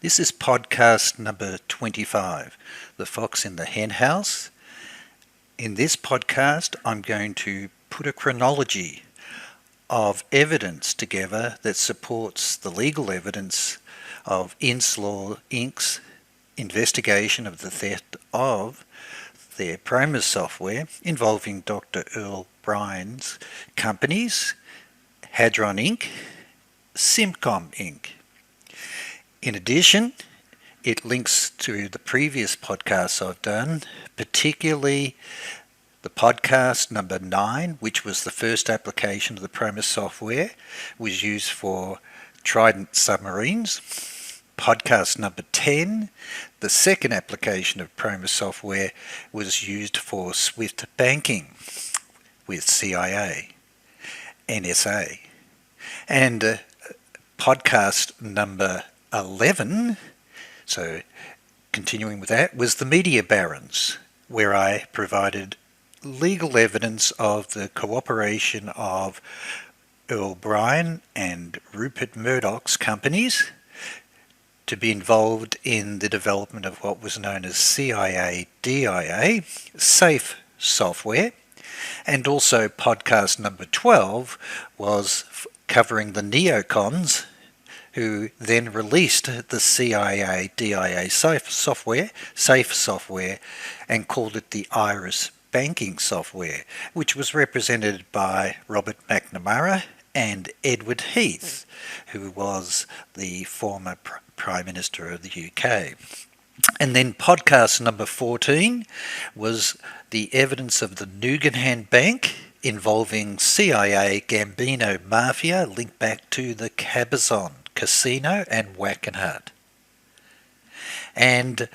This is podcast number 25, the Fox in the Henhouse. In this podcast, I'm going to put a chronology of evidence together that supports the legal evidence of Inslaw Inc.'s investigation of the theft of their PROMIS software involving Dr. Earl Bryan's companies, Hadron Inc., Simcom Inc. In addition, it links to the previous podcasts I've done, particularly the podcast number 9, which was the first application of the PROMIS software, was used for Trident submarines. Podcast number 10, the second application of PROMIS software, was used for SWIFT banking with CIA, NSA. And podcast number 11, so continuing with that, was the media barons, where I provided legal evidence of the cooperation of Earl Bryan and Rupert Murdoch's companies to be involved in the development of what was known as CIA-DIA, safe software. And also podcast number 12 was covering the neocons, who then released the CIA-DIA safe software, and called it the Iris banking software, which was represented by Robert McNamara and Edward Heath, who was the former Prime Minister of the UK. And then podcast number 14 was the evidence of the Nuganhan Bank involving CIA Gambino Mafia linked back to the Cabazon Casino and Wackenhut. And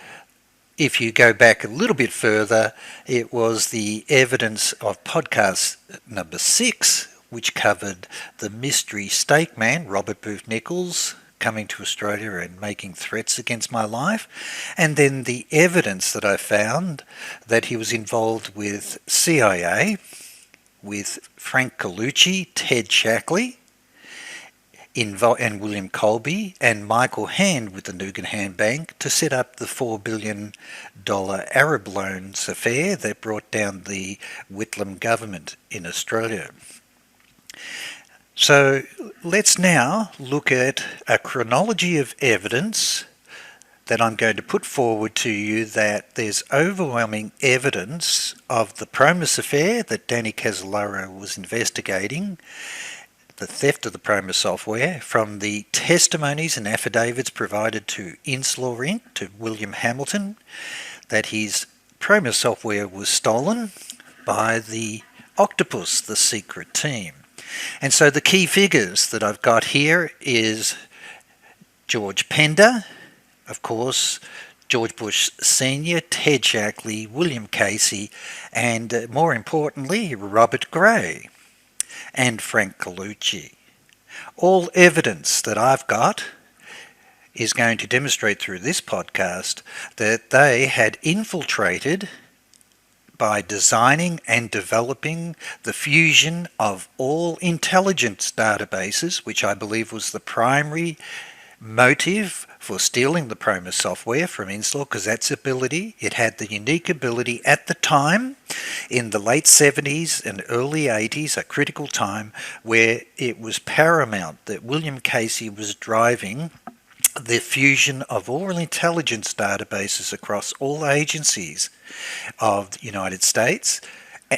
if you go back a little bit further, it was the evidence of podcast number 6, which covered the mystery stake man, Robert Booth Nichols, coming to Australia and making threats against my life, and then the evidence that I found that he was involved with CIA, with Frank Colucci, Ted Shackley, and William Colby and Michael Hand with the Nuganhan Bank to set up the $4 billion Arab loans affair that brought down the Whitlam government in Australia. So let's now look at a chronology of evidence that I'm going to put forward to you, that there's overwhelming evidence of the PROMIS affair that Danny CASOLARO was investigating, the theft of the PROMIS software, from the testimonies and affidavits provided to Inslaw Inc., to William Hamilton, that his PROMIS software was stolen by the Octopus, the secret team. And so the key figures that I've got here is George Pender, of course, George Bush Sr., Ted Shackley, William Casey, and more importantly, Robert Gray and Frank Colucci. All evidence that I've got is going to demonstrate through this podcast that they had infiltrated by designing and developing the fusion of all intelligence databases, which I believe was the primary motive for stealing the PROMIS software from Inslaw, because that's ability. It had the unique ability at the time, in the late 70s and early 80s, a critical time where it was paramount that William Casey was driving the fusion of all intelligence databases across all agencies of the United States,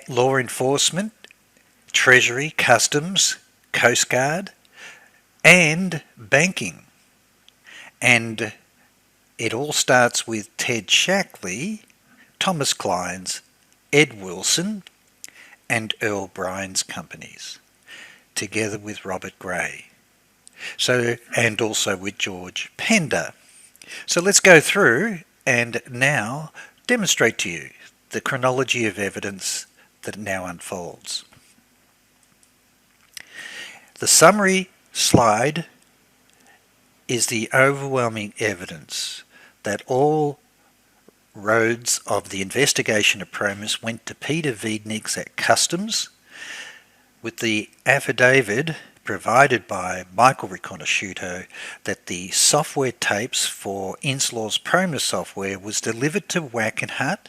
law enforcement, Treasury, Customs, Coast Guard, and banking. And it all starts with Ted Shackley, Thomas Klein's, Ed Wilson, and Earl Bryan's companies, together with Robert Gray. So, and also with George Pender. So let's go through and now demonstrate to you the chronology of evidence that now unfolds. The summary slide is the overwhelming evidence that all roads of the investigation of PROMIS went to Peter Wiednieks at Customs, with the affidavit provided by Michael Riconosciuto that the software tapes for Inslaw's PROMIS software was delivered to Wackenhut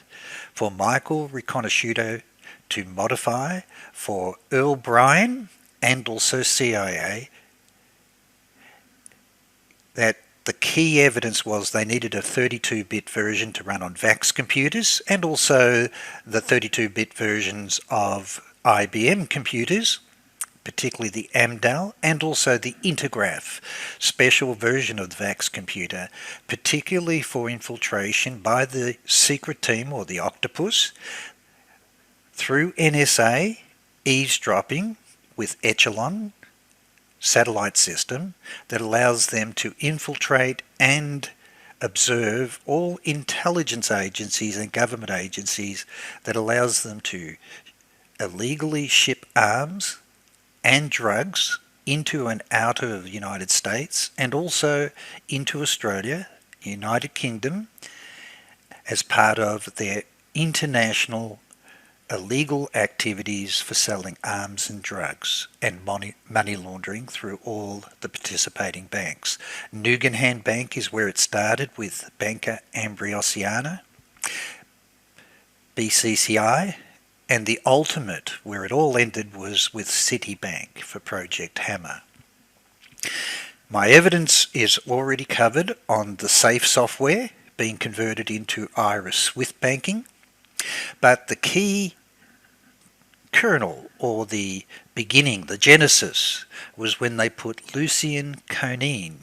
for Michael Riconosciuto to modify for Earl Bryan and also CIA. That the key evidence was they needed a 32-bit version to run on VAX computers and also the 32-bit versions of IBM computers, particularly the Amdahl and also the Intergraph special version of the VAX computer, particularly for infiltration by the secret team or the Octopus through NSA eavesdropping with Echelon satellite system that allows them to infiltrate and observe all intelligence agencies and government agencies, that allows them to illegally ship arms and drugs into and out of the United States and also into Australia, United Kingdom, as part of their international illegal activities for selling arms and drugs and money laundering through all the participating banks. Nuganhan Bank is where it started with banker Ambrosiana, BCCI, and the ultimate where it all ended was with Citibank for Project Hammer. My evidence is already covered on the SAFE software being converted into Iris Swift banking, but the key kernel, or the beginning, the genesis, was when they put Lucien Conein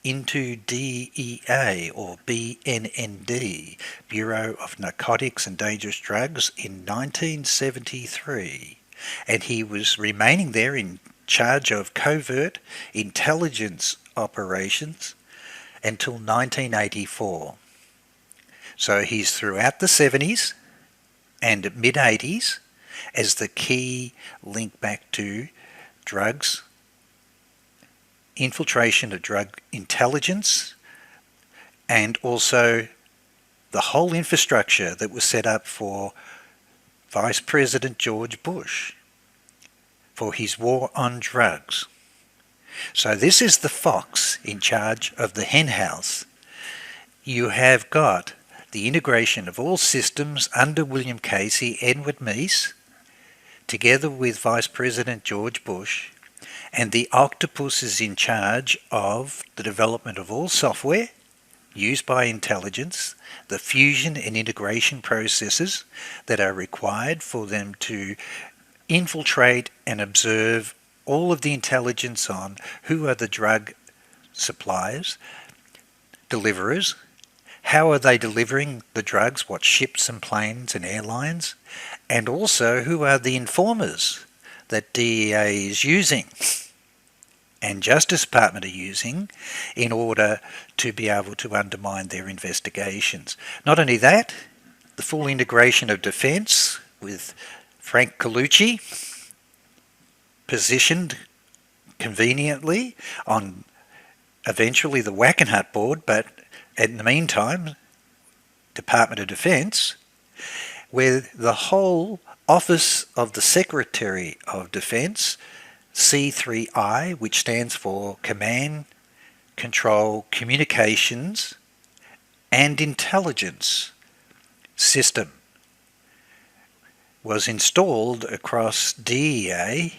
into DEA or BNND, Bureau of Narcotics and Dangerous Drugs, in 1973, and he was remaining there in charge of covert intelligence operations until 1984. So he's throughout the 70s and mid-80s as the key link back to drugs, infiltration of drug intelligence, and also the whole infrastructure that was set up for Vice President George Bush for his war on drugs. So this is the fox in charge of the henhouse. You have got the integration of all systems under William Casey, Edward Meese, together with Vice President George Bush, and the octopus is in charge of the development of all software used by intelligence, the fusion and integration processes that are required for them to infiltrate and observe all of the intelligence on who are the drug suppliers, deliverers, how are they delivering the drugs, what ships and planes and airlines, and also who are the informers that DEA is using and Justice Department are using in order to be able to undermine their investigations. Not only that, the full integration of defence with Frank Colucci positioned conveniently on eventually the Wackenhut board, but in the meantime, Department of Defence, where the whole Office of the Secretary of Defence, C3I, which stands for Command, Control, Communications and Intelligence System, was installed across DEA,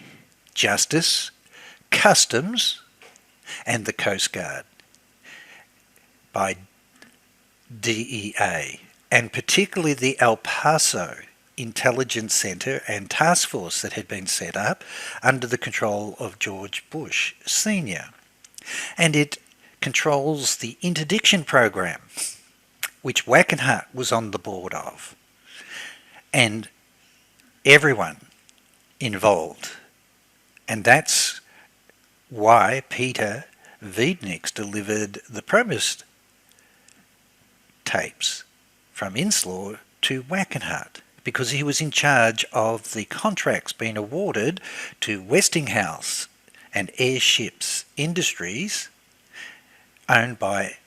Justice, Customs and the Coast Guard by DEA, and particularly the El Paso Intelligence Center and Task Force that had been set up under the control of George Bush Sr. And it controls the interdiction program, which Wackenhut was on the board of, and everyone involved. And that's why Peter Wiedniks delivered the PROMIS tapes from Inslaw to Wackenhut, because he was in charge of the contracts being awarded to Westinghouse and Airships Industries, owned by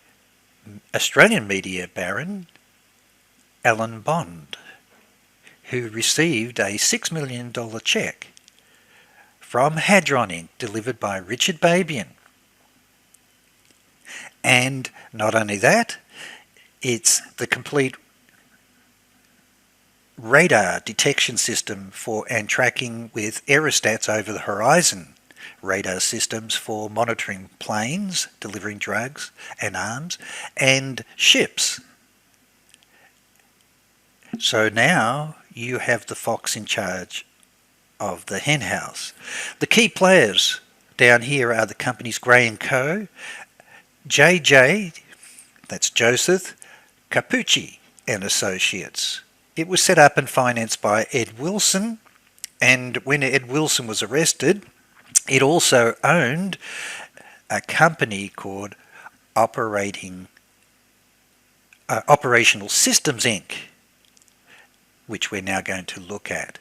Australian media baron Alan Bond, who received a $6 million cheque from Hadron Inc., delivered by Richard Babian. And not only that, it's the complete radar detection system for and tracking with aerostats over the horizon, radar systems for monitoring planes delivering drugs and arms, and ships. So now you have the fox in charge of the henhouse. The key players down here are the companies Gray & Co, JJ, that's Joseph, Capucci and Associates. It was set up and financed by Ed Wilson, and when Ed Wilson was arrested, it also owned a company called Operational Systems Inc., which we're now going to look at.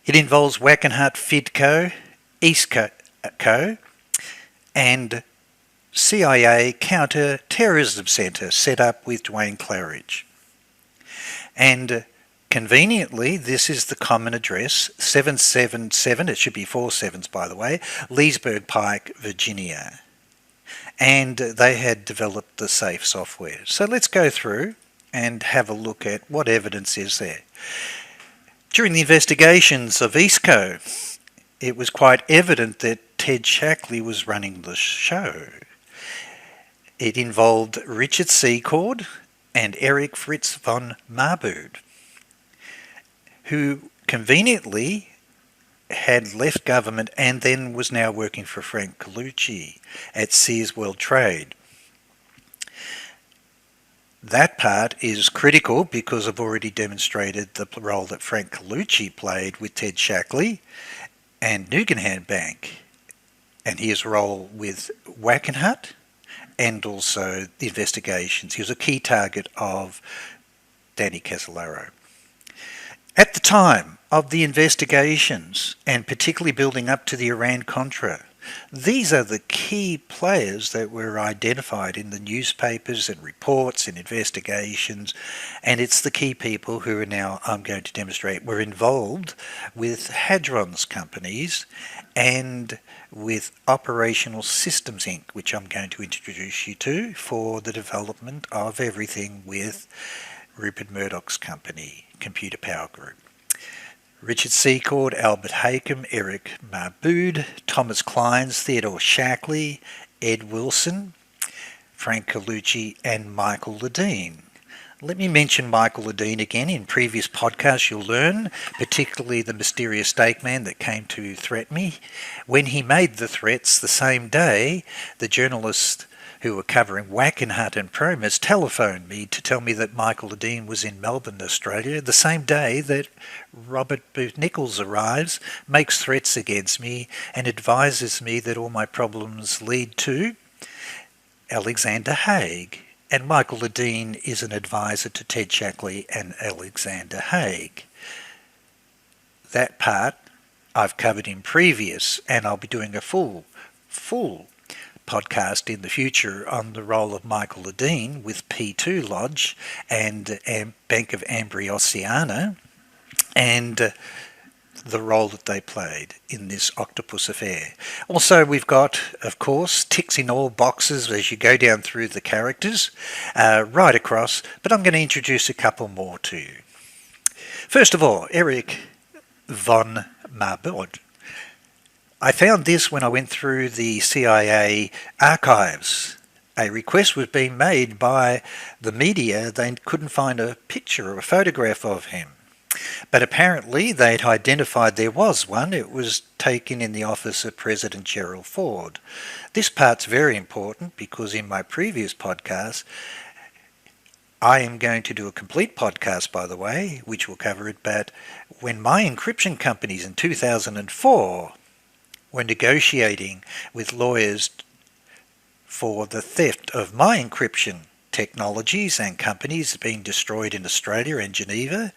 It involves Wackenhut Fidco, Eastco, and CIA Counter-Terrorism Centre set up with Dwayne Claridge. And conveniently, this is the common address, 777, it should be 4 sevens by the way, Leesburg Pike, Virginia. And they had developed the safe software. So let's go through and have a look at what evidence is there. During the investigations of Eastco, it was quite evident that Ted Shackley was running the show. It involved Richard Secord and Erich Fritz von Marburg, who conveniently had left government and then was now working for Frank Colucci at Sears World Trade. That part is critical because I've already demonstrated the role that Frank Colucci played with Ted Shackley and Nugenham Bank, and his role with Wackenhut and also the investigations. He was a key target of Danny Casolaro. At the time of the investigations, and particularly building up to the Iran-Contra, these are the key players that were identified in the newspapers and reports and investigations, and it's the key people who are now, I'm going to demonstrate, were involved with Hadron's companies and with Operational Systems Inc., which I'm going to introduce you to for the development of everything with Rupert Murdoch's company, Computer Power Group. Richard Secord, Albert Haycom, Eric Marbud, Thomas Kleins, Theodore Shackley, Ed Wilson, Frank Colucci, and Michael Ledeen. Let me mention Michael Ledeen again. In previous podcasts you'll learn, particularly the mysterious stake man that came to threat me. When he made the threats the same day, the journalists who were covering Wackenhut and PROMIS telephoned me to tell me that Michael Ledeen was in Melbourne, Australia, the same day that Robert Booth Nichols arrives, makes threats against me, and advises me that all my problems lead to Alexander Haig. And Michael Ledeen is an advisor to Ted Shackley and Alexander Haig. That part I've covered in previous, and I'll be doing a full podcast in the future on the role of Michael Ledeen with P2 Lodge and Bank of Ambrosiana, and the role that they played in this octopus affair. Also, we've got, of course, ticks in all boxes as you go down through the characters, right across, but I'm going to introduce a couple more to you. First of all, Erich von Marburg. I found this when I went through the CIA archives. A request was being made by the media. They couldn't find a picture or a photograph of him. But apparently they'd identified there was one. It was taken in the office of President Gerald Ford. This part's very important because in my previous podcast, I am going to do a complete podcast, by the way, which will cover it, but when my encryption companies in 2004 were negotiating with lawyers for the theft of my encryption technologies and companies being destroyed in Australia and Geneva,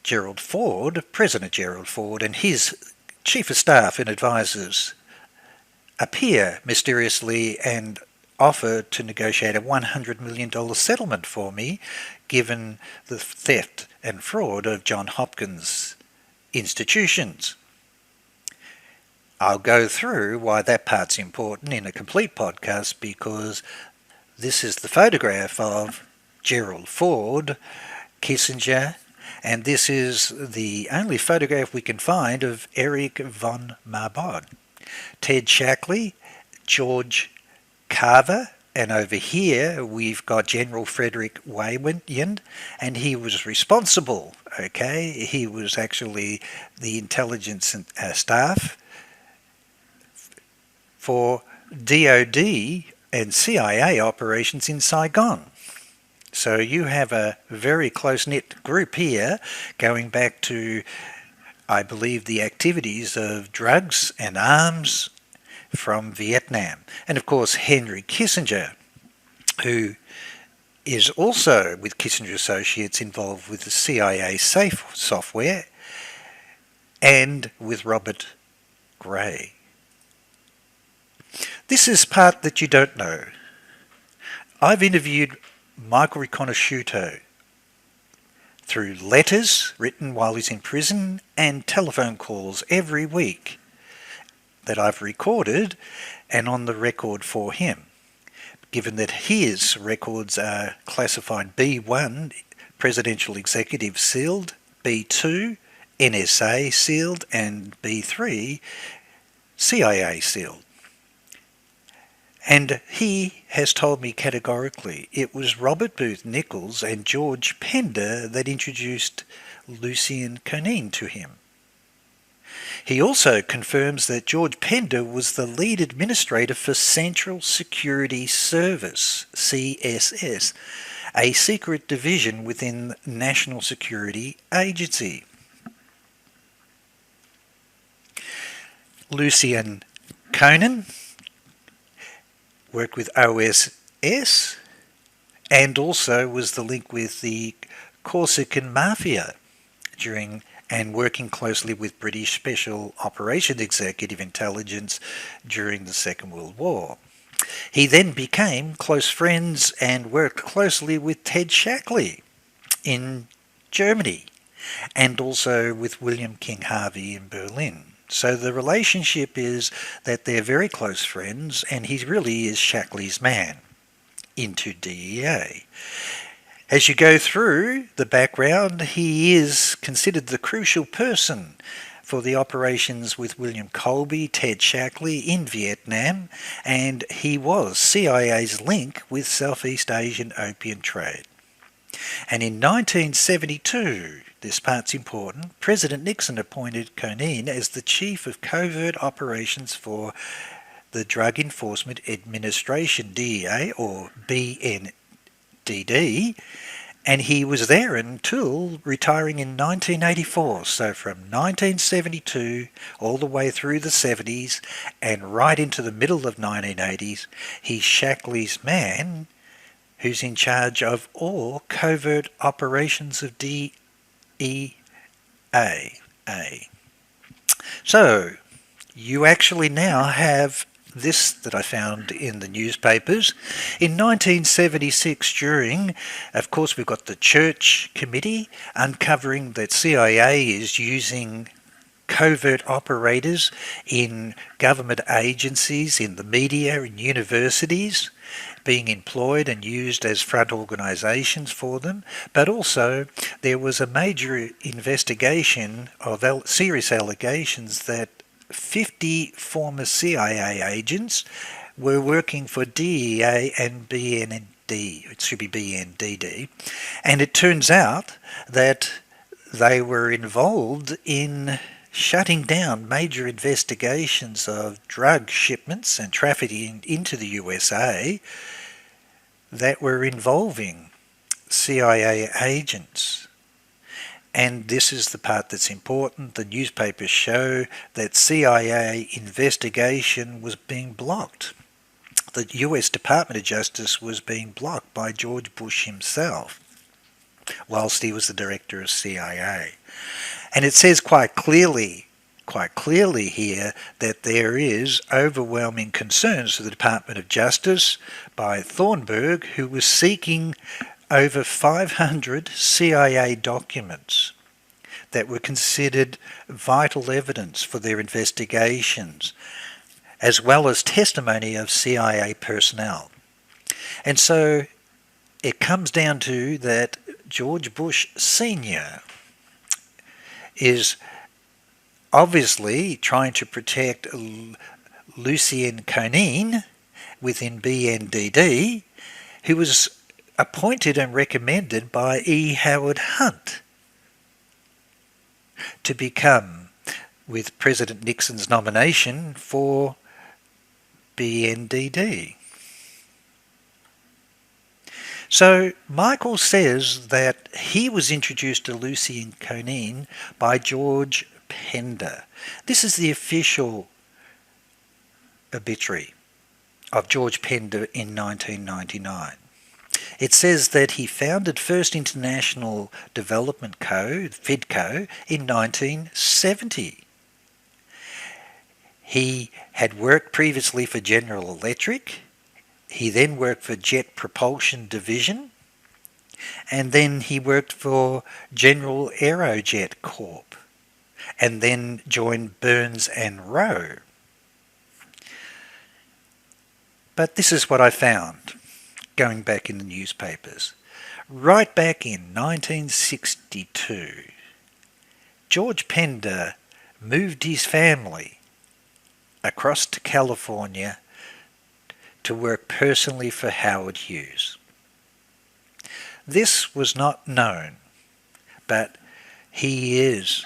Gerald Ford, President Gerald Ford, and his chief of staff and advisors appear mysteriously and offer to negotiate a $100 million settlement for me, given the theft and fraud of John Hopkins institutions. I'll go through why that part's important in a complete podcast, because this is the photograph of Gerald Ford, Kissinger, and this is the only photograph we can find of Erich von Marbod. Ted Shackley, George Carver, and over here we've got General Frederick Weyand, and he was responsible, okay? He was actually the intelligence staff for DOD and CIA operations in Saigon. So you have a very close-knit group here, going back to, I believe, the activities of drugs and arms from Vietnam. And of course Henry Kissinger, who is also with Kissinger Associates involved with the CIA safe software, and with Robert Gray. This is part that you don't know. I've interviewed Michael Riconosciuto through letters written while he's in prison and telephone calls every week that I've recorded and on the record for him, given that his records are classified B1, Presidential Executive sealed, B2, NSA sealed, and B3, CIA sealed. And he has told me categorically it was Robert Booth Nichols and George Pender that introduced Lucien Conein to him. He also confirms that George Pender was the lead administrator for Central Security Service, CSS, a secret division within National Security Agency. Lucien Conein worked with OSS and also was the link with the Corsican Mafia during and working closely with British Special Operations Executive Intelligence during the Second World War. He then became close friends and worked closely with Ted Shackley in Germany and also with William King Harvey in Berlin. So the relationship is that they're very close friends, and he really is Shackley's man into DEA. As you go through the background, he is considered the crucial person for the operations with William Colby, Ted Shackley in Vietnam, and he was CIA's link with Southeast Asian opium trade. And in 1972, this part's important, President Nixon appointed Conein as the Chief of Covert Operations for the Drug Enforcement Administration, DEA, or BNDD, and he was there until retiring in 1984. So from 1972 all the way through the 70s and right into the middle of 1980s, he's Shackley's man, who's in charge of all covert operations of DEA. So you actually now have this that I found in the newspapers. In 1976, during, of course, we've got the Church Committee uncovering that CIA is using covert operators in government agencies, in the media, in universities, being employed and used as front organisations for them. But also there was a major investigation of serious allegations that 50 former CIA agents were working for DEA and BND, it should be BNDD, and it turns out that they were involved in shutting down major investigations of drug shipments and trafficking into the USA that were involving CIA agents. And this is the part that's important. The newspapers show that CIA investigation was being blocked. The US Department of Justice was being blocked by George Bush himself, whilst he was the director of CIA. And it says quite clearly here that there is overwhelming concerns to the Department of Justice by Thornburg, who was seeking over 500 CIA documents that were considered vital evidence for their investigations, as well as testimony of CIA personnel. And so it comes down to that George Bush Sr. is obviously trying to protect Lucien Conein within BNDD, who was appointed and recommended by E. Howard Hunt to become, with President Nixon's nomination, for BNDD. So Michael says that he was introduced to Lucien Conein by George Pender. This is the official obituary of George Pender in 1999. It says that he founded First International Development Co., FIDCO, in 1970. He had worked previously for General Electric. He then worked for Jet Propulsion Division, and then he worked for General Aerojet Corp, and then joined Burns and Rowe. But this is what I found, going back in the newspapers. Right back in 1962, George Pender moved his family across to California to work personally for Howard Hughes. This was not known, but he is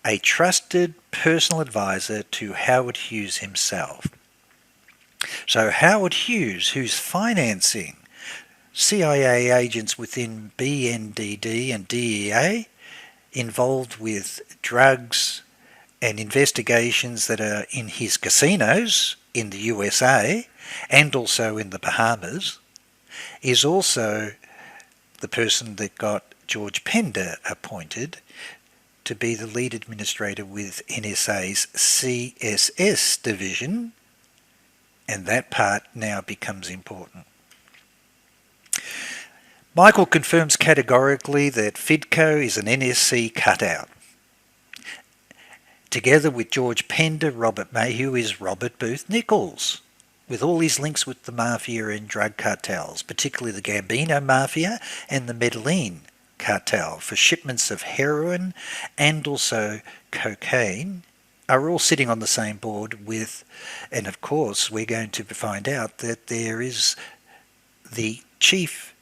a trusted personal advisor to Howard Hughes himself. So Howard Hughes, who's financing CIA agents within BNDD and DEA involved with drugs and investigations that are in his casinos in the USA and also in the Bahamas, is also the person that got George Pender appointed to be the lead administrator with NSA's CSS division, and that part now becomes important. Michael confirms categorically that FIDCO is an NSC cutout. Together with George Pender, Robert Mayhew is Robert Booth Nichols, with all his links with the mafia and drug cartels, particularly the Gambino Mafia and the Medellin cartel, for shipments of heroin and also cocaine, are all sitting on the same board with, and of course we're going to find out that there is the chief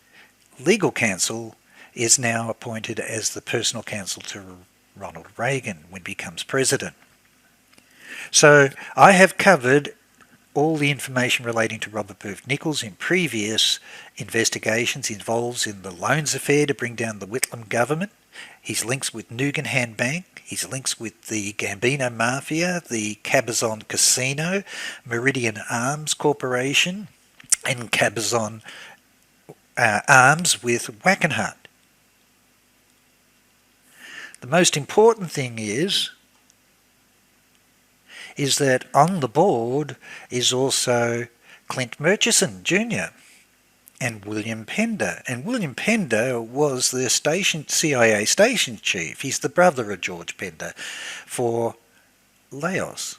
legal counsel is now appointed as the personal counsel to Ronald Reagan when he becomes president. So I have covered all the information relating to Robert Booth Nichols in previous investigations. Involves in the loans affair to bring down the Whitlam government, his links with Nugan Bank, his links with the Gambino Mafia, the Cabazon Casino, Meridian Arms Corporation, and Cabazon Arms with Wackenhut. The most important thing is that on the board is also Clint Murchison Jr. and William Pender. And William Pender was the CIA station chief. He's the brother of George Pender for Laos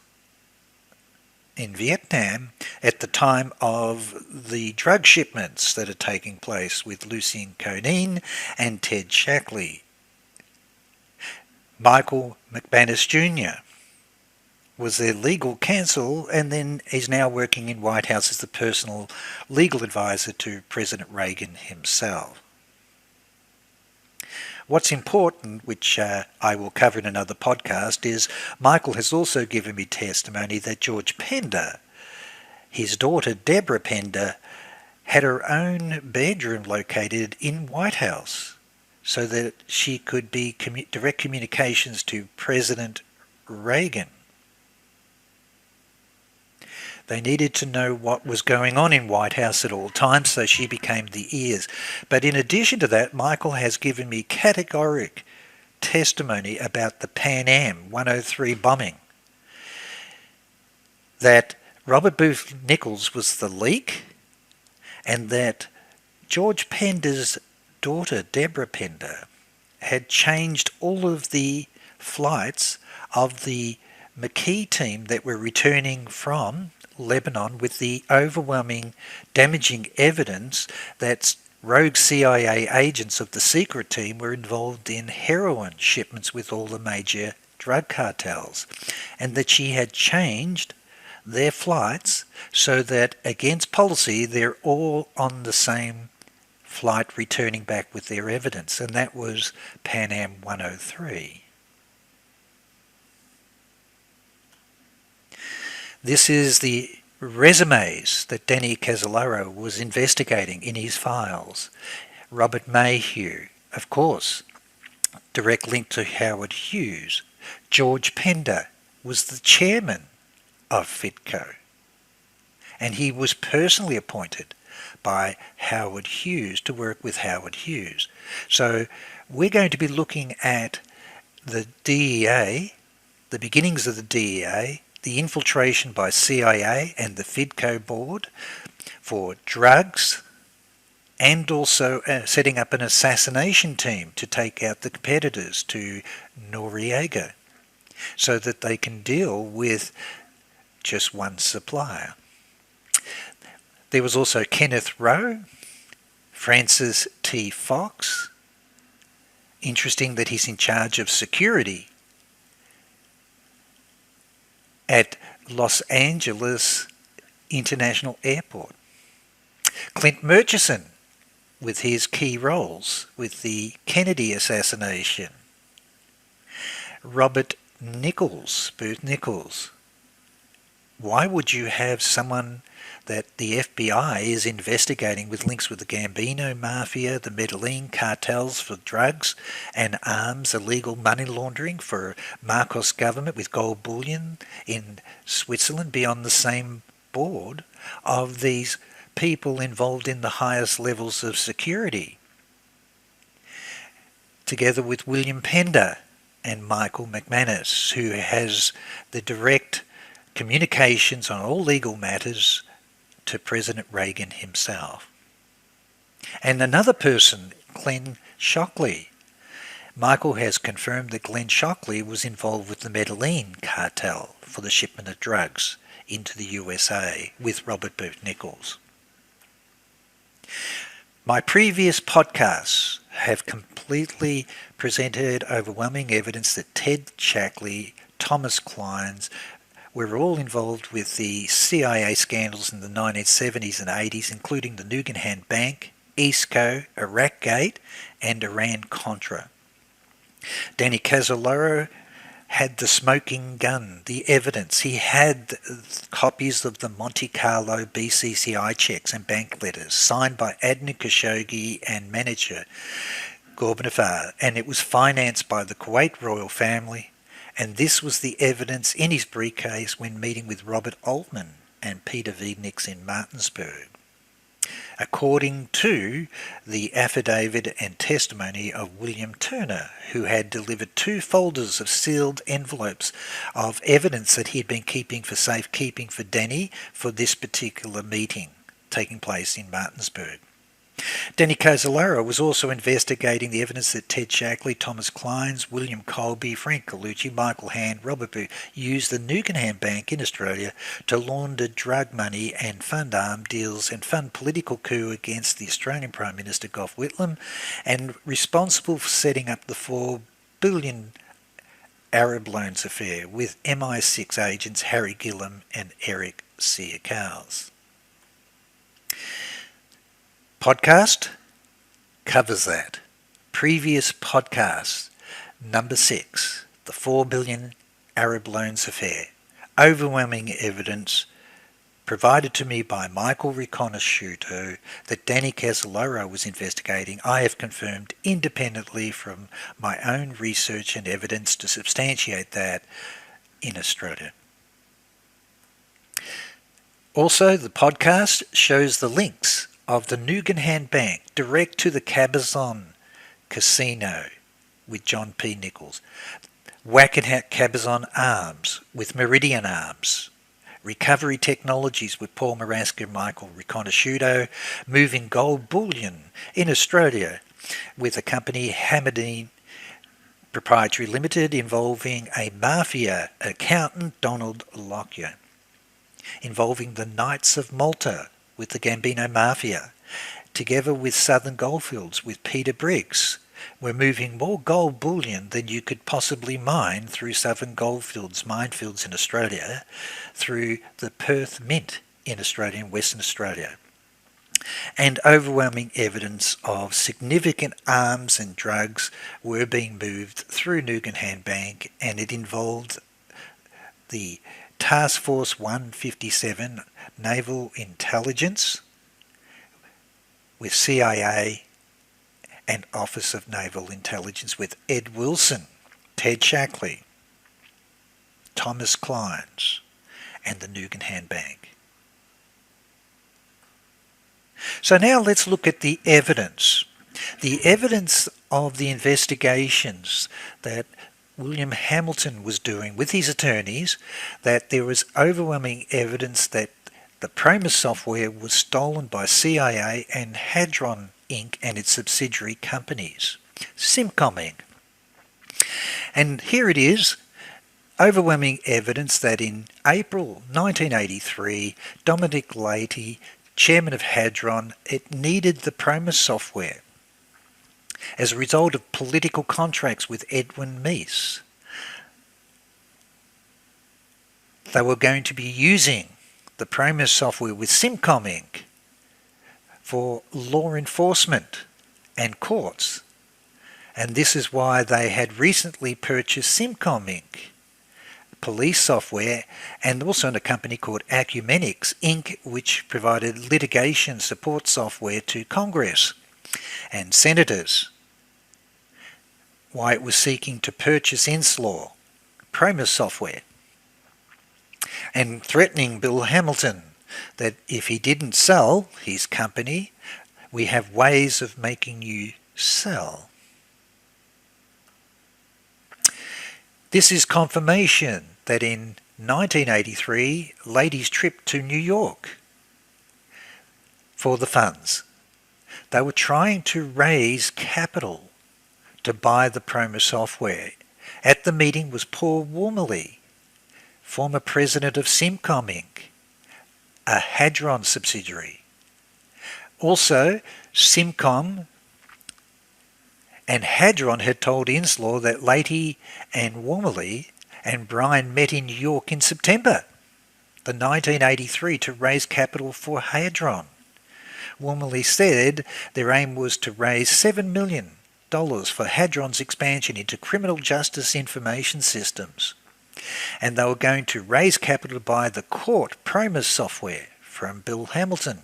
in Vietnam at the time of the drug shipments that are taking place with Lucien Conein and Ted SHACKLEY. Michael McManus Jr. was their legal counsel, and then is now working in White House as the personal legal advisor to President Reagan himself. What's important, which I will cover in another podcast, is Michael has also given me testimony that George Pender, his daughter Deborah Pender, had her own bedroom located in White House so that she could be direct communications to President Reagan. They needed to know what was going on in White House at all times, so she became the ears. But in addition to that, Michael has given me categoric testimony about the Pan Am 103 bombing. That Robert Booth Nichols was the leak, and that George Pender's daughter, Deborah Pender, had changed all of the flights of the McKee team that were returning from Lebanon with the overwhelming damaging evidence that rogue CIA agents of the secret team were involved in heroin shipments with all the major drug cartels, and that she had changed their flights so that against policy they're all on the same flight returning back with their evidence, and that was Pan Am 103. This is the resumes that Danny Casolaro was investigating in his files. Robert Mayhew, of course, direct link to Howard Hughes. George Pender was the chairman of FITCO, and he was personally appointed by Howard Hughes to work with Howard Hughes. So we're going to be looking at the DEA, the beginnings of the DEA, the infiltration by CIA and the FIDCO board for drugs, and also setting up an assassination team to take out the competitors to Noriega so that they can deal with just one supplier. There was also Kenneth Rowe, Francis T. Fox. Interesting that he's in charge of security at Los Angeles International Airport. Clint Murchison, with his key roles with the Kennedy assassination. Robert Nichols, Booth Nichols. Why would you have someone that the FBI is investigating with links with the Gambino Mafia, the Medellin cartels for drugs and arms, illegal money laundering for Marcos government with gold bullion in Switzerland, be on the same board of these people involved in the highest levels of security, together with William Pender and Michael McManus, who has the direct communications on all legal matters to President Reagan himself. And another person, Glenn Shockley. Michael has confirmed that Glenn Shockley was involved with the Medellin cartel for the shipment of drugs into the USA with Robert Booth Nichols. My previous podcasts have completely presented overwhelming evidence that Ted Shackley, Thomas Clines, were all involved with the CIA scandals in the 1970s and 80s, including the Nugan Bank, Eastco, Iraqgate, and Iran-Contra. Danny Casolaro had the smoking gun, the evidence. He had copies of the Monte Carlo BCCI checks and bank letters signed by Adnan Khashoggi and manager Gorbanafar, and it was financed by the Kuwait royal family. And this was the evidence in his briefcase when meeting with Robert Altman and Peter Wiedniks in Martinsburg. According to the affidavit and testimony of William Turner, who had delivered 2 folders of sealed envelopes of evidence that he had been keeping for safekeeping for Danny for this particular meeting taking place in Martinsburg. Danny Casolaro was also investigating the evidence that Ted Shackley, Thomas Clines, William Colby, Frank Colucci, Michael Hand, Robert Booth used the Nugan Bank in Australia to launder drug money and fund arms deals and fund political coup against the Australian Prime Minister Gough Whitlam, and responsible for setting up the $4 billion Arab loans affair with MI6 agents Harry Gillam and Eric Siakals. Podcast covers that. Previous podcast, number 6, the $4 billion Arab loans affair. Overwhelming evidence provided to me by Michael Riconosciuto that Danny Casolaro was investigating. I have confirmed independently from my own research and evidence to substantiate that in Australia. Also, the podcast shows the links of the Nugan Bank direct to the Cabazon Casino with John P. Nichols, Wackenhat Cabazon Arms with Meridian Arms, Recovery Technologies with Paul Maraska and Michael Riconosciuto, moving gold bullion in Australia with the company Hammadine Proprietary Limited, involving a mafia accountant, Donald Lockyer, involving the Knights of Malta with the Gambino Mafia, together with Southern Goldfields with Peter Briggs. We're moving more gold bullion than you could possibly mine through Southern Goldfields minefields in Australia, through the Perth Mint in Australia and Western Australia. And overwhelming evidence of significant arms and drugs were being moved through Nugan Bank, and it involved the Task Force 157 Naval Intelligence with CIA and Office of Naval Intelligence with Ed Wilson, Ted Shackley, Thomas Clines, and the Nugan Bank. So now let's look at the evidence. The evidence of the investigations that William Hamilton was doing with his attorneys, that there was overwhelming evidence that the PROMIS software was stolen by CIA and Hadron Inc. and its subsidiary companies, Simcom Inc. And here it is, overwhelming evidence that in April 1983, Dominic Leahy, chairman of Hadron, it needed the PROMIS software as a result of political contracts with Edwin Meese. They were going to be using the PROMIS software with Simcom Inc. for law enforcement and courts. And this is why they had recently purchased Simcom Inc. police software, and also a company called Acumenics Inc., which provided litigation support software to Congress and senators. Why it was seeking to purchase Inslaw, PROMIS software, and threatening Bill Hamilton that if he didn't sell his company, we have ways of making you sell. This is confirmation that in 1983, Leahy's trip to New York for the funds. They were trying to raise capital to buy the PROMIS software. At the meeting was Paul Wormley, former president of Simcom Inc., a Hadron subsidiary. Also, Simcom and Hadron had told Inslaw that Leahy and Wormley and Bryan met in New York in September the 1983 to raise capital for Hadron. Wormley said their aim was to raise $7 million for Hadron's expansion into criminal justice information systems, and they were going to raise capital to buy the court PROMIS software from Bill Hamilton.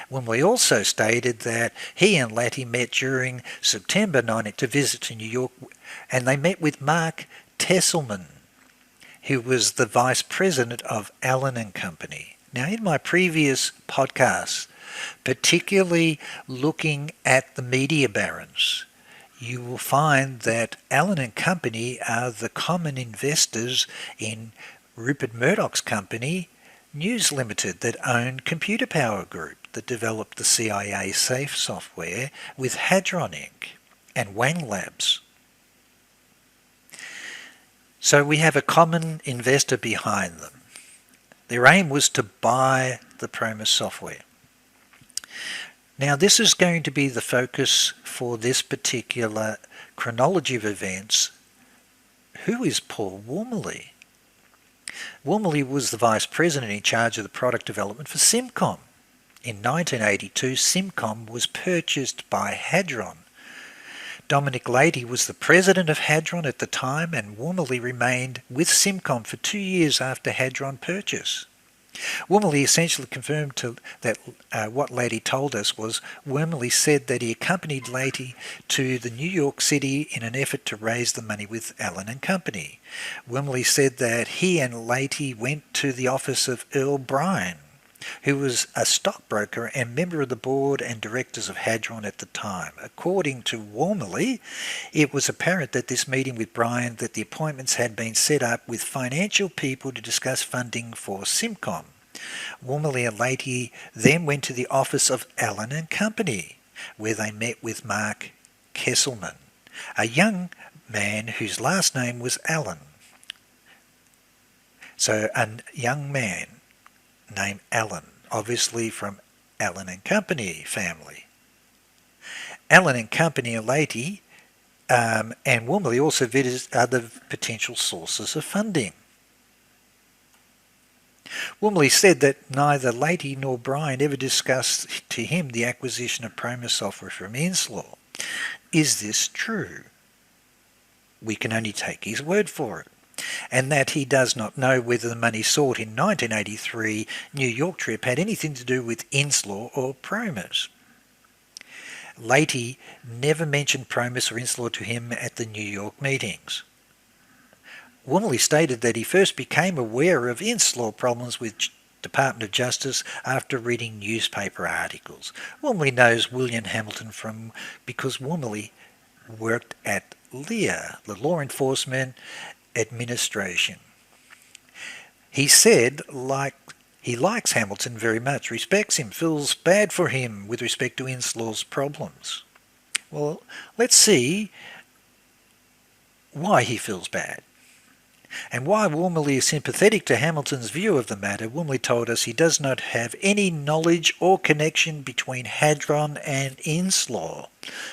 Wormley also stated that he and Leahy met during September 19 to visit to New York, and they met with Mark Tesselman, who was the vice president of Allen and Company. Now, in my previous podcasts, particularly looking at the media barons, you will find that Allen and Company are the common investors in Rupert Murdoch's company, News Limited, that owned Computer Power Group, that developed the CIA safe software with Hadron Inc. and Wang Labs. So we have a common investor behind them. Their aim was to buy the PROMIS software. Now, this is going to be the focus for this particular chronology of events. Who is Paul Wormley? Wormley was the vice president in charge of the product development for Simcom. In 1982, Simcom was purchased by Hadron. Dominic Leahy was the president of Hadron at the time, and Wormley remained with Simcom for 2 years after Hadron purchase. Wormley essentially confirmed that what Leahy told us was Wormley said that he accompanied Leahy to the New York City in an effort to raise the money with Allen and Company. Wormley said that he and Leahy went to the office of Earl Bryan, who was a stockbroker and member of the board and directors of Hadron at the time. According to Wormley, it was apparent that this meeting with Bryan, that the appointments had been set up with financial people to discuss funding for Simcom. Wormley and Leahy then went to the office of Allen and Company, where they met with Mark Kesselman, a young man whose last name was Allen. So a young man named Allen, obviously from Allen and Company family. Allen and Company and Leahy and Wormley also visited other potential sources of funding. Wormley said that neither Leahy nor Bryan ever discussed to him the acquisition of PROMIS software from Inslaw. Is this true? We can only take his word for it. And that he does not know whether the money sought in 1983 New York trip had anything to do with Inslaw or PROMIS. Leahy never mentioned PROMIS or Inslaw to him at the New York meetings. Wormley stated that he first became aware of Inslaw problems with Department of Justice after reading newspaper articles. Wormley knows William Hamilton because Wormley worked at LEA, the Law Enforcement Administration. He said he likes Hamilton very much, respects him, feels bad for him with respect to Inslaw's problems. Well, let's see why he feels bad. And why Wormley is sympathetic to Hamilton's view of the matter. Wormley told us he does not have any knowledge or connection between Hadron and Inslaw.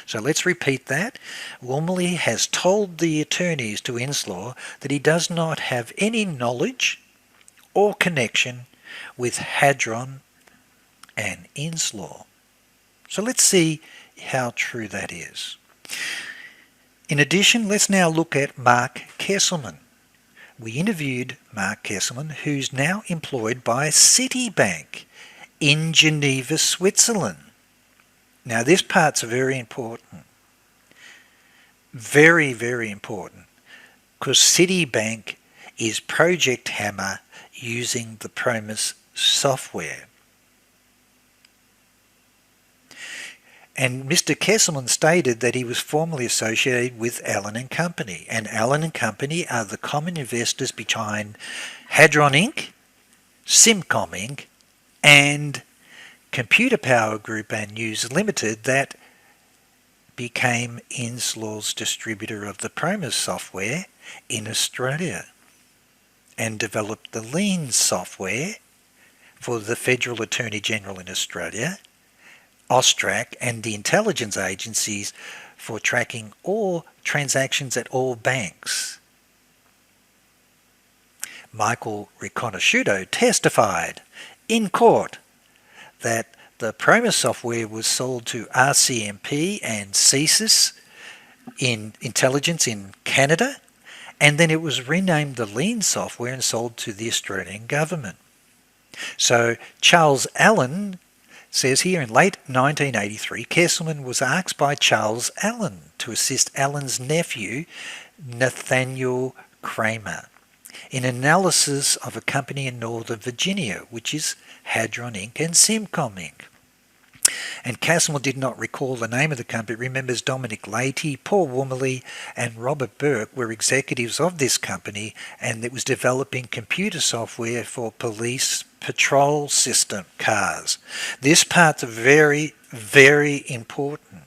So let's repeat that. Wormley has told the attorneys to Inslaw that he does not have any knowledge or connection with Hadron and Inslaw. So let's see how true that is. In addition, let's now look at Mark Kesselman. We interviewed Mark Kesselman, who's now employed by Citibank in Geneva, Switzerland. Now this part's very important. Very, very important. Because Citibank is Project Hammer using the PROMIS software. And Mr. Kesselman stated that he was formerly associated with Allen and Company. And Allen and Company are the common investors behind Hadron Inc., Simcom Inc., and Computer Power Group and News Limited that became Inslaw's distributor of the PROMIS software in Australia and developed the lien software for the Federal Attorney General in Australia, AUSTRAC, and the intelligence agencies for tracking all transactions at all banks. Michael Riconosciuto testified in court that the PROMIS software was sold to RCMP and CSIS in intelligence in Canada, and then it was renamed the lien software and sold to the Australian government. So Charles Allen says here in late 1983, Kesselman was asked by Charles Allen to assist Allen's nephew, Nathaniel Kramer, in analysis of a company in Northern Virginia, which is Hadron Inc. and Simcom Inc. And Kesselman did not recall the name of the company. Remembers Dominic Leahy, Paul Wormley, and Robert Burke were executives of this company, and it was developing computer software for police patrol system cars. This part's very, very important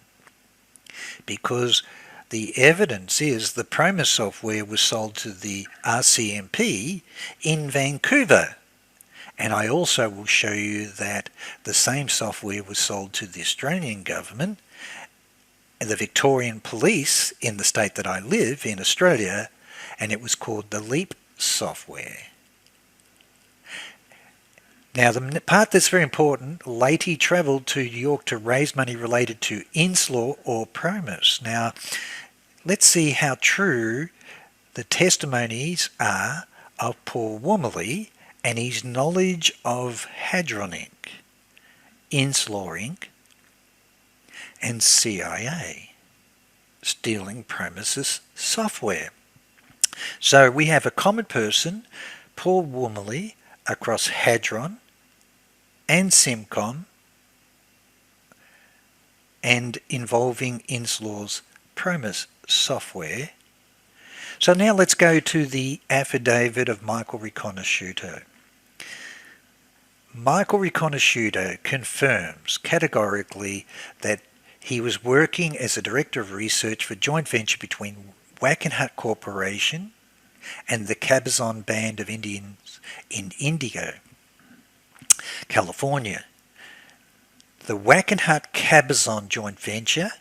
because the evidence is the PROMIS software was sold to the RCMP in Vancouver. And I also will show you that the same software was sold to the Australian government and the Victorian police in the state that I live in, Australia, and it was called the LEAP software. Now the part that's very important, Leahy travelled to New York to raise money related to Inslaw or PROMIS. Now let's see how true the testimonies are of Paul Wormley and his knowledge of Hadron Inc., Inslaw Inc., and CIA stealing PROMIS software. So we have a common person, Paul Wormley, across Hadron and Simcom and involving Inslaw's PROMIS software. So now let's go to the affidavit of Michael Riconosciuto. Michael Riconosciuto confirms categorically that he was working as a director of research for joint venture between Wackenhut Corporation and the Cabazon Band of Indians in Indigo, California. The Wackenhut Cabazon joint venture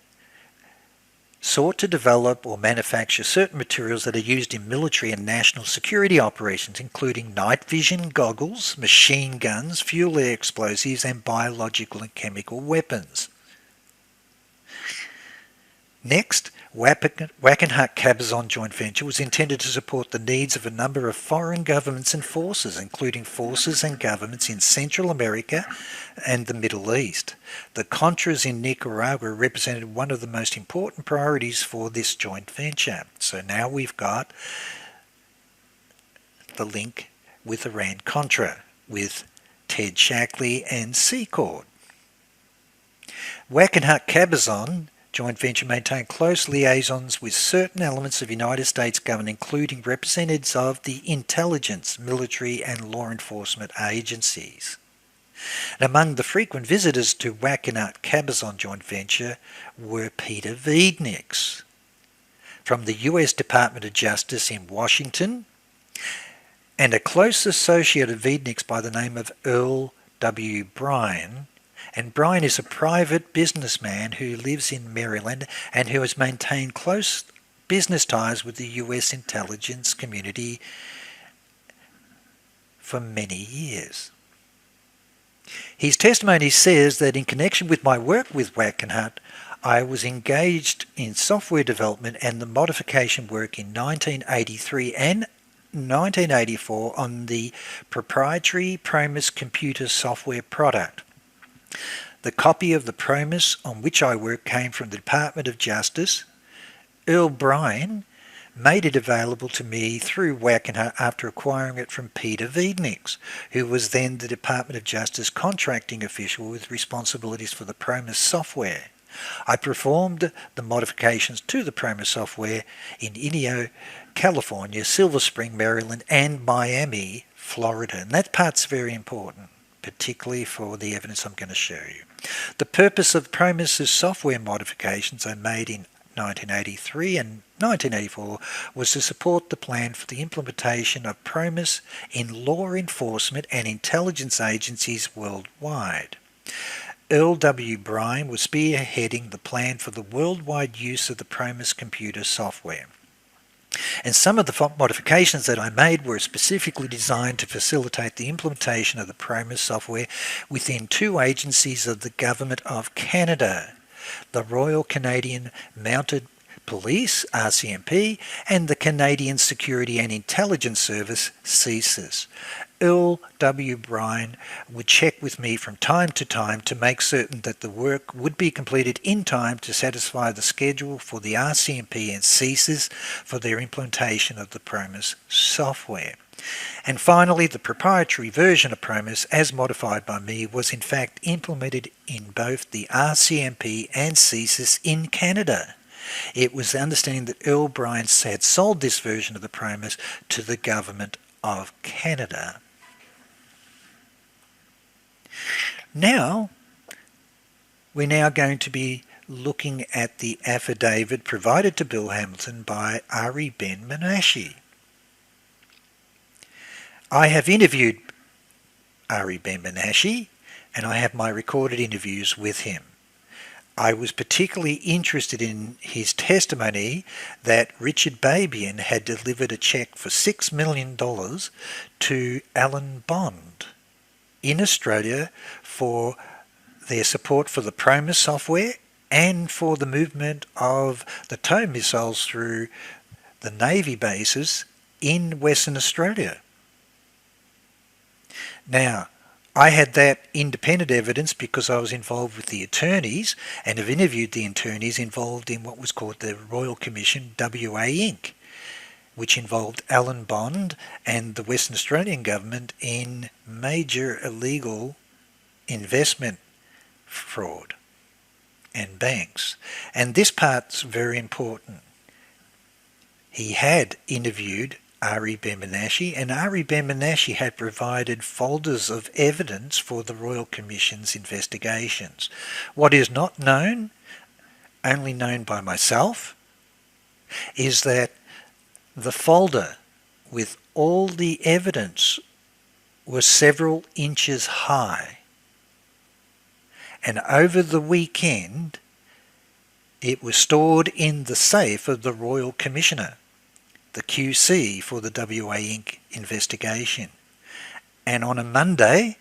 sought to develop or manufacture certain materials that are used in military and national security operations, including night vision goggles, machine guns, fuel air explosives, and biological and chemical weapons. Next, Wackenhut Cabazon joint venture was intended to support the needs of a number of foreign governments and forces, including forces and governments in Central America and the Middle East. The Contras in Nicaragua represented one of the most important priorities for this joint venture. So now we've got the link with Iran-Contra, with Ted Shackley and Secord. Wackenhut Cabazon joint venture maintained close liaisons with certain elements of United States government, including representatives of the intelligence, military, and law enforcement agencies. And among the frequent visitors to Wackenhut Cabazon joint venture were Peter Wiednieks from the U.S. Department of Justice in Washington, and a close associate of Wiednieks by the name of Earl W. Bryan. And Bryan is a private businessman who lives in Maryland and who has maintained close business ties with the US intelligence community for many years. His testimony says that in connection with my work with Wackenhut, I was engaged in software development and the modification work in 1983 and 1984 on the proprietary PROMIS computer software product. The copy of the PROMIS on which I work came from the Department of Justice. Earl Bryan made it available to me through Wackenhut after acquiring it from Peter Wiednieks, who was then the Department of Justice contracting official with responsibilities for the PROMIS software. I performed the modifications to the PROMIS software in Indio, California, Silver Spring, Maryland, and Miami, Florida. And that part's very important, particularly for the evidence I'm going to show you. The purpose of PROMIS's software modifications I made in 1983 and 1984 was to support the plan for the implementation of PROMIS in law enforcement and intelligence agencies worldwide. Earl W. Bryan was spearheading the plan for the worldwide use of the PROMIS computer software. And some of the modifications that I made were specifically designed to facilitate the implementation of the PROMIS software within two agencies of the Government of Canada, the Royal Canadian Mounted Police, RCMP, and the Canadian Security and Intelligence Service, CSIS. Earl W. Bryan would check with me from time to make certain that the work would be completed in time to satisfy the schedule for the RCMP and CSIS for their implementation of the PROMIS software. And finally, the proprietary version of PROMIS, as modified by me, was in fact implemented in both the RCMP and CSIS in Canada. It was the understanding that Earl Bryan had sold this version of the PROMIS to the Government of Canada. Now, we're now going to be looking at the affidavit provided to Bill Hamilton by Ari Ben-Menashe. I have interviewed Ari Ben-Menashe, and I have my recorded interviews with him. I was particularly interested in his testimony that Richard Babian had delivered a check for $6 million to Alan Bond in Australia for their support for the PROMIS software and for the movement of the tow missiles through the Navy bases in Western Australia. Now, I had that independent evidence because I was involved with the attorneys and have interviewed the attorneys involved in what was called the Royal Commission WA Inc., which involved Alan Bond and the Western Australian government in major illegal investment fraud and banks. And this part's very important. He had interviewed Ari Ben-Menashe, and Ari Ben-Menashe had provided folders of evidence for the Royal Commission's investigations. What is not known, only known by myself, is that the folder with all the evidence was several inches high, and over the weekend it was stored in the safe of the Royal Commissioner, the QC for the WA Inc. investigation. And on a Monday,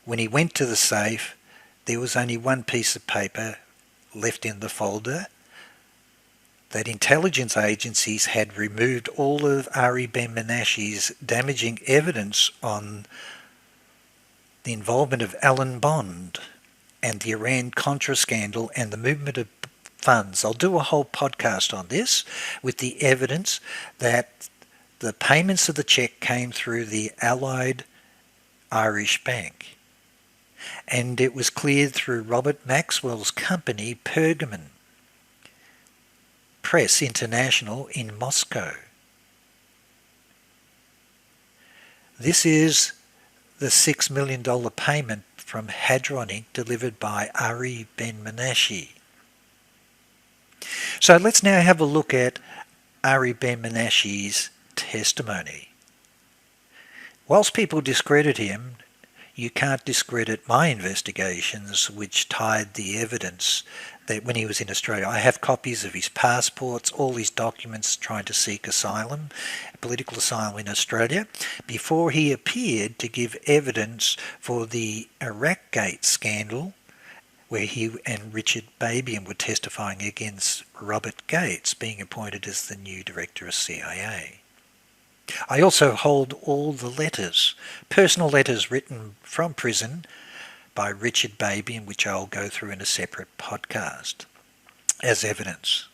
when he went to the safe, there was only one piece of paper left in the folder, that intelligence agencies had removed all of Ari Ben-Menashe's damaging evidence on the involvement of Alan Bond and the Iran-Contra scandal and the movement of funds. I'll do a whole podcast on this with the evidence that the payments of the cheque came through the Allied Irish Bank, and it was cleared through Robert Maxwell's company Pergamon Press International in Moscow. This is the $6 million payment from Hadron Inc. delivered by Ari Ben-Menashe. So let's now have a look at Ari Ben-Menashe's testimony. Whilst people discredit him, you can't discredit my investigations, which tied the evidence that when he was in Australia. I have copies of his passports, all his documents trying to seek asylum, political asylum in Australia, before he appeared to give evidence for the Iraqgate scandal, where he and Richard Babian were testifying against Robert Gates being appointed as the new director of CIA. I also hold all the letters, personal letters written from prison by Richard Babian, which I'll go through in a separate podcast as evidence.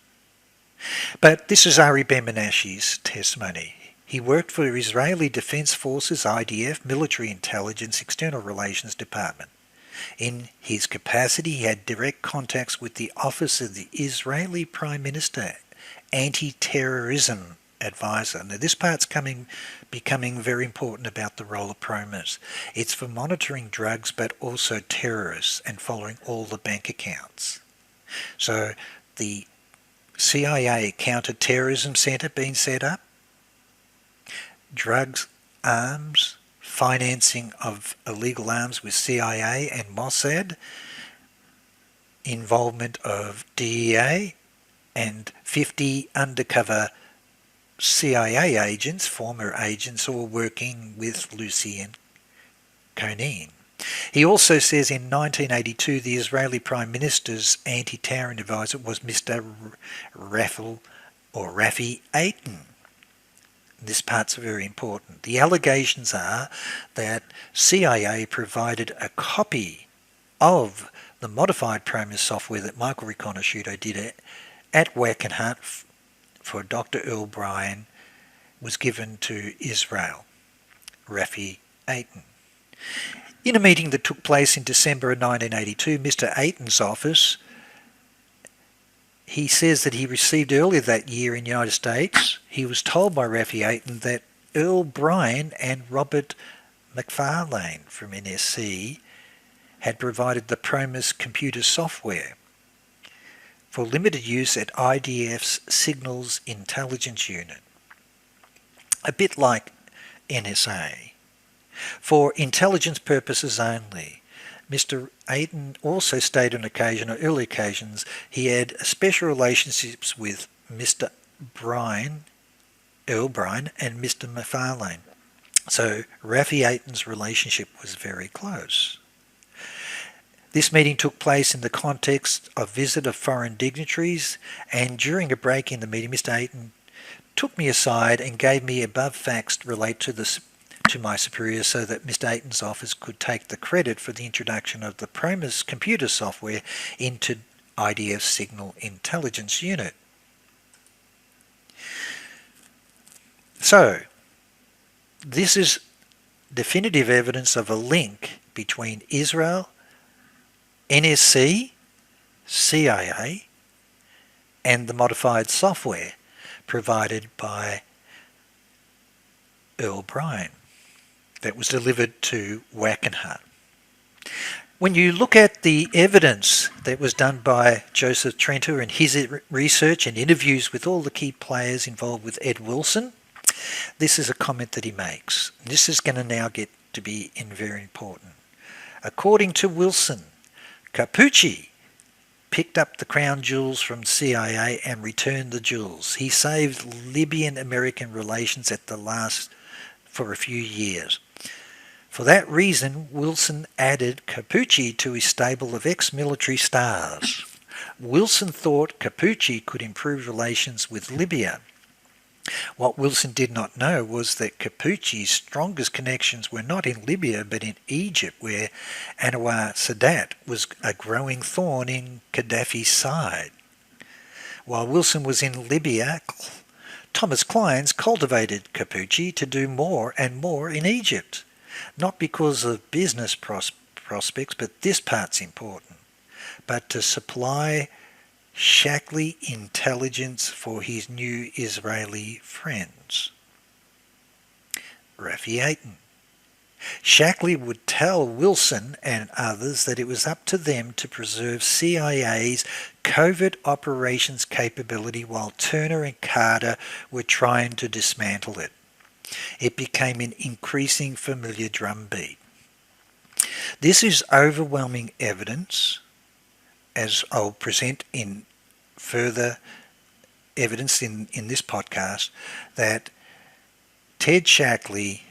But this is Ari Ben-Menashe's testimony. He worked for Israeli Defense Forces, IDF, Military Intelligence, External Relations Department. In his capacity, he had direct contacts with the Office of the Israeli Prime Minister, Anti-Terrorism Advisor. Now this part's becoming very important about the role of PROMIS. It's for monitoring drugs but also terrorists and following all the bank accounts. So the CIA Counter-Terrorism Centre being set up, drugs, arms, financing of illegal arms with CIA and Mossad, involvement of DEA and 50 undercover CIA agents, former agents, all working with Lucy and Coneen. He also says in 1982 the Israeli Prime Minister's anti-terrorism advisor was Mr. Rafi Eitan. This part's very important. The allegations are that CIA provided a copy of the modified PROMIS software that Michael Riconosciuto did at Wackenhut for Dr. Earl Bryan was given to Israel, Rafi Eitan. In a meeting that took place in December of 1982, Mr. Eitan's office, he says that he received earlier that year in the United States, he was told by Rafi Eitan that Earl Bryan and Robert McFarlane from NSC had provided the PROMIS computer software for limited use at IDF's Signals Intelligence Unit, a bit like NSA, for intelligence purposes only. Mr. Eitan also stated on occasion, or early occasions, he had special relationships with Mr. Bryan, Earl Bryan, and Mr. McFarlane. So Rafi Eitan's relationship was very close. This meeting took place in the context of visit of foreign dignitaries, and during a break in the meeting, Mr. Eitan took me aside and gave me above facts relate to my superiors so that Mr. Eitan's office could take the credit for the introduction of the PROMIS computer software into IDF's Signal Intelligence Unit. So, this is definitive evidence of a link between Israel, NSC, CIA, and the modified software provided by Earl Bryan that was delivered to Wackenhut. When you look at the evidence that was done by Joseph Trenter and his research and interviews with all the key players involved with Ed Wilson, this is a comment that he makes. This is going to now get to be very important. According to Wilson, Capucci picked up the crown jewels from CIA and returned the jewels. He saved Libyan-American relations at the last for a few years. For that reason, Wilson added Capucci to his stable of ex-military stars. Wilson thought Capucci could improve relations with Libya. What Wilson did not know was that Capucci's strongest connections were not in Libya but in Egypt, where Anwar Sadat was a growing thorn in Gaddafi's side. While Wilson was in Libya, Thomas Clines cultivated Capucci to do more and more in Egypt. Not because of business prospects, but this part's important, but to supply SHACKLEY intelligence for his new Israeli friends. Rafi Aiton. SHACKLEY would tell Wilson and others that it was up to them to preserve CIA's covert operations capability while Turner and Carter were trying to dismantle it. It became an increasing familiar drumbeat. This is overwhelming evidence, as I'll present in further evidence in this podcast, that Ted SHACKLEY,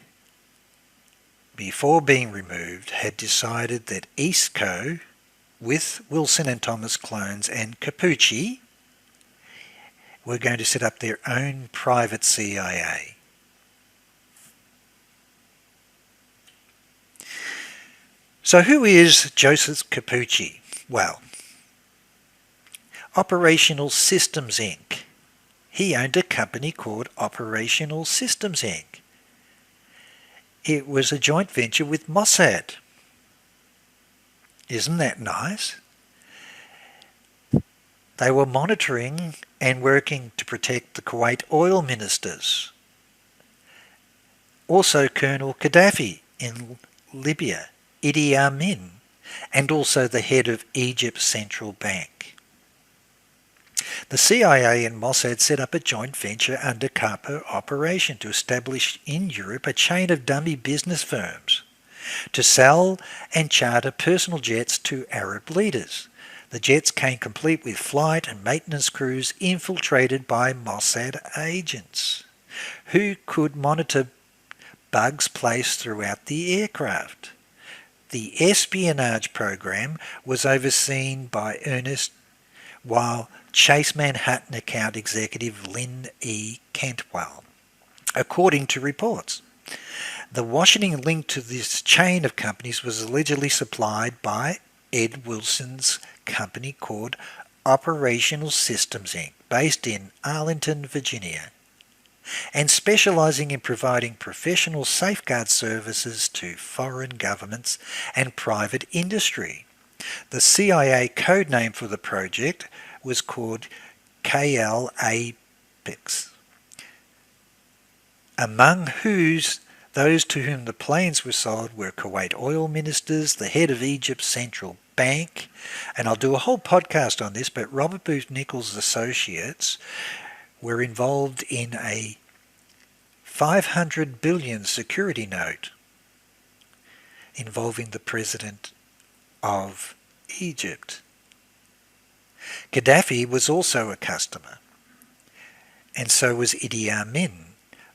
before being removed, had decided that EastCo, with Wilson and Thomas Clines and Capucci, were going to set up their own private CIA. So who is Joseph Capucci? Well, Operational Systems Inc. He owned a company called Operational Systems Inc. It was a joint venture with Mossad. Isn't that nice? They were monitoring and working to protect the Kuwait oil ministers. Also Colonel Gaddafi in Libya, Idi Amin, and also the head of Egypt's central bank. The CIA and Mossad set up a joint venture undercover operation to establish in Europe a chain of dummy business firms to sell and charter personal jets to Arab leaders. The jets came complete with flight and maintenance crews infiltrated by Mossad agents who could monitor bugs placed throughout the aircraft. The espionage program was overseen by Ernest, while Chase Manhattan account executive Lynn E. Cantwell, according to reports. The Washington link to this chain of companies was allegedly supplied by Ed Wilson's company called Operational Systems Inc., based in Arlington, Virginia, and specializing in providing professional safeguard services to foreign governments and private industry. The CIA code name for the project was called KLAPEX, among those to whom the planes were sold were Kuwait oil ministers, the head of Egypt's central bank, and I'll do a whole podcast on this, but Robert Booth Nichols' associates were involved in a $500 billion security note involving the president of Egypt. Gaddafi was also a customer, and so was Idi Amin.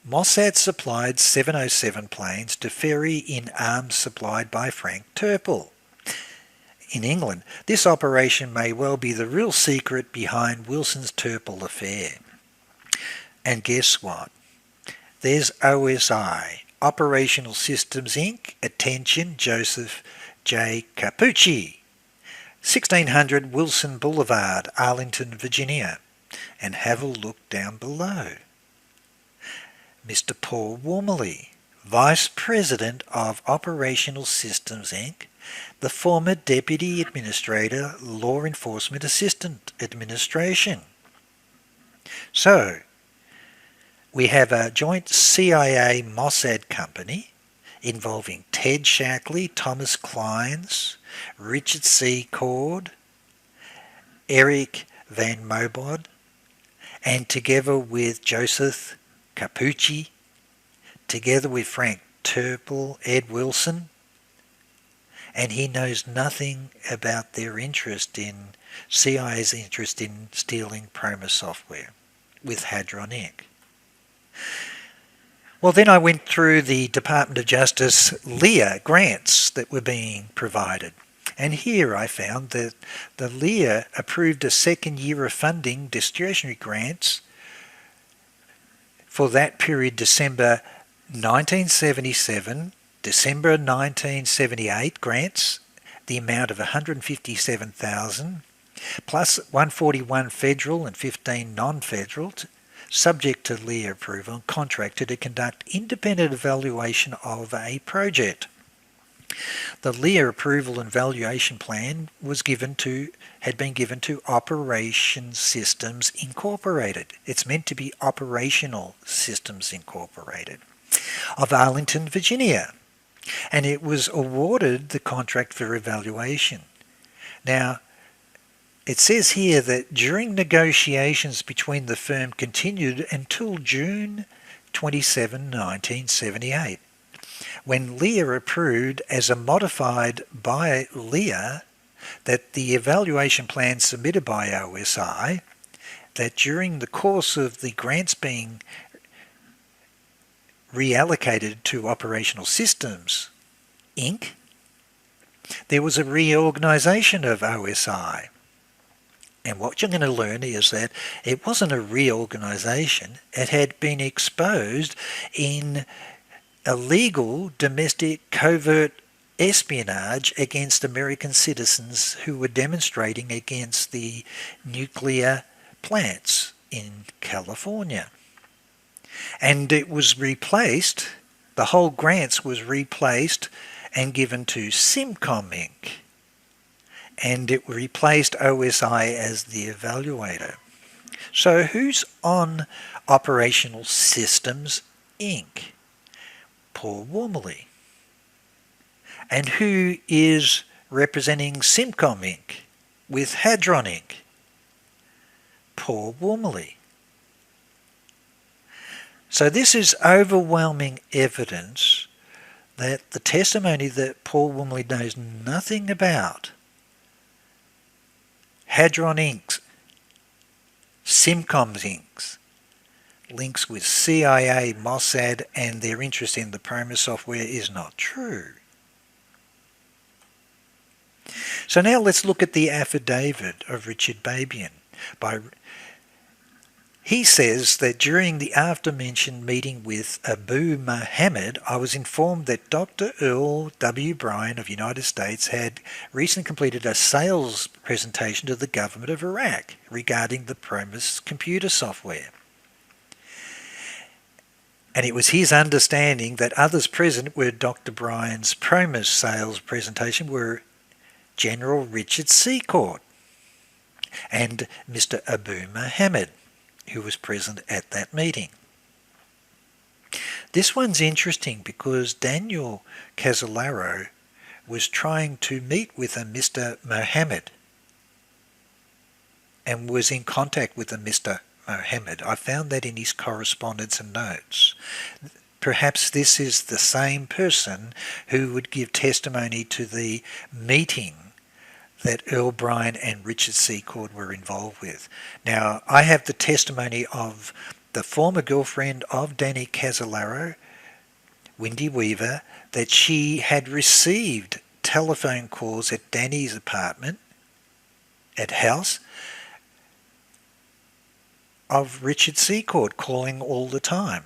Mossad supplied 707 planes to ferry in arms supplied by Frank Turple in England. This operation may well be the real secret behind Wilson's Turple affair. And guess what? There's OSI, Operational Systems Inc. Attention, Joseph J. Capucci, 1600 Wilson Boulevard, Arlington, Virginia. And have a look down below. Mr. Paul Wormley, Vice President of Operational Systems Inc., the former Deputy Administrator, Law Enforcement Assistant Administration. So, we have a joint CIA-Mossad company involving Ted Shackley, Thomas Clines, Richard C. Cord, Eric Van Mobod, and together with Joseph Capucci, together with Frank Turple, Ed Wilson, and he knows nothing about their interest in CIA's interest in stealing PROMIS software with Hadron Inc. Well, then I went through the Department of Justice LEA grants that were being provided. And here I found that the LEA approved a second year of funding discretionary grants for that period, December 1977, December 1978 grants, the amount of $157,000, plus 141 federal and 15 non-federal, subject to LEA approval, and contracted to conduct independent evaluation of a project. The LEA approval and valuation plan had been given to Operation Systems Incorporated. It's meant to be Operational Systems Incorporated of Arlington, Virginia, and it was awarded the contract for evaluation. Now, it says here that during negotiations between the firm continued until June 27, 1978, when LEA approved as a modified by LEA that the evaluation plan submitted by OSI, that during the course of the grants being reallocated to Operational Systems, Inc., there was a reorganization of OSI. And what you're going to learn is that it wasn't a reorganization. It had been exposed in illegal domestic covert espionage against American citizens who were demonstrating against the nuclear plants in California. And it was replaced, the whole grants was replaced and given to Simcom Inc. And it replaced OSI as the evaluator. So who's on Operational Systems Inc.? Paul Wormley. And who is representing Simcom Inc. with Hadron Inc.? Paul Wormley. So this is overwhelming evidence that the testimony that Paul Wormley knows nothing about, Hadron Inc.'s, Simcom Inc.'s links with CIA, Mossad, and their interest in the PROMIS software is not true. So now let's look at the affidavit of Richard Babian. He says that during the after-mentioned meeting with Abu Muhammad, I was informed that Dr. Earl W. Bryan of United States had recently completed a sales presentation to the government of Iraq regarding the PROMIS computer software. And it was his understanding that others present where Dr. Bryan's PROMIS sales presentation were General Richard Secord and Mr. Abu Muhammad, who was present at that meeting. This one's interesting because Daniel CASOLARO was trying to meet with a Mr. Muhammad and was in contact with a Mr. Muhammad. I found that in his correspondence and notes. Perhaps this is the same person who would give testimony to the meeting that Earl Bryan and Richard Secord were involved with. Now, I have the testimony of the former girlfriend of Danny CASOLARO, Wendy Weaver, that she had received telephone calls at Danny's apartment, at house, of Richard Secord calling all the time.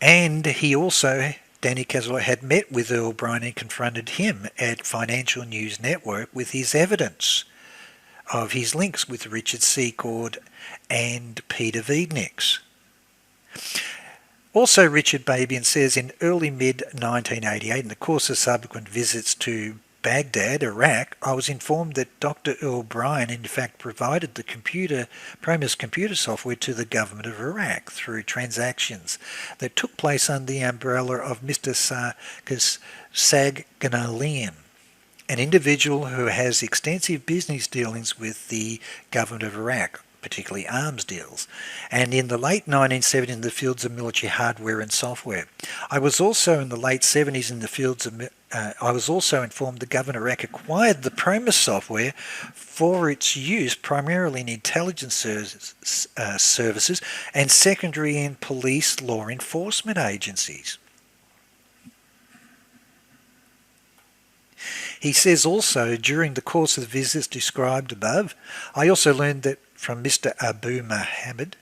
And he also, Danny CASOLARO, had met with Earl Bryan and confronted him at Financial News Network with his evidence of his links with Richard Secord and Peter Wiedniks. Also, Richard Babian says in early mid-1988, in the course of subsequent visits to Baghdad, Iraq, I was informed that Dr. Earl Bryan in fact provided the PROMIS computer software to the government of Iraq through transactions that took place under the umbrella of Mr. Sarkis Sagnalian, an individual who has extensive business dealings with the government of Iraq, particularly arms deals, and in the late 1970s in the fields of military hardware and software. I was also in the late 70s in the fields of I was also informed the government of Iraq acquired the PROMIS software for its use primarily in intelligence services and secondary in police law enforcement agencies. He says also, during the course of the visits described above, I also learned that from Mr. Abu Mohammed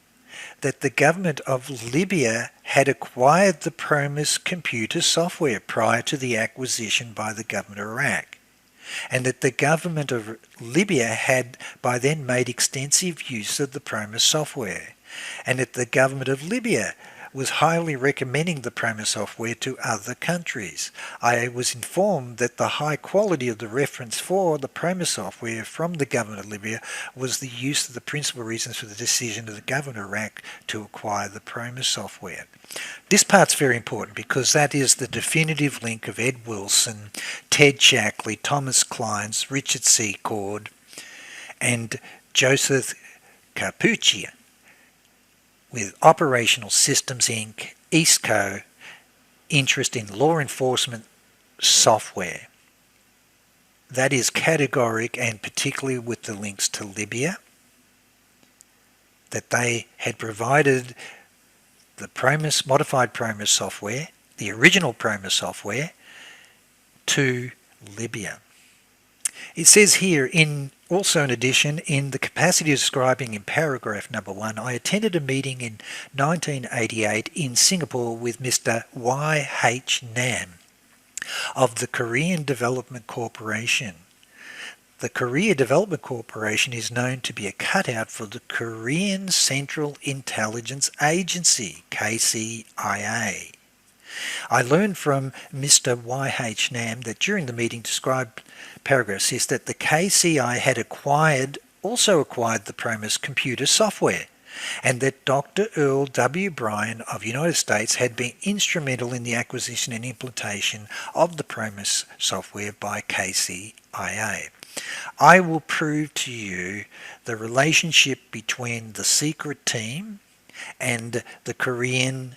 that the government of Libya had acquired the PROMIS computer software prior to the acquisition by the government of Iraq, and that the government of Libya had by then made extensive use of the PROMIS software, and that the government of Libya was highly recommending the PROMIS software to other countries. I was informed that the high quality of the reference for the PROMIS software from the government of Libya was the use of the principal reasons for the decision of the government of Iraq to acquire the PROMIS software. This part's very important because that is the definitive link of Ed Wilson, Ted Shackley, Thomas Kleins, Richard Secord, and Joseph Carpuccia with Operational Systems Inc., EastCo, interest in law enforcement software. That is categoric, and particularly with the links to Libya, that they had provided the PROMIS, modified PROMIS software, the original PROMIS software, to Libya. It says here, also in addition, in the capacity describing in paragraph number 1, I attended a meeting in 1988 in Singapore with Mr. Y.H. Nam of the Korean Development Corporation. The Korea Development Corporation is known to be a cutout for the Korean Central Intelligence Agency, KCIA. I learned from Mr. Y.H. Nam that during the meeting described paragraph 6 that the KCI had also acquired the PROMIS computer software, and that Dr. Earl W. Bryan of United States had been instrumental in the acquisition and implementation of the PROMIS software by KCIA. I will prove to you the relationship between the secret team and the Korean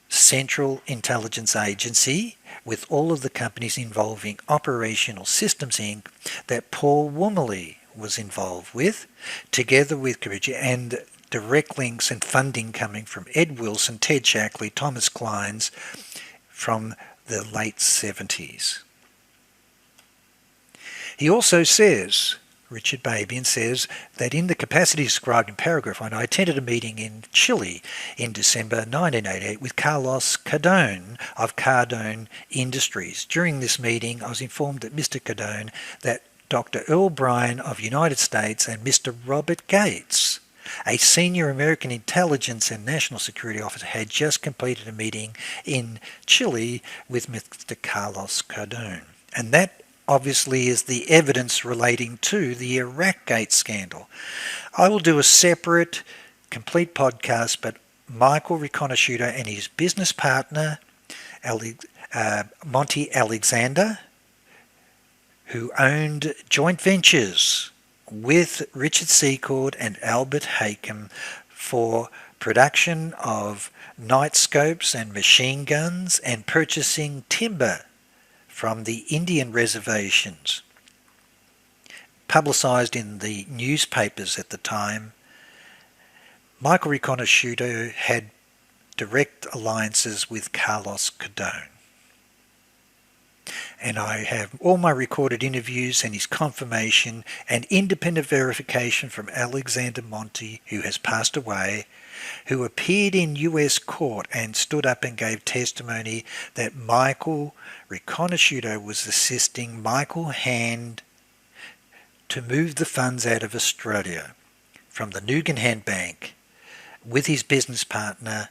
Central Intelligence Agency, with all of the companies involving Operational Systems Inc. that Paul Wormley was involved with, together with Carpuccia, and direct links and funding coming from Ed Wilson, Ted Shackley, Thomas Kleins from the late 70s. He also says, Richard Babian says, that in the capacity described in paragraph 1, I attended a meeting in Chile in December 1988 with Carlos Cardone of Cardone Industries. During this meeting, I was informed that Mr. Cardone, that Dr. Earl Bryan of United States and Mr. Robert Gates, a senior American intelligence and national security officer, had just completed a meeting in Chile with Mr. Carlos Cardone. And that obviously is the evidence relating to the Iraqgate scandal. I will do a separate, complete podcast, but Michael Riconosciuto and his business partner, Monty Alexander, who owned joint ventures with Richard Secord and Albert Hakem for production of night scopes and machine guns and purchasing timber from the Indian reservations, publicised in the newspapers at the time. Michael Riconosciuto had direct alliances with Carlos Cardone. And I have all my recorded interviews and his confirmation and independent verification from Alexander Monti, who has passed away, who appeared in US court and stood up and gave testimony that Michael Riconosciuto was assisting Michael Hand to move the funds out of Australia from the Nugan Bank with his business partner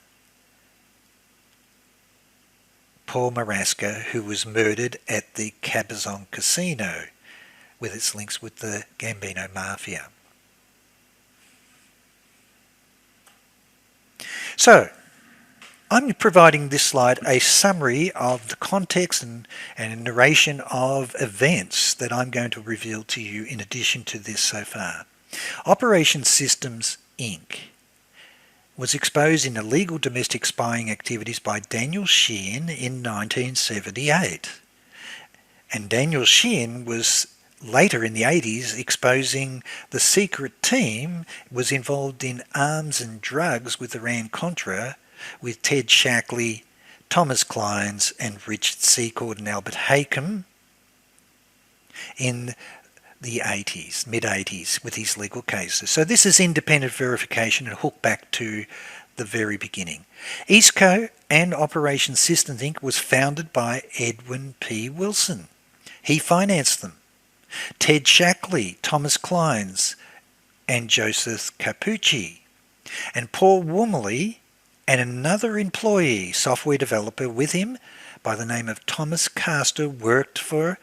Paul Maraska, who was murdered at the Cabazon Casino, with its links with the Gambino Mafia. So, I'm providing this slide a summary of the context and a narration of events that I'm going to reveal to you in addition to this so far. Operation Systems Inc. was exposed in illegal domestic spying activities by Daniel Sheehan in 1978. And Daniel Sheehan was later in the 80s exposing the secret team was involved in arms and drugs with Iran-Contra with Ted SHACKLEY, Thomas Clines and Richard Secord and Albert Haycom in the 80s, mid-80s, with his legal cases. So this is independent verification and hook back to the very beginning. EastCo and Operation Systems Inc. was founded by Edwin P. Wilson. He financed them. Ted SHACKLEY, Thomas Clines and Joseph Capucci. And Paul Wormley and another employee, software developer with him by the name of Thomas Castor, worked for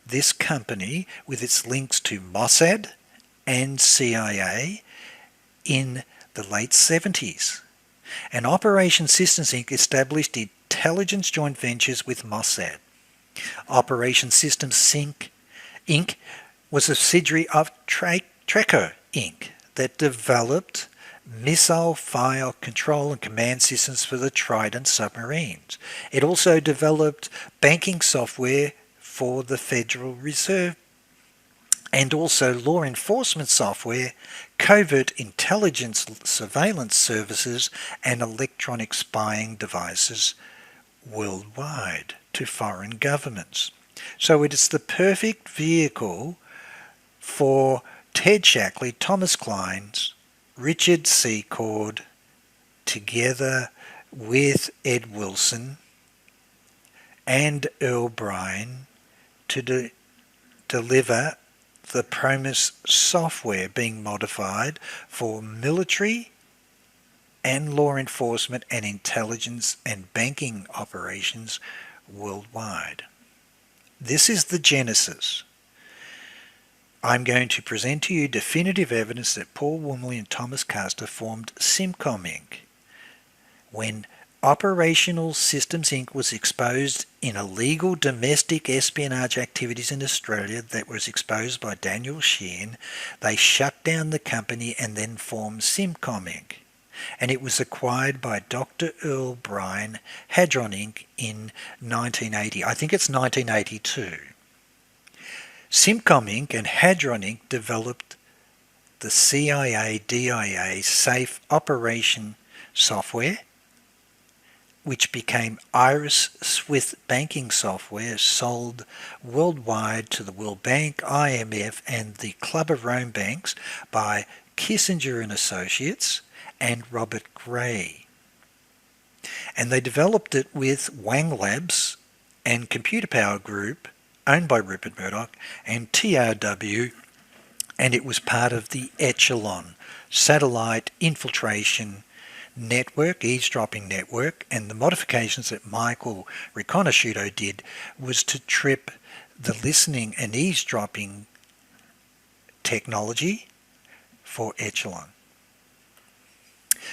this company with its links to Mossad and CIA in the late 70s. And Operation Systems Inc. established intelligence joint ventures with Mossad. Operation Systems Inc. was a subsidiary of Tracker Inc. that developed missile fire control and command systems for the Trident submarines. It also developed banking software for the Federal Reserve and also law enforcement software, covert intelligence surveillance services and electronic spying devices worldwide to foreign governments. So it is the perfect vehicle for Ted SHACKLEY, Thomas Clines, Richard Secord, together with Ed Wilson and Earl Bryan, to deliver the PROMIS software being modified for military and law enforcement and intelligence and banking operations worldwide. This is the genesis. I'm going to present to you definitive evidence that Paul Wormley and Thomas Castor formed Simcom Inc. when Operational Systems Inc. was exposed in illegal domestic espionage activities in Australia that was exposed by Daniel Sheehan. They shut down the company and then formed Simcom Inc. And it was acquired by Dr. Earl Bryan, Hadron Inc. in 1980. I think it's 1982. Simcom Inc. and Hadron Inc. developed the CIA DIA safe operation software, which became Iris Swift banking software sold worldwide to the World Bank, IMF and the Club of Rome banks by Kissinger and Associates and Robert Gray. And they developed it with Wang Labs and Computer Power Group, owned by Rupert Murdoch, and TRW, and it was part of the Echelon satellite infiltration network, eavesdropping network, and the modifications that Michael Riconosciuto did was to trip the listening and eavesdropping technology for Echelon.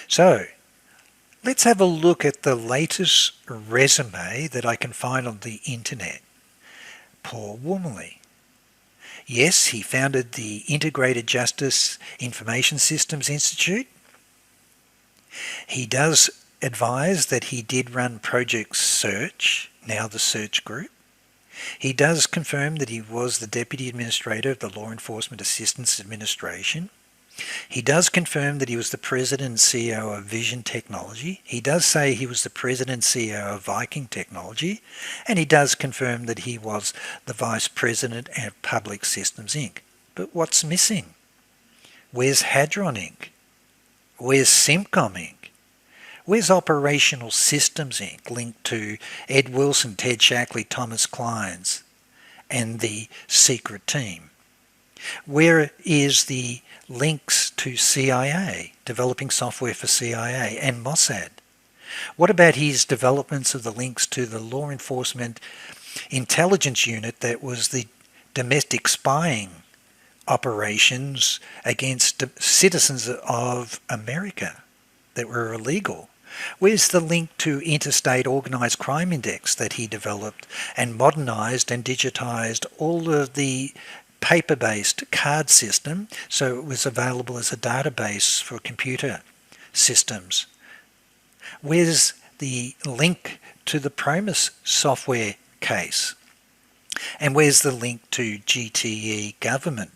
So, let's have a look at the latest resume that I can find on the internet. Paul Wormley. Yes, he founded the Integrated Justice Information Systems Institute. He does advise that he did run Project Search, now the Search Group. He does confirm that he was the Deputy Administrator of the Law Enforcement Assistance Administration. He does confirm that he was the President and CEO of Vision Technology. He does say he was the President and CEO of Viking Technology. And he does confirm that he was the Vice President of Public Systems Inc. But what's missing? Where's Hadron Inc.? Where's Simcom Inc.? Where's Operational Systems Inc. linked to Ed Wilson, Ted SHACKLEY, Thomas Clines and the secret team? Where is the links to CIA, developing software for CIA and Mossad? What about his developments of the links to the law enforcement intelligence unit that was the domestic spying operations against citizens of America that were illegal? Where's the link to Interstate Organised Crime Index that he developed and modernised and digitised all of the paper-based card system so it was available as a database for computer systems? Where's the link to the PROMIS software case? And where's the link to GTE government?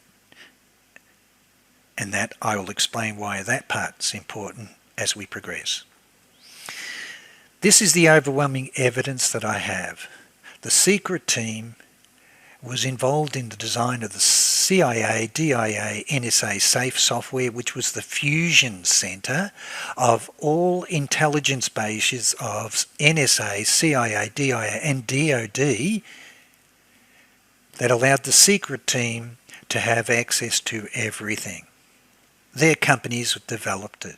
And that I will explain why that part's important as we progress. This is the overwhelming evidence that I have. The secret team was involved in the design of the CIA, DIA, NSA safe software, which was the fusion center of all intelligence bases of NSA, CIA, DIA, and DOD that allowed the secret team to have access to everything. Their companies developed it.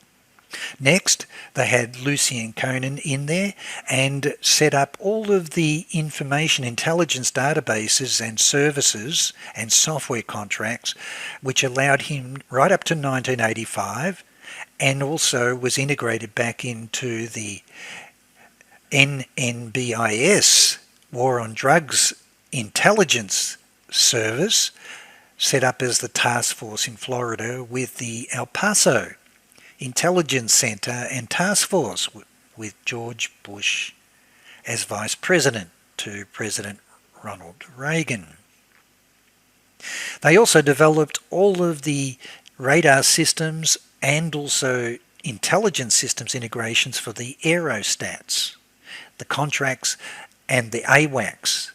Next, they had Lucy and Conan in there and set up all of the information intelligence databases and services and software contracts, which allowed him right up to 1985, and also was integrated back into the NNBIS, War on Drugs Intelligence Service, set up as the task force in Florida with the El Paso Intelligence Center and Task Force with George Bush as Vice President to President Ronald Reagan. They also developed all of the radar systems and also intelligence systems integrations for the aerostats, the contracts and the AWACS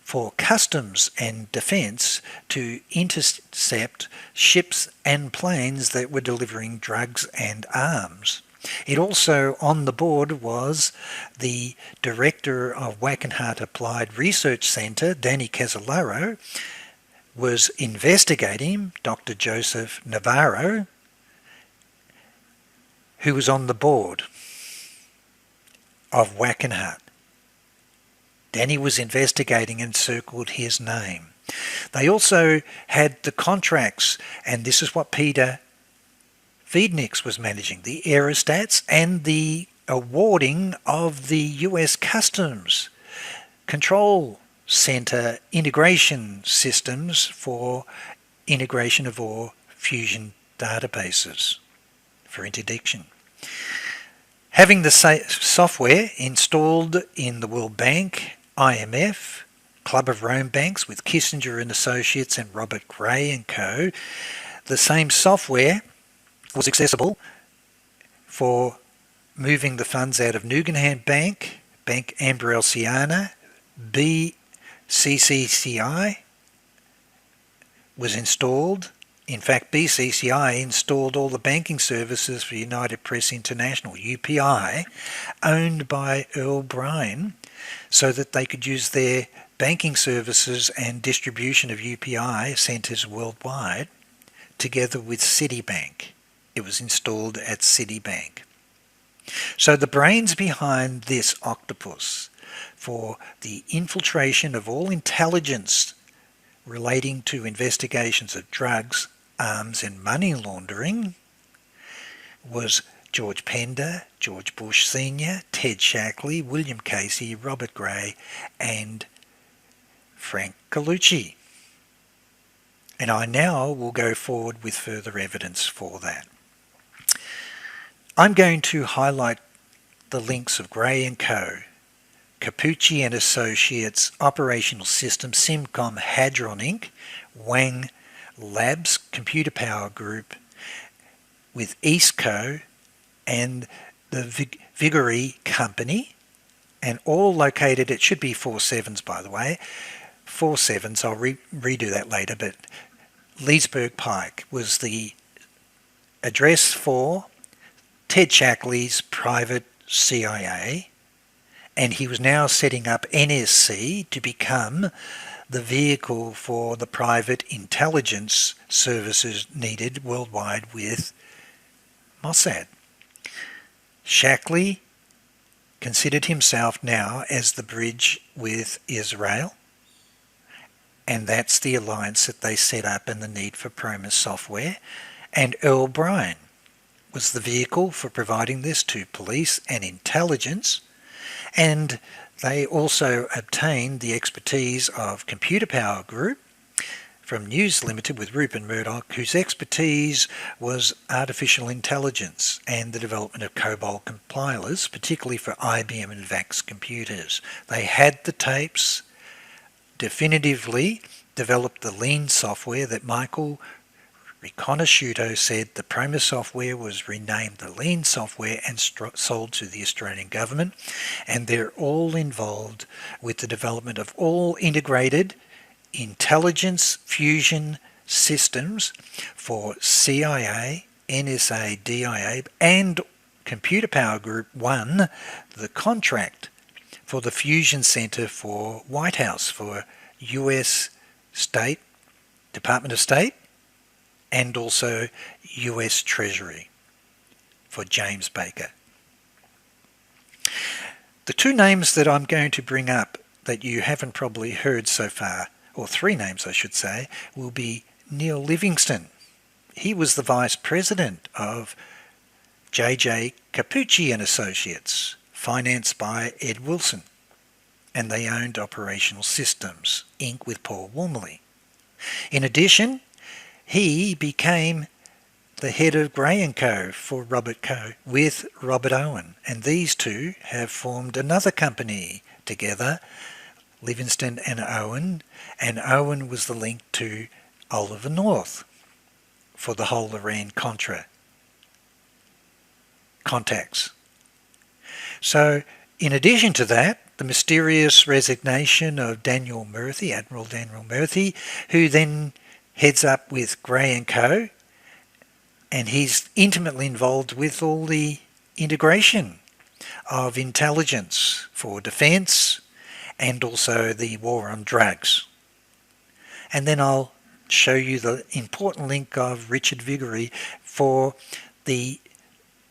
for customs and defence to intercept ships and planes that were delivering drugs and arms. It also, on the board, was the director of Wackenhut Applied Research Centre, Danny Casolaro, was investigating Dr. Joseph Navarro, who was on the board of Wackenhut. Danny was investigating and circled his name. They also had the contracts, and this is what Peter Wiedniks was managing, the aerostats and the awarding of the US Customs Control Center integration systems for integration of all fusion databases for interdiction. Having the software installed in the World Bank, IMF, Club of Rome banks with Kissinger and Associates and Robert Gray and co. The same software was accessible for moving the funds out of Nugenham Bank, Bank Ambrosiana, BCCI was installed. In fact, BCCI installed all the banking services for United Press International, UPI, owned by Earl Bryan, so that they could use their banking services and distribution of UPI centres worldwide, together with Citibank. It was installed at Citibank. So the brains behind this octopus for the infiltration of all intelligence relating to investigations of drugs, arms and money laundering was George Pender, George Bush Sr., Ted Shackley, William Casey, Robert Gray and Frank Colucci. And I now will go forward with further evidence for that. I'm going to highlight the links of Gray and Co., Capucci and Associates, Operational Systems, Simcom, Hadron Inc., Wang Labs, Computer Power Group, with Eastco and the Vigory Company, and all located, it should be 47s by the way, 47s, I'll redo that later, but Leesburg Pike was the address for Ted Shackley's private CIA, and he was now setting up NSC to become the vehicle for the private intelligence services needed worldwide with Mossad. Shackley considered himself now as the bridge with Israel, and that's the alliance that they set up and the need for PROMIS software. And Earl Bryan was the vehicle for providing this to police and intelligence, and they also obtained the expertise of Computer Power Group from News Limited with Rupert Murdoch, whose expertise was artificial intelligence and the development of COBOL compilers, particularly for IBM and VAX computers. They had the tapes, definitively developed the lean software that Michael Riconosciuto said the PROMIS software was renamed the lean software and sold to the Australian government, and they're all involved with the development of all integrated intelligence fusion systems for CIA, NSA, DIA, and Computer Power Group won the contract for the Fusion Center for White House, for US State, Department of State, and also US Treasury for James Baker. The two names that I'm going to bring up that you haven't probably heard so far, or three names I should say, will be Neil Livingston. He was the vice president of J.J. Capucci and Associates, financed by Ed Wilson, and they owned Operational Systems, Inc. with Paul Wormley. In addition, he became the head of Gray & Co. for Robert Co. with Robert Owen, and these two have formed another company together, Livingston and Owen was the link to Oliver North for the whole Iran-Contra contacts. So, in addition to that, the mysterious resignation of Daniel Murphy, Admiral Daniel Murphy, who then heads up with Gray & Co., and he's intimately involved with all the integration of intelligence for defence, and also the war on drugs. And then I'll show you the important link of Richard Viguerie for the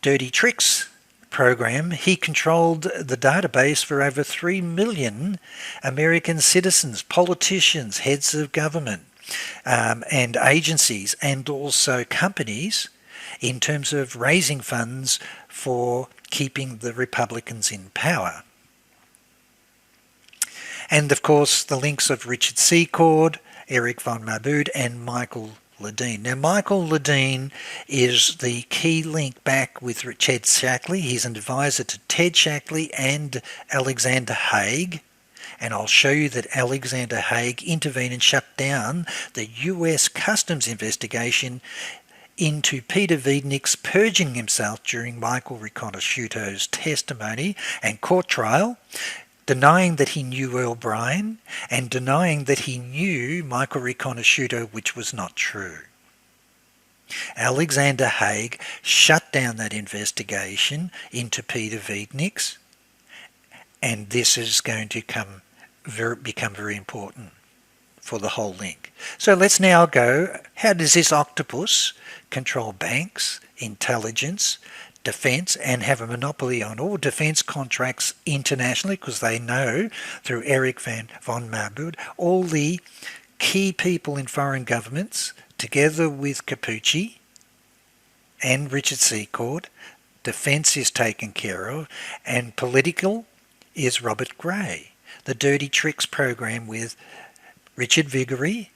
Dirty Tricks program. He controlled the database for over 3 million American citizens, politicians, heads of government, and agencies, and also companies, in terms of raising funds for keeping the Republicans in power. And of course the links of Richard Secord, Eric von Mabud, and Michael Ledeen. Now Michael Ledeen is the key link back with Ted Shackley. He's an advisor to Ted Shackley and Alexander Haig. And I'll show you that Alexander Haig intervened and shut down the US Customs investigation into Peter Wiednick's purging himself during Michael Riconosciuto's testimony and court trial, denying that he knew Earl Bryan and denying that he knew Michael Riconosciuto, which was not true. Alexander Haig shut down that investigation into Peter Wiednick's, and this is going to become very important for the whole link. So let's now go, how does this octopus control banks, intelligence, defence, and have a monopoly on all defence contracts internationally, because they know through Eric von Mabud all the key people in foreign governments, together with Capucci and Richard Secord. Defence is taken care of, and political is Robert Gray. The Dirty Tricks program with Richard Viguerie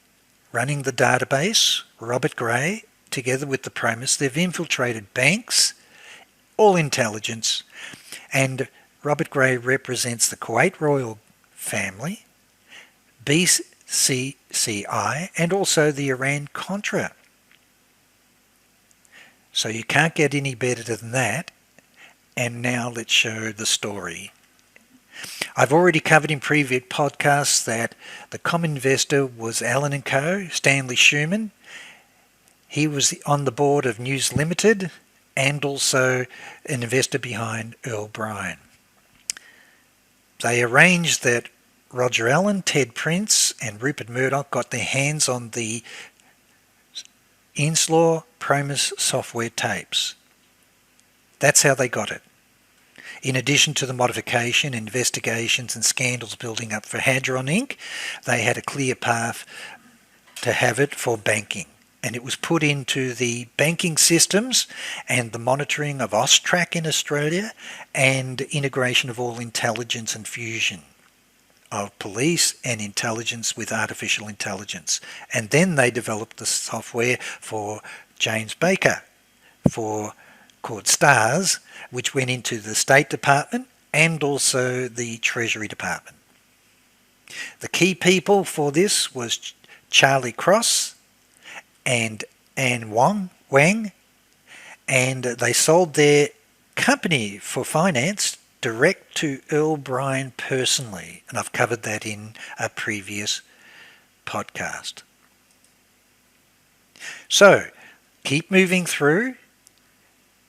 running the database, Robert Gray, together with the PROMIS. They've infiltrated banks, all intelligence, and Robert Gray represents the Kuwait royal family, BCCI, and also the Iran-Contra. So you can't get any better than that. And now let's show the story. I've already covered in previous podcasts that the common investor was Allen & Co., Stanley Schumann. He was on the board of News Limited and also an investor behind Earl Bryan. They arranged that Roger Allen, Ted Prince and Rupert Murdoch got their hands on the Inslaw PROMIS software tapes. That's how they got it. In addition to the modification, investigations and scandals building up for Hadron Inc., they had a clear path to have it for banking. And it was put into the banking systems and the monitoring of AUSTRAC in Australia and integration of all intelligence and fusion of police and intelligence with artificial intelligence. And then they developed the software for James Baker called STARS, which went into the State Department and also the Treasury Department. The key people for this was Charlie Cross and Anne Wang, and they sold their company for finance direct to Earl Bryan personally, and I've covered that in a previous podcast. So, keep moving through.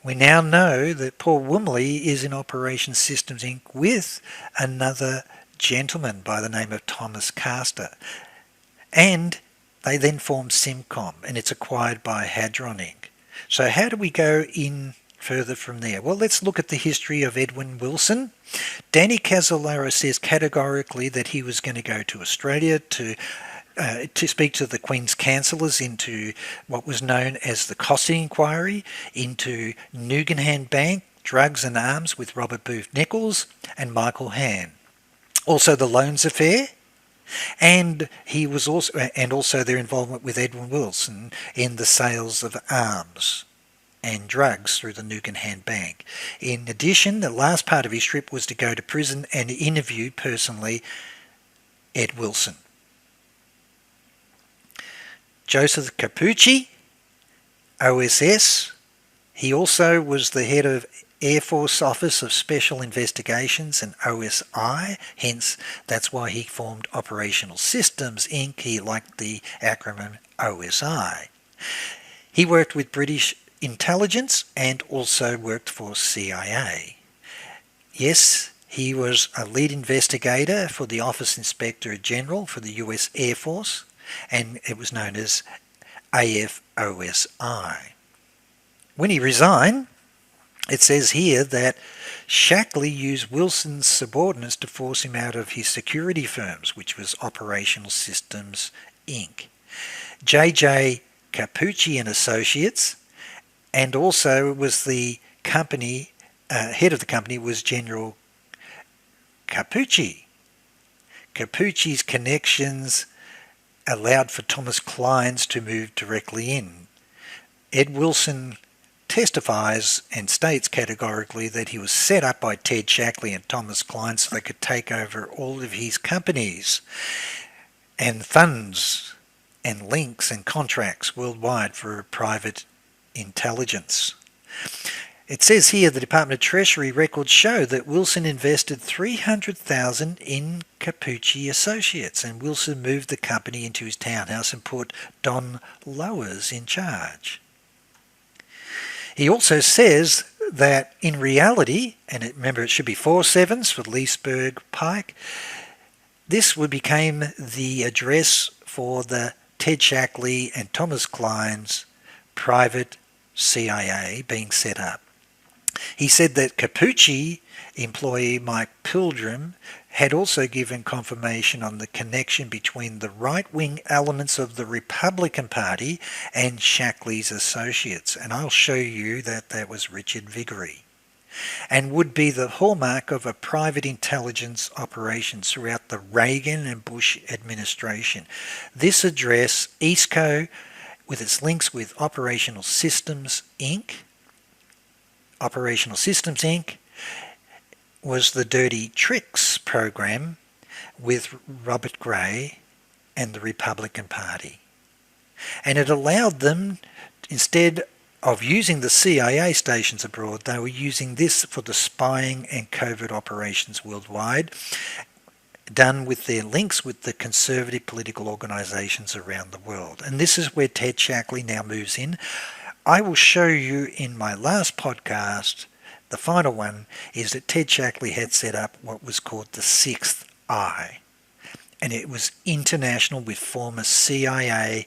We now know that Paul Woomley is in Operation Systems Inc. with another gentleman by the name of Thomas Castor, and they then form Simcom, and it's acquired by Hadron Inc. So how do we go in further from there? Well, let's look at the history of Edwin Wilson. Danny Casolaro says categorically that he was going to go to Australia to speak to the Queen's counsellors into what was known as the Cossey Inquiry into Nuganhan Bank, drugs and arms with Robert Booth Nichols and Michael Hann. Also the Loans Affair, and also their involvement with Edwin Wilson in the sales of arms and drugs through the Nuganhan Bank. In addition, the last part of his trip was to go to prison and interview personally Ed Wilson. Joseph Capucci, OSS. He also was the head of Air Force Office of Special Investigations and OSI, hence that's why he formed Operational Systems Inc. He liked the acronym OSI. He worked with British intelligence and also worked for CIA. Yes, he was a lead investigator for the Office Inspector General for the US Air Force, and it was known as AFOSI. When he resigned, it says here that Shackley used Wilson's subordinates to force him out of his security firms, which was Operational Systems Inc. J.J. Capucci and Associates, and also was the company, head of the company was General Capucci. Capucci's connections allowed for Thomas Clines to move directly in. Ed Wilson testifies and states categorically that he was set up by Ted Shackley and Thomas Clines so they could take over all of his companies and funds and links and contracts worldwide for private intelligence. It says here the Department of Treasury records show that Wilson invested $300,000 in Capucci Associates, and Wilson moved the company into his townhouse and put Don Lowers in charge. He also says that in reality, and remember it should be 4 sevens for Leesburg Pike, this became the address for the Ted Shackley and Thomas Clines private CIA being set up. He said that Capucci employee Mike Pilgrim had also given confirmation on the connection between the right-wing elements of the Republican Party and Shackley's associates, and I'll show you that that was Richard Viguerie, and would be the hallmark of a private intelligence operations throughout the Reagan and Bush administration. This address, EastCo, with its links with Operational Systems Inc., was the Dirty Tricks program with Robert Gray and the Republican Party. And it allowed them, instead of using the CIA stations abroad, they were using this for the spying and covert operations worldwide, done with their links with the conservative political organisations around the world. And this is where Ted Shackley now moves in. I will show you in my last podcast, the final one, is that Ted Shackley had set up what was called the Sixth Eye. And it was international with former CIA,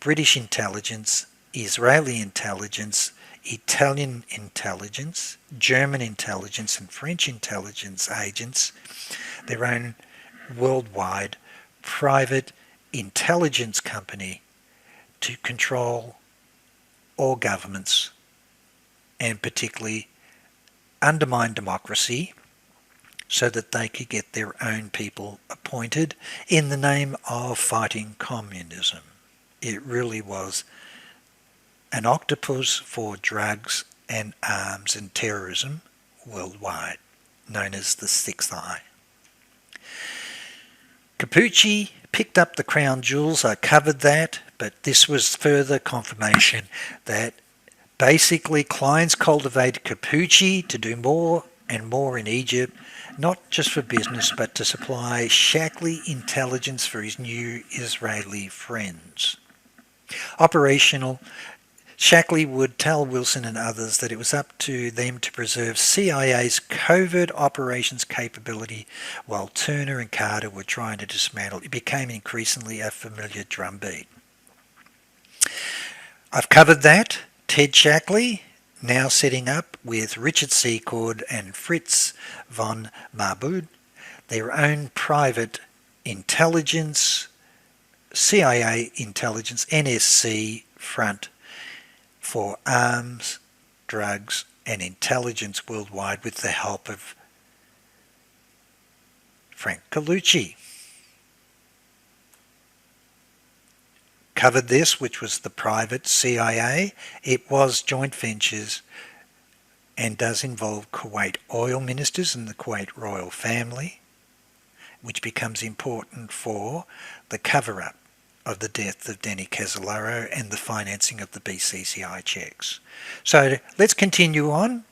British intelligence, Israeli intelligence, Italian intelligence, German intelligence and French intelligence agents their own worldwide private intelligence company to control all governments and particularly undermine democracy so that they could get their own people appointed in the name of fighting communism. It really was an octopus for drugs and arms and terrorism worldwide, known as the Sixth Eye. Capucci picked up the crown jewels. I covered that, but this was further confirmation that basically clients cultivated Capucci to do more and more in Egypt, not just for business, but to supply SHACKLEY intelligence for his new Israeli friends. Operational, SHACKLEY would tell Wilson and others that it was up to them to preserve CIA's covert operations capability while Turner and Carter were trying to dismantle. It became increasingly a familiar drumbeat. I've covered that. Ted SHACKLEY now setting up with Richard Secord and Fritz von Marbud their own private intelligence, CIA intelligence, NSC front for arms, drugs and intelligence worldwide with the help of Frank Colucci. Covered this, which was the private CIA. It was joint ventures and does involve Kuwait oil ministers and the Kuwait royal family, which becomes important for the cover-up of the death of Denny Casolaro and the financing of the BCCI checks. So let's continue on.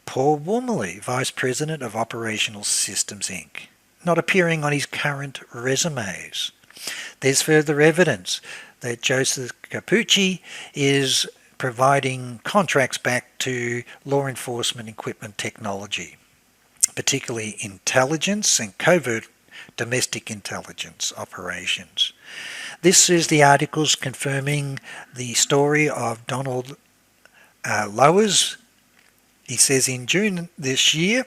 Paul Wormley, Vice President of Operational Systems Inc., not appearing on his current resumes. There's further evidence that Joseph Capucci is providing contracts back to law enforcement equipment technology, particularly intelligence and covert domestic intelligence operations. This is the articles confirming the story of Donald Lowers. He says in June this year,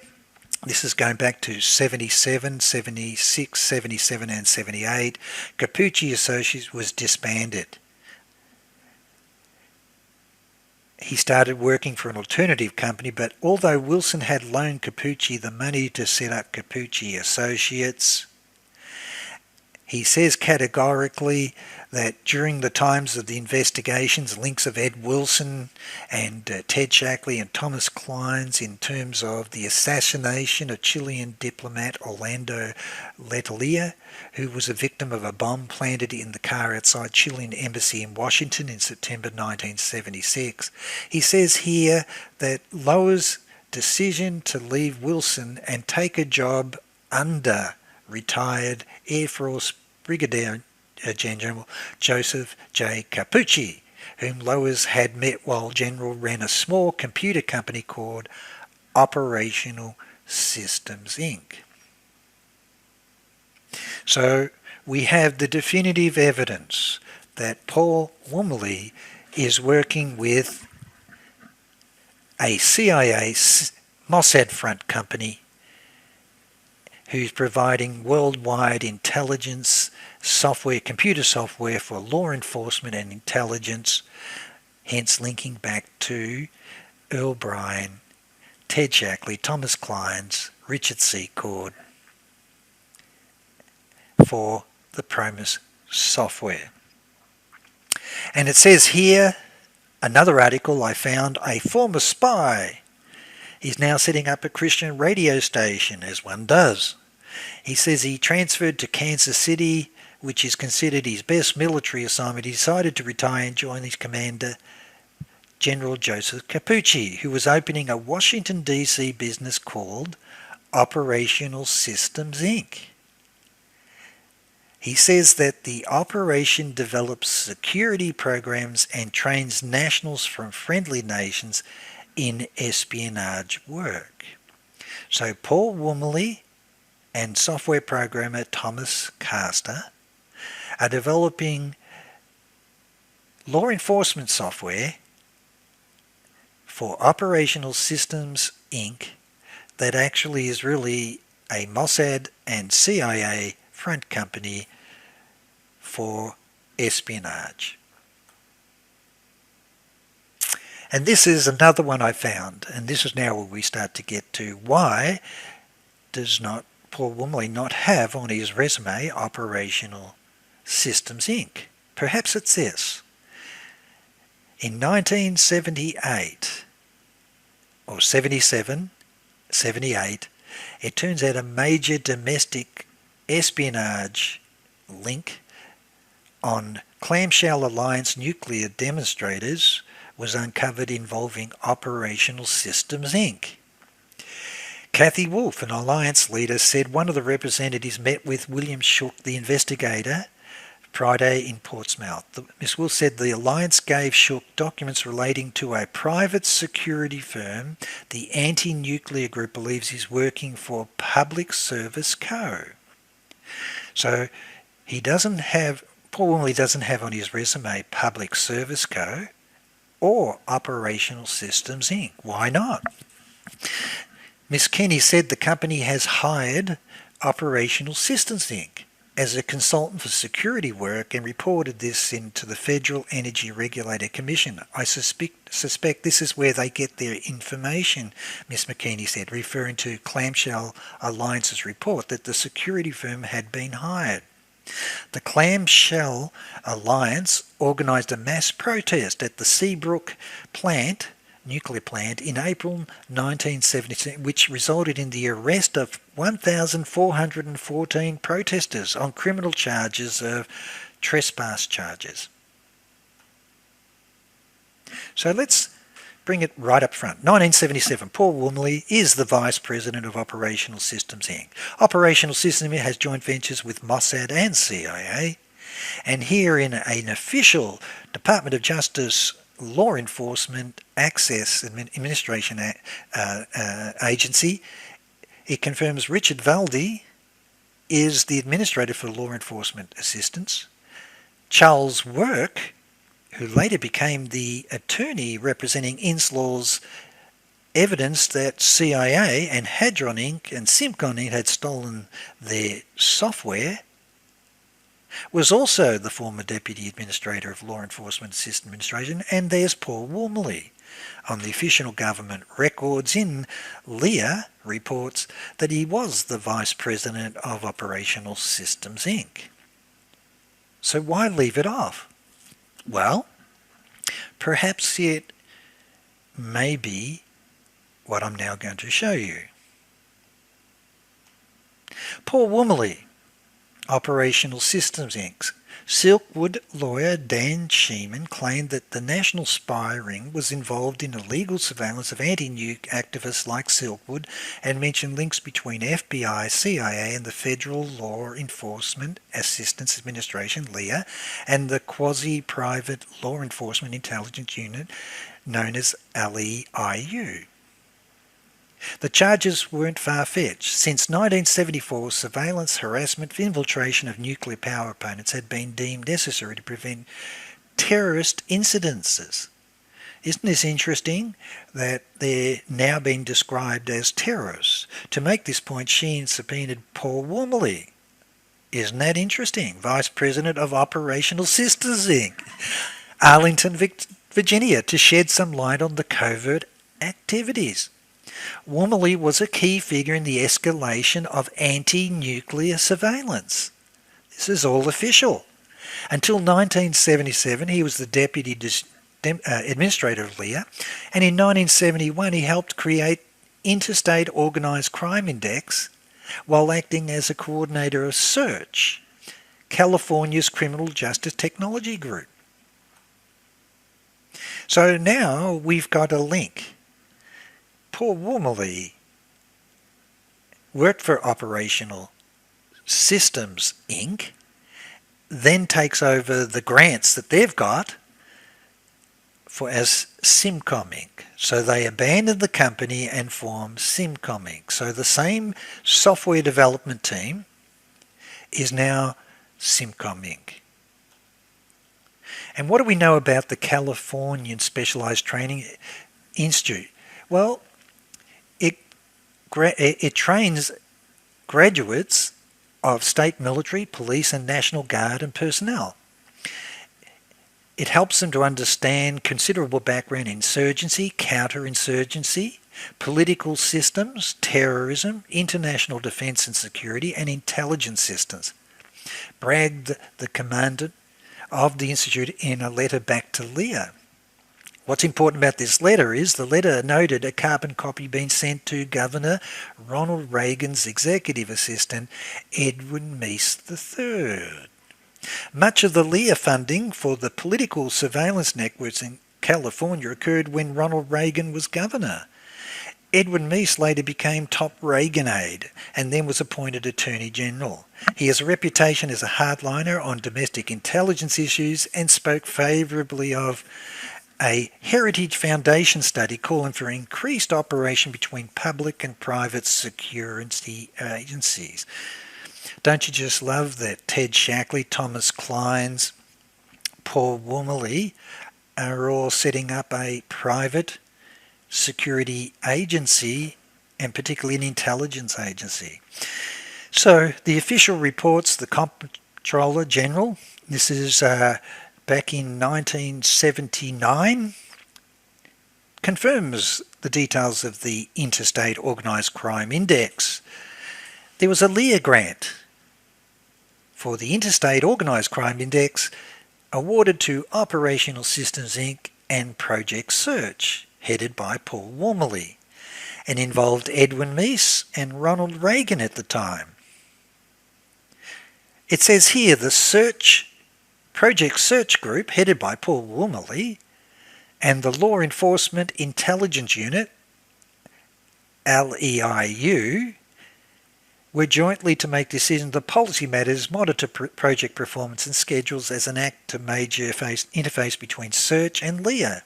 this is going back to 77, 76, 77 and 78, Capucci Associates was disbanded. He started working for an alternative company, but although Wilson had loaned Capucci the money to set up Capucci Associates, he says categorically that during the times of the investigations, links of Ed Wilson and Ted SHACKLEY and Thomas Clines in terms of the assassination of Chilean diplomat Orlando Letelier, who was a victim of a bomb planted in the car outside Chilean embassy in Washington in September 1976. He says here that Lower's decision to leave Wilson and take a job under retired Air Force Brigadier General Joseph J. Capucci, whom Lowers had met while General ran a small computer company called Operational Systems Inc. So we have the definitive evidence that Paul Wormley is working with a CIA Mossad front company who's providing worldwide intelligence software, computer software for law enforcement and intelligence, hence linking back to Earl Bryan, Ted SHACKLEY, Thomas Clines, Richard Secord for the PROMIS software. And it says here, another article I found, a former spy is now setting up a Christian radio station, as one does. He says he transferred to Kansas City, which is considered his best military assignment. He decided to retire and join his commander, General Joseph Capucci, who was opening a Washington, D.C. business called Operational Systems Inc. He says that the operation develops security programs and trains nationals from friendly nations in espionage work. So Paul Wormley and software programmer Thomas Castor are developing law enforcement software for Operational Systems Inc. that actually is really a Mossad and CIA front company for espionage. And this is another one I found, and this is now where we start to get to why does not Paul Wormley not have on his resume Operational Systems Inc. Perhaps it's this. In 1978, or 77, 78, it turns out a major domestic espionage link on Clamshell Alliance nuclear demonstrators was uncovered involving Operational Systems Inc. Kathy Wolf, an alliance leader, said one of the representatives met with William Shook, the investigator, Friday in Portsmouth. Ms. Wolf said the alliance gave Shook documents relating to a private security firm the anti-nuclear group believes is working for Public Service Co. So he doesn't have, Paul Wormley doesn't have on his resume Public Service Co. or Operational Systems Inc. Why not? Ms. Kenny said the company has hired Operational Systems Inc. as a consultant for security work and reported this into the Federal Energy Regulator Commission. I suspect this is where they get their information, Ms. McKinney said, referring to Clamshell Alliance's report that the security firm had been hired. The Clamshell Alliance organised a mass protest at the Seabrook plant, nuclear plant, in April 1977, which resulted in the arrest of 1,414 protesters on criminal charges of trespass charges. So let's bring it right up front. 1977, Paul Wormley is the Vice President of Operational Systems Inc. Operational Systems has joint ventures with Mossad and CIA, and here in an official Department of Justice Law Enforcement Access Administration agency, it confirms Richard Valdi is the Administrator for Law Enforcement Assistance. Charles Work, who later became the attorney representing Inslaw's evidence that CIA and Hadron Inc. and Simcon Inc. had stolen their software, was also the former Deputy Administrator of Law Enforcement System Administration. And there's Paul Wormley. On the official government records in Lear reports that he was the Vice President of Operational Systems Inc. So why leave it off? Well, perhaps it may be what I'm now going to show you. Paul Wormley, Operational Systems Inc. Silkwood lawyer Dan Sheeman claimed that the National Spy Ring was involved in illegal surveillance of anti-nuke activists like Silkwood and mentioned links between FBI, CIA and the Federal Law Enforcement Assistance Administration, LEA, and the quasi-private law enforcement intelligence unit known as LEIU. The charges weren't far-fetched. Since 1974, surveillance, harassment, infiltration of nuclear power opponents had been deemed necessary to prevent terrorist incidences. Isn't this interesting that they're now being described as terrorists? To make this point, Sheen subpoenaed Paul Wormley. Isn't that interesting? Vice President of Operational Systems Inc. Arlington, Virginia, to shed some light on the covert activities. Wormley was a key figure in the escalation of anti-nuclear surveillance. This is all official. Until 1977, he was the Deputy Administrator of LEA, and in 1971 he helped create Interstate Organised Crime Index while acting as a coordinator of SEARCH, California's Criminal Justice Technology Group. So now we've got a link. Paul Wormley worked for Operational Systems Inc., then takes over the grants that they've got as Simcom Inc. So they abandoned the company and formed Simcom Inc. So the same software development team is now Simcom Inc. And what do we know about the Californian Specialized Training Institute? Well, it trains graduates of state military, police and National Guard and personnel. It helps them to understand considerable background in insurgency, counterinsurgency, political systems, terrorism, international defence and security, and intelligence systems. Bragged the commandant of the Institute in a letter back to Leah. What's important about this letter is the letter noted a carbon copy being sent to Governor Ronald Reagan's executive assistant, Edwin Meese III. Much of the Leah funding for the political surveillance networks in California occurred when Ronald Reagan was governor. Edwin Meese later became top Reagan aide and then was appointed Attorney General. He has a reputation as a hardliner on domestic intelligence issues and spoke favourably of a Heritage Foundation study calling for increased operation between public and private security agencies. Don't you just love that Ted Shackley, Thomas Clines, Paul Wormley are all setting up a private security agency, and particularly an intelligence agency? So the official reports, the Comptroller General, this is back in 1979, confirms the details of the Interstate Organised Crime Index. There was a Leah grant for the Interstate Organised Crime Index awarded to Operational Systems Inc. and Project Search, headed by Paul Wormley, and involved Edwin Meese and Ronald Reagan at the time. It says here the Project Search Group, headed by Paul Wormley, and the Law Enforcement Intelligence Unit, LEIU, were jointly to make decisions on policy matters, monitor project performance and schedules as an act to major interface between Search and Leah.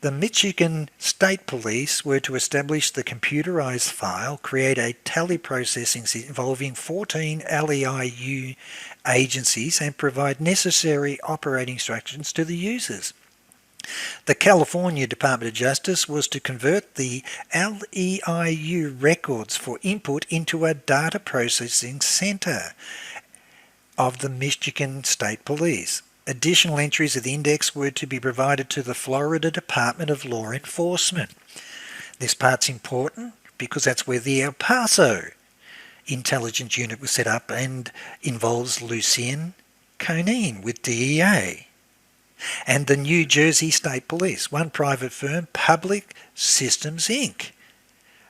The Michigan State Police were to establish the computerized file, create a tally processing system involving 14 LEIU agencies, and provide necessary operating instructions to the users. The California Department of Justice was to convert the LEIU records for input into a data processing center of the Michigan State Police. Additional entries of the index were to be provided to the Florida Department of Law Enforcement. This part's important because that's where the El Paso Intelligence Unit was set up and involves Lucien Conein with DEA. And the New Jersey State Police, one private firm, Public Systems Inc.,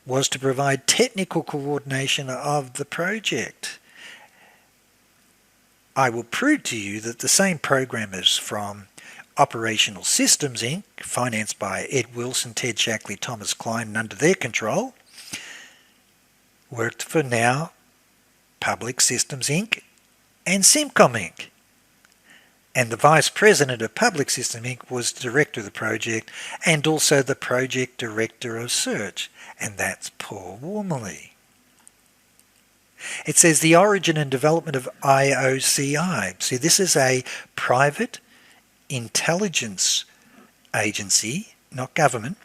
was to provide technical coordination of the project. I will prove to you that the same programmers from Operational Systems Inc., financed by Ed Wilson, Ted Shackley, Thomas Klein, and under their control, worked for now Public Systems Inc. and Simcom Inc. And the Vice President of Public System Inc. was the Director of the project and also the Project Director of Search, and that's Paul Wormley. It says the origin and development of IOCI. See, this is a private intelligence agency, not government.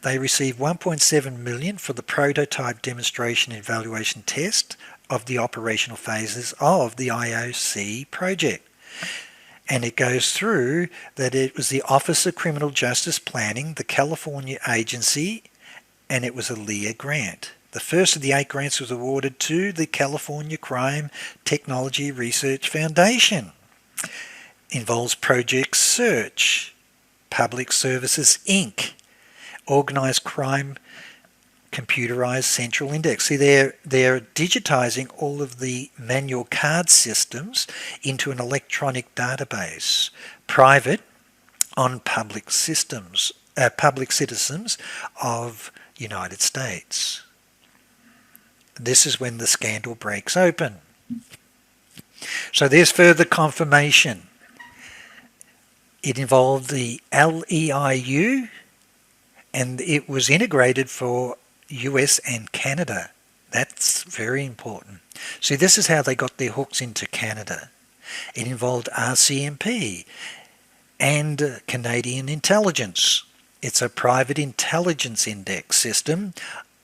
They received $1.7 million for the prototype demonstration and evaluation test of the operational phases of the IOC project. And it goes through that it was the Office of Criminal Justice Planning, the California agency, and it was a Leah grant. The first of the 8 grants was awarded to the California Crime Technology Research Foundation. Involves Project Search, Public Services Inc., Organized Crime Computerized Central Index. See, they're digitizing all of the manual card systems into an electronic database, private on public systems, public citizens of United States. This is when the scandal breaks open. So there's further confirmation. It involved the LEIU, and it was integrated for US and Canada. That's very important. See, this is how they got their hooks into Canada. It involved RCMP and Canadian intelligence. It's a private intelligence index system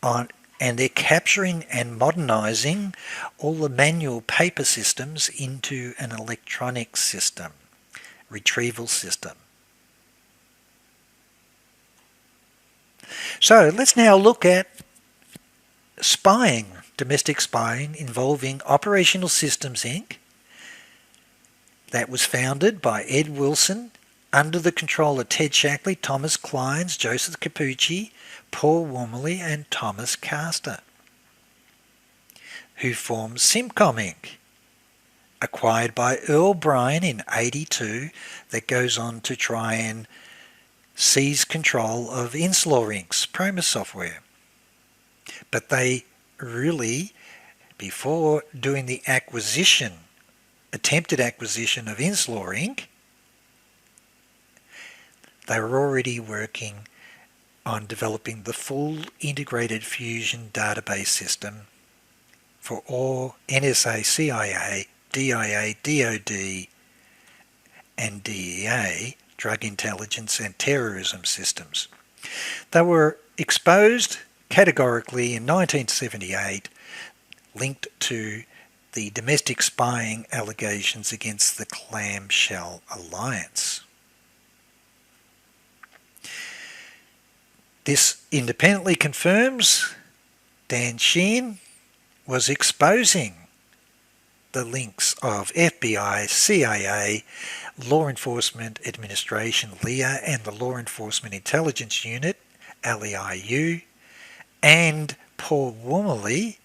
and they're capturing and modernising all the manual paper systems into an electronic system, retrieval system. So let's now look at spying, domestic spying involving Operational Systems Inc. that was founded by Ed Wilson under the control of Ted Shackley, Thomas Clines, Joseph Capucci, Paul Wormley and Thomas Castor, who formed Simcom Inc., acquired by Earl Bryan in '82, that goes on to try and seize control of Inslaw Inc.'s PROMIS software. But they really, before doing the attempted acquisition of Inslaw Inc., they were already working on developing the full integrated fusion database system for all NSA, CIA, DIA, DOD and DEA drug intelligence and terrorism systems. They were exposed categorically in 1978, linked to the domestic spying allegations against the Clamshell Alliance. This independently confirms Dan Sheehan was exposing the links of FBI, CIA, Law Enforcement Administration, LEA, and the Law Enforcement Intelligence Unit, LEIU, and Paul Wormley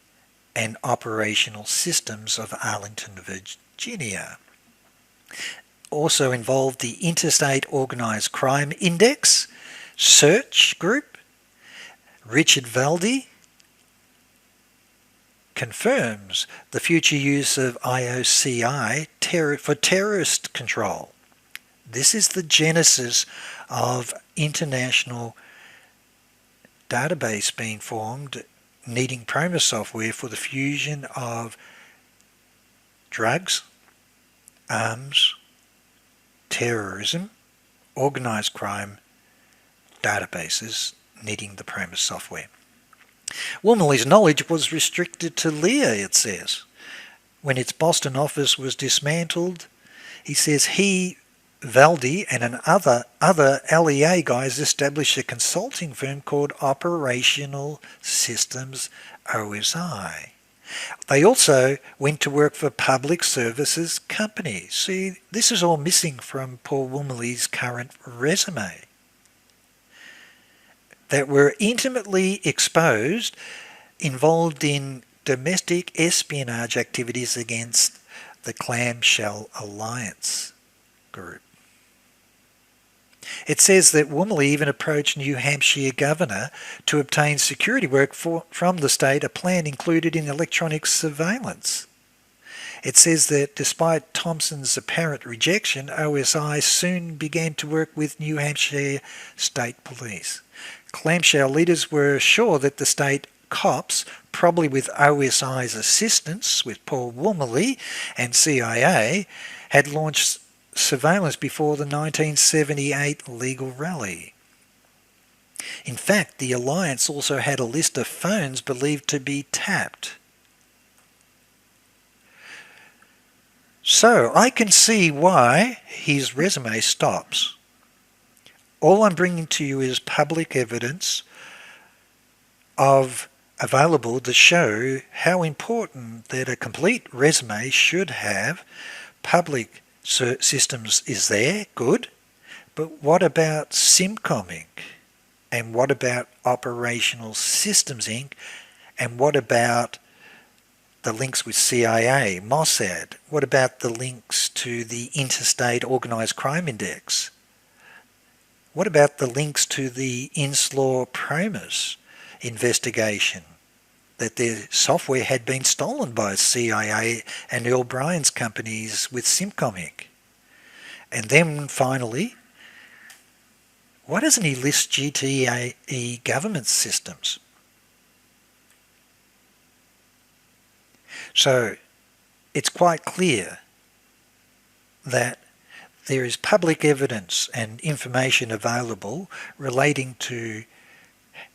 and Operational Systems of Arlington, Virginia. Also involved the Interstate Organised Crime Index Search Group. Richard Valdi confirms the future use of IOCI for terrorist control. This is the genesis of international database being formed needing PROMIS software for the fusion of drugs, arms, terrorism, organised crime databases needing the PROMIS software. Wormley's knowledge was restricted to LEA, it says. When its Boston office was dismantled, he says he, Valdi, and other LEA guys established a consulting firm called Operational Systems OSI. They also went to work for public services companies. See, this is all missing from Paul Wormley's current resume. That were intimately exposed, involved in domestic espionage activities against the Clamshell Alliance group. It says that Wormley even approached New Hampshire governor to obtain security work from the state, a plan included in electronic surveillance. It says that despite Thompson's apparent rejection, OSI soon began to work with New Hampshire State Police. Clamshell leaders were sure that the state cops, probably with OSI's assistance with Paul Wormley and CIA, had launched surveillance before the 1978 legal rally. In fact, the alliance also had a list of phones believed to be tapped. So I can see why his resume stops. All I'm bringing to you is public evidence available to show how important that a complete resume should have. Public systems is there, good, but what about Simcom Inc.? And what about Operational Systems Inc.? And what about the links with CIA, Mossad? What about the links to the Interstate Organised Crime Index? What about the links to the Inslaw PROMIS investigation, that their software had been stolen by CIA and Earl Bryan's companies with Simcom Inc.? And then finally, why doesn't he list GTAE government systems? So it's quite clear that there is public evidence and information available relating to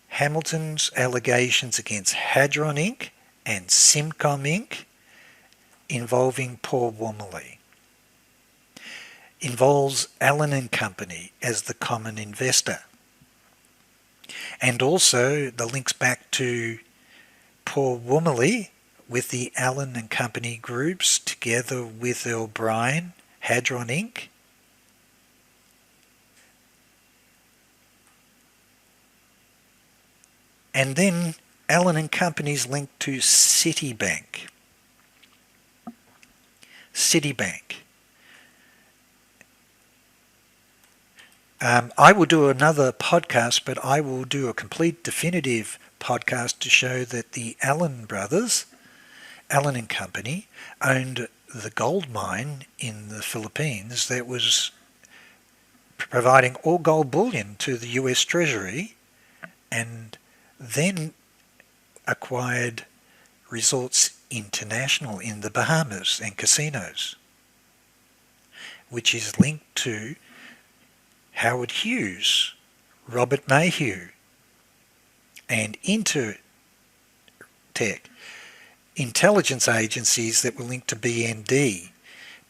Hamilton's allegations against Hadron Inc. and Simcom Inc. involving Paul Wormley. Involves Allen and Company as the common investor. And also the links back to Paul Wormley with the Allen and Company groups together with O'Brien, Hadron Inc. And then Allen and Company's link to Citibank. I will do another podcast, but I will do a complete definitive podcast to show that the Allen brothers, Allen and Company, owned the gold mine in the Philippines that was providing all gold bullion to the US Treasury, and then acquired Resorts International in the Bahamas and casinos, which is linked to Howard Hughes, Robert Mayhew, and Intertech, intelligence agencies that were linked to BND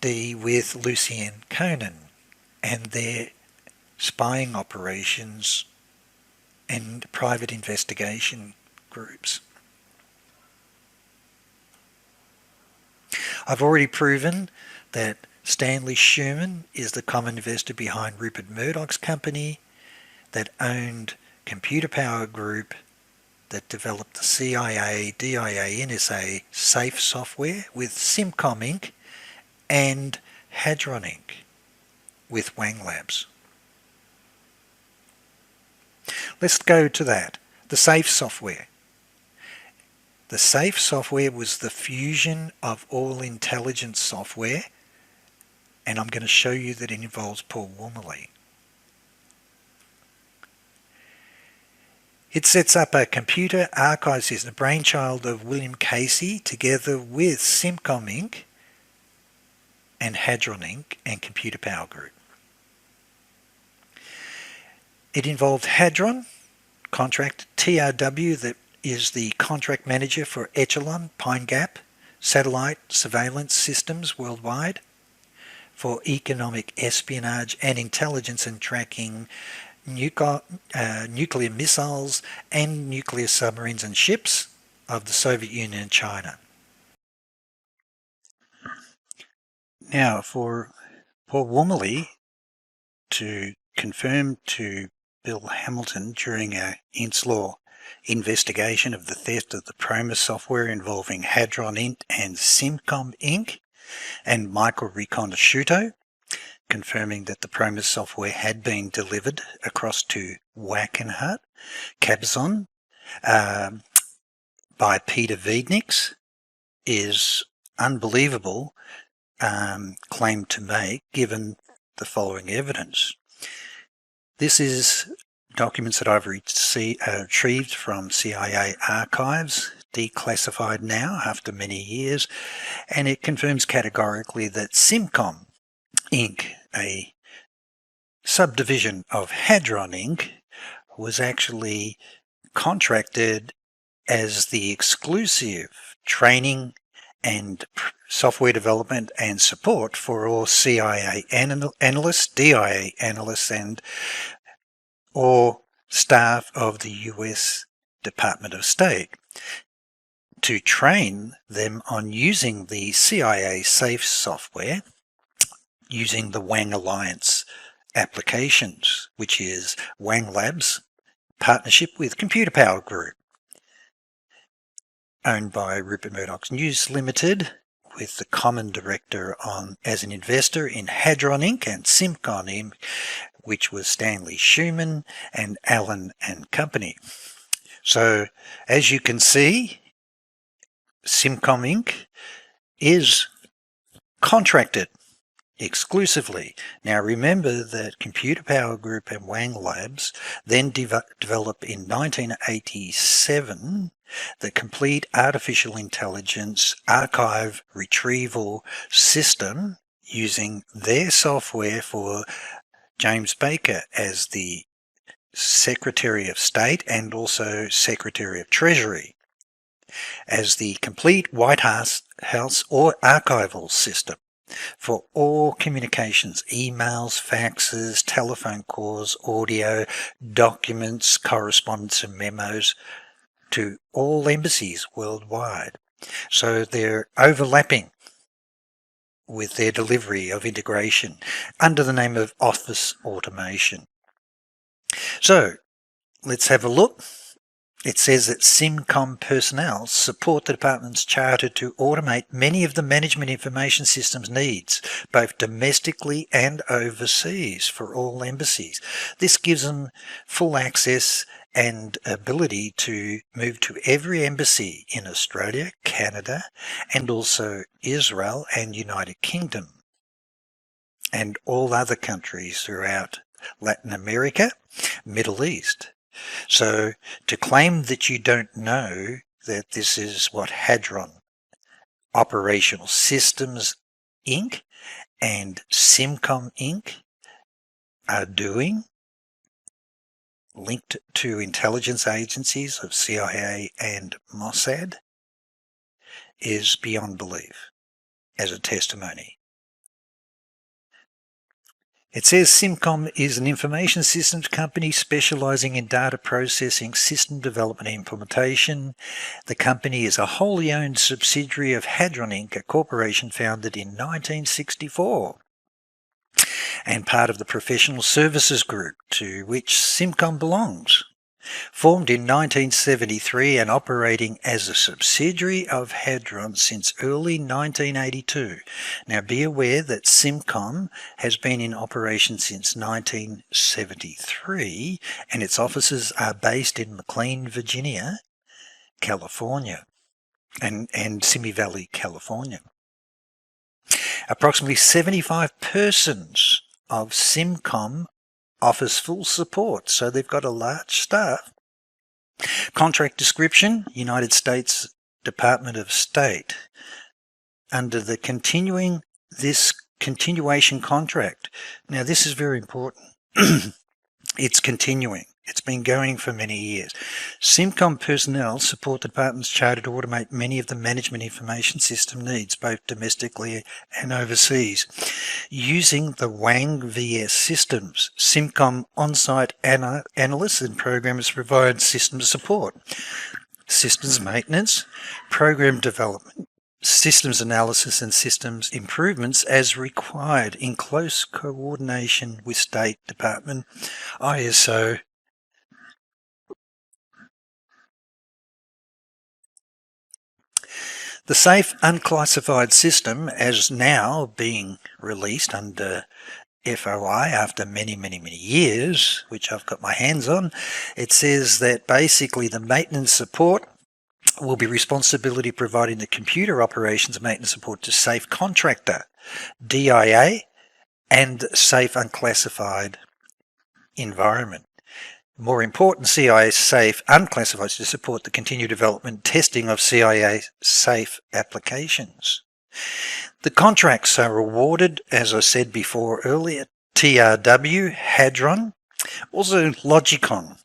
with Lucien Conan and their spying operations and private investigation groups. I've already proven that Stanley Schumann is the common investor behind Rupert Murdoch's company that owned Computer Power Group that developed the CIA, DIA, NSA safe software with Simcom Inc. and Hadron Inc. with Wang Labs. Let's go to that. The safe software. The safe software was the fusion of all intelligence software, and I'm going to show you that it involves Paul Wormley. It sets up a computer archive system, a brainchild of William Casey, together with Simcom Inc. and Hadron Inc. and Computer Power Group. It involved Hadron, contract TRW, that is the contract manager for Echelon, Pine Gap, satellite surveillance systems worldwide, for economic espionage and intelligence and tracking nuclear missiles and nuclear submarines and ships of the Soviet Union and China. Now, for Paul Wormley to confirm to Bill Hamilton during a Inslaw investigation of the theft of the PROMIS software involving Hadron Inc. and Simcom Inc. and Michael Riconosciuto, confirming that the PROMIS software had been delivered across to Wackenhut, Cabzon, by Peter Wiedniks, is unbelievable claim to make given the following evidence. This is documents that I've retrieved from CIA archives, declassified now after many years, and it confirms categorically that Simcom Inc., a subdivision of Hadron Inc., was actually contracted as the exclusive training and software development and support for all CIA analysts, DIA analysts, and or staff of the US Department of State, to train them on using the CIA safe software using the Wang Alliance applications, which is Wang Labs partnership with Computer Power Group, owned by Rupert Murdoch's News Limited, with the common director as an investor in Hadron Inc. and Simcom Inc., which was Stanley Schumann and Allen and Company. So, as you can see, Simcom Inc. is contracted exclusively. Now remember that Computer Power Group and Wang Labs then developed in 1987 the complete artificial intelligence archive retrieval system using their software for James Baker as the Secretary of State and also Secretary of Treasury, as the complete White House or archival system for all communications, emails, faxes, telephone calls, audio, documents, correspondence and memos to all embassies worldwide. So they're overlapping with their delivery of integration under the name of office automation. So let's have a look. It says that SIMCOM personnel support the department's charter to automate many of the management information systems needs, both domestically and overseas for all embassies. This gives them full access and ability to move to every embassy in Australia, Canada, and also Israel and United Kingdom, and all other countries throughout Latin America, Middle East. So to claim that you don't know that this is what Hadron Operational Systems Inc. and SIMCOM Inc. are doing, linked to intelligence agencies of CIA and Mossad, is beyond belief as a testimony. It says SIMCOM is an information systems company specializing in data processing, system development and implementation. The company is a wholly owned subsidiary of Hadron Inc., a corporation founded in 1964, and part of the professional services group to which SIMCOM belongs. Formed in 1973 and operating as a subsidiary of Hadron since early 1982. Now be aware that SIMCOM has been in operation since 1973 and its offices are based in McLean, Virginia, California, and Simi Valley, California. Approximately 75 persons of SIMCOM offers full support, so they've got a large staff. Contract description, United States Department of State. Under the continuation contract. Now this is very important. It's continuing. It's been going for many years. SIMCOM personnel support the department's charter to automate many of the management information system needs, both domestically and overseas. Using the Wang VS systems, SIMCOM on-site analysts and programmers provide systems support, systems maintenance, program development, systems analysis and systems improvements as required in close coordination with State Department, ISO, the safe unclassified system, as now being released under FOI after many years, which I've got my hands on, it says that basically the maintenance support will be responsibility providing the computer operations maintenance support to safe contractor, DIA, and safe unclassified environment. More important, CIA safe unclassified to support the continued development and testing of CIA safe applications. The contracts are awarded, as I said before earlier, TRW, Hadron, also Logicon,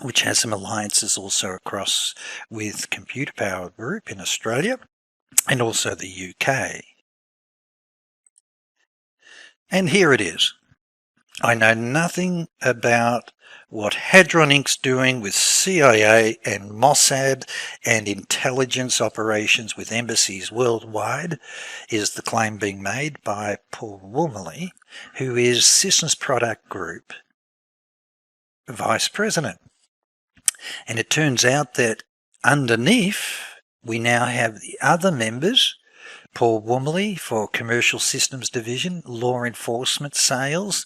which has some alliances also across with Computer Power Group in Australia and also the UK. And here it is. I know nothing about what Hadron Inc.'s doing with CIA and Mossad and intelligence operations with embassies worldwide, is the claim being made by Paul Wormley, who is Systems Product Group Vice President. And it turns out that underneath we now have the other members, Paul Wormley for Commercial Systems Division, Law Enforcement Sales,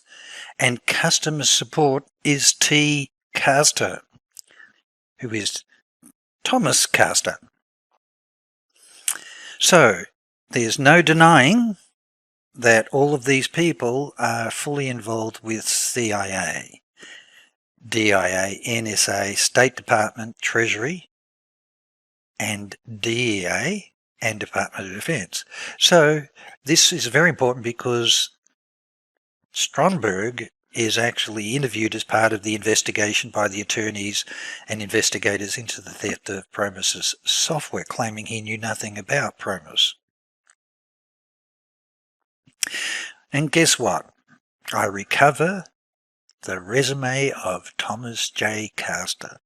and Customer Support is T. Castor, who is Thomas Castor. So there's no denying that all of these people are fully involved with CIA, DIA, NSA, State Department, Treasury, and DEA, and Department of Defense. So this is very important because Stromberg is actually interviewed as part of the investigation by the attorneys and investigators into the theft of PROMIS's software, claiming he knew nothing about PROMIS. And guess what? I recover the resume of Thomas J. Castor.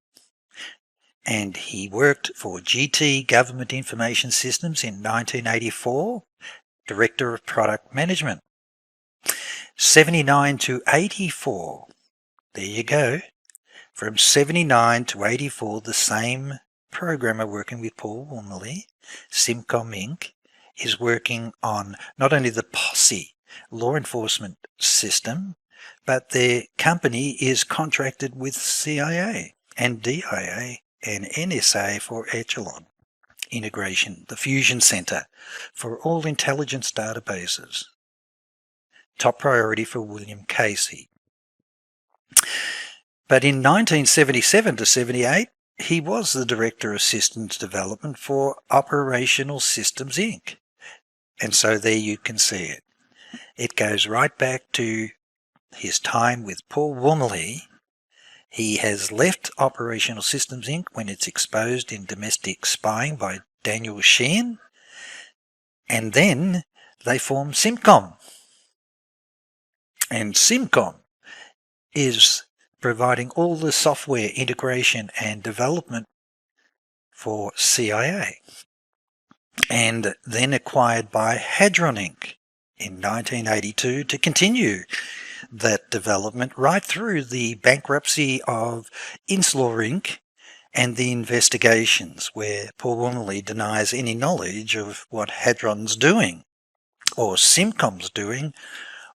And he worked for GT Government Information Systems in 1984, Director of Product Management. 79 to 84, there you go. From 79 to 84, the same programmer working with Paul Wormley, Simcom Inc., is working on not only the POSSE law enforcement system, but their company is contracted with CIA and DIA and NSA for Echelon integration, the Fusion Center for all intelligence databases. Top priority for William Casey. But in 1977 to 78, he was the Director of Systems Development for Operational Systems Inc. And so there you can see it. It goes right back to his time with Paul Wormley. He has left Operational Systems Inc. when it's exposed in domestic spying by Daniel Sheehan. And then they formed Simcom. And Simcom is providing all the software integration and development for CIA, and then acquired by Hadron Inc. in 1982 to continue that development right through the bankruptcy of Inslaw Inc. and the investigations where Paul Wormley denies any knowledge of what Hadron's doing or Simcom's doing,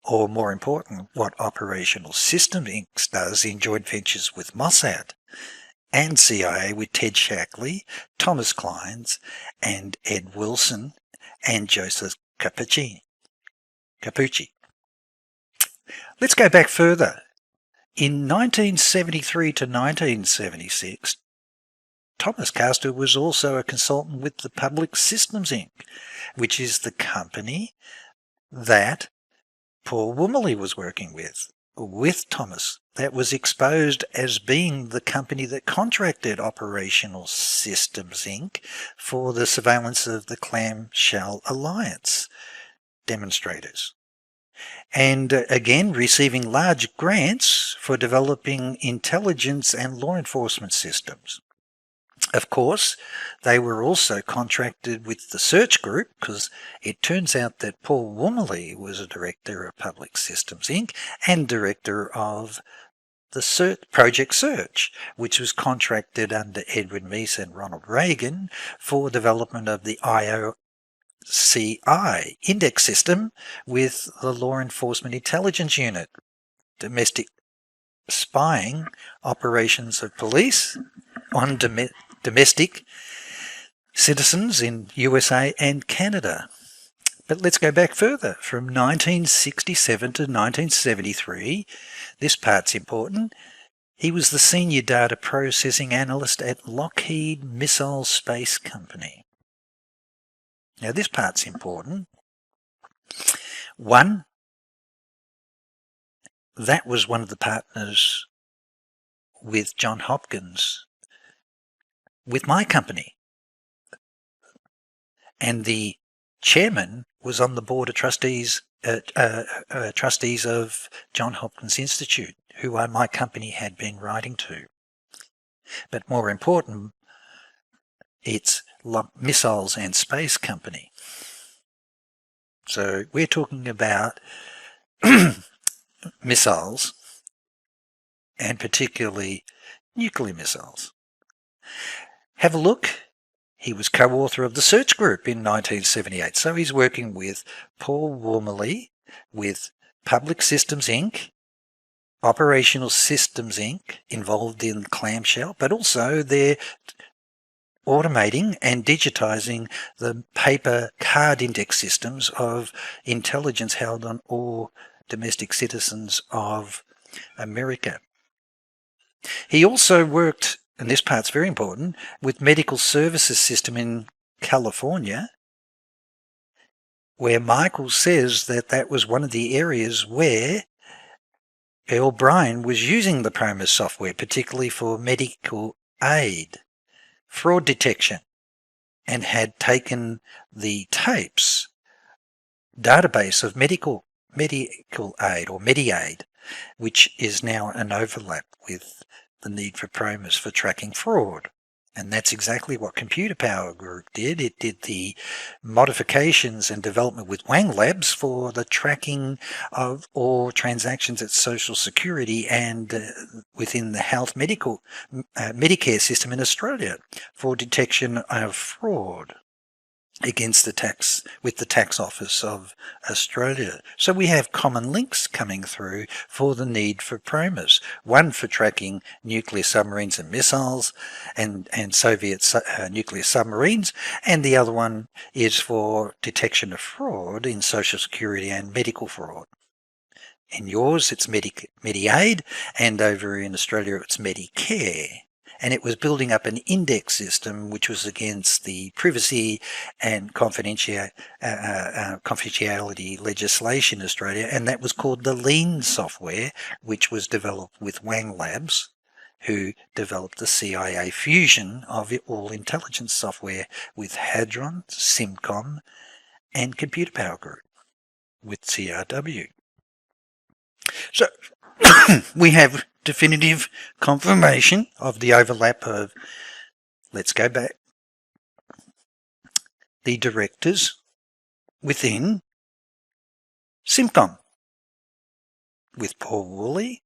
or more important, what Operational Systems Inc. does in joint ventures with Mossad and CIA with Ted Shackley, Thomas Clines, and Ed Wilson, and Joseph Capucci. Let's go back further. In 1973 to 1976, Thomas Castor was also a consultant with the Public Systems Inc., which is the company that Paul Wormley was working with Thomas, that was exposed as being the company that contracted Operational Systems Inc. for the surveillance of the Clamshell Alliance demonstrators. And again, receiving large grants for developing intelligence and law enforcement systems. Of course, they were also contracted with the Search Group, because it turns out that Paul Wormley was a director of Public Systems Inc. and director of the Project Search, which was contracted under Edwin Meese and Ronald Reagan for development of the IOCI index system with the Law Enforcement Intelligence Unit, domestic spying operations of police on domestic citizens in USA and Canada. But let's go back further. From 1967 to 1973, this part's important, he was the Senior Data Processing Analyst at Lockheed Missile Space Company. Now this part's important. One, that was one of the partners with John Hopkins with my company. And the chairman was on the board of trustees of John Hopkins Institute, who my company had been writing to. But more important, it's Missiles and Space Company. So we're talking about missiles, and particularly nuclear missiles. Have a look. He was co-author of the Search Group in 1978. So he's working with Paul Wormley, with Public Systems Inc., Operational Systems Inc., involved in Clamshell, but also they're automating and digitizing the paper card index systems of intelligence held on all domestic citizens of America. He also worked, and this part's very important, with Medical Services System in California where Michael says that that was one of the areas where Earl Bryan was using the PROMIS software, particularly for medical aid, fraud detection, and had taken the tapes database of medical aid or MediAid, which is now an overlap with the need for PROMIS for tracking fraud. And that's exactly what Computer Power Group did. It did the modifications and development with Wang Labs for the tracking of all transactions at Social Security and within the health Medicare system in Australia for detection of fraud against the tax office of Australia. So we have common links coming through for the need for PROMIS. One for tracking nuclear submarines and missiles and Soviet nuclear submarines, and the other one is for detection of fraud in Social Security and medical fraud. In yours it's MediAid, and over in Australia it's Medicare. And it was building up an index system which was against the privacy and confidentiality legislation in Australia, and that was called the Lean software, which was developed with Wang Labs, who developed the CIA fusion of all intelligence software with Hadron, Simcom, and Computer Power Group with CRW. So we have definitive confirmation of the overlap of, let's go back, the directors within Simcom with Paul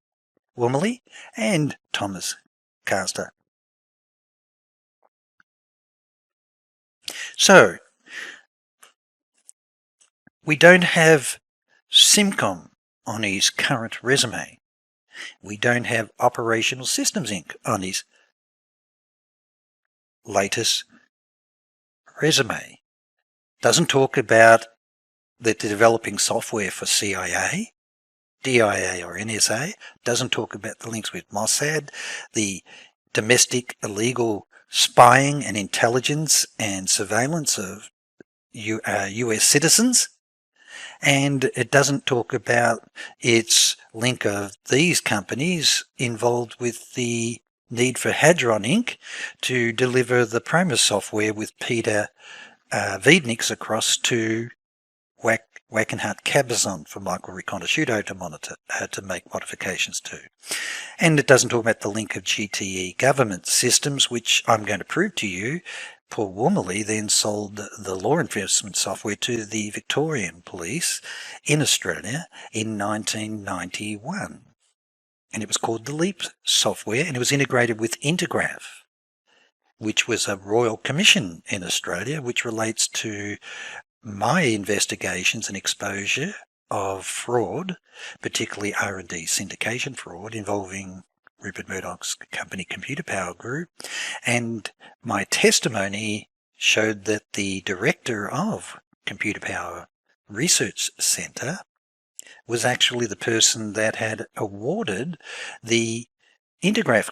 Wormley and Thomas Caster. So we don't have Simcom on his current resume. We don't have Operational Systems Inc. on his latest resume. Doesn't talk about the developing software for CIA, DIA or NSA. Doesn't talk about the links with Mossad, the domestic illegal spying and intelligence and surveillance of US citizens. And it doesn't talk about its link of these companies involved with the need for Hadron Inc. to deliver the PROMIS software with Peter Wiedniks across to Wackenhut Cabazon for Michael Riconosciuto to monitor, to make modifications to. And it doesn't talk about the link of GTE government systems, which I'm going to prove to you. Paul Wormley then sold the law enforcement software to the Victorian Police in Australia in 1991. And it was called the LEAP software, and it was integrated with Intergraph, which was a royal commission in Australia, which relates to my investigations and exposure of fraud, particularly R&D syndication fraud involving Rupert Murdoch's company Computer Power Group, and my testimony showed that the director of Computer Power Research Centre was actually the person that had awarded the Intergraph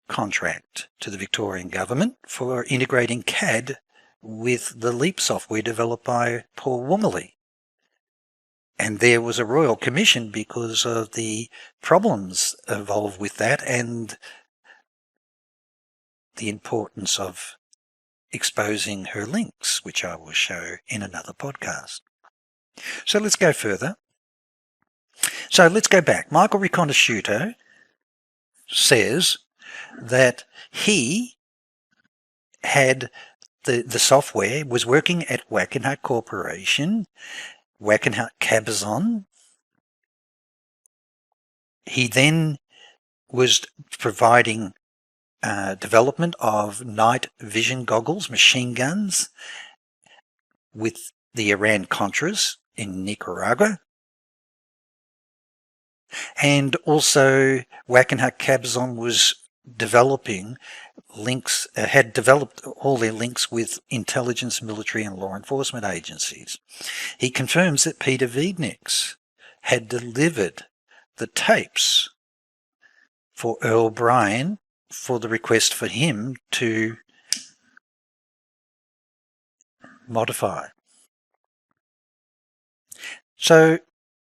contract to the Victorian government for integrating CAD with the LEAP software developed by Paul Wormley. And there was a royal commission because of the problems involved with that and the importance of exposing her links, which I will show in another podcast. So let's go further. So let's go back. Michael Riconosciuto says that he had the software, was working at Wackenhut Corporation, Wackenhut Cabazon. He then was providing development of night vision goggles, machine guns, with the Iran-Contras in Nicaragua. And also Wackenhut Cabazon was developing links, had developed all their links with intelligence, military and law enforcement agencies. He confirms that Peter Wiedniks had delivered the tapes for Earl Bryan for the request for him to modify. So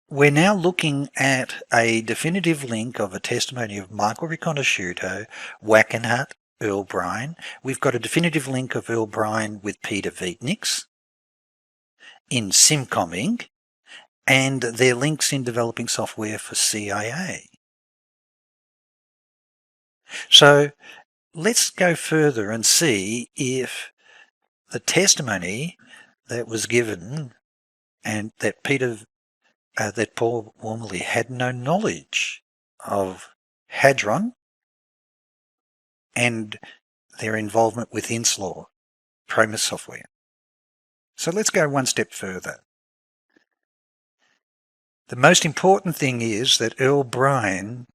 we're now looking at a definitive link of a testimony of Michael Riconosciuto, Wackenhut, Earl Bryan. We've got a definitive link of Earl Bryan with Peter Vietnix in Simcom Inc. and their links in developing software for CIA. So let's go further and see if the testimony that was given and that that Paul Wormley had no knowledge of Hadron and their involvement with INSLAW, PROMIS software. So let's go one step further. The most important thing is that Earl Bryan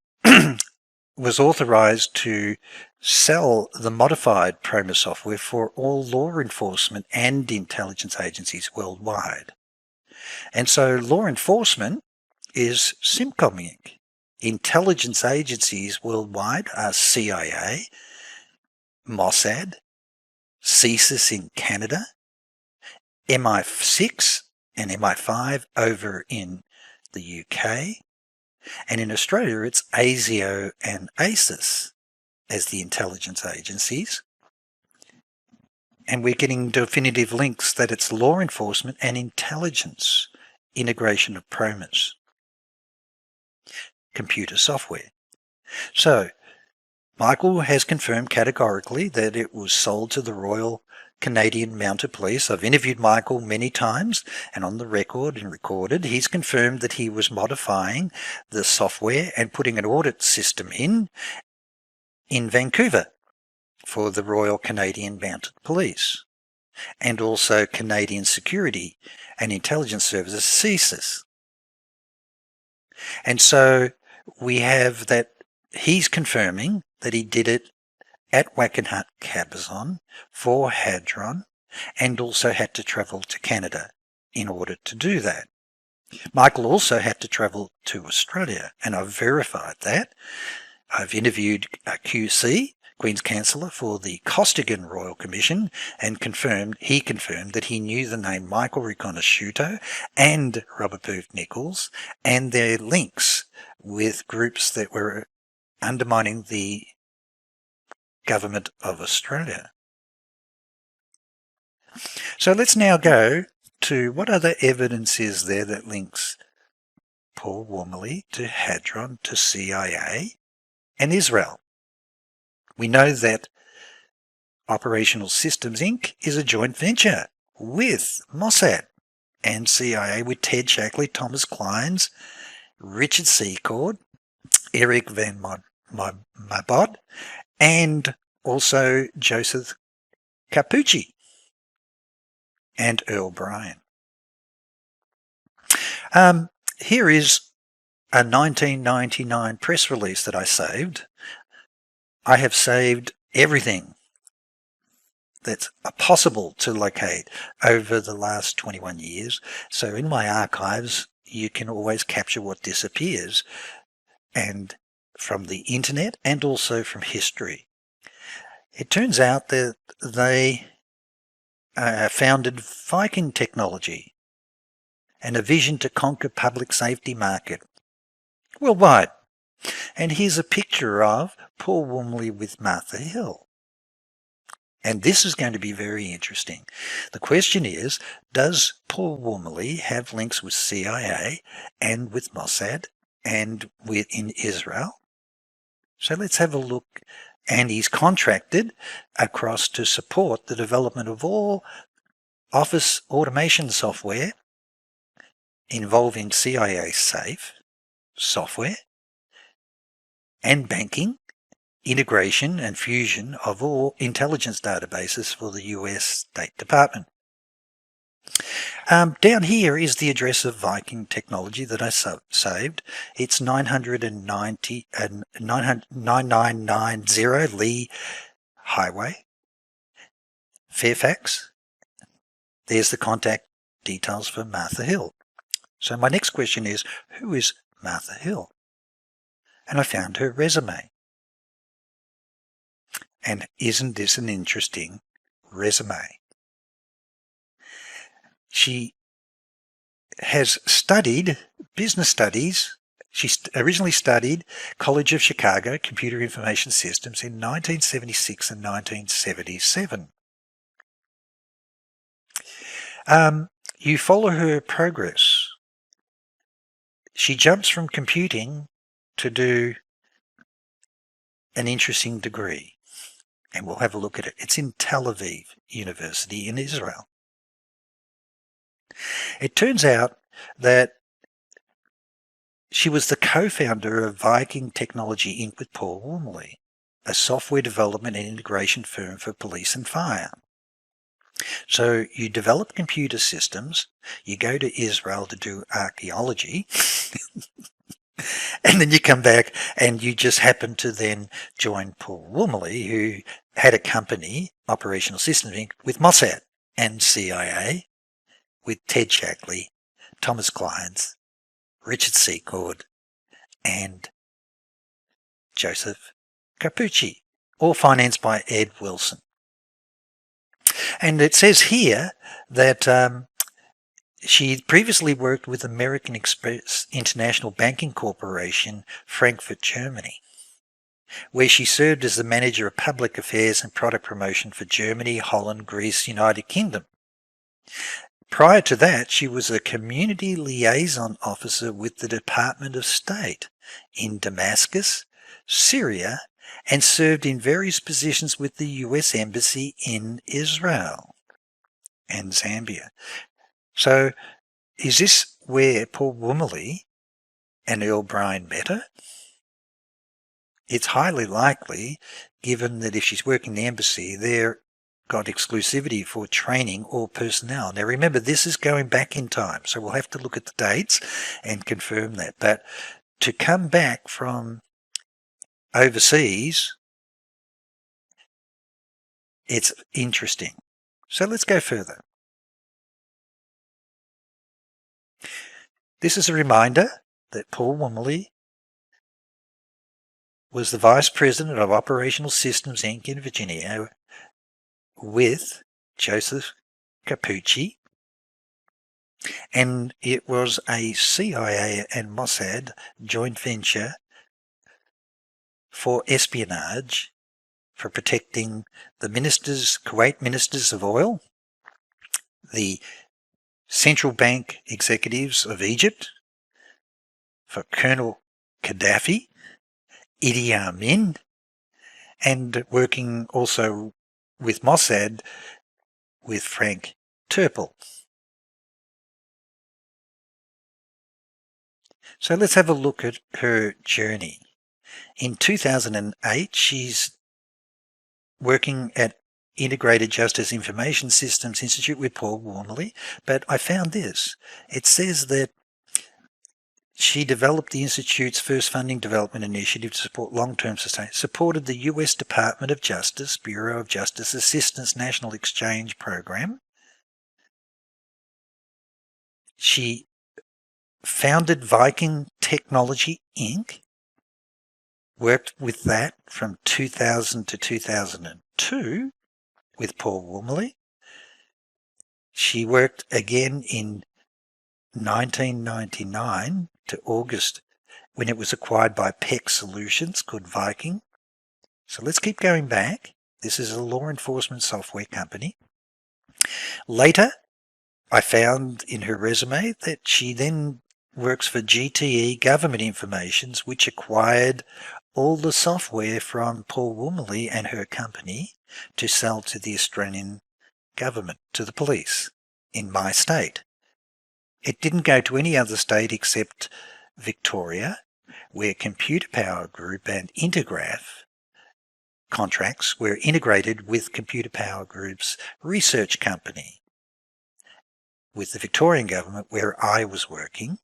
was authorized to sell the modified PROMIS software for all law enforcement and intelligence agencies worldwide. And so law enforcement is Simcom Inc. Intelligence agencies worldwide are CIA, Mossad, CSIS in Canada, MI6 and MI5 over in the UK, and in Australia it's ASIO and ASIS as the intelligence agencies. And we're getting definitive links that it's law enforcement and intelligence integration of PROMIS computer software. So Michael has confirmed categorically that it was sold to the Royal Canadian Mounted Police. I've interviewed Michael many times, and on the record and recorded, he's confirmed that he was modifying the software and putting an audit system in Vancouver for the Royal Canadian Mounted Police and also Canadian Security and Intelligence Services, CSIS. And so we have that he's confirming that he did it at Wackenhut Cabazon for Hadron and also had to travel to Canada in order to do that. Michael also had to travel to Australia, and I've verified that. I've interviewed QC, Queen's Counsellor for the Costigan Royal Commission, and he confirmed that he knew the name Michael Riconosciuto and Robert Booth Nichols and their links with groups that were undermining the government of Australia. So let's now go to what other evidence is there that links Paul Wormley to Hadron, to CIA and Israel. We know that Operational Systems Inc. is a joint venture with Mossad and CIA with Ted Shackley, Thomas Clines, Richard Secord, Eric Van Mabod, and also Joseph Capucci and Earl Bryan. Here is a 1999 press release that I saved. I have saved everything that's possible to locate over the last 21 years. So in my archives, you can always capture what disappears, and from the internet and also from history. It turns out that they founded Viking Technology and a vision to conquer public safety market worldwide. And here's a picture of Paul Wormley with Martha Hill. And this is going to be very interesting. The question is, does Paul Wormley have links with CIA and with Mossad and in Israel? So let's have a look. And he's contracted across to support the development of all office automation software involving CIA safe software and banking, integration and fusion of all intelligence databases for the US State Department. Down here is the address of Viking Technology that I saved. It's 9990 Lee Highway, Fairfax. There's the contact details for Martha Hill. So my next question is, who is Martha Hill? And I found her resume. And isn't this an interesting resume? She has studied business studies. She originally studied College of Chicago Computer Information Systems in 1976 and 1977. You follow her progress. She jumps from computing to do an interesting degree, and we'll have a look at it. It's in Tel Aviv University in Israel. It turns out that she was the co-founder of Viking Technology Inc. with Paul Wormley, a software development and integration firm for police and fire. So you develop computer systems, you go to Israel to do archaeology, and then you come back and you just happen to then join Paul Wormley, who had a company, Operational Systems Inc., with Mossad and CIA, with Ted Shackley, Thomas Clines, Richard Secord, and Joseph Capucci, all financed by Ed Wilson. And it says here that she previously worked with American Express International Banking Corporation, Frankfurt, Germany, where she served as the manager of public affairs and product promotion for Germany, Holland, Greece, United Kingdom. Prior to that, she was a community liaison officer with the Department of State in Damascus, Syria, and served in various positions with the US Embassy in Israel and Zambia. So, is this where Paul Wormley and Earl Bryan met her? It's highly likely, given that if she's working the embassy, they've got exclusivity for training all personnel. Now remember, this is going back in time, so we'll have to look at the dates and confirm that. But to come back from overseas, it's interesting. So let's go further. This is a reminder that Paul Wormley was the Vice President of Operational Systems Inc. in Virginia with Joseph Capucci, and it was a CIA and Mossad joint venture for espionage, for protecting the ministers, Kuwait ministers of oil, the central bank executives of Egypt, for Colonel Gaddafi, Idi Amin, and working also with Mossad with Frank Turple. So let's have a look at her journey. In 2008, she's working at Integrated Justice Information Systems Institute with Paul Wormley, but I found this. It says that she developed the Institute's first funding development initiative to support long-term sustainability, supported the U.S. Department of Justice, Bureau of Justice Assistance National Exchange Program. She founded Viking Technology Inc., worked with that from 2000 to 2002 with Paul Wormley. She worked again in 1999 to August when it was acquired by PEC Solutions, called Viking. So let's keep going back. This is a law enforcement software company. Later, I found in her resume that she then works for GTE Government Informations, which acquired all the software from Paul Wormley and her company to sell to the Australian government, to the police in my state. It didn't go to any other state except Victoria, where Computer Power Group and Intergraph contracts were integrated with Computer Power Group's research company, with the Victorian government where I was working,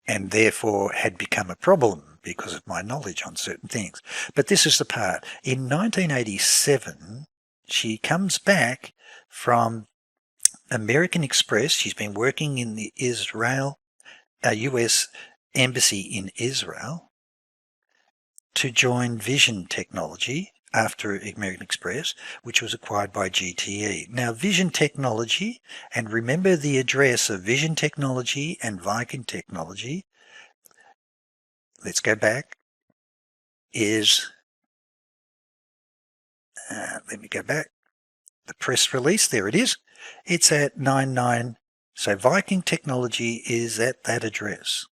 and therefore had become a problem because of my knowledge on certain things. But this is the part. In 1987, she comes back from American Express. She's been working in the US Embassy in Israel to join Vision Technology, after American Express, which was acquired by GTE. Now, Vision Technology, and remember the address of Vision Technology and Viking Technology, let's go back, is, let me go back, the press release, there it is. It's at 99, so Viking Technology is at that address.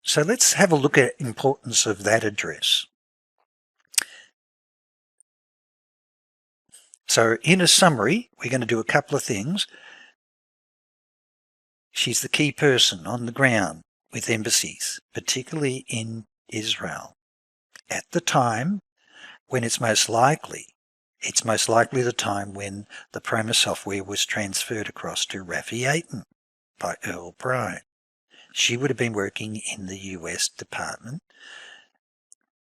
So let's have a look at the importance of that address. So in a summary, we're going to do a couple of things. She's the key person on the ground with embassies, particularly in Israel. At the time when it's most likely the time when the PROMIS software was transferred across to Rafi Aiton by Earl Bryan. She would have been working in the US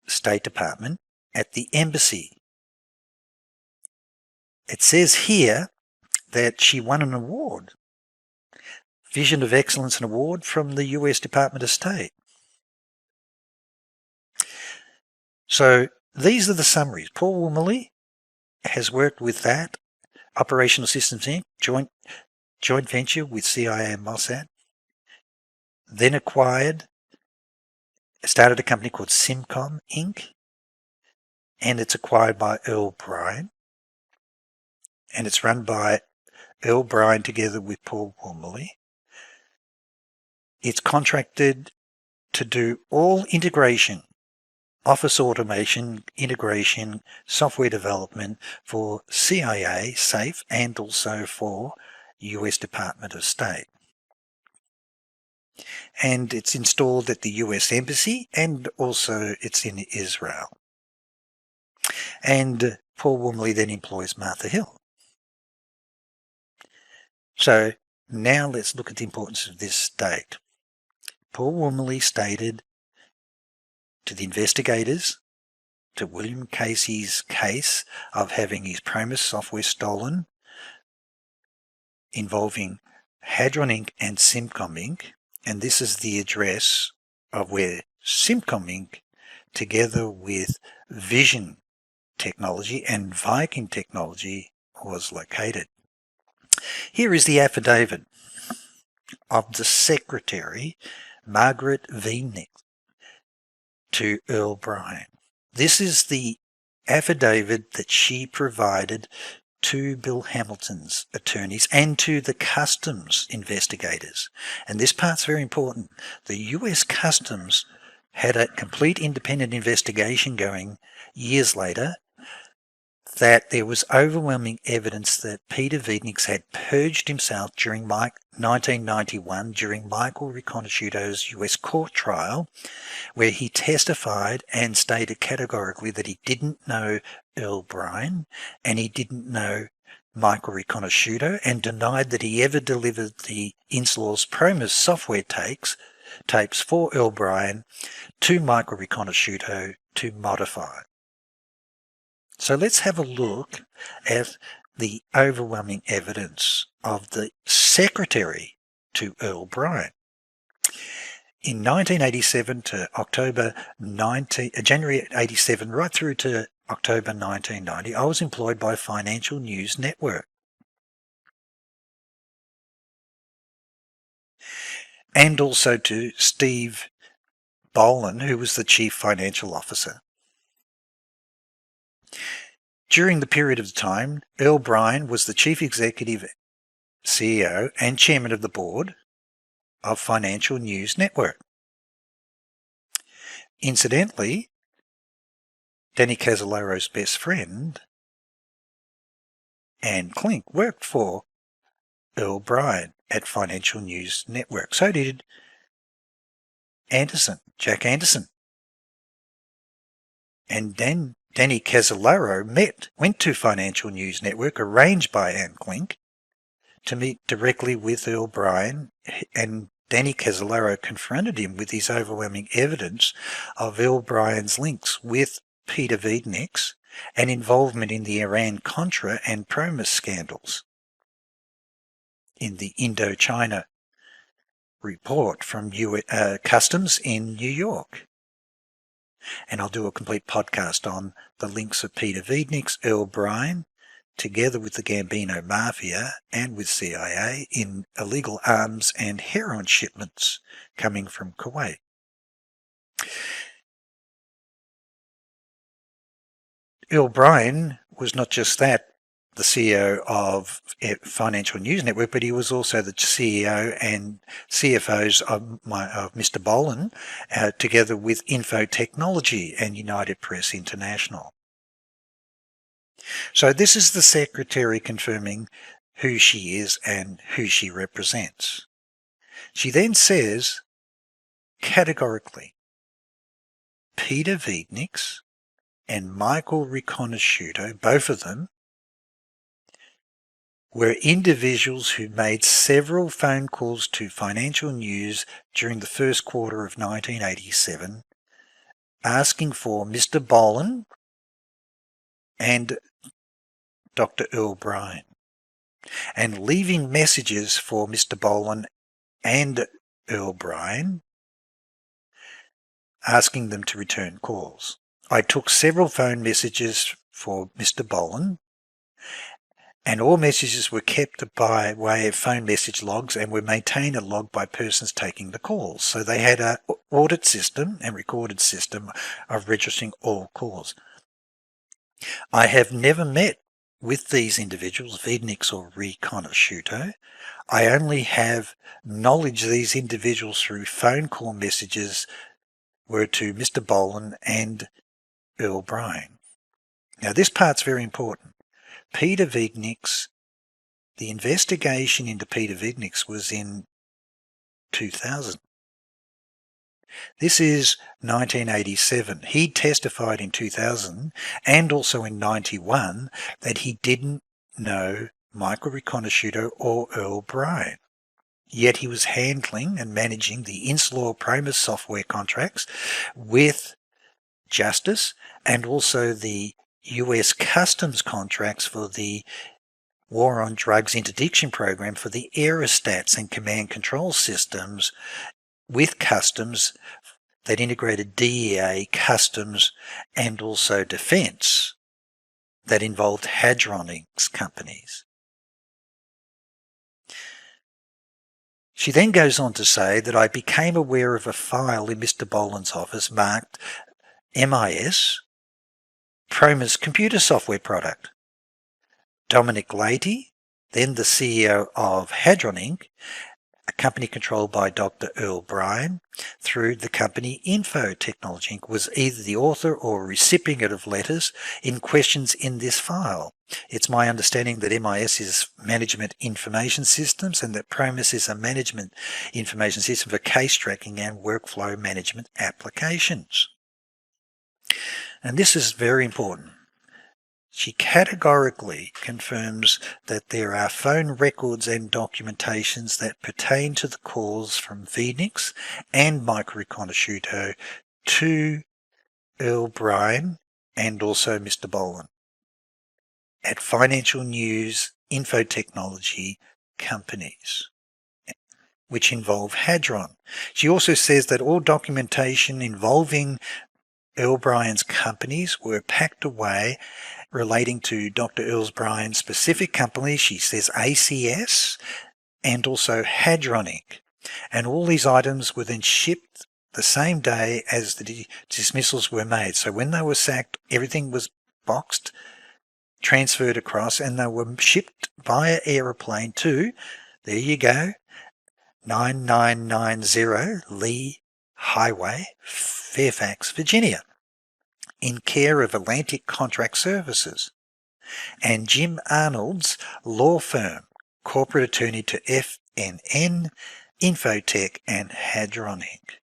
State Department, at the embassy. It says here that she won an award, Vision of Excellence and Award from the US Department of State. So these are the summaries. Paul Wormley has worked with that, Operational Systems Inc., joint venture with CIA and Mossad, then started a company called Simcom Inc., and it's acquired by Earl Bryan, and it's run by Earl Bryan together with Paul Wormley. It's contracted to do all integration, office automation, integration, software development for CIA, SAFE, and also for US Department of State. And it's installed at the US Embassy, and also it's in Israel. And Paul Wormley then employs Martha Hill. So now let's look at the importance of this date. Paul Wormley stated to the investigators, to William Casey's case of having his PROMIS software stolen, involving Hadron Inc. and Simcom Inc., and this is the address of where Simcom Inc., together with Vision Technology and Viking Technology, was located. Here is the affidavit of the Secretary, Margaret Wienick, to Earl Bryan. This is the affidavit that she provided to Bill Hamilton's attorneys and to the customs investigators. And this part's very important. The US Customs had a complete independent investigation going years later, that there was overwhelming evidence that Peter Wienick had purged himself during 1991 during Michael Riconosciuto's US court trial, where he testified and stated categorically that he didn't know Earl Bryan and he didn't know Michael Riconosciuto, and denied that he ever delivered the Inslaw's PROMIS software tapes for Earl Bryan to Michael Riconosciuto to modify. So let's have a look at the overwhelming evidence of the Secretary to Earl Bryan. In 1987 to January 87, right through to October 1990, I was employed by Financial News Network. And also to Steve Boland, who was the Chief Financial Officer. During the period of time, Earl Bryan was the Chief Executive, CEO, and Chairman of the Board of Financial News Network. Incidentally, Danny Casolaro's best friend, Anne Klink, worked for Earl Bryan at Financial News Network. So did Jack Anderson. And then Danny Casolaro went to Financial News Network, arranged by Anne Klink, to meet directly with Earl Bryan, and Danny Casolaro confronted him with his overwhelming evidence of Earl Bryan's links with Peter Wienick and involvement in the Iran-Contra and PROMIS scandals in the Indochina report from Customs in New York. and I'll do a complete podcast on the links of Peter Wiedniks, Earl Bryan, together with the Gambino Mafia and with CIA in illegal arms and heroin shipments coming from Kuwait. Earl Bryan was not just that, the CEO of Financial News Network, but he was also the CEO and CFOs of Mr. Boland, together with Info Technology and United Press International. So this is the secretary confirming who she is and who she represents. She then says, categorically, Peter Wiedniks and Michael Riconosciuto, both of them, were individuals who made several phone calls to Financial News during the first quarter of 1987, asking for Mr. Boland and Dr. Earl Bryan, and leaving messages for Mr. Boland and Earl Bryan, asking them to return calls. I took several phone messages for Mr. Boland, and all messages were kept by way of phone message logs and were maintained and logged by persons taking the calls. So they had an audit system and recorded system of registering all calls. I have never met with these individuals, Wiedniks or Riconosciuto. I only have knowledge of these individuals through phone call messages were to Mr. Boland and Earl Bryan. Now this part's very important. Peter Wiedniks, the investigation into Peter Wiedniks was in 2000. This is 1987. He testified in 2000 and also in 91 that he didn't know Michael Riconosciuto or Earl Bryan. Yet he was handling and managing the Insular PROMIS software contracts with Justice and also the US Customs contracts for the War on Drugs Interdiction program for the aerostats and command control systems with Customs that integrated DEA, Customs, and also Defence that involved hadronics companies. She then goes on to say that I became aware of a file in Mr. Boland's office marked MIS, PROMIS computer software product. Dominic Leahy, then the CEO of Hadron Inc., a company controlled by Dr. Earl Bryan, through the company Info Technology Inc., was either the author or recipient of letters in questions in this file. It's my understanding that MIS is Management Information Systems and that PROMIS is a Management Information System for case tracking and workflow management applications. And this is very important. She categorically confirms that there are phone records and documentations that pertain to the calls from Wiedniks and Michael Riconosciuto to Earl Bryan and also Mr. Boland at Financial News Infotechnology companies, which involve Hadron. She also says that all documentation involving Earl Bryan's companies were packed away relating to Dr. Earl Bryan's specific company. She says ACS and also Hadron Inc. And all these items were then shipped the same day as the dismissals were made. So when they were sacked, everything was boxed, transferred across, and they were shipped via aeroplane to, there you go, 9990 Lee Highway, Fairfax, Virginia, in care of Atlantic Contract Services and Jim Arnold's law firm, corporate attorney to FNN, Infotech, and Hadron Inc.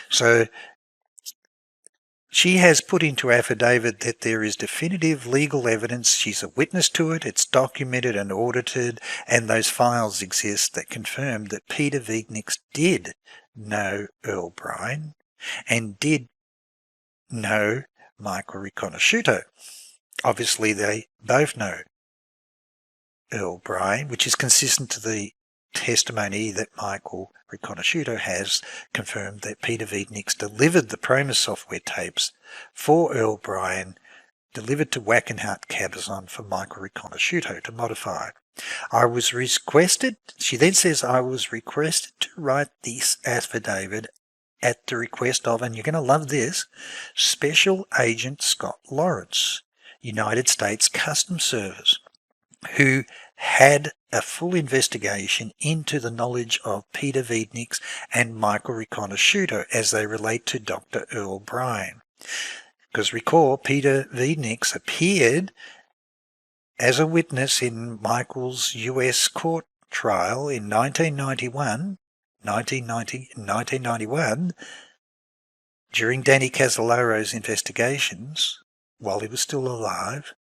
So she has put into affidavit that there is definitive legal evidence. She's a witness to it. It's documented and audited, and those files exist that confirm that Peter Wiedniks did know Earl Bryan and did know Michael Riconosciuto. Obviously, they both know Earl Bryan, which is consistent to the testimony that Michael Riconosciuto has confirmed that Peter Wiednieks delivered the PROMIS software tapes for Earl Bryan, delivered to Wackenhut Cabazon for Michael Riconosciuto to modify. I was requested, she then says, I was requested to write this affidavit at the request of, and you're going to love this, Special Agent Scott Lawrence, United States Customs Service, who had a full investigation into the knowledge of Peter Wiednieks and Michael Riconosciuto as they relate to Dr. Earl Bryan. Because recall, Peter Wiednieks appeared as a witness in Michael's US court trial in 1991, during Danny Casolaro's investigations, while he was still alive,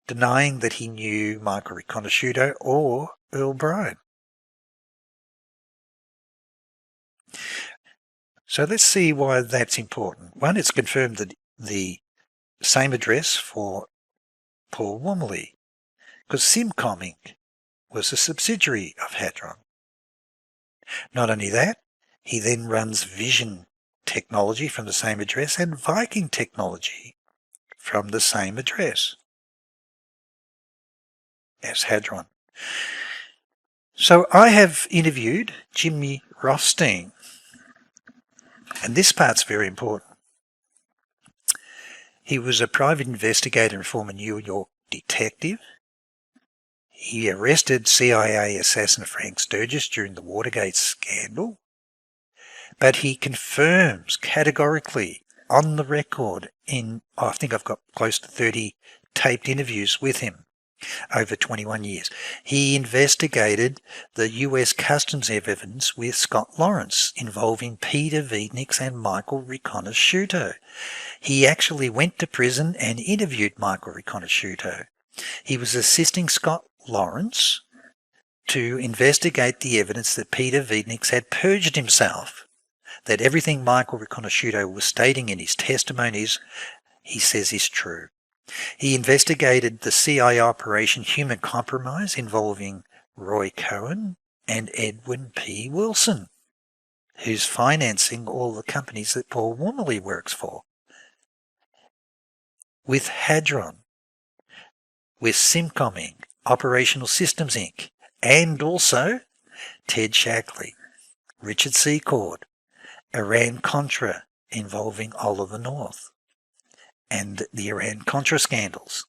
denying that he knew Michael Riconosciuto or Earl Bryan. So let's see why that's important. One, it's confirmed that the same address for Paul Wormley, because Simcom Inc. was a subsidiary of Hadron. Not only that, he then runs Vision Technology from the same address and Viking Technology from the same address as Hadron. So I have interviewed Jimmy Rothstein, and this part's very important. He was a private investigator and former New York detective. He arrested CIA assassin Frank Sturgis during the Watergate scandal, but he confirms categorically on the record in, I think I've got close to 30 taped interviews with him over 21 years. He investigated the US Customs evidence with Scott Lawrence involving Peter Wiednieks and Michael Riconosciuto. He actually went to prison and interviewed Michael Riconosciuto. He was assisting Scott Lawrence to investigate the evidence that Peter Wiednieks had perjured himself, that everything Michael Riconosciuto was stating in his testimonies, he says is true. He investigated the CIA Operation Human Compromise involving Roy Cohen and Edwin P. Wilson, who's financing all the companies that Paul Wormley works for, with Hadron, with Simcom Inc., Operational Systems Inc., and also Ted Shackley, Richard Secord, Iran-Contra involving Oliver North, and the Iran-Contra scandals.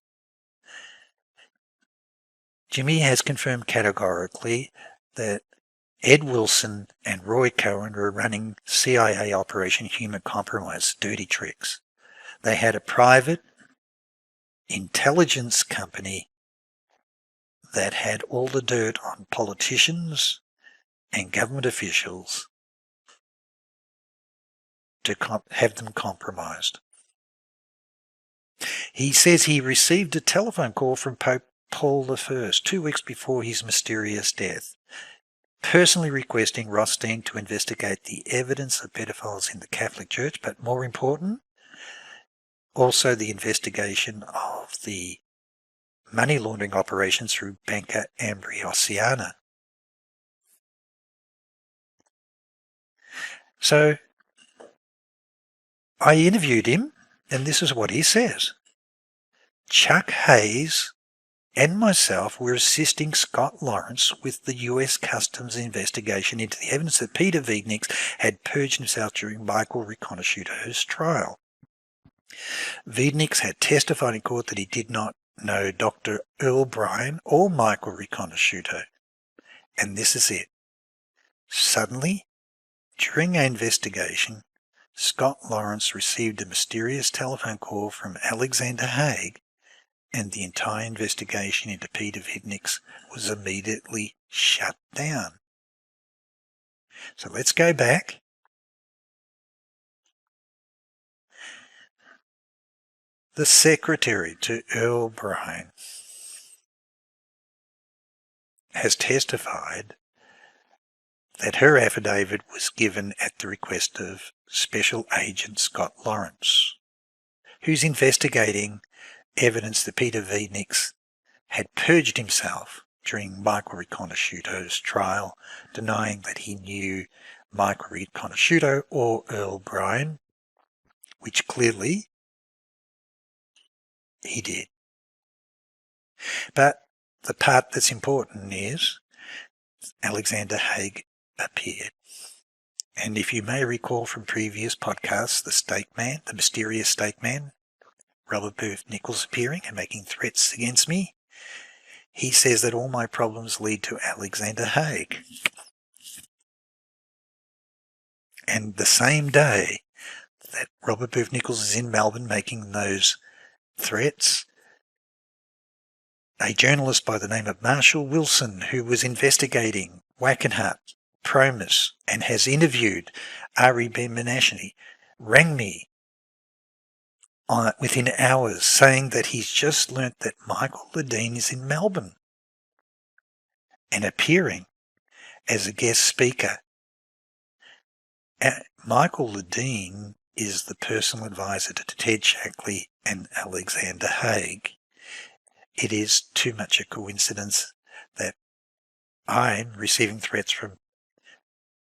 Jimmy has confirmed categorically that Ed Wilson and Roy Cohen were running CIA Operation Human Compromise dirty tricks. They had a private intelligence company that had all the dirt on politicians and government officials to have them compromised. He says he received a telephone call from Pope Paul I 2 weeks before his mysterious death, personally requesting Rothstein to investigate the evidence of pedophiles in the Catholic Church, but more important, also the investigation of the money laundering operations through Banca Ambrosiana. So I interviewed him, and this is what he says. Chuck Hayes and myself were assisting Scott Lawrence with the US Customs investigation into the evidence that Peter Wiednieks had perjured himself during Michael Riconosciuto's trial. Wiednieks had testified in court that he did not know Dr. Earl Bryan or Michael Riconosciuto. And this is it. Suddenly, during our investigation, Scott Lawrence received a mysterious telephone call from Alexander Haig, and the entire investigation into Peter Wiednieks was immediately shut down. So let's go back. The secretary to Earl Bryan has testified that her affidavit was given at the request of Special Agent Scott Lawrence, who's investigating evidence that Peter Wiednieks had perjured himself during Michael Riconosciuto's trial, denying that he knew Michael Riconosciuto or Earl Bryan, which clearly he did. But the part that's important is Alexander Haig appeared. And if you may recall from previous podcasts, the stake man, the mysterious stake man, Robert Booth Nichols appearing and making threats against me, he says that all my problems lead to Alexander Haig. And the same day that Robert Booth Nichols is in Melbourne making those threats, a journalist by the name of Marshall Wilson, who was investigating Wackenhut, PROMIS, and has interviewed Ari Ben-Menashni, rang me within hours saying that he's just learnt that Michael Ledeen is in Melbourne and appearing as a guest speaker. Michael Ledeen is the personal advisor to Ted Shackley and Alexander Haig. It is too much a coincidence that I'm receiving threats from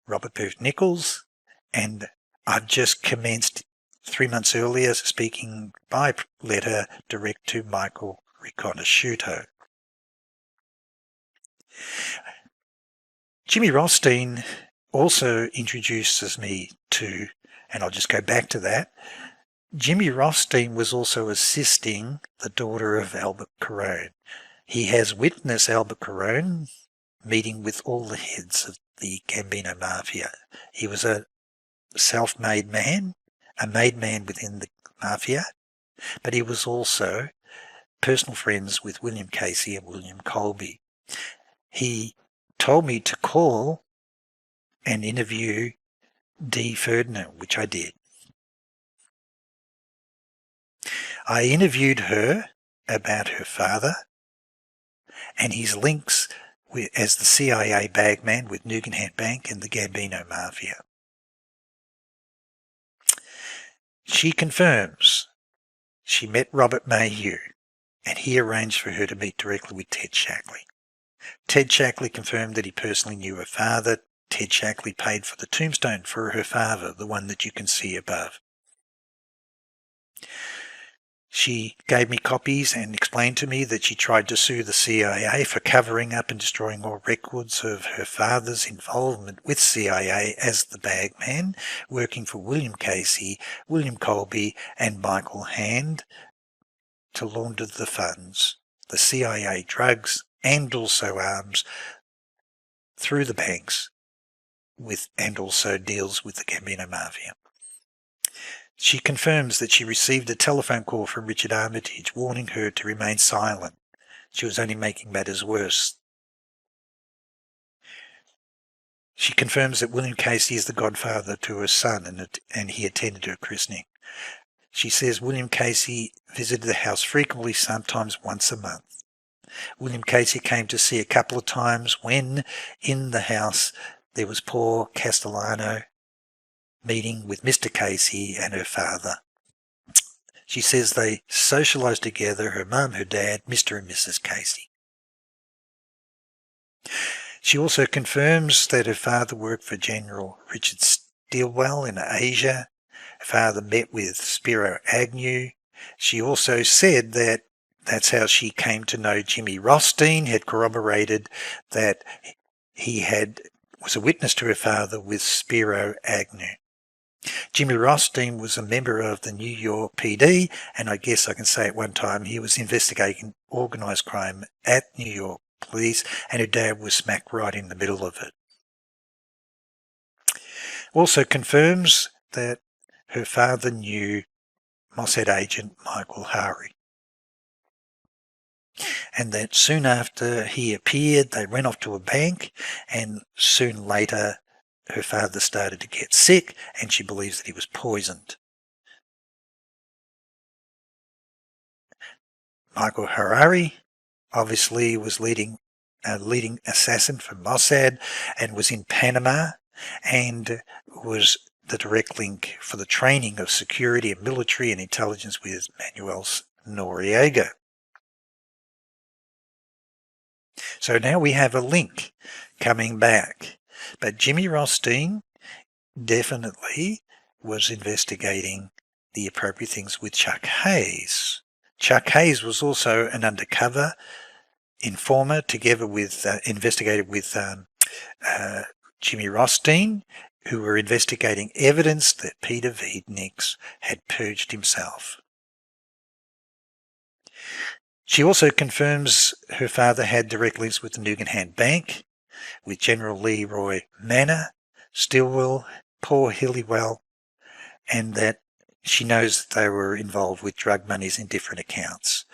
Robert Booth Nichols, and I've just commenced 3 months earlier speaking by letter direct to Michael Riconosciuto. Jimmy Rothstein also introduces me to, and I'll just go back to that, Jimmy Rothstein was also assisting the daughter of Albert Carone. He has witnessed Albert Carone meeting with all the heads of the Gambino Mafia. He was a self-made man, a made man within the Mafia, but he was also personal friends with William Casey and William Colby. He told me to call and interview Dee Ferdinand, which I did. I interviewed her about her father and his links as the CIA bagman with Nugenham Bank and the Gambino Mafia. She confirms she met Robert Mayhew and he arranged for her to meet directly with Ted Shackley. Ted Shackley confirmed that he personally knew her father. Ted Shackley paid for the tombstone for her father, the one that you can see above. She gave me copies and explained to me that she tried to sue the CIA for covering up and destroying all records of her father's involvement with CIA as the bagman, working for William Casey, William Colby and Michael Hand to launder the funds, the CIA drugs and also arms through the banks and also deals with the Gambino Mafia. She confirms that she received a telephone call from Richard Armitage warning her to remain silent. She was only making matters worse. She confirms that William Casey is the godfather to her son and he attended her christening. She says William Casey visited the house frequently, sometimes once a month. William Casey came to see a couple of times when in the house there was poor Castellano meeting with Mr. Casey and her father. She says they socialised together, her mum, her dad, Mr. and Mrs. Casey. She also confirms that her father worked for General Richard Stilwell in Asia. Her father met with Spiro Agnew. She also said that that's how she came to know Jimmy Rothstein, had corroborated that he was a witness to her father with Spiro Agnew. Jimmy Rothstein was a member of the New York PD, and I guess I can say at one time he was investigating organised crime at New York Police, and her dad was smack right in the middle of it. Also confirms that her father knew Mossad agent Michael Hari, and that soon after he appeared, they went off to a bank, and soon later her father started to get sick, and she believes that he was poisoned. Michael Harari obviously was leading assassin for Mossad and was in Panama and was the direct link for the training of security and military and intelligence with Manuel Noriega. So now we have a link coming back. But Jimmy Rothstein definitely was investigating the appropriate things with Chuck Hayes. Chuck Hayes was also an undercover informer, together with investigated with Jimmy Rothstein, who were investigating evidence that Peter Wiedniks had purged himself. She also confirms her father had direct links with the Nugan Bank, with General Leroy Manor, Stilwell, Paul Hillywell, and that she knows that they were involved with drug monies in different accounts.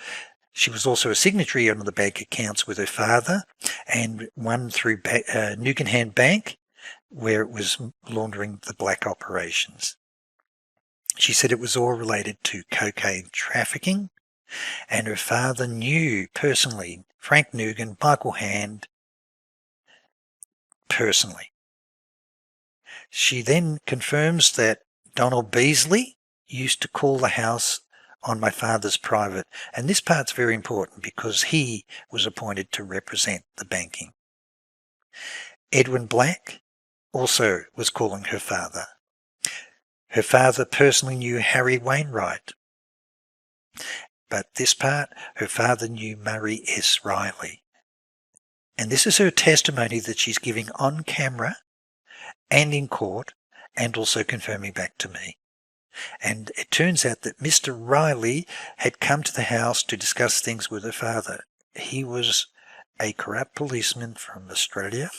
She was also a signatory on the bank accounts with her father, and one through Nugan Bank, where it was laundering the black operations. She said it was all related to cocaine trafficking, and her father knew personally Frank Nugan, Michael Hand, personally. She then confirms that Donald Beasley used to call the house on my father's private, and this part's very important because he was appointed to represent the banking. Edwin Black also was calling her father. Her father personally knew Harry Wainwright, but this part, her father knew Murray S. Riley. And this is her testimony that she's giving on camera and in court, and also confirming back to me. And it turns out that Mr. Riley had come to the house to discuss things with her father. He was a corrupt policeman from Australia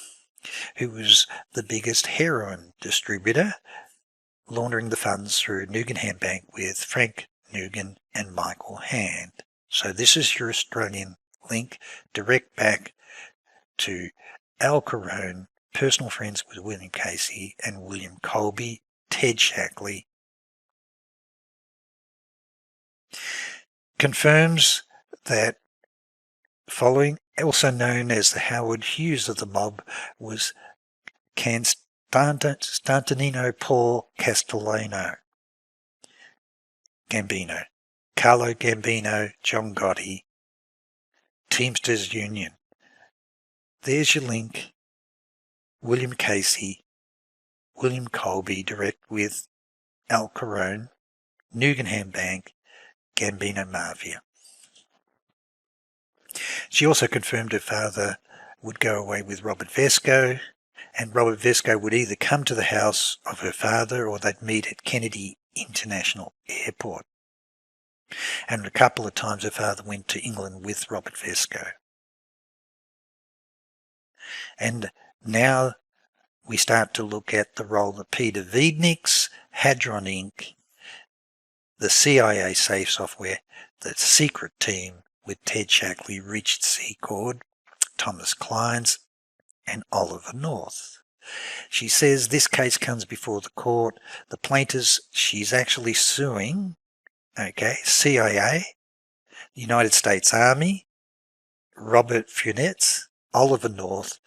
who was the biggest heroin distributor, laundering the funds through Nugan Bank with Frank Nugan and Michael Hand. So this is your Australian link, direct back to Al Carone, personal friends with William Casey and William Colby, Ted Shackley. Confirms that following, also known as the Howard Hughes of the mob, was Constantino Paul Castellano Gambino, Carlo Gambino, John Gotti, Teamsters Union. There's your link. William Casey, William Colby, direct with Al Carone, Nugan Bank, Gambino Mafia. She also confirmed her father would go away with Robert Vesco, and Robert Vesco would either come to the house of her father or they'd meet at Kennedy International Airport. And a couple of times her father went to England with Robert Vesco. And now we start to look at the role that Peter Wiedniks, Hadron Inc., the CIA safe software, the secret team with Ted Shackley, Richard Secord, Thomas Clines, and Oliver North. She says this case comes before the court. The plaintiffs she's actually suing, CIA, the United States Army, Robert Funetz, Oliver North,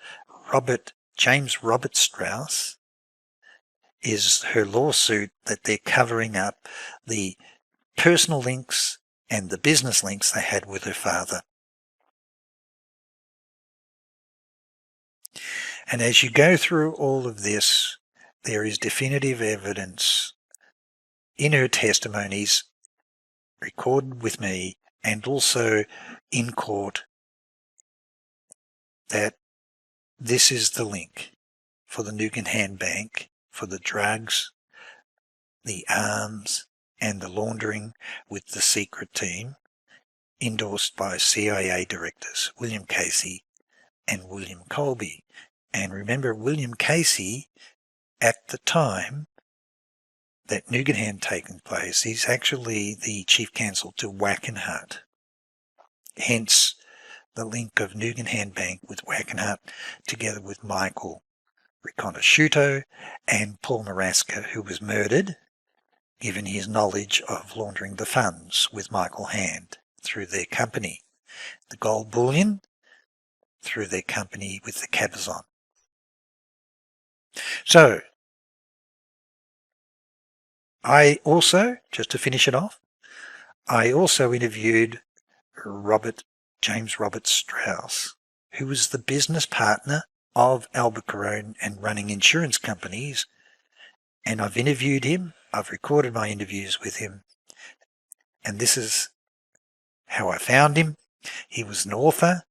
James Robert Strauss, is her lawsuit that they're covering up the personal links and the business links they had with her father. And as you go through all of this, there is definitive evidence in her testimonies, recorded with me, and also in court, that this is the link for the Nugan Bank, for the drugs, the arms, and the laundering with the secret team, endorsed by CIA directors William Casey and William Colby. And remember, William Casey, at the time that Nugan had taken place, he's actually the chief counsel to Wackenhut. Hence the link of Nugan Bank with Wackenhut, together with Michael Riconosciuto and Paul Maraska, who was murdered, given his knowledge of laundering the funds with Michael Hand through their company, the gold bullion through their company with the Cabazon. So, I also, just to finish it off, I also interviewed James Robert Strauss, who was the business partner of Albert Carone and running insurance companies. And I've interviewed him. I've recorded my interviews with him. And this is how I found him. He was an author,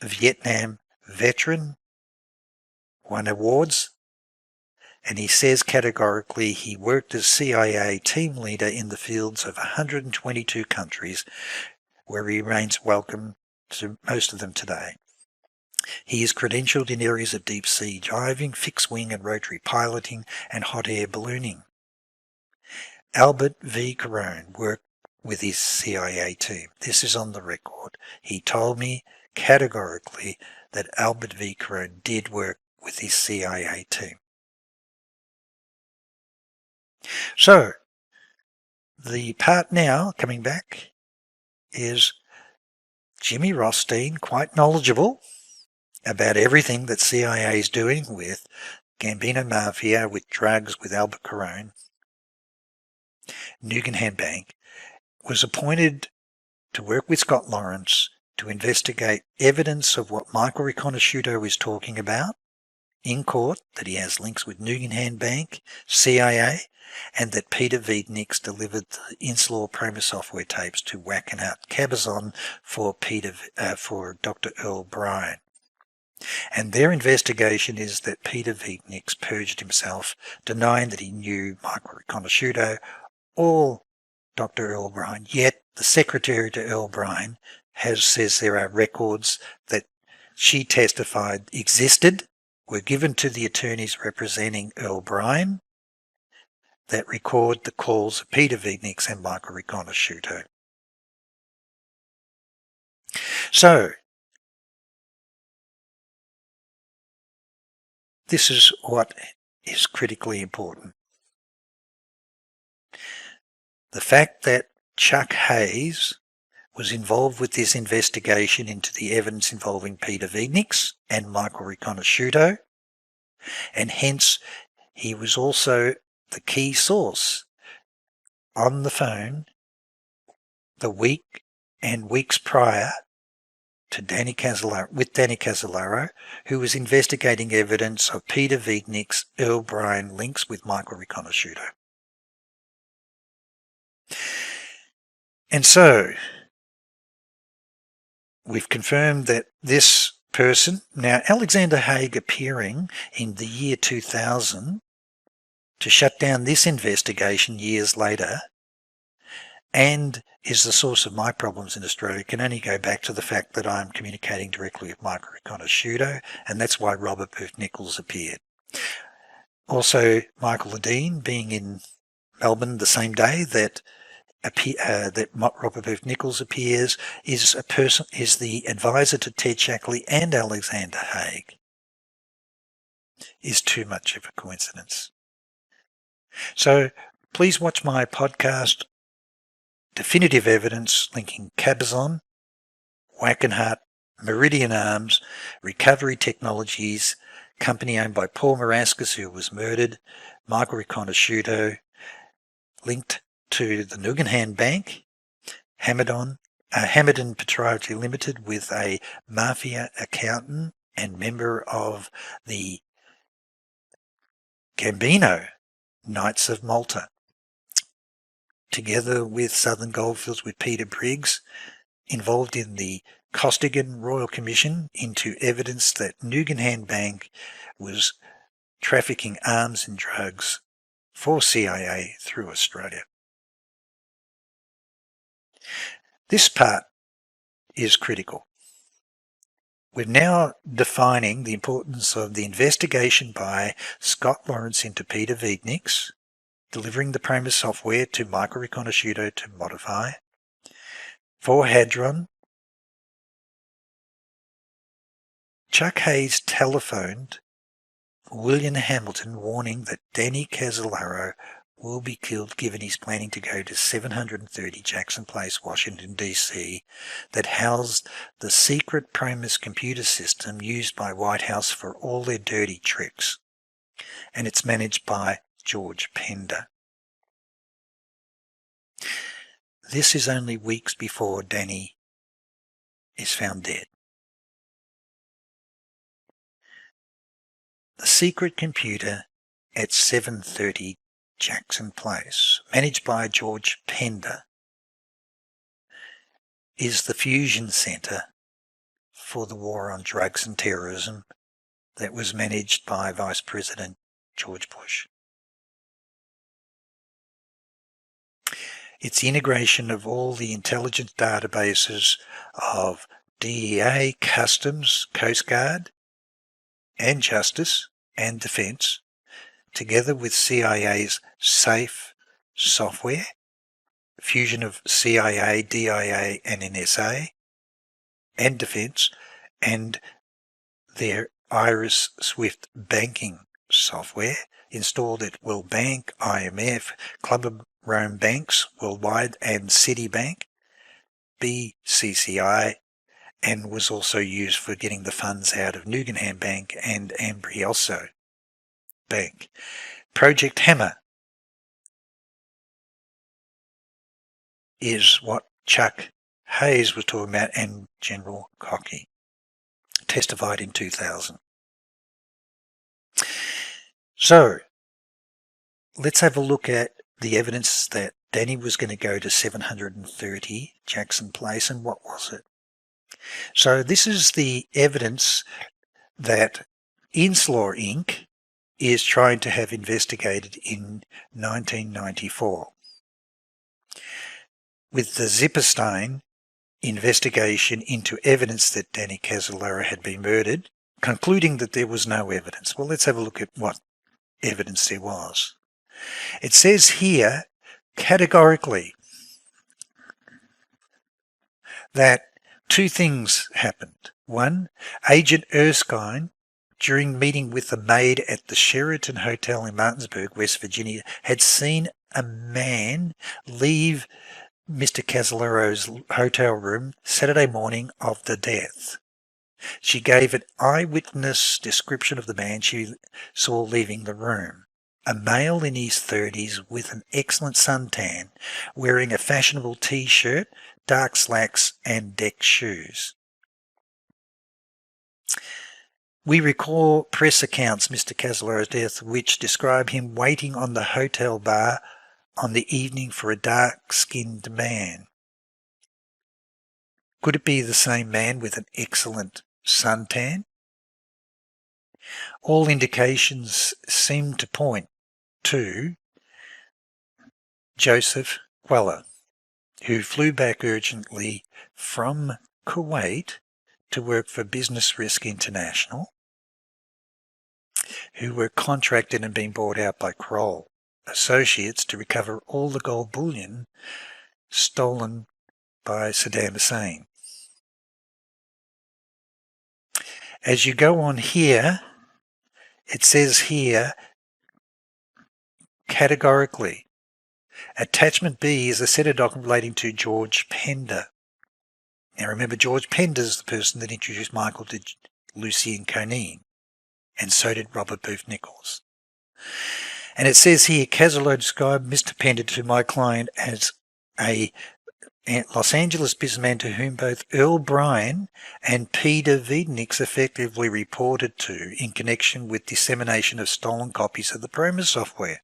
a Vietnam veteran, won awards, and he says categorically he worked as CIA team leader in the fields of 122 countries, where he remains welcome to most of them today. He is credentialed in areas of deep sea diving, fixed wing and rotary piloting, and hot air ballooning. Albert V. Carone worked with his CIA team. This is on the record. He told me categorically that Albert V. Carone did work with his CIA team. So, the part now, coming back, is Jimmy Rothstein, quite knowledgeable about everything that CIA is doing with Gambino Mafia, with drugs, with Albert Carone. Nugan Bank was appointed to work with Scott Lawrence to investigate evidence of what Michael Riconosciuto is talking about in court, that he has links with Nugan Bank, CIA, and that Peter Wiedniks delivered the Inslaw PROMIS software tapes to Wackenhut Cabazon for Dr. Earl Bryan. And their investigation is that Peter Wiedniks purged himself, denying that he knew Michael Riconosciuto or Dr. Earl Bryan, yet the secretary to Earl Bryan says there are records that she testified existed, were given to the attorneys representing Earl Bryan, that record the calls of Peter Wiedniks and Michael Riconosciuto. So, this is what is critically important. The fact that Chuck Hayes was involved with this investigation into the evidence involving Peter Wiedniks and Michael Riconosciuto, and hence he was also the key source on the phone the week and weeks prior to Danny Casolaro, who was investigating evidence of Peter Wiedniks' Earl Bryan links with Michael Riconosciuto. And so, we've confirmed that this person, now Alexander Haig appearing in the year 2000 to shut down this investigation years later, and is the source of my problems in Australia, can only go back to the fact that I'm communicating directly with Michael Riconosciuto, and that's why Robert Booth Nichols appeared. Also, Michael Ledeen being in Melbourne the same day that Robert Booth Nichols appears is the advisor to Ted Shackley and Alexander Haig. Is too much of a coincidence. So please watch my podcast, Definitive Evidence linking Cabazon, Wackenhut, Meridian Arms, Recovery Technologies, company owned by Paul Marascus, who was murdered, Michael Riconosciuto, linked to the Nugan Bank, Hamadon Proprietary Limited with a mafia accountant and member of the Gambino Knights of Malta, together with Southern Goldfields with Peter Briggs, involved in the Costigan Royal Commission into evidence that Nugan Bank was trafficking arms and drugs for CIA through Australia. This part is critical. We're now defining the importance of the investigation by Scott Lawrence into Peter Wiedniks, delivering the PROMIS software to Michael Riconosciuto to modify. For Hadron, Chuck Hayes telephoned William Hamilton warning that Danny Casolaro will be killed given he's planning to go to 730 Jackson Place, Washington, D.C., that housed the secret PROMIS computer system used by White House for all their dirty tricks. And it's managed by George Pender. This is only weeks before Danny is found dead. The secret computer at 730 Jackson Place, managed by George Pender, is the fusion centre for the war on drugs and terrorism that was managed by Vice President George Bush. It's the integration of all the intelligence databases of DEA, Customs, Coast Guard, and Justice and Defence, together with CIA's SAFE software, fusion of CIA, DIA, and NSA, and Defence, and their Iris Swift banking software installed at World Bank, IMF, Club of Rome Banks Worldwide, and Citibank, BCCI, and was also used for getting the funds out of Nugenham Bank and Ambrioso Bank. Project Hammer is what Chuck Hayes was talking about, and General Cockey testified in 2000. So let's have a look at the evidence that Danny was going to go to 730 Jackson Place, and what was it? So this is the evidence that Inslaw Inc. is trying to have investigated in 1994. With the Zipperstein investigation into evidence that Danny Casolaro had been murdered, concluding that there was no evidence. Well, let's have a look at what evidence there was. It says here categorically that two things happened. One, Agent Erskine, during meeting with the maid at the Sheraton Hotel in Martinsburg, West Virginia, had seen a man leave Mr. Casolaro's hotel room Saturday morning of the death. She gave an eyewitness description of the man she saw leaving the room. A male in his 30s with an excellent suntan, wearing a fashionable t-shirt, dark slacks and deck shoes. We recall press accounts Mr. Casolaro's death which describe him waiting on the hotel bar on the evening for a dark-skinned man. Could it be the same man with an excellent suntan? All indications seem to point to Joseph Queller, who flew back urgently from Kuwait to work for Business Risk International, who were contracted and being bought out by Kroll Associates to recover all the gold bullion stolen by Saddam Hussein. As you go on here, it says here categorically, Attachment B is a set of documents relating to George Pender. Now remember, George Pender is the person that introduced Michael to Lucy and Coneen, and so did Robert Booth Nichols. And it says here, Casolaro described Mr. Pender to my client as a Los Angeles businessman to whom both Earl Bryan and Peter Wiedenix effectively reported to in connection with dissemination of stolen copies of the PROMIS software.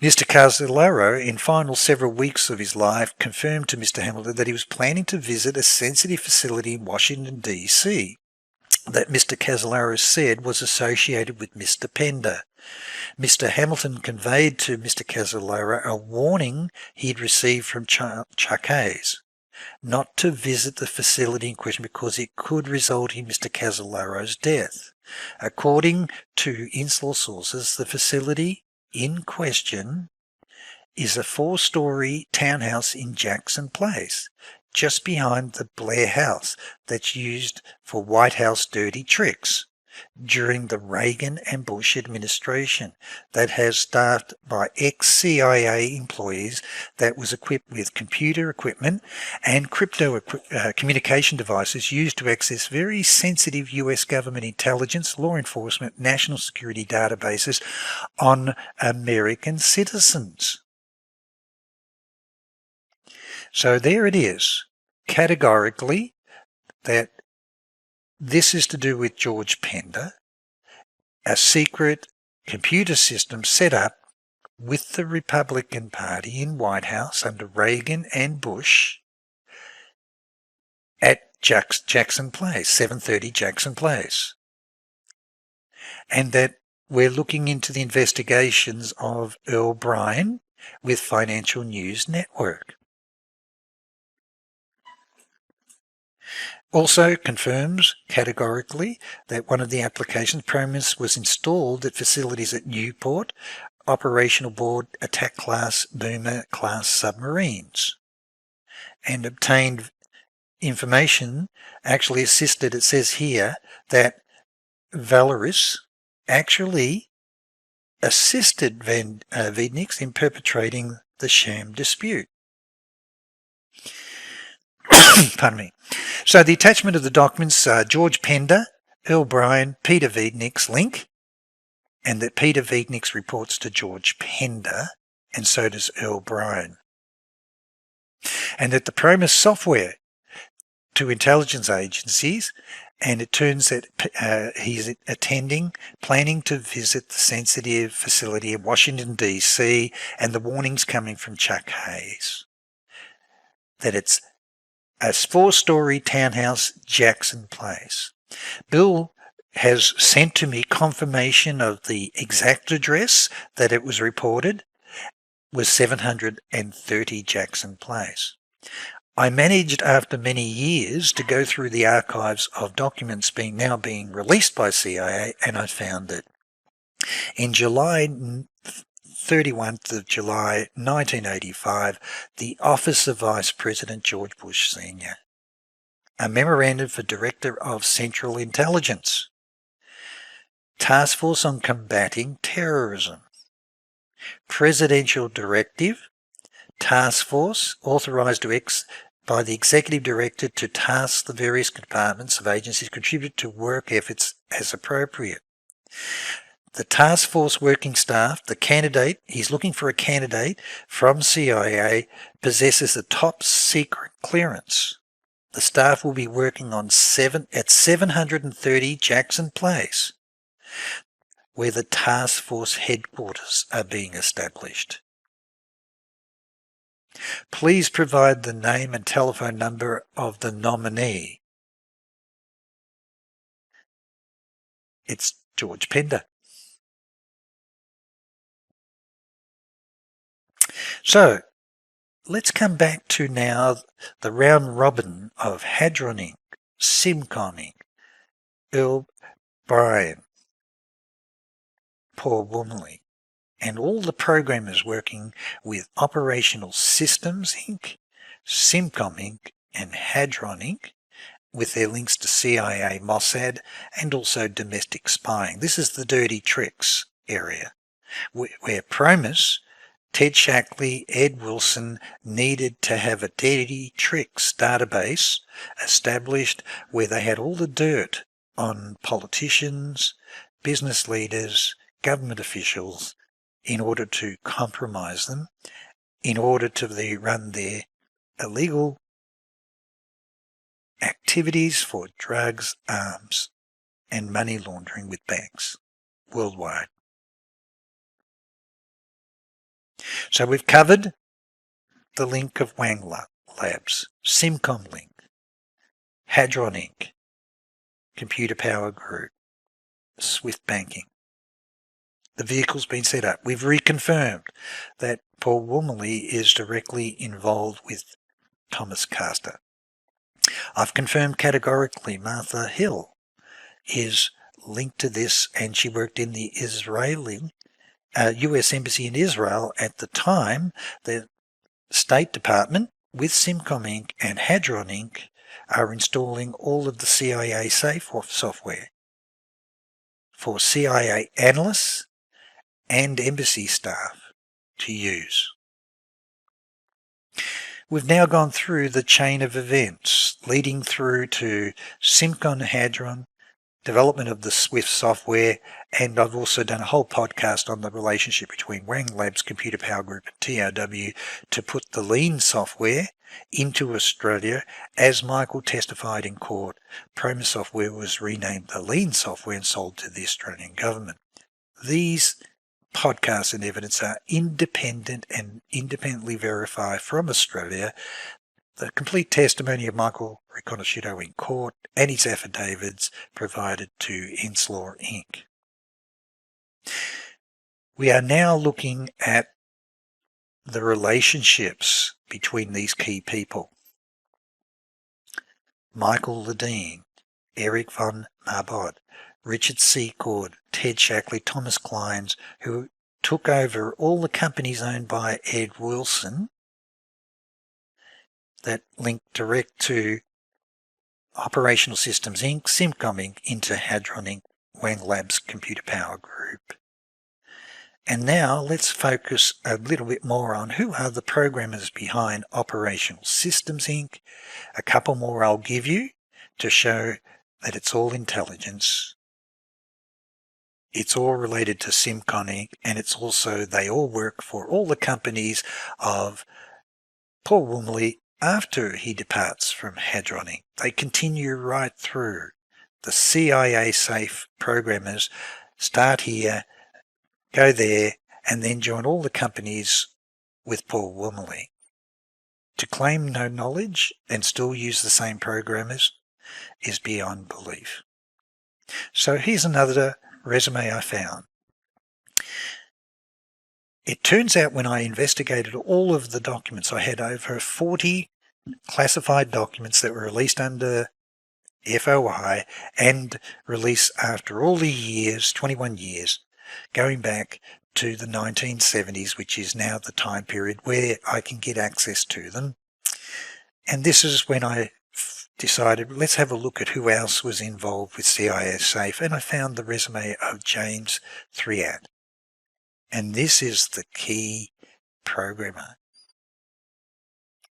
Mr. Casolaro, in final several weeks of his life, confirmed to Mr. Hamilton that he was planning to visit a sensitive facility in Washington, D.C. that Mr. Casolaro said was associated with Mr. Pender. Mr. Hamilton conveyed to Mr. Casolaro a warning he'd received from Chuck Hayes not to visit the facility in question because it could result in Mr. Casolaro's death. According to Inslaw sources, the facility in question is a 4-story townhouse in Jackson Place, just behind the Blair House that's used for White House dirty tricks during the Reagan and Bush administration, that has staffed by ex-CIA employees, that was equipped with computer equipment and crypto communication devices used to access very sensitive US government intelligence, law enforcement, national security databases on American citizens. So there it is, categorically, that this is to do with George Pender. a secret computer system set up with the Republican Party in White House under Reagan and Bush at Jackson Place, 730 Jackson Place. And that we're looking into the investigations of Earl Bryan with Financial News Network. Also confirms categorically that one of the applications, PROMIS, was installed at facilities at Newport, operational board attack class boomer class submarines, and obtained information, actually assisted, it says here, that Valeris actually assisted Wiedniks in perpetrating the sham dispute. Pardon me. So the attachment of the documents are George Pender, Earl Bryan, Peter Wiedniks link, and that Peter Wiedniks reports to George Pender, and so does Earl Bryan. And that the PROMIS software to intelligence agencies, and it turns that he's planning to visit the sensitive facility in Washington, D.C., and the warnings coming from Chuck Hayes. That it's a 4-story townhouse, Jackson Place. Bill has sent to me confirmation of the exact address that it was reported was 730 Jackson Place. I managed after many years to go through the archives of documents now being released by CIA, and I found that in 31st of July 1985, the Office of Vice President George Bush Sr., a memorandum for Director of Central Intelligence, Task Force on Combating Terrorism, Presidential Directive, Task Force authorized by the Executive Director to task the various departments of agencies contribute to work efforts as appropriate. The task force working staff, the candidate, he's looking for a candidate from CIA, possesses the top secret clearance. The staff will be working at 730 Jackson Place, where the task force headquarters are being established. Please provide the name and telephone number of the nominee. It's George Pender. So, let's come back to now the round robin of Hadron Inc., Simcom Inc., Earl Bryan, Paul Wormley, and all the programmers working with Operational Systems Inc., Simcom Inc., and Hadron Inc., with their links to CIA, Mossad, and also domestic spying. This is the dirty tricks area, where PROMIS, Ted Shackley, Ed Wilson needed to have a dirty tricks database established where they had all the dirt on politicians, business leaders, government officials, in order to compromise them, in order to run their illegal activities for drugs, arms, and money laundering with banks worldwide. So we've covered the link of Wang Labs, Simcom link, Hadron Inc., Computer Power Group, Swift Banking. The vehicle's been set up. We've reconfirmed that Paul Wormley is directly involved with Thomas Castor. I've confirmed categorically Martha Hill is linked to this, and she worked in the U.S. Embassy in Israel at the time. The State Department with Simcom Inc. and Hadron Inc. are installing all of the CIA safe software for CIA analysts and embassy staff to use. We've now gone through the chain of events leading through to Simcom Hadron, development of the Swift software, and I've also done a whole podcast on the relationship between Wang Labs, Computer Power Group, and TRW to put the lean software into Australia. As Michael testified in court, PROMIS software was renamed the Lean software and sold to the Australian government. These podcasts and evidence are independent and independently verified from Australia. The complete testimony of Michael Riconosciuto in court and his affidavits provided to Inslaw Inc. We are now looking at the relationships between these key people. Michael Ledeen, Eric von Marbod, Richard Secord, Ted Shackley, Thomas Kleins, who took over all the companies owned by Ed Wilson that linked direct to Operational Systems Inc., Simcom Inc., into Hadron Inc., Wang Labs Computer Power Group. And now let's focus a little bit more on who are the programmers behind Operational Systems Inc. A couple more I'll give you to show that it's all intelligence. It's all related to Simcom Inc., and it's also, they all work for all the companies of Paul Wormley after he departs from Hadron Inc. They continue right through. The CIA safe programmers start here, go there, and then join all the companies with Paul Wormley. To claim no knowledge and still use the same programmers is beyond belief. So here's another resume I found. It turns out when I investigated all of the documents, I had over 40 classified documents that were released under FOI and released after all the years, 21 years, going back to the 1970s, which is now the time period where I can get access to them. And this is when I decided, let's have a look at who else was involved with CIA Safe, and I found the resume of James Threat. And this is the key programmer.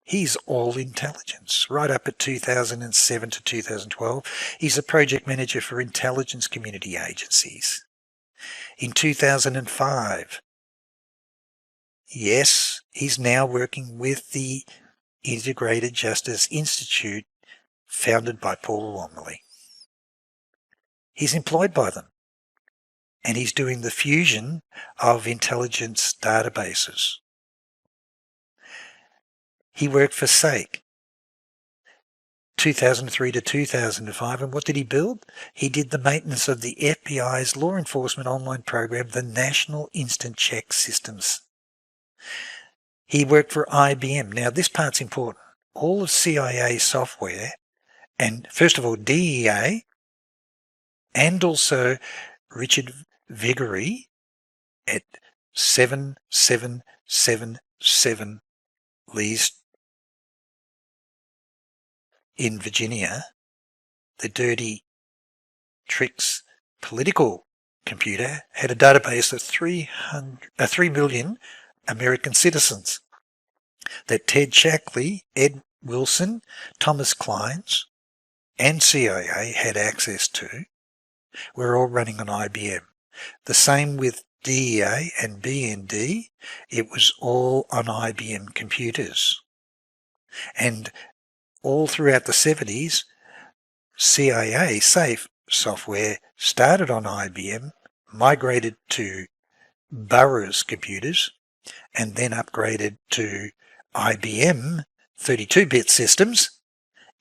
He's all intelligence, right up at 2007 to 2012. He's a project manager for intelligence community agencies. In 2005, yes, he's now working with the Integrated Justice Institute founded by Paul Wormley. He's employed by them, and he's doing the fusion of intelligence databases. He worked for SAKE 2003 to 2005, and what did he build? He did the maintenance of the FBI's law enforcement online program, the National Instant Check Systems. He worked for IBM. Now this part's important. All of CIA software, and first of all DEA, and also Richard Vigory at 7777 Lee's in Virginia, the dirty tricks political computer had a database of 3 million American citizens that Ted Shackley, Ed Wilson, Thomas Kleins, and CIA had access to. Were all running on IBM. The same with DEA and BND. It was all on IBM computers. And all throughout the 70s, CIA safe software started on IBM, migrated to Burroughs computers, and then upgraded to IBM 32-bit systems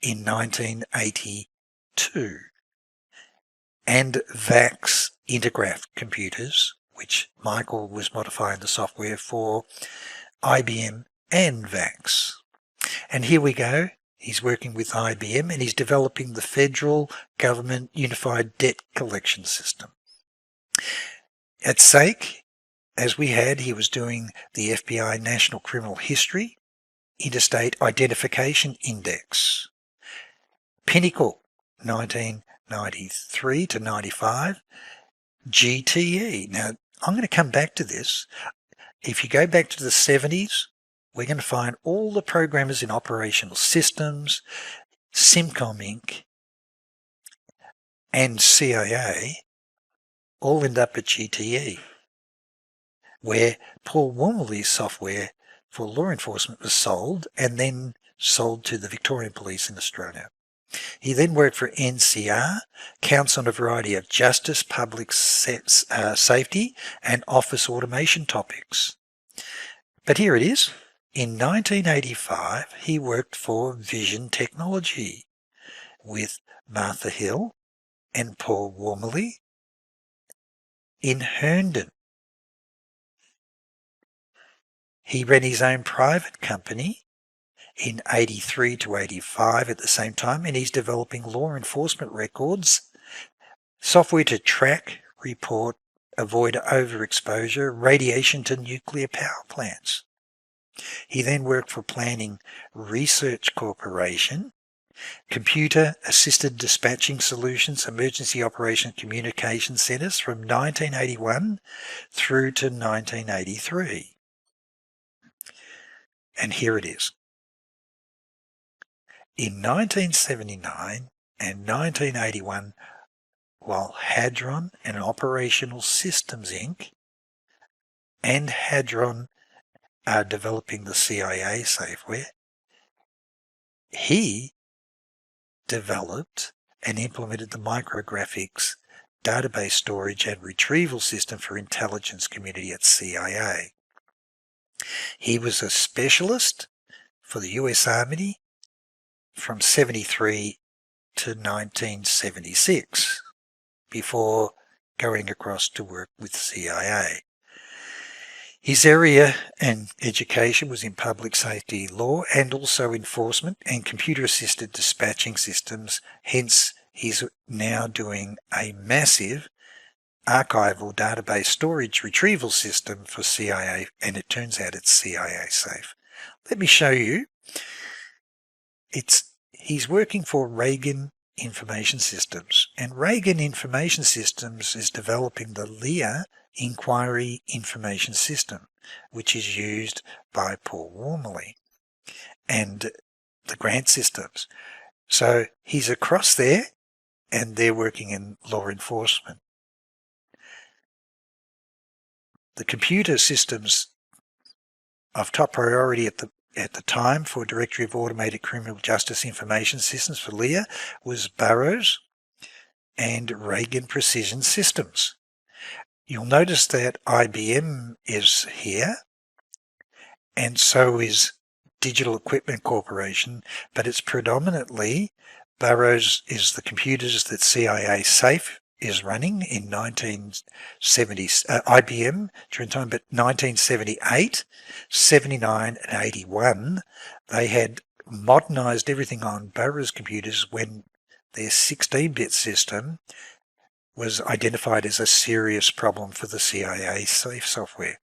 in 1982. And VAX Intergraph computers, which Michael was modifying the software for IBM and VAX. And here we go. He's working with IBM and he's developing the federal government unified debt collection system. At SAKE, as we had, he was doing the FBI National Criminal History Interstate Identification Index. Pinnacle, 1993 to 95. GTE. Now, I'm going to come back to this. If you go back to the 70s, we're going to find all the programmers in Operational Systems, Simcom Inc., and CIA all end up at GTE, where Paul Wormley's software for law enforcement was sold and then sold to the Victorian Police in Australia. He then worked for NCR, counts on a variety of justice, public safety and office automation topics. But here it is. In 1985, he worked for Vision Technology with Martha Hill and Paul Wormley in Herndon. He ran his own private company in 83 to 85 at the same time, and he's developing law enforcement records, software to track, report, avoid overexposure, radiation to nuclear power plants. He then worked for Planning Research Corporation, Computer Assisted Dispatching Solutions, Emergency Operation Communication Centres from 1981 through to 1983. And here it is. In 1979 and 1981, while Hadron and Operational Systems Inc. and Hadron are developing the CIA software, he developed and implemented the micrographics database storage and retrieval system for intelligence community at CIA. He was a specialist for the US Army from 73 to 1976 before going across to work with CIA. His area and education was in public safety law and also enforcement and computer-assisted dispatching systems. Hence, he's now doing a massive archival database storage retrieval system for CIA, and it turns out it's CIA safe. Let me show you. He's working for Reagan Information Systems, and Reagan Information Systems is developing the LEA Inquiry Information System, which is used by Paul Wormley and the grant systems. So he's across there, and they're working in law enforcement. The computer systems of top priority at the time for Directory of Automated Criminal Justice Information Systems for LEA was Burroughs and Reagan Precision Systems. You'll notice that IBM is here, and so is Digital Equipment Corporation, but it's predominantly Burroughs is the computers that CIA Safe is running in 1970, IBM during time, but 1978, 79 and 81, they had modernized everything on Burroughs computers when their 16-bit system was identified as a serious problem for the CIA Safe software.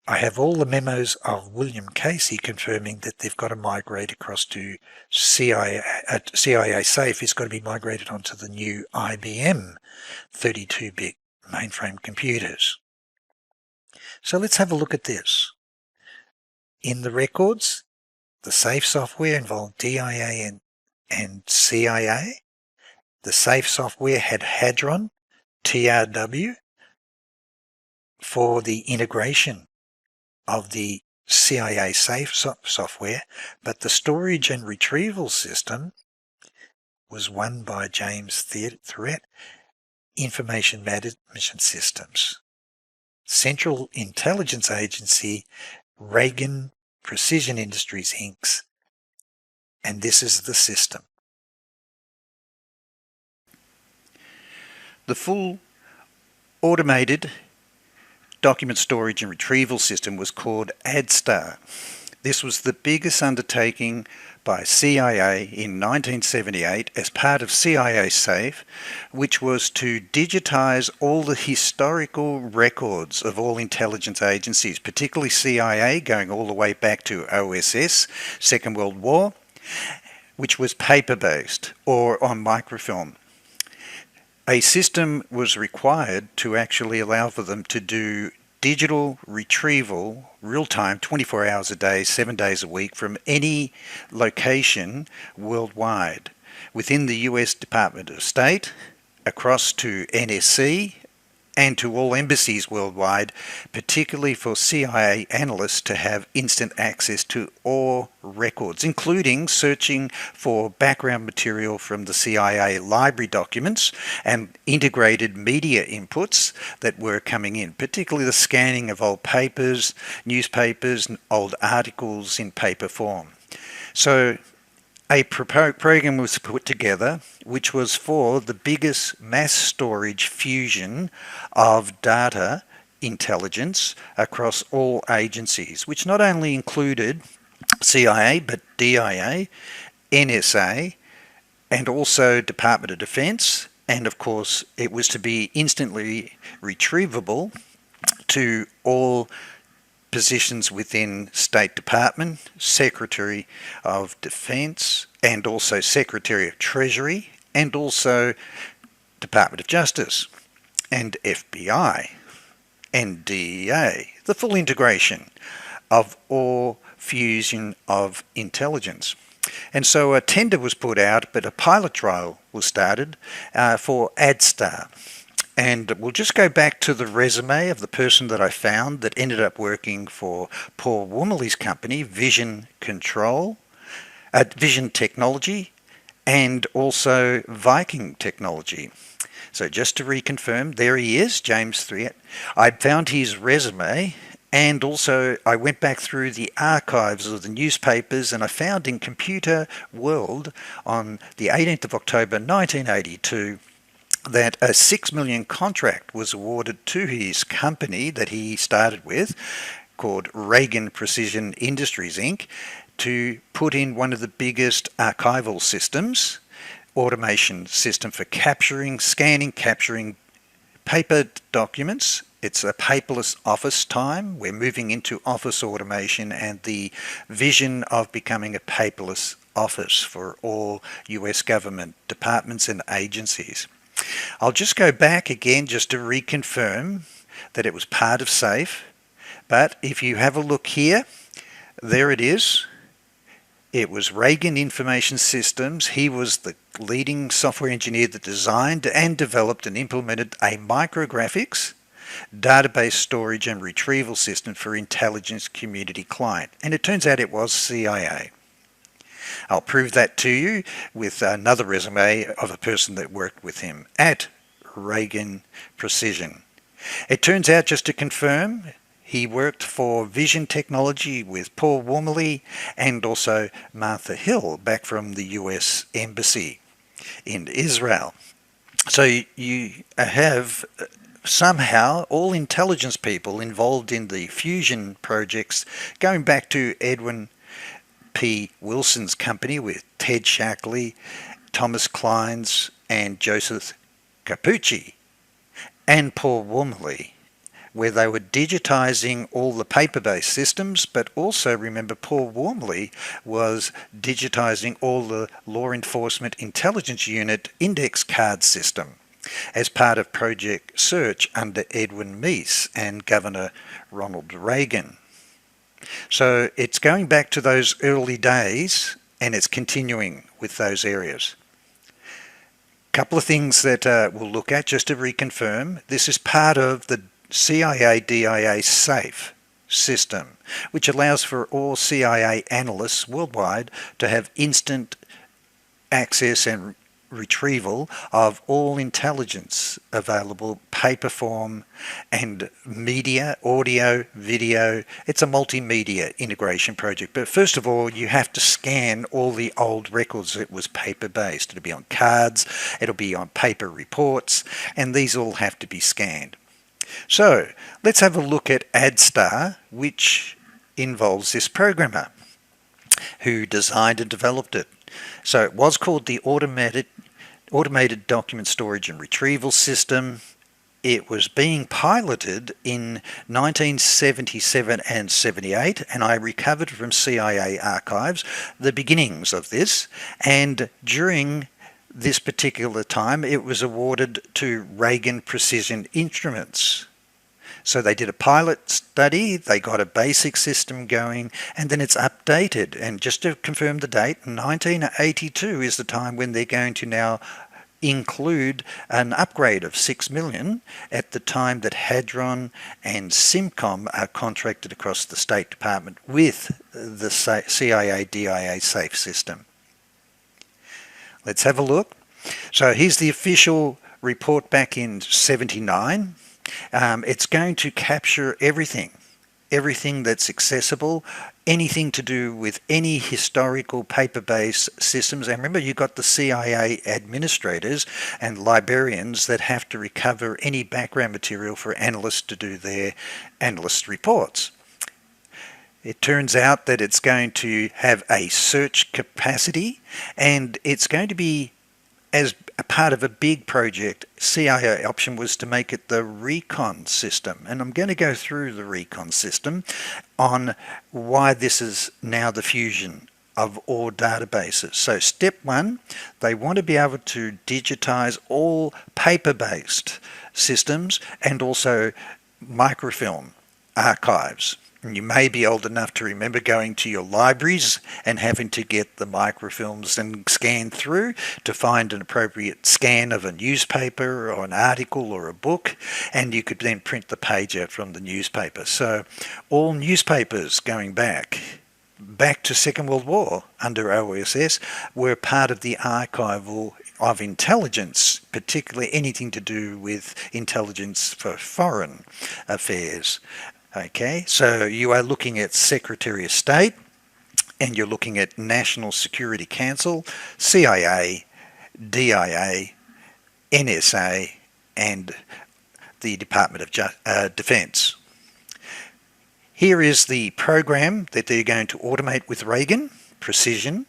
I have all the memos of William Casey confirming that they've got to migrate across to CIA Safe is got to be migrated onto the new IBM 32-bit mainframe computers. So let's have a look at this. In the records, the Safe software involved DIA and CIA. The Safe software had Hadron, TRW, for the integration of the CIA Safe software, but the storage and retrieval system was won by James Threat, Information Management Systems. Central Intelligence Agency, Reagan Precision Industries Inc., and this is the system. The full automated document storage and retrieval system was called ADSTAR. This was the biggest undertaking by CIA in 1978 as part of CIA Safe, which was to digitize all the historical records of all intelligence agencies, particularly CIA, going all the way back to OSS, Second World War, which was paper-based or on microfilm. A system was required to actually allow for them to do digital retrieval, real-time, 24 hours a day, 7 days a week, from any location worldwide, within the US Department of State, across to NSC, and to all embassies worldwide, particularly for CIA analysts to have instant access to all records, including searching for background material from the CIA library documents and integrated media inputs that were coming in, particularly the scanning of old papers, newspapers, and old articles in paper form. So a program was put together which was for the biggest mass storage fusion of data intelligence across all agencies, which not only included CIA but DIA, NSA, and also Department of Defense, and of course it was to be instantly retrievable to all positions within State Department, Secretary of Defense, and also Secretary of Treasury, and also Department of Justice, and FBI, and DEA, the full integration of all fusion of intelligence. And so a tender was put out, but a pilot trial was started for ADSTAR. And we'll just go back to the resume of the person that I found that ended up working for Paul Wormley's company, Vision Technology, and also Viking Technology. So just to reconfirm, there he is, James 3. I found his resume, and also I went back through the archives of the newspapers, and I found in Computer World on the 18th of October 1982 that a $6 million contract was awarded to his company that he started with, called Reagan Precision Industries Inc., to put in one of the biggest archival systems, automation system for scanning, capturing paper documents. It's a paperless office time. We're moving into office automation and the vision of becoming a paperless office for all US government departments and agencies. I'll just go back again just to reconfirm that it was part of SAFE, but if you have a look here, there it is. It was Reagan Information Systems. He was the leading software engineer that designed and developed and implemented a micrographics, database storage and retrieval system for intelligence community client. And it turns out it was CIA. I'll prove that to you with another resume of a person that worked with him at Reagan Precision. It turns out, just to confirm, he worked for Vision Technology with Paul Wormley and also Martha Hill back from the US Embassy in Israel. So you have somehow all intelligence people involved in the fusion projects going back to Edwin P. Wilson's company with Ted SHACKLEY, Thomas Kleins, and Joseph Capucci, and Paul Wormley, where they were digitizing all the paper-based systems, but also remember Paul Wormley was digitizing all the law enforcement intelligence unit index card system as part of Project Search under Edwin Meese and Governor Ronald Reagan. So it's going back to those early days, and it's continuing with those areas. Couple of things that we'll look at just to reconfirm. This is part of the CIA DIA SAFE system, which allows for all CIA analysts worldwide to have instant access and retrieval of all intelligence available, paper form and media, audio, video. It's a multimedia integration project. But first of all, you have to scan all the old records. It was paper-based. It'll be on cards, it'll be on paper reports, and these all have to be scanned. So let's have a look at ADSTAR, which involves this programmer who designed and developed it. So it was called the Automated Document Storage and Retrieval System. It was being piloted in 1977 and 78, and I recovered from CIA archives the beginnings of this, and during this particular time it was awarded to Reagan Precision Instruments. So they did a pilot study, they got a basic system going, and then it's updated. And just to confirm the date, 1982 is the time when they're going to now include an upgrade of 6 million at the time that Hadron and Simcom are contracted across the State Department with the CIA DIA safe system. Let's have a look. So here's the official report back in 79. It's going to capture everything that's accessible, anything to do with any historical paper-based systems. And remember, you've got the CIA administrators and librarians that have to recover any background material for analysts to do their analyst reports. It turns out that it's going to have a search capacity, and it's going to be, as a part of a big project, CIA option was to make it the recon system. And I'm going to go through the recon system on why this is now the fusion of all databases. So step one, they want to be able to digitize all paper-based systems and also microfilm archives. And you may be old enough to remember going to your libraries and having to get the microfilms and scan through to find an appropriate scan of a newspaper or an article or a book, and you could then print the page out from the newspaper. So all newspapers going back to Second World War under OSS were part of the archival of intelligence, particularly anything to do with intelligence for foreign affairs. Okay, so you are looking at Secretary of State, and you're looking at National Security Council, CIA, DIA, NSA, and the Department of Defense. Here is the program that they're going to automate with Reagan, Precision,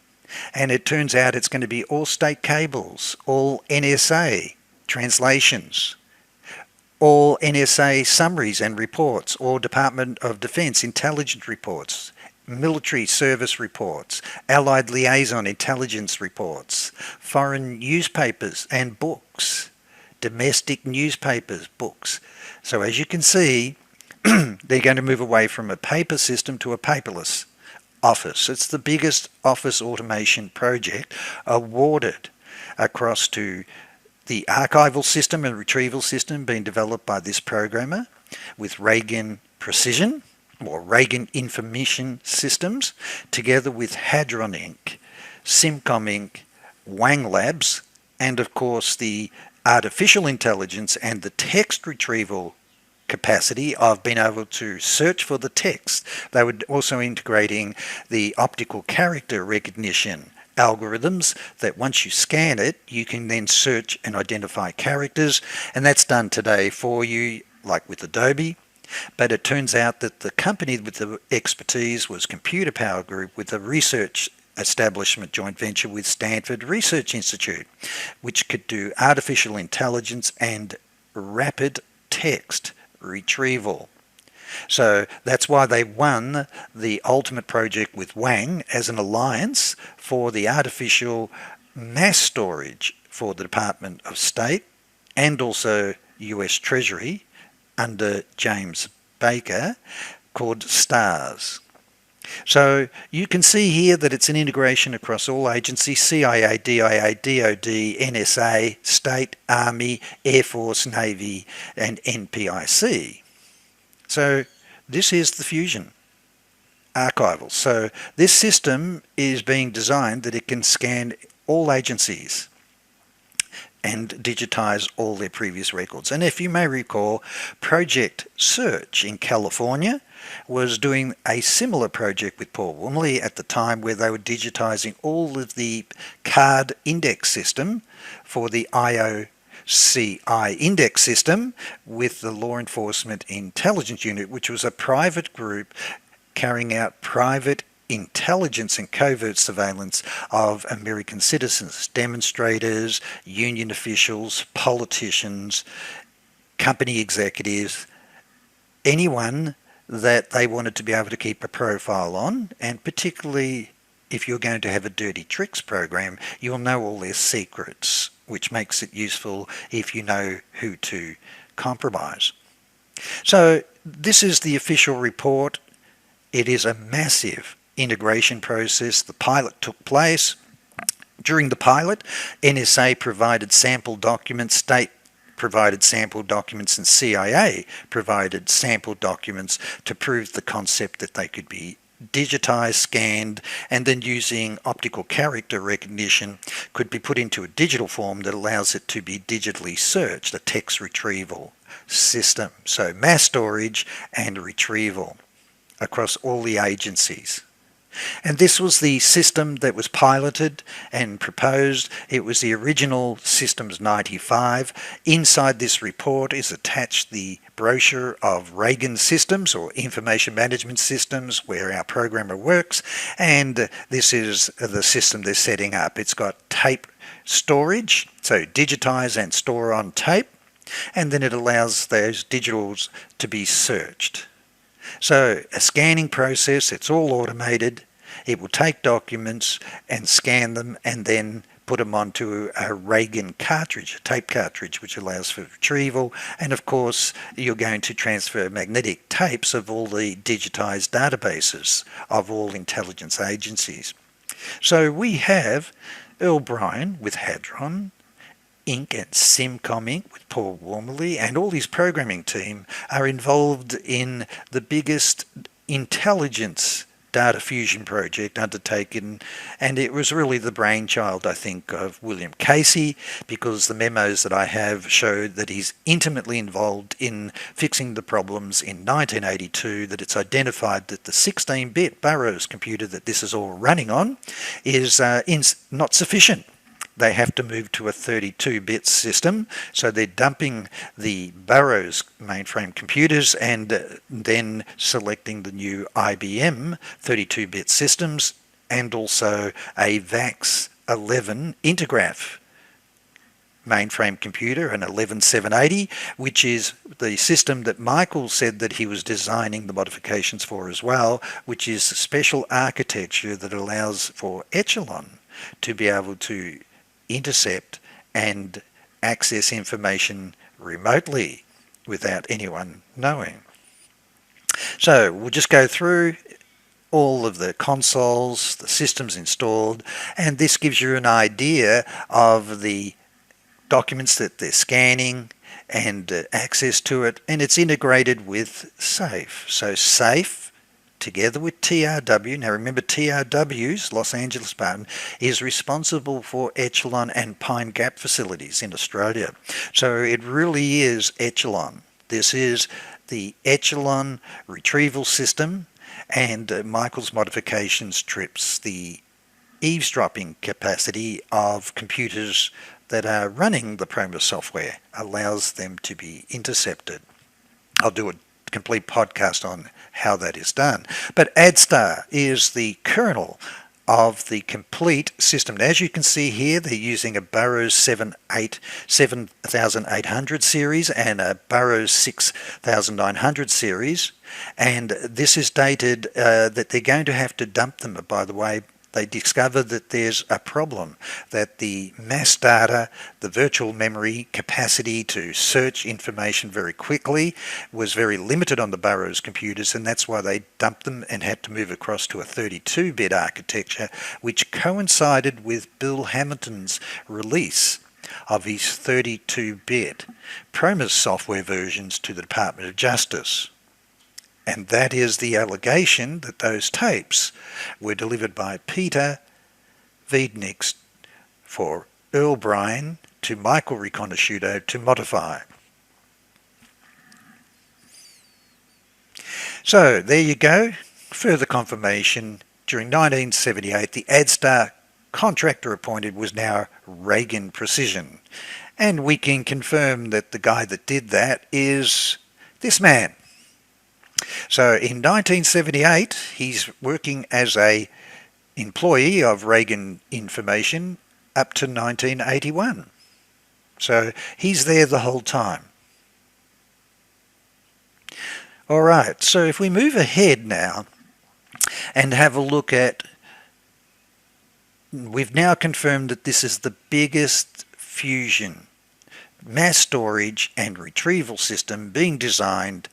and it turns out it's going to be all state cables, all NSA translations, all NSA summaries and reports, all Department of Defense intelligence reports, military service reports, Allied liaison intelligence reports, foreign newspapers and books, domestic newspapers, books. So as you can see, they're going to move away from a paper system to a paperless office. It's the biggest office automation project awarded across to the archival system and retrieval system being developed by this programmer with Reagan Precision or Reagan Information Systems, together with Hadron Inc., Simcom Inc., Wang Labs, and of course the artificial intelligence and the text retrieval capacity of being able to search for the text. They were also integrating the optical character recognition algorithms that once you scan it, you can then search and identify characters, and that's done today for you, like with Adobe. But it turns out that the company with the expertise was Computer Power Group, with a research establishment joint venture with Stanford Research Institute, which could do artificial intelligence and rapid text retrieval. So that's why they won the ultimate project with Wang as an alliance for the artificial mass storage for the Department of State and also US Treasury under James Baker, called STARS. So you can see here that it's an integration across all agencies: CIA, DIA, DOD, NSA, State, Army, Air Force, Navy, and NPIC. So this is the fusion archival. So this system is being designed that it can scan all agencies and digitize all their previous records. And if you may recall, Project Search in California was doing a similar project with Paul Wormley at the time, where they were digitizing all of the card index system for the IOCI index system with the Law Enforcement Intelligence Unit, which was a private group carrying out private intelligence and covert surveillance of American citizens, demonstrators, union officials, politicians, company executives, anyone that they wanted to be able to keep a profile on. And particularly if you're going to have a dirty tricks program, you'll know all their secrets, which makes it useful if you know who to compromise. So this is the official report. It is a massive integration process. The pilot took place During the pilot, NSA provided sample documents, state provided sample documents, and CIA provided sample documents to prove the concept that they could be digitized, scanned, and then using optical character recognition could be put into a digital form that allows it to be digitally searched, a text retrieval system. So mass storage and retrieval across all the agencies. And this was the system that was piloted and proposed. It was the original Systems 95. Inside this report is attached the brochure of Reagan Systems, or Information Management Systems, where our programmer works. And this is the system they're setting up. It's got tape storage, so digitize and store on tape. And then it allows those digitals to be searched. So a scanning process, it's all automated. It will take documents and scan them and then put them onto a Reagan cartridge, a tape cartridge, which allows for retrieval. And of course, you're going to transfer magnetic tapes of all the digitized databases of all intelligence agencies. So we have Earl Bryan with Hadron Inc. and Simcom Inc. with Paul Wormley, and all his programming team are involved in the biggest intelligence data fusion project undertaken, and it was really the brainchild, I think, of William Casey, because the memos that I have showed that he's intimately involved in fixing the problems in 1982, that it's identified that the 16-bit Burroughs computer that this is all running on is not sufficient. They have to move to a 32-bit system, so they're dumping the Burroughs mainframe computers and then selecting the new IBM 32-bit systems and also a VAX 11 Intergraph mainframe computer, an 11780, which is the system that Michael said that he was designing the modifications for as well, which is a special architecture that allows for Echelon to be able to intercept and access information remotely without anyone knowing. So we'll just go through all of the consoles, the systems installed, and this gives you an idea of the documents that they're scanning and access to it, and it's integrated with SAFE. So SAFE together with TRW, now remember TRW's, Los Angeles Department, is responsible for Echelon and Pine Gap facilities in Australia. So it really is Echelon. This is the Echelon retrieval system, and Michael's modifications trips the eavesdropping capacity of computers that are running the PROMIS software, allows them to be intercepted. I'll do a complete podcast on how that is done. But ADSTAR is the kernel of the complete system. Now, as you can see here, they're using a Burroughs 7800 series and a Burroughs 6900 series, and this is dated that they're going to have to dump them, by the way. They discover that there's a problem, that the mass data, the virtual memory capacity to search information very quickly was very limited on the Burroughs computers, and that's why they dumped them and had to move across to a 32-bit architecture, which coincided with Bill Hamilton's release of his 32-bit PROMIS software versions to the Department of Justice. And that is the allegation that those tapes were delivered by Peter Wiedniks for Earl Bryan to Michael Riconosciuto to modify. So there you go. Further confirmation. During 1978, the ADSTAR contractor appointed was now Reagan Precision. And we can confirm that the guy that did that is this man. So in 1978, he's working as a employee of Reagan Information up to 1981. So he's there the whole time. All right, so if we move ahead now and have a look at, we've now confirmed that this is the biggest fusion, mass storage and retrieval system being designed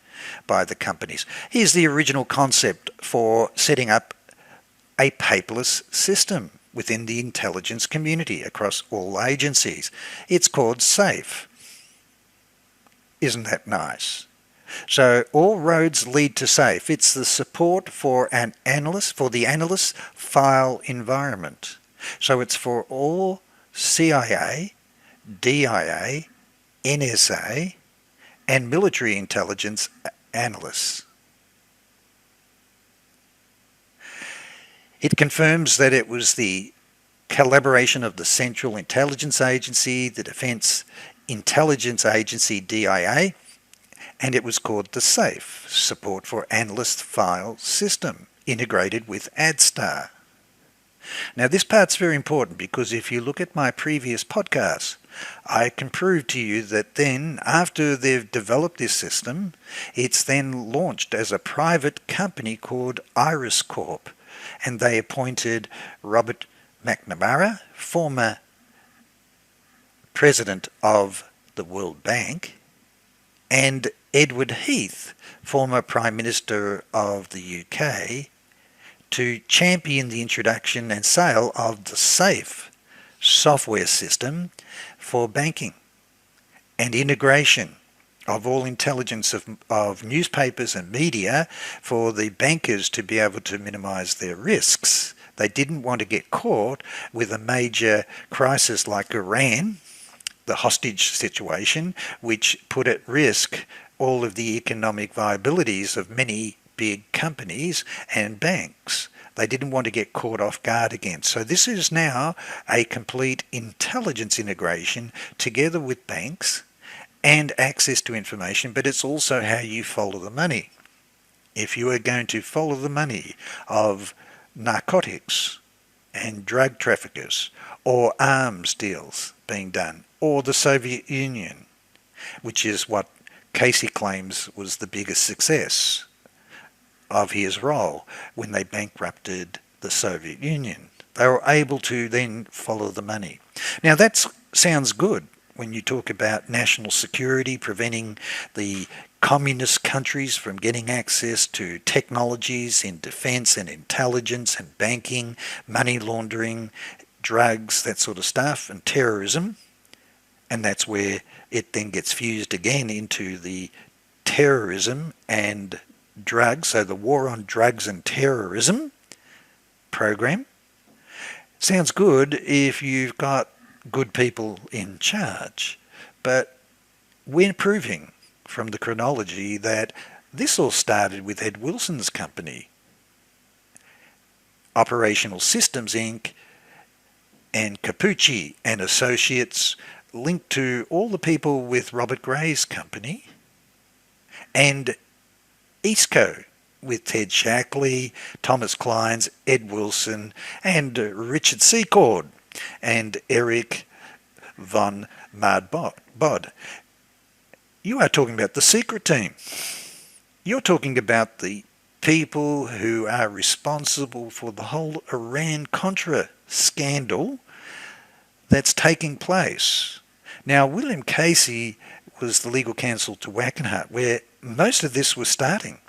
by the companies. Here's the original concept for setting up a paperless system within the intelligence community across all agencies. It's called SAFE. Isn't that nice? So all roads lead to SAFE. It's the support for an analyst, for the analyst file environment. So it's for all CIA, DIA, NSA, and military intelligence analysts. It confirms that it was the collaboration of the Central Intelligence Agency, the Defence Intelligence Agency, DIA, and it was called the SAFE, Support for Analyst File System, integrated with ADSTAR. Now this part's very important because if you look at my previous podcasts, I can prove to you that then, after they've developed this system, it's then launched as a private company called Iris Corp, and they appointed Robert McNamara, former president of the World Bank, and Edward Heath, former Prime Minister of the UK, to champion the introduction and sale of the SAFE software system for banking and integration of all intelligence of newspapers and media for the bankers to be able to minimise their risks. They didn't want to get caught with a major crisis like Iran, the hostage situation, which put at risk all of the economic viabilities of many big companies and banks. They didn't want to get caught off guard again. So this is now a complete intelligence integration together with banks and access to information, but it's also how you follow the money. If you are going to follow the money of narcotics and drug traffickers or arms deals being done, or the Soviet Union, which is what Casey claims was the biggest success of his role when they bankrupted the Soviet Union. They were able to then follow the money. Now that sounds good when you talk about national security, preventing the communist countries from getting access to technologies in defence and intelligence and banking, money laundering, drugs, that sort of stuff, and terrorism. And that's where it then gets fused again into the terrorism and drugs, so the war on drugs and terrorism program. Sounds good if you've got good people in charge, but we're proving from the chronology that this all started with Ed Wilson's company, Operational Systems Inc., and Capucci and Associates, linked to all the people with Robert Gray's company, and Eastco with Ted Shackley, Thomas Kleins, Ed Wilson, and Richard Secord, and Eric von Mardbod. You are talking about the secret team. You're talking about the people who are responsible for the whole Iran-Contra scandal that's taking place. Now, William Casey was the legal counsel to Wackenhut, where most of this was starting.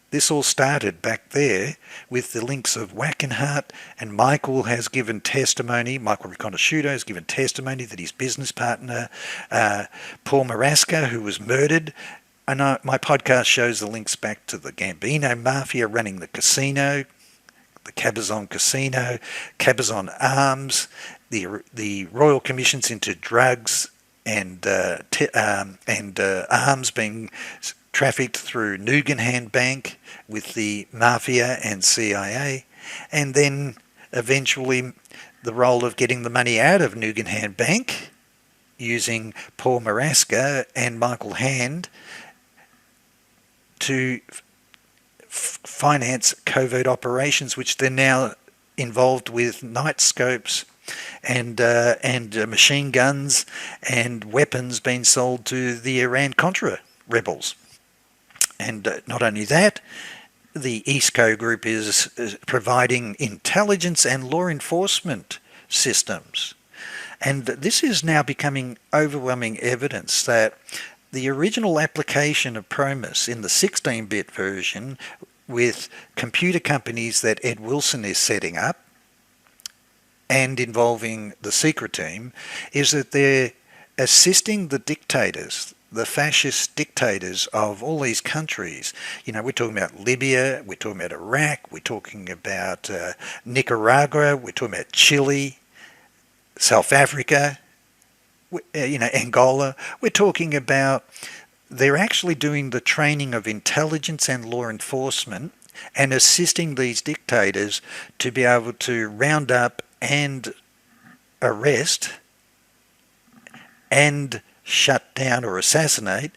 This all started back there with the links of Wackenhut, and Michael has given testimony, Michael Riconosciuto has given testimony that his business partner, Paul Marasca, who was murdered, and my podcast shows the links back to the Gambino Mafia running the casino, the Cabazon Casino, Cabazon Arms, the Royal Commissions into drugs and arms being trafficked through Nugenhan Bank with the Mafia and CIA, and then eventually the role of getting the money out of Nugenhan Bank using Paul Marasca and Michael Hand to finance covert operations, which they're now involved with night scopes and machine guns and weapons being sold to the Iran-Contra rebels. And not only that, the Eastco Group is providing intelligence and law enforcement systems. And this is now becoming overwhelming evidence that the original application of PROMIS in the 16-bit version with computer companies that Ed Wilson is setting up and involving the secret team, is that they're assisting the dictators, the fascist dictators of all these countries. You know, we're talking about Libya, we're talking about Iraq, we're talking about Nicaragua, we're talking about Chile, South Africa, Angola. We're talking about they're actually doing the training of intelligence and law enforcement and assisting these dictators to be able to round up and arrest and shut down or assassinate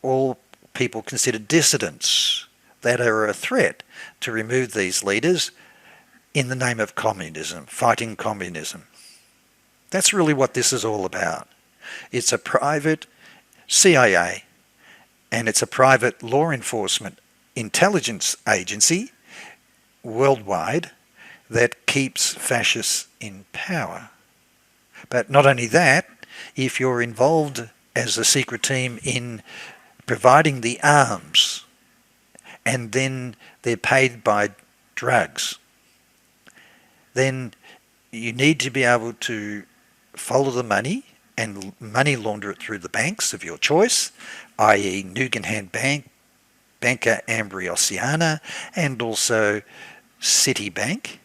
all people considered dissidents that are a threat, to remove these leaders in the name of communism, fighting communism. That's really what this is all about. It's a private CIA and it's a private law enforcement intelligence agency worldwide that keeps fascists in power. But not only that, if you're involved as a secret team in providing the arms and then they're paid by drugs, then you need to be able to follow the money and money launder it through the banks of your choice, i.e. Nugenhan Bank, Banca Ambrosiana, and also Citibank.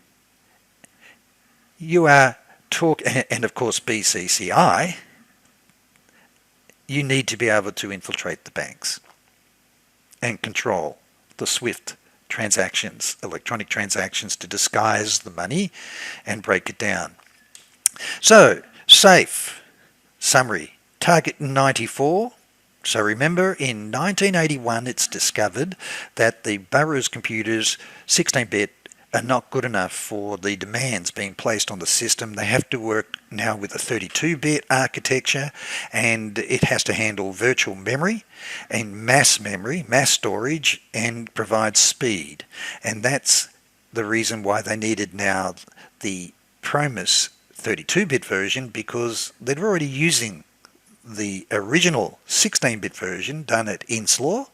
You are and of course BCCI. You need to be able to infiltrate the banks and control the SWIFT transactions, electronic transactions, to disguise the money and break it down. So, SAFE, summary, target 94. So remember, in 1981 it's discovered that the Burroughs computers, 16-bit, are not good enough for the demands being placed on the system. They have to work now with a 32-bit architecture, and it has to handle virtual memory and mass memory, mass storage, and provide speed. And that's the reason why they needed now the PROMIS 32-bit version, because they're already using the original 16-bit version done at Inslaw.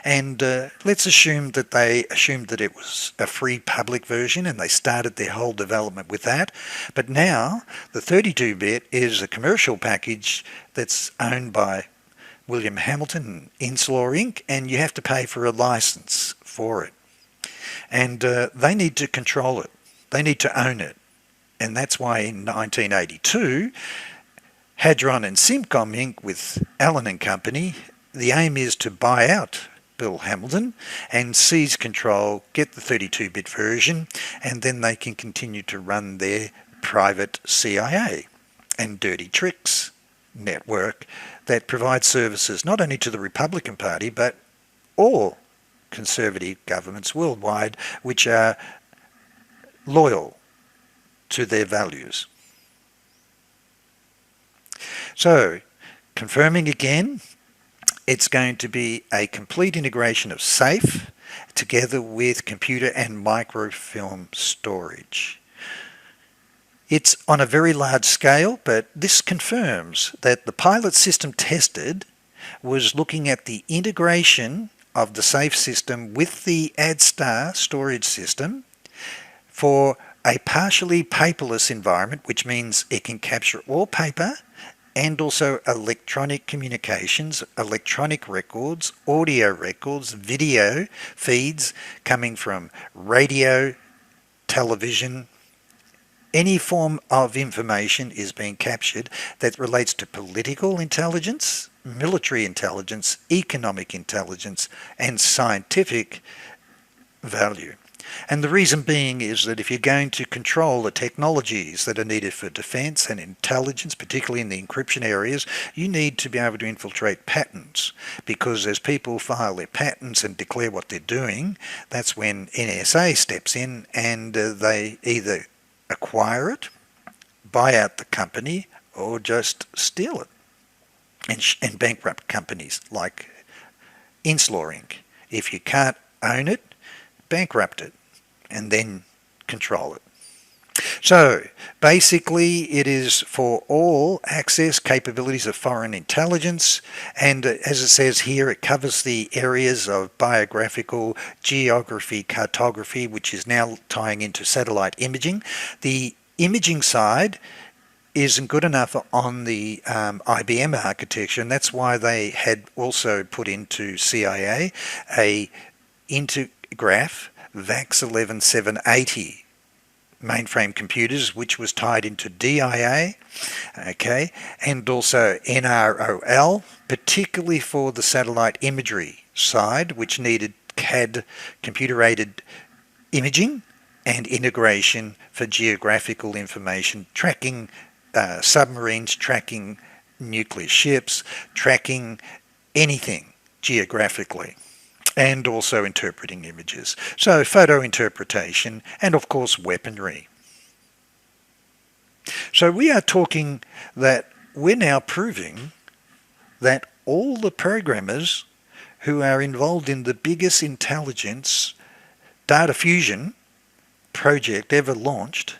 And let's assume that they assumed that it was a free public version and they started their whole development with that. But now the 32-bit is a commercial package that's owned by William Hamilton and Inslaw Inc., and you have to pay for a license for it. And they need to control it. They need to own it. And that's why in 1982, Hadron and Simcom Inc. with Allen and Company, the aim is to buy out Bill Hamilton and seize control, get the 32-bit version, and then they can continue to run their private CIA and dirty tricks network that provides services not only to the Republican Party but all conservative governments worldwide which are loyal to their values. So, confirming again, it's going to be a complete integration of SAFE together with computer and microfilm storage. It's on a very large scale, but this confirms that the pilot system tested was looking at the integration of the SAFE system with the ADSTAR storage system for a partially paperless environment, which means it can capture all paper and also electronic communications, electronic records, audio records, video feeds coming from radio, television. Any form of information is being captured that relates to political intelligence, military intelligence, economic intelligence, and scientific value. And the reason being is that if you're going to control the technologies that are needed for defense and intelligence, particularly in the encryption areas, you need to be able to infiltrate patents, because as people file their patents and declare what they're doing, that's when NSA steps in and they either acquire it, buy out the company, or just steal it and bankrupt companies like Inslaw Inc. If you can't own it, bankrupt it and then control it. So basically it is for all access capabilities of foreign intelligence, and as it says here, it covers the areas of biographical, geography, cartography, which is now tying into satellite imaging. The imaging side isn't good enough on the IBM architecture, and that's why they had also put into CIA a Intergraph VAX 11780 mainframe computers, which was tied into DIA, okay, and also NROL, particularly for the satellite imagery side, which needed CAD, computer-aided imaging, and integration for geographical information, tracking submarines, tracking nuclear ships, tracking anything geographically, and also interpreting images. So photo interpretation and of course weaponry. So we are talking that we're now proving that all the programmers who are involved in the biggest intelligence data fusion project ever launched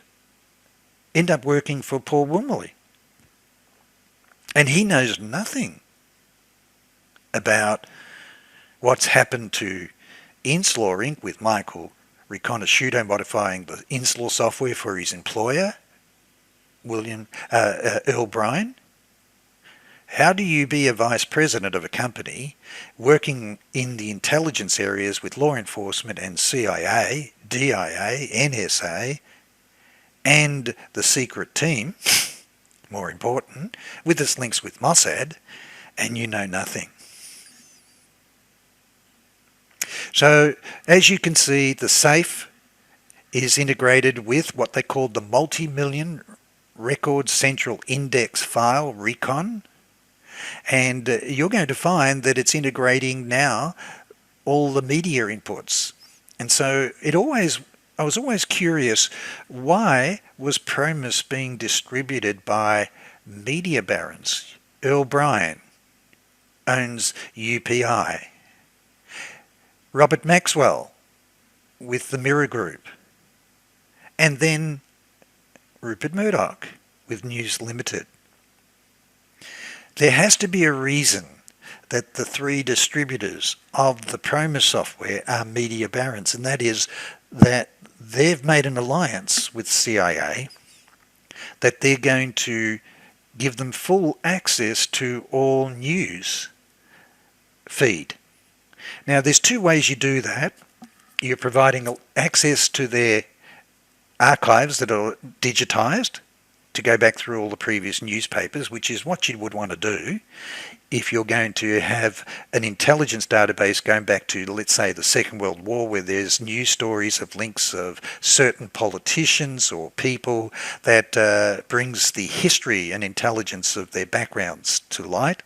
end up working for Paul Wormley. And he knows nothing about what's happened to Inslaw Inc. with Michael Riconosciuto modifying the Inslaw software for his employer, Earl Bryan. How do you be a vice president of a company working in the intelligence areas with law enforcement and CIA, DIA, NSA, and the secret team, more important, with its links with Mossad, and you know nothing? So, as you can see, the safe is integrated with what they call the multi-million record central index file, RECON, and you're going to find that it's integrating now all the media inputs. And so I was always curious, why was PROMIS being distributed by media barons? Earl Bryan owns UPI. Robert Maxwell with the Mirror Group. And then Rupert Murdoch with News Limited. There has to be a reason that the three distributors of the PROMIS software are media barons, and that is that they've made an alliance with CIA, that they're going to give them full access to all news feed. Now, there's two ways you do that. You're providing access to their archives that are digitized to go back through all the previous newspapers, which is what you would want to do if you're going to have an intelligence database going back to, let's say, the Second World War, where there's news stories of links of certain politicians or people that brings the history and intelligence of their backgrounds to light.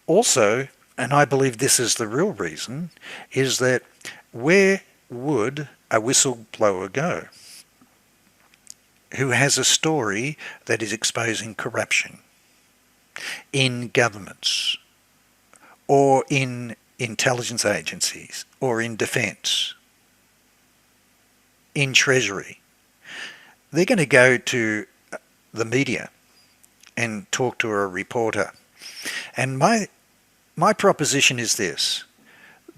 Also, and I believe this is the real reason, is that where would a whistleblower go who has a story that is exposing corruption in governments or in intelligence agencies or in defence, in Treasury? They're going to go to the media and talk to a reporter. And my proposition is this,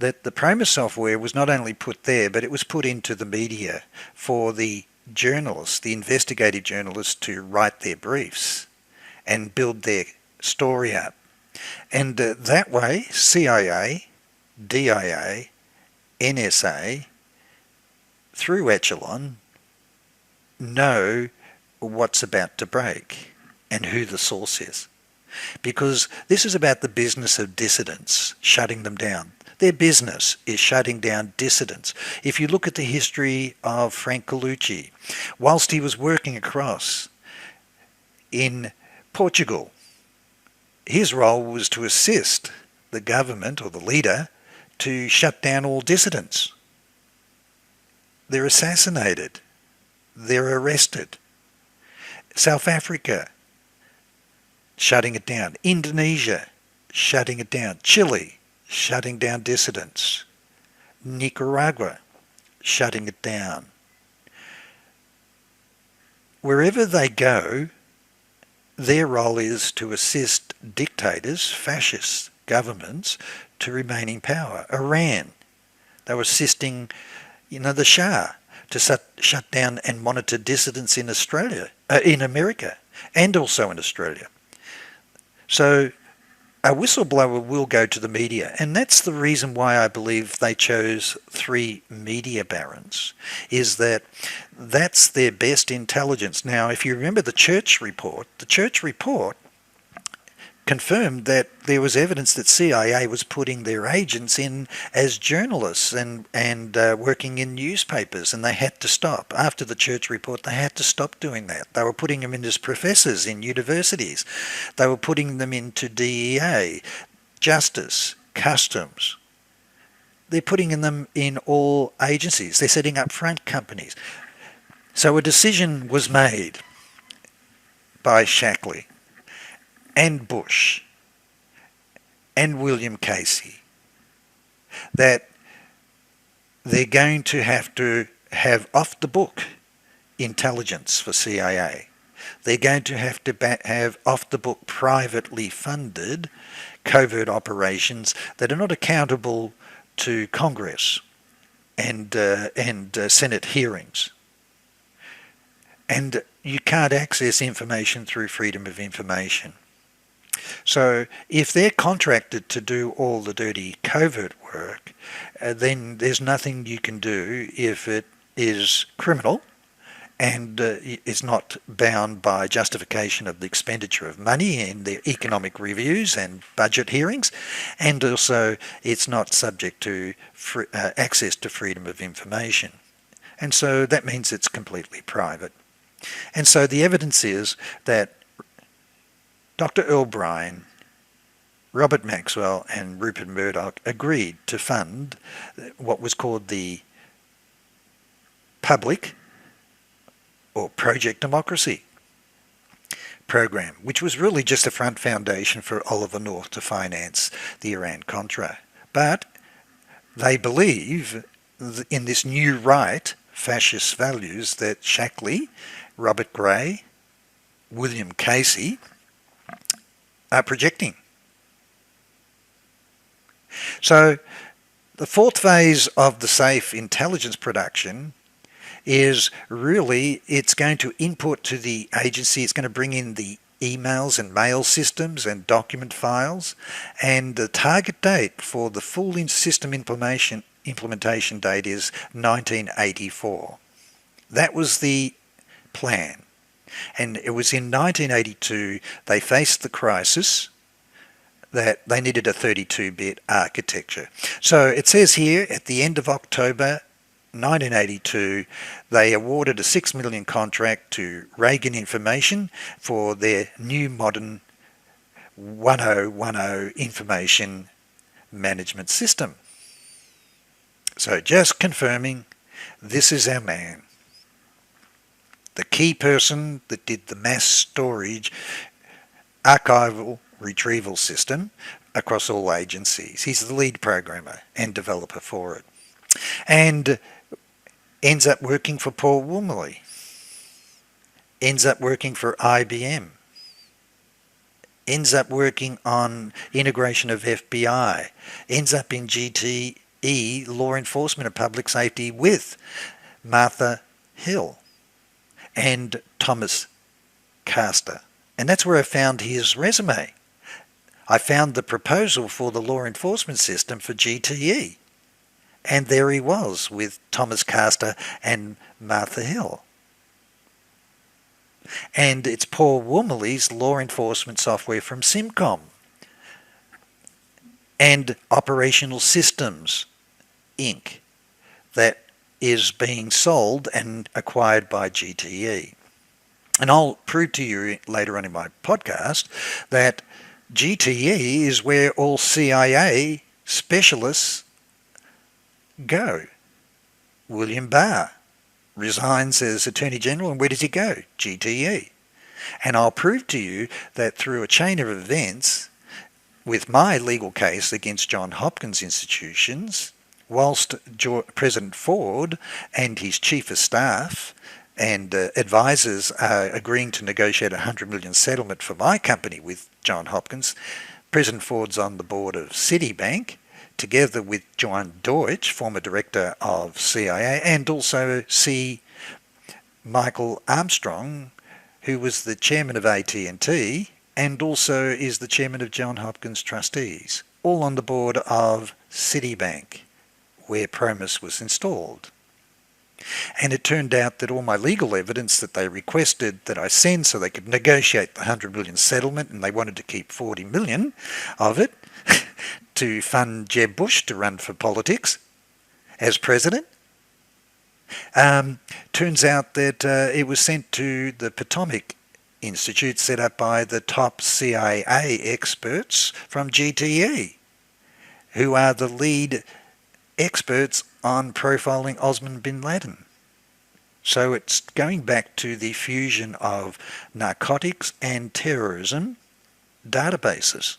that the PROMIS software was not only put there, but it was put into the media for the journalists, the investigative journalists, to write their briefs and build their story up. And that way, CIA, DIA, NSA, through Echelon, know what's about to break and who the source is. Because this is about the business of dissidents, shutting them down. Their business is shutting down dissidents. If you look at the history of Frank Colucci, whilst he was working across in Portugal, his role was to assist the government or the leader to shut down all dissidents. They're assassinated. They're arrested. South Africa, shutting it down. Indonesia, shutting it down. Chile, shutting down dissidents. Nicaragua, shutting it down. Wherever they go, their role is to assist dictators, fascist governments, to remain in power. Iran, they were assisting, the Shah to shut down and monitor dissidents in Australia, in America, and also in Australia. So a whistleblower will go to the media, and that's the reason why I believe they chose 3 media barons, is that that's their best intelligence. Now, if you remember the Church report confirmed that there was evidence that CIA was putting their agents in as journalists and working in newspapers, and they had to stop. After the Church report, they had to stop doing that. They were putting them in as professors in universities. They were putting them into DEA, Justice, Customs. They're putting them in all agencies. They're setting up front companies. So a decision was made by Shackley and Bush and William Casey that they're going to have off-the-book intelligence for CIA. They're going to have off-the-book privately funded covert operations that are not accountable to Congress and Senate hearings. And you can't access information through freedom of information. So if they're contracted to do all the dirty covert work, then there's nothing you can do if it is criminal and is not bound by justification of the expenditure of money in their economic reviews and budget hearings, and also it's not subject to access to freedom of information. And so that means it's completely private. And so the evidence is that Dr. Earl Bryan, Robert Maxwell and Rupert Murdoch agreed to fund what was called the Public or Project Democracy program, which was really just a front foundation for Oliver North to finance the Iran-Contra. But they believe in this new right, fascist values that Shackley, Robert Gray, William Casey are projecting. So the 4th phase of the SAFE intelligence production is really, it's going to input to the agency, it's going to bring in the emails and mail systems and document files, and the target date for the full system implementation date is 1984. That was the plan. And it was in 1982 they faced the crisis that they needed a 32-bit architecture. So it says here at the end of October 1982 they awarded a $6 million contract to Reagan Information for their new modern 1010 information management system. So just confirming, this is our man. The key person that did the mass storage archival retrieval system across all agencies. He's the lead programmer and developer for it. And ends up working for Paul Wormley. Ends up working for IBM. Ends up working on integration of FBI. Ends up in GTE, Law Enforcement and Public Safety, with Martha Hill and Thomas Castor. And that's where I found his resume. I found the proposal for the law enforcement system for GTE. And there he was with Thomas Castor and Martha Hill. And it's Paul Wormley's law enforcement software from Simcom. And Operational Systems, Inc. that is being sold and acquired by GTE. And I'll prove to you later on in my podcast that GTE is where all CIA specialists go. William Barr resigns as Attorney General, and where does he go? GTE. And I'll prove to you that through a chain of events, with my legal case against John Hopkins institutions, whilst President Ford and his chief of staff and advisors are agreeing to negotiate a $100 million settlement for my company with John Hopkins, President Ford's on the board of Citibank, together with John Deutsch, former director of CIA, and also C. Michael Armstrong, who was the chairman of AT&T and also is the chairman of Johns Hopkins Trustees, all on the board of Citibank, where PROMIS was installed. And it turned out that all my legal evidence that they requested that I send so they could negotiate the $100 million settlement, and they wanted to keep $40 million of it to fund Jeb Bush to run for politics as president. Turns out that it was sent to the Potomac Institute, set up by the top CIA experts from GTE, who are the lead experts on profiling Osman bin Laden. So it's going back to the fusion of narcotics and terrorism databases.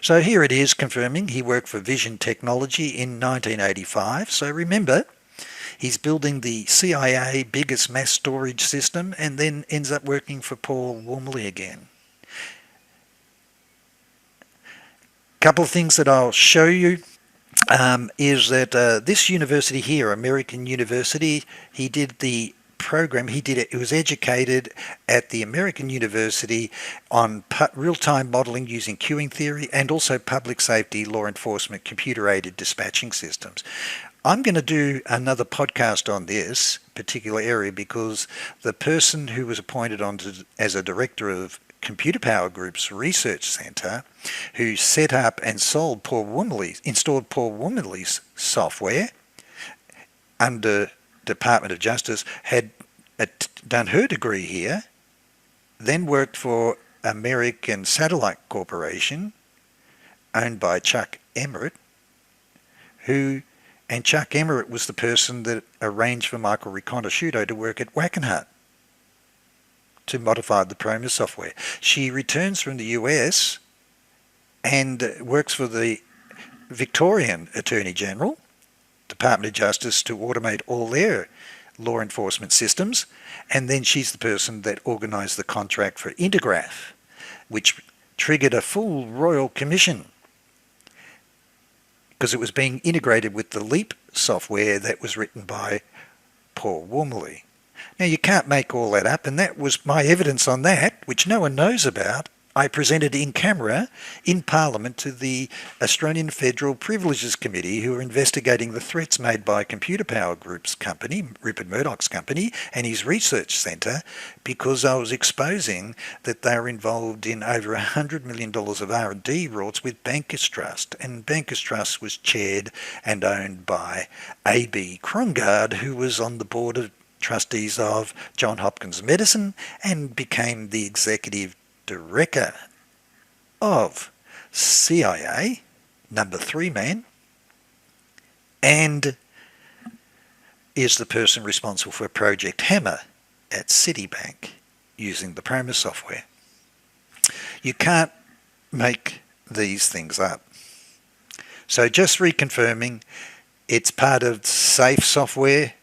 So here it is confirming he worked for Vision Technology in 1985. So remember, he's building the CIA biggest mass storage system and then ends up working for Paul Wormley again. Couple of things that I'll show you is that this university here, American University, he did the program, he was educated at the American University on real-time modeling using queuing theory and also public safety, law enforcement, computer-aided dispatching systems. I'm going to do another podcast on this particular area because the person who was appointed as a director of Computer Power Group's research centre, who set up and installed Paul Wormley's software under Department of Justice, had done her degree here, then worked for American Satellite Corporation, owned by Chuck Emmerich, and Chuck Emmerich was the person that arranged for Michael Riconosciuto to work at Wackenhut to modify the PROMIS software. She returns from the US and works for the Victorian Attorney General, Department of Justice, to automate all their law enforcement systems, and then she's the person that organised the contract for Intergraph, which triggered a full royal commission because it was being integrated with the LEAP software that was written by Paul Wormley. Now, you can't make all that up, and that was my evidence on that, which no one knows about. I presented in camera in Parliament to the Australian Federal Privileges Committee, who are investigating the threats made by Computer Power Group's company, Rupert Murdoch's company, and his research centre, because I was exposing that they were involved in over $100 million of R&D rorts with Bankers Trust, and Bankers Trust was chaired and owned by A.B. Krongard, who was on the board of trustees of Johns Hopkins Medicine and became the executive director of CIA, number 3 man, and is the person responsible for Project Hammer at Citibank using the PROMIS software. You can't make these things up. So just reconfirming, it's part of Safe Software,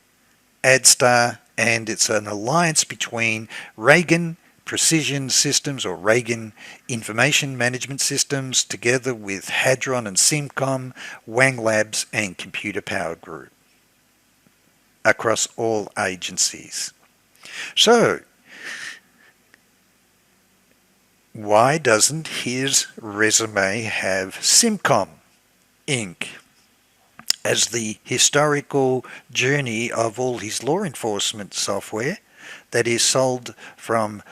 ADSTAR, and it's an alliance between Reagan Precision Systems or Reagan Information Management Systems together with Hadron and Simcom, Wang Labs and Computer Power Group across all agencies. So, why doesn't his resume have Simcom Inc. as the historical journey of all his law enforcement software that is sold from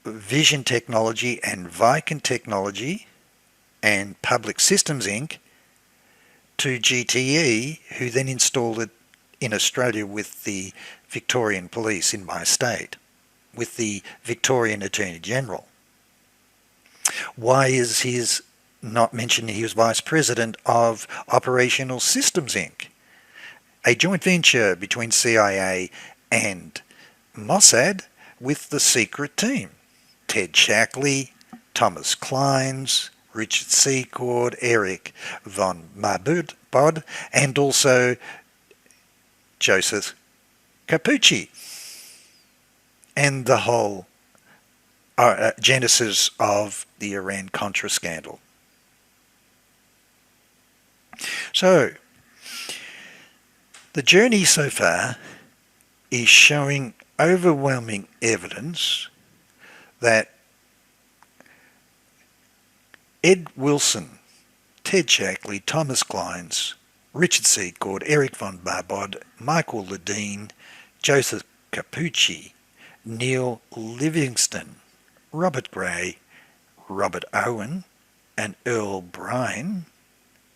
Vision Technology and Viken Technology and Public Systems Inc. to GTE, who then installed it in Australia with the Victorian Police in my state, with the Victorian Attorney General? Why is his not mentioned he was Vice President of Operational Systems Inc., a joint venture between CIA and Mossad with the secret team? Ted Shackley, Thomas Kleins, Richard Secord, Eric von Marbod, and also Joseph Capucci, and the whole genesis of the Iran-Contra scandal. So, the journey so far is showing overwhelming evidence that Ed Wilson, Ted Shackley, Thomas Kleins, Richard Secord, Eric von Barbod, Michael Ledeen, Joseph Capucci, Neil Livingston, Robert Gray, Robert Owen, and Earl Bryan,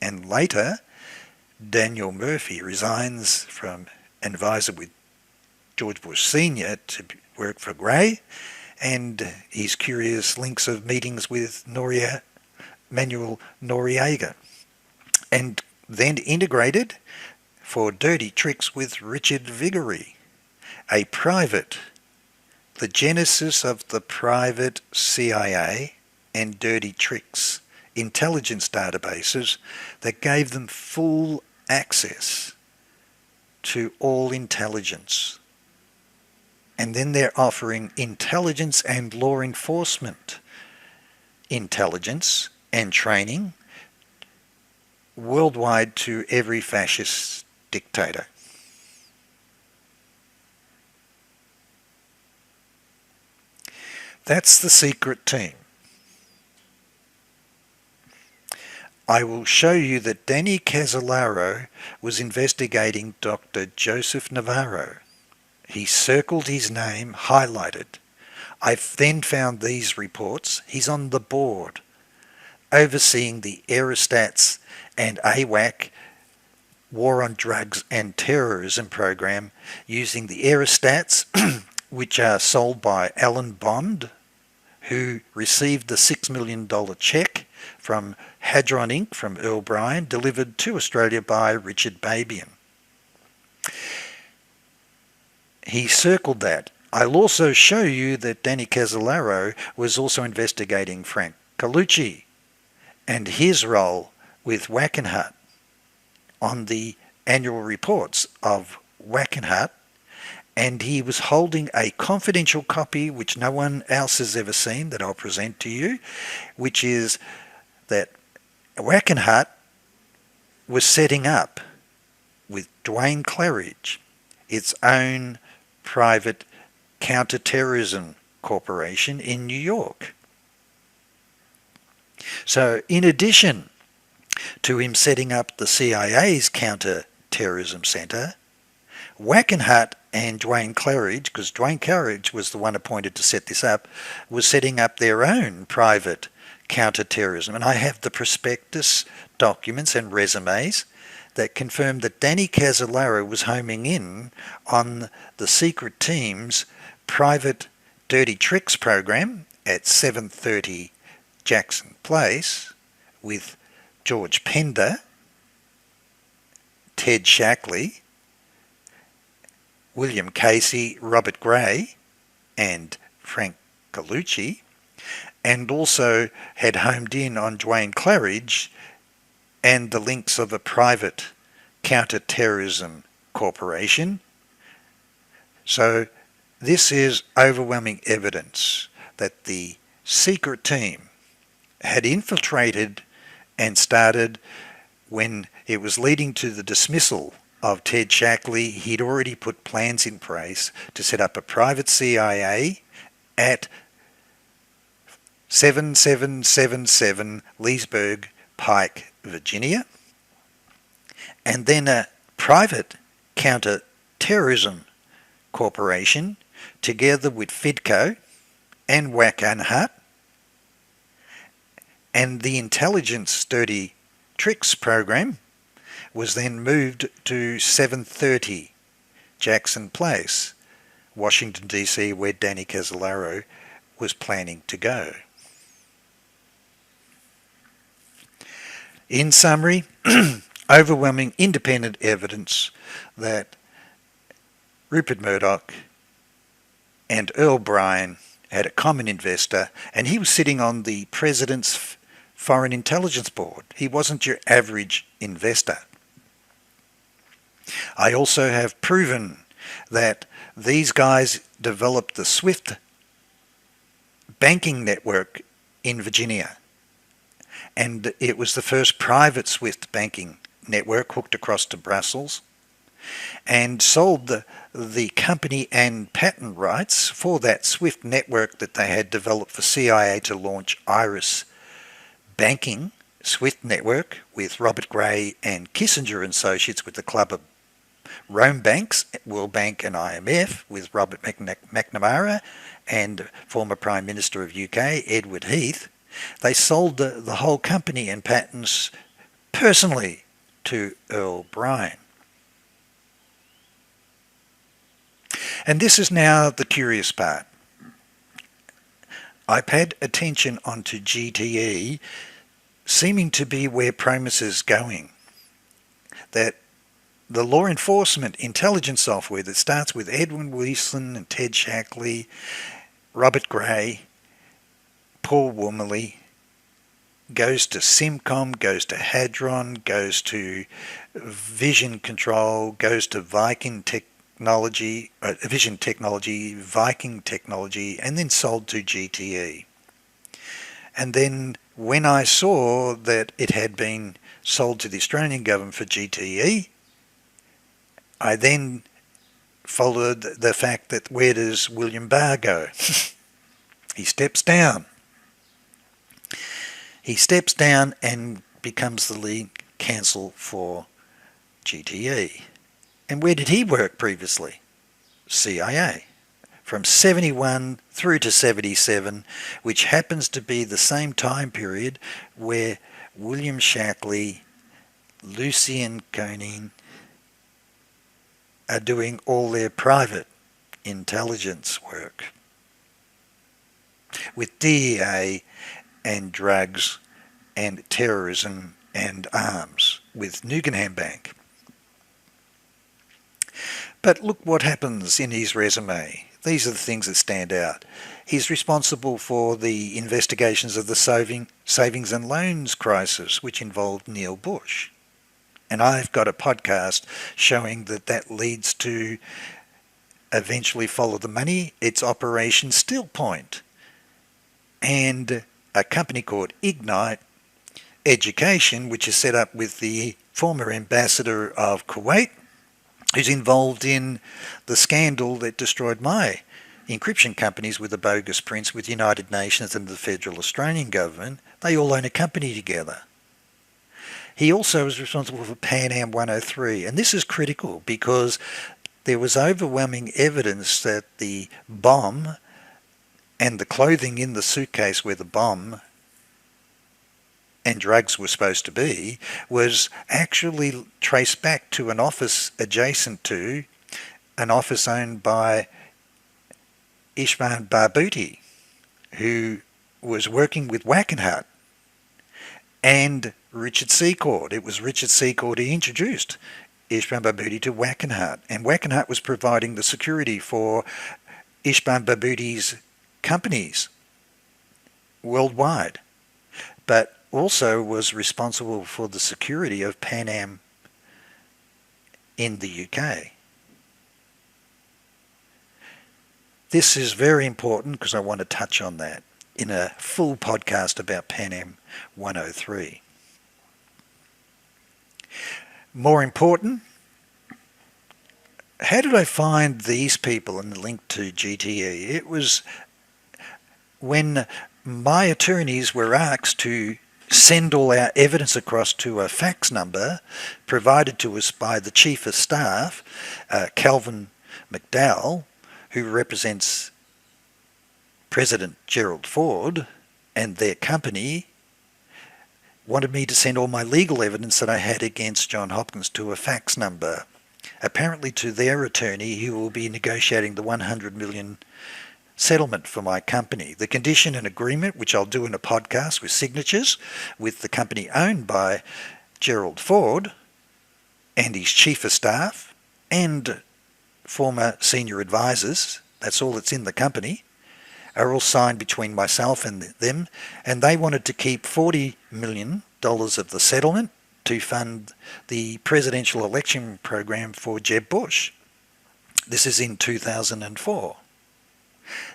and later Daniel Murphy resigns from an advisor with George Bush Sr. to work for Gray, and his curious links of meetings with Manuel Noriega, and then integrated for dirty tricks with Richard Viguerie, a private, the genesis of the private CIA and dirty tricks intelligence databases that gave them full access to all intelligence. And then they're offering intelligence and law enforcement intelligence and training worldwide to every fascist dictator. That's the secret team. I will show you that Danny Casolaro was investigating Dr. Joseph Navarro. He circled his name, highlighted. I've then found these reports. He's on the board, overseeing the aerostats and AWAC War on Drugs and Terrorism program, using the aerostats, which are sold by Alan Bond, who received the $6 million check from Hadron Inc. from Earl Bryan, delivered to Australia by Richard Babian. He circled that. I'll also show you that Danny Casolaro was also investigating Frank Colucci and his role with Wackenhut on the annual reports of Wackenhut, and he was holding a confidential copy which no one else has ever seen that I'll present to you, which is that Wackenhut was setting up with Dwayne Claridge its own private counter-terrorism corporation in New York. So in addition to him setting up the CIA's counter-terrorism center, Wackenhut and Dwayne Claridge, because Dwayne Claridge was the one appointed to set this up, was setting up their own private counter-terrorism. And I have the prospectus documents and resumes that confirm that Danny Casolaro was homing in on the secret team's private dirty tricks program at 730 Jackson Place with George Pender, Ted Shackley, William Casey, Robert Gray, and Frank Colucci, and also had homed in on Dwayne Claridge and the links of a private counter-terrorism corporation. So this is overwhelming evidence that the secret team had infiltrated and started when it was leading to the dismissal of Ted Shackley. He'd already put plans in place to set up a private CIA at 7777 Leesburg Pike, Virginia, and then a private counter-terrorism corporation together with FIDCO and Wackenhut, and the intelligence dirty tricks program was then moved to 730 Jackson Place, Washington DC, where Danny Casolaro was planning to go. In summary, overwhelming independent evidence that Rupert Murdoch and Earl Bryan had a common investor, and he was sitting on the President's Foreign Intelligence Board. He wasn't your average investor. I also have proven that these guys developed the SWIFT banking network in Virginia, and it was the first private SWIFT banking network hooked across to Brussels, and sold the company and patent rights for that SWIFT network that they had developed for CIA to launch Iris banking SWIFT network with Robert Gray and Kissinger and Associates with the Club of Rome Banks, World Bank and IMF with Robert McNamara and former Prime Minister of UK Edward Heath. They sold the whole company and patents personally to Earl Bryan. And this is now the curious part. I paid attention onto GTE seeming to be where PROMIS is going. That the law enforcement intelligence software that starts with Edwin Wheaton and Ted SHACKLEY, Robert Gray, Paul Wormley, goes to Simcom, goes to Hadron, goes to Vision Control, goes to Viking Technology, Vision Technology, Viking Technology, and then sold to GTE. And then when I saw that it had been sold to the Australian government for GTE, I then followed the fact that where does William Barr go? He steps down. He steps down and becomes the lead counsel for GTE. And where did he work previously? CIA. From 71 through to 77, which happens to be the same time period where William Shackley, Lucien Koenig are doing all their private intelligence work with DEA and drugs and terrorism and arms with Guggenheim Bank. But look what happens in his resume. These are the things that stand out. He's responsible for the investigations of the savings and loans crisis, which involved Neil Bush. And I've got a podcast showing that that leads to eventually Follow the Money, its Operation Still Point, and a company called Ignite Education, which is set up with the former ambassador of Kuwait, who's involved in the scandal that destroyed my encryption companies with the bogus prints with United Nations and the federal Australian government. They all own a company together. He also is responsible for Pan Am 103, and this is critical because there was overwhelming evidence that the bomb and the clothing in the suitcase where the bomb and drugs were supposed to be was actually traced back to an office adjacent to an office owned by Ishban Barbuti, who was working with Wackenhut and Richard Secord. It was Richard Secord who introduced Ishban Barbuti to Wackenhut, and Wackenhut was providing the security for Ishban Barbuti's companies worldwide, but also was responsible for the security of Pan Am in the UK. This is very important because I want to touch on that in a full podcast about Pan Am 103. More important, how did I find these people and the link to GTE? It was when my attorneys were asked to send all our evidence across to a fax number provided to us by the Chief of Staff, Calvin McDowell, who represents President Gerald Ford and their company, wanted me to send all my legal evidence that I had against John Hopkins to a fax number, apparently to their attorney who will be negotiating the $100 million settlement for my company. The condition and agreement, which I'll do in a podcast with signatures, with the company owned by Gerald Ford and his Chief of Staff and former senior advisors, that's all that's in the company, are all signed between myself and them, and they wanted to keep $40 million of the settlement to fund the presidential election program for Jeb Bush. This is in 2004.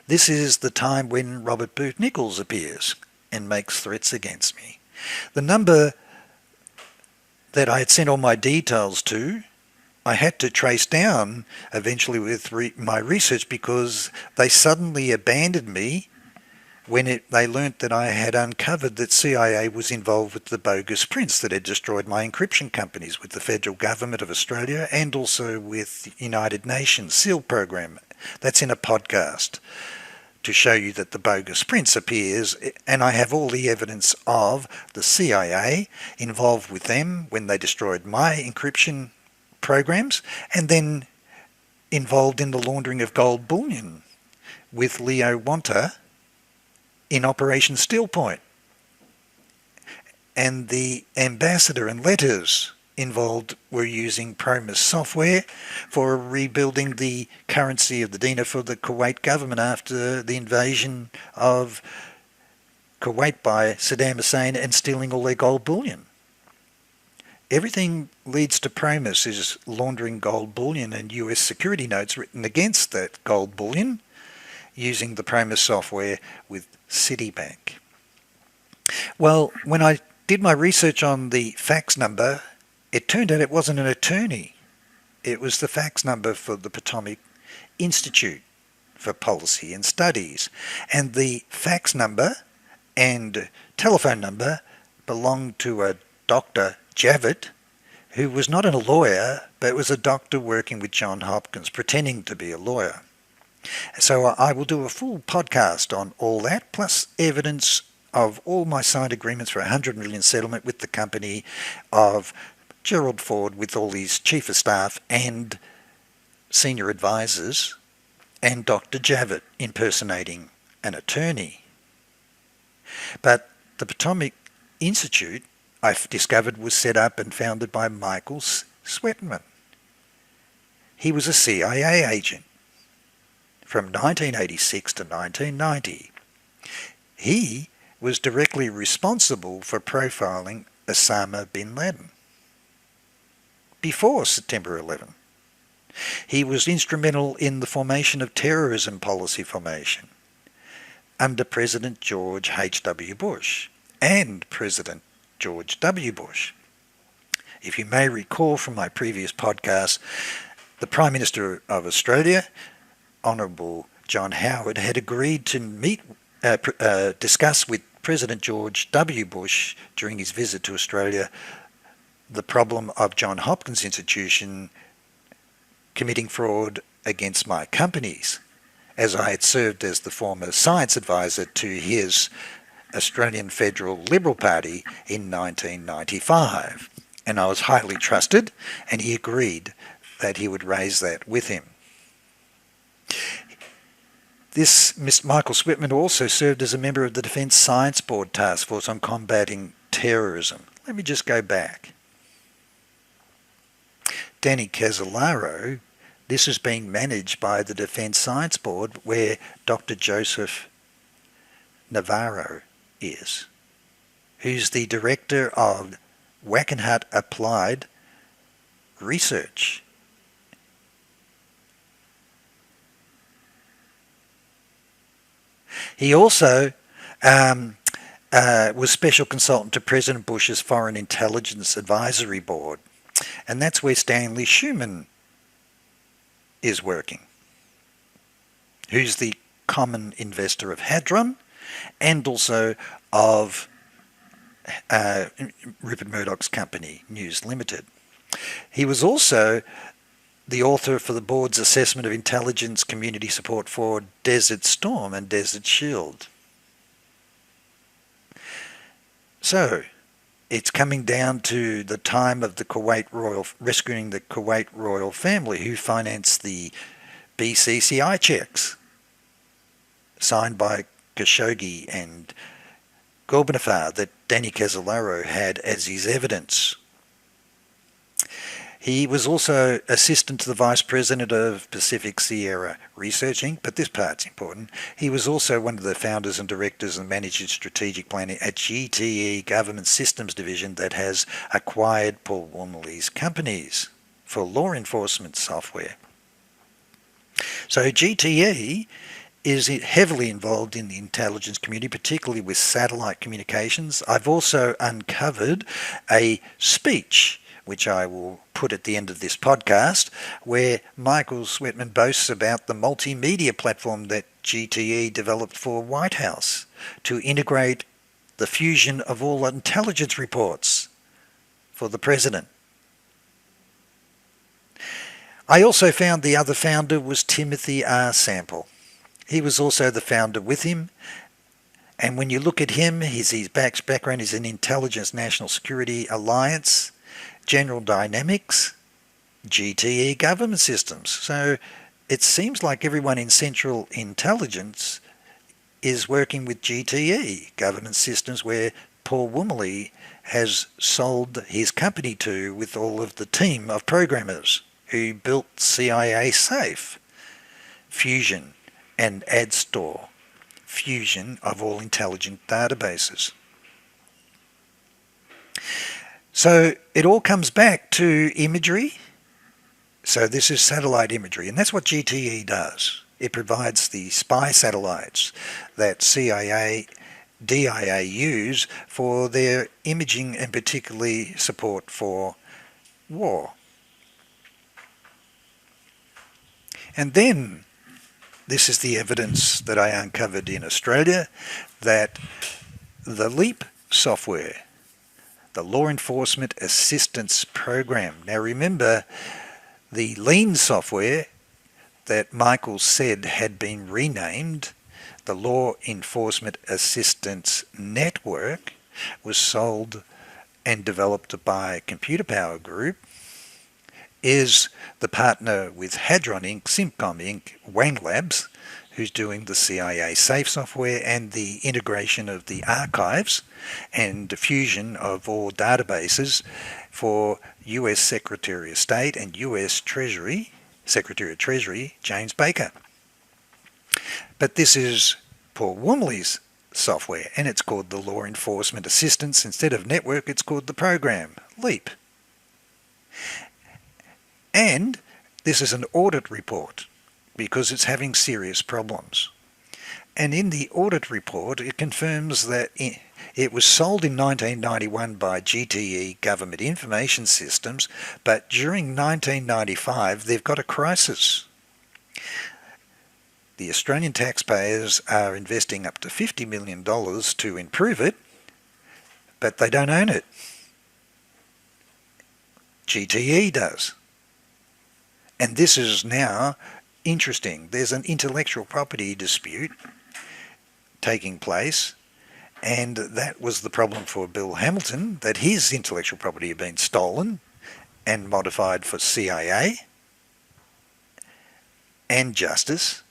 This is the time when Robert Booth Nichols appears and makes threats against me. The number that I had sent all my details to, I had to trace down eventually with my research, because they suddenly abandoned me when they learnt that I had uncovered that CIA was involved with the bogus prints that had destroyed my encryption companies with the federal government of Australia, and also with United Nations SEAL program. That's in a podcast, to show you that the bogus prints appears, and I have all the evidence of the CIA involved with them when they destroyed my encryption programs, and then involved in the laundering of gold bullion with Leo Wanta in Operation Steel Point, and the ambassador and letters involved were using PROMIS software for rebuilding the currency of the dinar for the Kuwait government after the invasion of Kuwait by Saddam Hussein and stealing all their gold bullion. Everything leads to PROMIS is laundering gold bullion and US security notes written against that gold bullion using the PROMIS software with Citibank. Well, when I did my research on the fax number, it turned out it wasn't an attorney. It was the fax number for the Potomac Institute for Policy and Studies. And the fax number and telephone number belonged to a Dr. Javitt, who was not a lawyer, but was a doctor working with Johns Hopkins, pretending to be a lawyer. So I will do a full podcast on all that, plus evidence of all my signed agreements for $100 million settlement with the company of Gerald Ford, with all his chief of staff and senior advisors, and Dr. Javitt impersonating an attorney. But the Potomac Institute, I've discovered, was set up and founded by Michael Sweatman. He was a CIA agent from 1986 to 1990. He was directly responsible for profiling Osama bin Laden before September 11. He was instrumental in the formation of terrorism policy formation under President George H.W. Bush and President George W. Bush. If you may recall from my previous podcast, the Prime Minister of Australia, Honourable John Howard, had agreed to discuss with President George W. Bush during his visit to Australia the problem of Johns Hopkins Institution committing fraud against my companies, as I had served as the former science advisor to his Australian Federal Liberal Party in 1995. And I was highly trusted, and he agreed that he would raise that with him. This Mr. Michael Sweatman also served as a member of the Defence Science Board Task Force on Combating Terrorism. Let me just go back. Danny CASOLARO, this is being managed by the Defence Science Board, where Dr. Joseph Navarro is, who's the director of Wackenhut Applied Research. He also was special consultant to President Bush's Foreign Intelligence Advisory Board, and that's where Stanley Schumann is working, who's the common investor of Hadron and also of Rupert Murdoch's company, News Limited. He was also the author for the board's assessment of intelligence community support for Desert Storm and Desert Shield. So, it's coming down to the time of the Kuwait Royal, rescuing the Kuwait royal family, who financed the BCCI checks signed by Khashoggi and Gorbanafar that Danny CASOLARO had as his evidence. He was also assistant to the Vice President of Pacific Sierra Research Inc., but this part's important. He was also one of the founders and directors and managed strategic planning at GTE Government Systems Division that has acquired Paul Wormley's companies for law enforcement software. So GTE is heavily involved in the intelligence community, particularly with satellite communications. I've also uncovered a speech which I will put at the end of this podcast, where Michael Sweatman boasts about the multimedia platform that GTE developed for White House to integrate the fusion of all intelligence reports for the president. I also found the other founder was Timothy R. Sample. He was also the founder with him. And when you look at him, his background is in Intelligence National Security Alliance, General Dynamics, GTE government systems. So it seems like everyone in Central Intelligence is working with GTE government systems, where Paul Wormley has sold his company to, with all of the team of programmers who built CIA Safe, Fusion and AdStore, fusion of all intelligent databases. So it all comes back to imagery. So this is satellite imagery, and that's what GTE does. It provides the spy satellites that CIA, DIA use for their imaging and particularly support for war. And then this is the evidence that I uncovered in Australia, that the LEAP software, the Law Enforcement Assistance Program. Now remember, the lean software that Michael said had been renamed, the Law Enforcement Assistance Network, was sold and developed by Computer Power Group, is the partner with Hadron Inc., Simcom Inc., Wang Labs, who's doing the CIA Safe software and the integration of the archives and diffusion of all databases for US Secretary of State and US Treasury, Secretary of Treasury, James Baker. But this is Paul Wormley's software, and it's called the Law Enforcement Assistance. Instead of network, it's called the program, LEAP. And this is an audit report because it's having serious problems. And in the audit report, it confirms that it was sold in 1991 by GTE Government Information Systems, but during 1995, they've got a crisis. The Australian taxpayers are investing up to $50 million to improve it, but they don't own it. GTE does. And this is now interesting. There's an intellectual property dispute taking place, and that was the problem for Bill Hamilton, that his intellectual property had been stolen and modified for CIA and justice,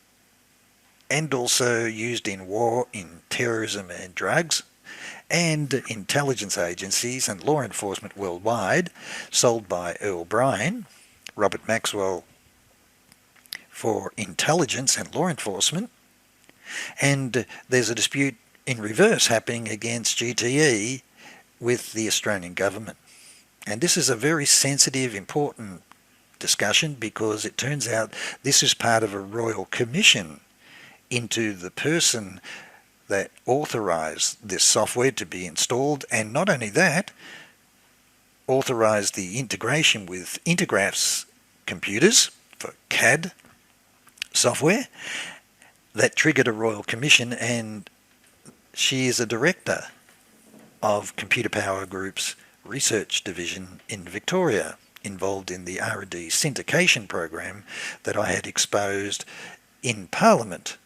and also used in war, in terrorism and drugs, and intelligence agencies and law enforcement worldwide, sold by Earl Bryan, Robert Maxwell, for intelligence and law enforcement. And there's a dispute in reverse happening against GTE with the Australian government. And this is a very sensitive, important discussion, because it turns out this is part of a royal commission into the person that authorised this software to be installed, and not only that, authorised the integration with Intergraph's computers for CAD software, that triggered a royal commission, and she is a director of Computer Power Group's research division in Victoria, involved in the R&D syndication program that I had exposed in Parliament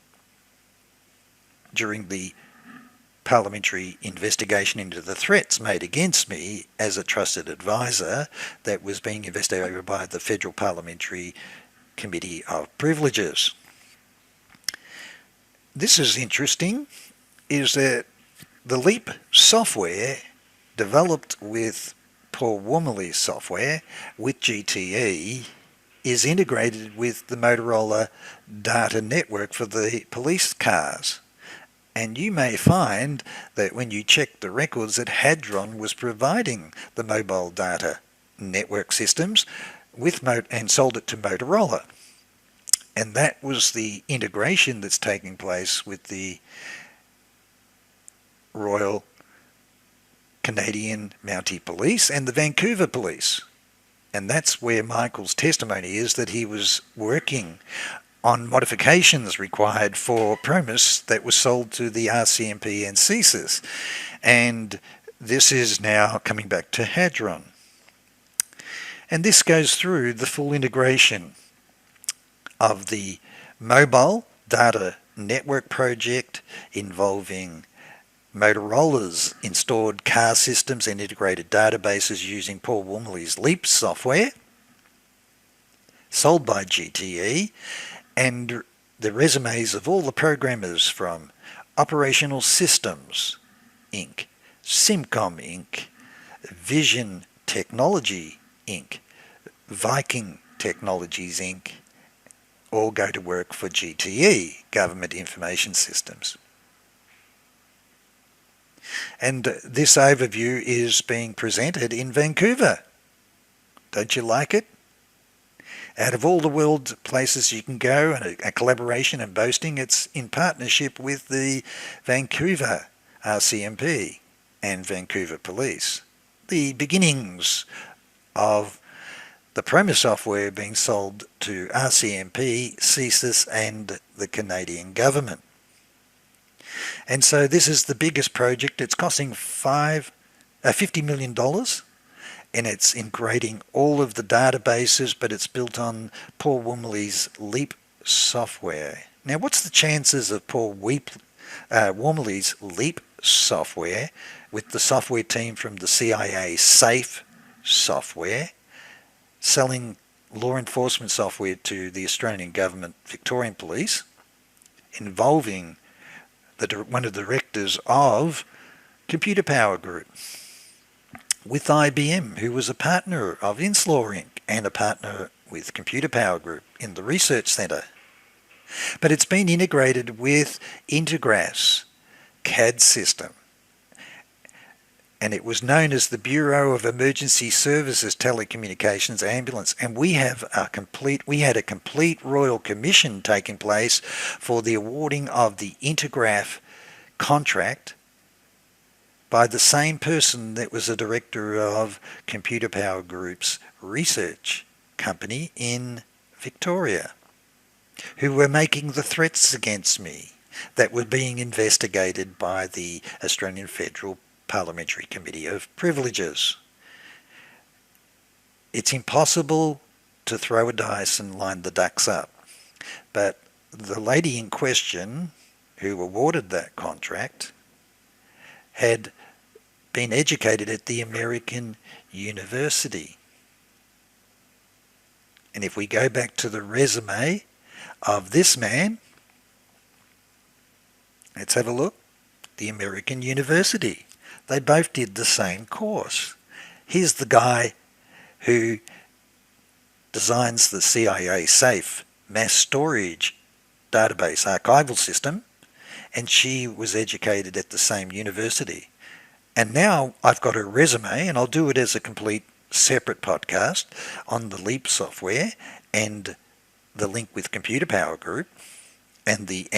during the parliamentary investigation into the threats made against me as a trusted advisor that was being investigated by the Federal Parliamentary Committee of Privileges. This is interesting, is that the LEAP software developed with Paul Wormley's software with GTE is integrated with the Motorola data network for the police cars. And you may find that when you check the records that Hadron was providing the mobile data network systems with and sold it to Motorola. And that was the integration that's taking place with the Royal Canadian Mountie Police and the Vancouver Police. And that's where Michael's testimony is, that he was working on modifications required for PROMIS that was sold to the RCMP and CSIS. And this is now coming back to Hadron. And this goes through the full integration of the mobile data network project involving Motorola's installed car systems and integrated databases using Paul Wormley's LEAP software, sold by GTE, and the resumes of all the programmers from Operational Systems Inc., Simcom Inc., Vision Technology Inc., Viking Technologies Inc., all go to work for GTE, Government Information Systems. And this overview is being presented in Vancouver. Don't you like it? Out of all the world places you can go, and a collaboration and boasting, it's in partnership with the Vancouver RCMP and Vancouver Police. The beginnings of the PROMIS software being sold to RCMP, CSIS and the Canadian government. And so this is the biggest project. It's costing $50 million, and it's integrating all of the databases, but it's built on Paul Wormley's LEAP software. Now, what's the chances of Paul Wormley's LEAP software with the software team from the CIA SAFE software selling law enforcement software to the Australian government Victorian Police, involving one of the directors of Computer Power Group, with IBM, who was a partner of Inslaw Inc. and a partner with Computer Power Group in the research centre. But it's been integrated with Intergraph's CAD system, and it was known as the Bureau of Emergency Services Telecommunications Ambulance. And we had a complete Royal Commission taking place for the awarding of the Intergraph contract by the same person that was a director of Computer Power Group's research company in Victoria, who were making the threats against me that were being investigated by the Australian Federal Parliamentary Committee of Privileges. It's impossible to throw a dice and line the ducks up, but the lady in question who awarded that contract had been educated at the American University. And if we go back to the resume of this man, let's have a look. The American University. They both did the same course. Here's the guy who designs the CIA SAFE mass storage database archival system, and she was educated at the same university. And now I've got her resume, and I'll do it as a complete separate podcast on the LEAP software and the link with Computer Power Group and the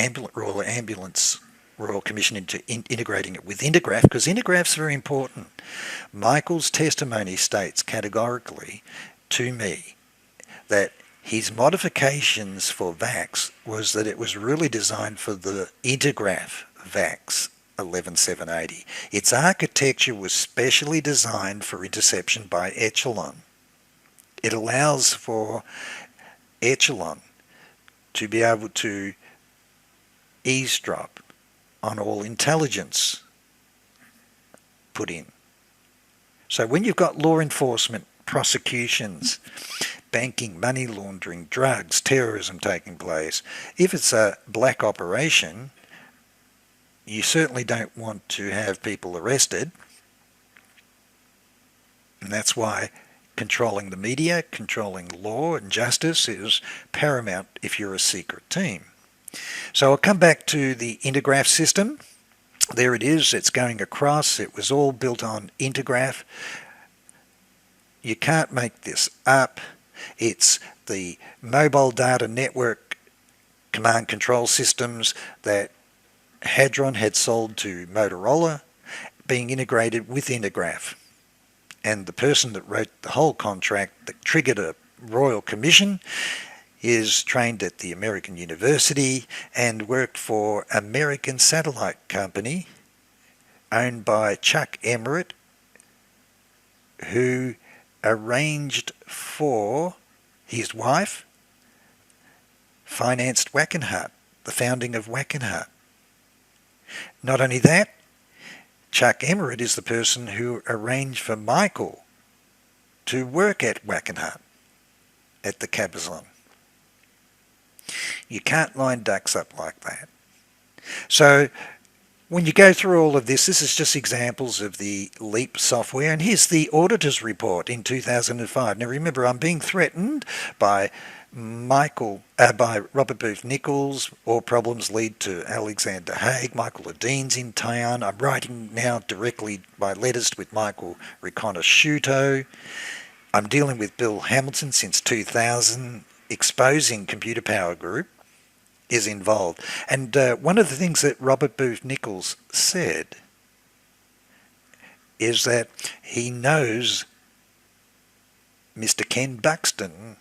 Royal Commission into integrating it with Intergraph, because Intergraph's very important. Michael's testimony states categorically to me that his modifications for VAX was that it was really designed for the Intergraph VAX 11780. Its architecture was specially designed for interception by echelon. It allows for echelon to be able to eavesdrop on all intelligence put in. So when you've got law enforcement, prosecutions, banking, money laundering, drugs, terrorism taking place, if it's a black operation, you certainly don't want to have people arrested. And that's why controlling the media, controlling law and justice is paramount if you're a secret team. So I'll come back to the Intergraph system. There it is. It's going across. It was all built on Intergraph. You can't make this up. It's the mobile data network command control systems that Hadron had sold to Motorola being integrated with Intergraph. And the person that wrote the whole contract that triggered a royal commission is trained at the American University and worked for American Satellite Company owned by Chuck Emmerich, who arranged for his wife, financed Wackenhut, the founding of Wackenhut. Not only that, Chuck Emmerich is the person who arranged for Michael to work at Wackenhut at the Cabazon. You can't line ducks up like that. So when you go through all of this, this is just examples of the LEAP software. And here's the auditor's report in 2005. Now remember, I'm being threatened by by Robert Booth Nichols. All problems lead to Alexander Haig. Michael Ledine's in town. I'm writing now directly by letters with Michael Riconosciuto. I'm dealing with Bill Hamilton since 2000. Exposing Computer Power Group is involved. And one of the things that Robert Booth Nichols said is that he knows Mr. Ken Buxton,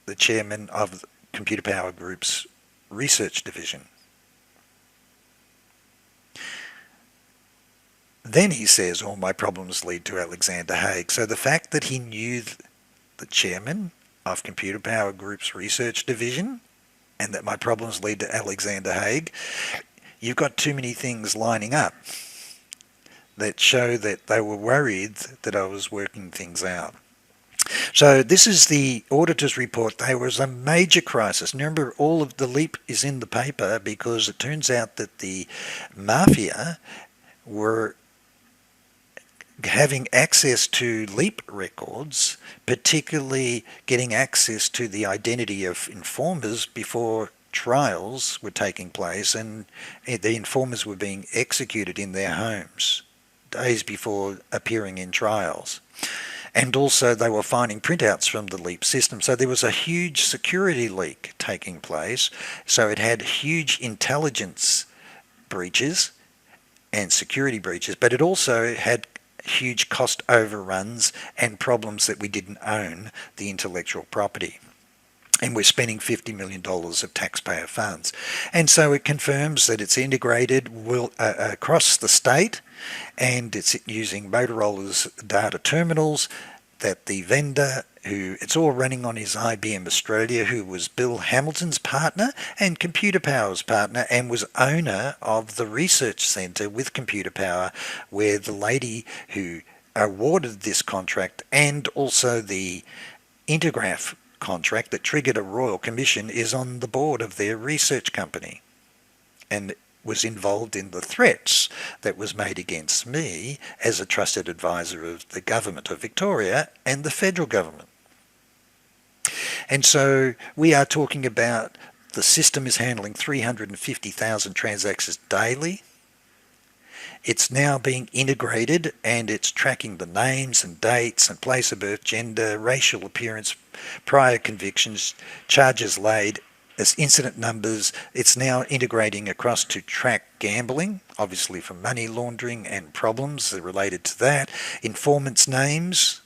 the chairman of Computer Power Group's research division. Then he says, all my problems lead to Alexander Haig. So the fact that he knew the chairman of Computer Power Group's research division and that my problems lead to Alexander Haig, you've got too many things lining up that show that they were worried that I was working things out. So this is the auditor's report. There was a major crisis. Remember, all of the LEAP is in the paper because it turns out that the mafia were having access to LEAP records, particularly getting access to the identity of informers before trials were taking place, and the informers were being executed in their homes days before appearing in trials. And also they were finding printouts from the LEAP system. So there was a huge security leak taking place. So it had huge intelligence breaches and security breaches, but it also had huge cost overruns and problems that we didn't own the intellectual property. And we're spending $50 million of taxpayer funds. And so it confirms that it's integrated across the state, and it's using Motorola's data terminals, that the vendor, who it's all running on his IBM Australia, who was Bill Hamilton's partner and Computer Power's partner, and was owner of the research centre with Computer Power, where the lady who awarded this contract and also the Intergraph contract that triggered a royal commission is on the board of their research company, and was involved in the threats that was made against me as a trusted advisor of the government of Victoria and the federal government. And so we are talking about the system is handling 350,000 transactions daily. It's now being integrated, and it's tracking the names and dates and place of birth, gender, racial appearance, prior convictions, charges laid, as incident numbers. It's now integrating across to track gambling, obviously for money laundering and problems related to that, informants' names,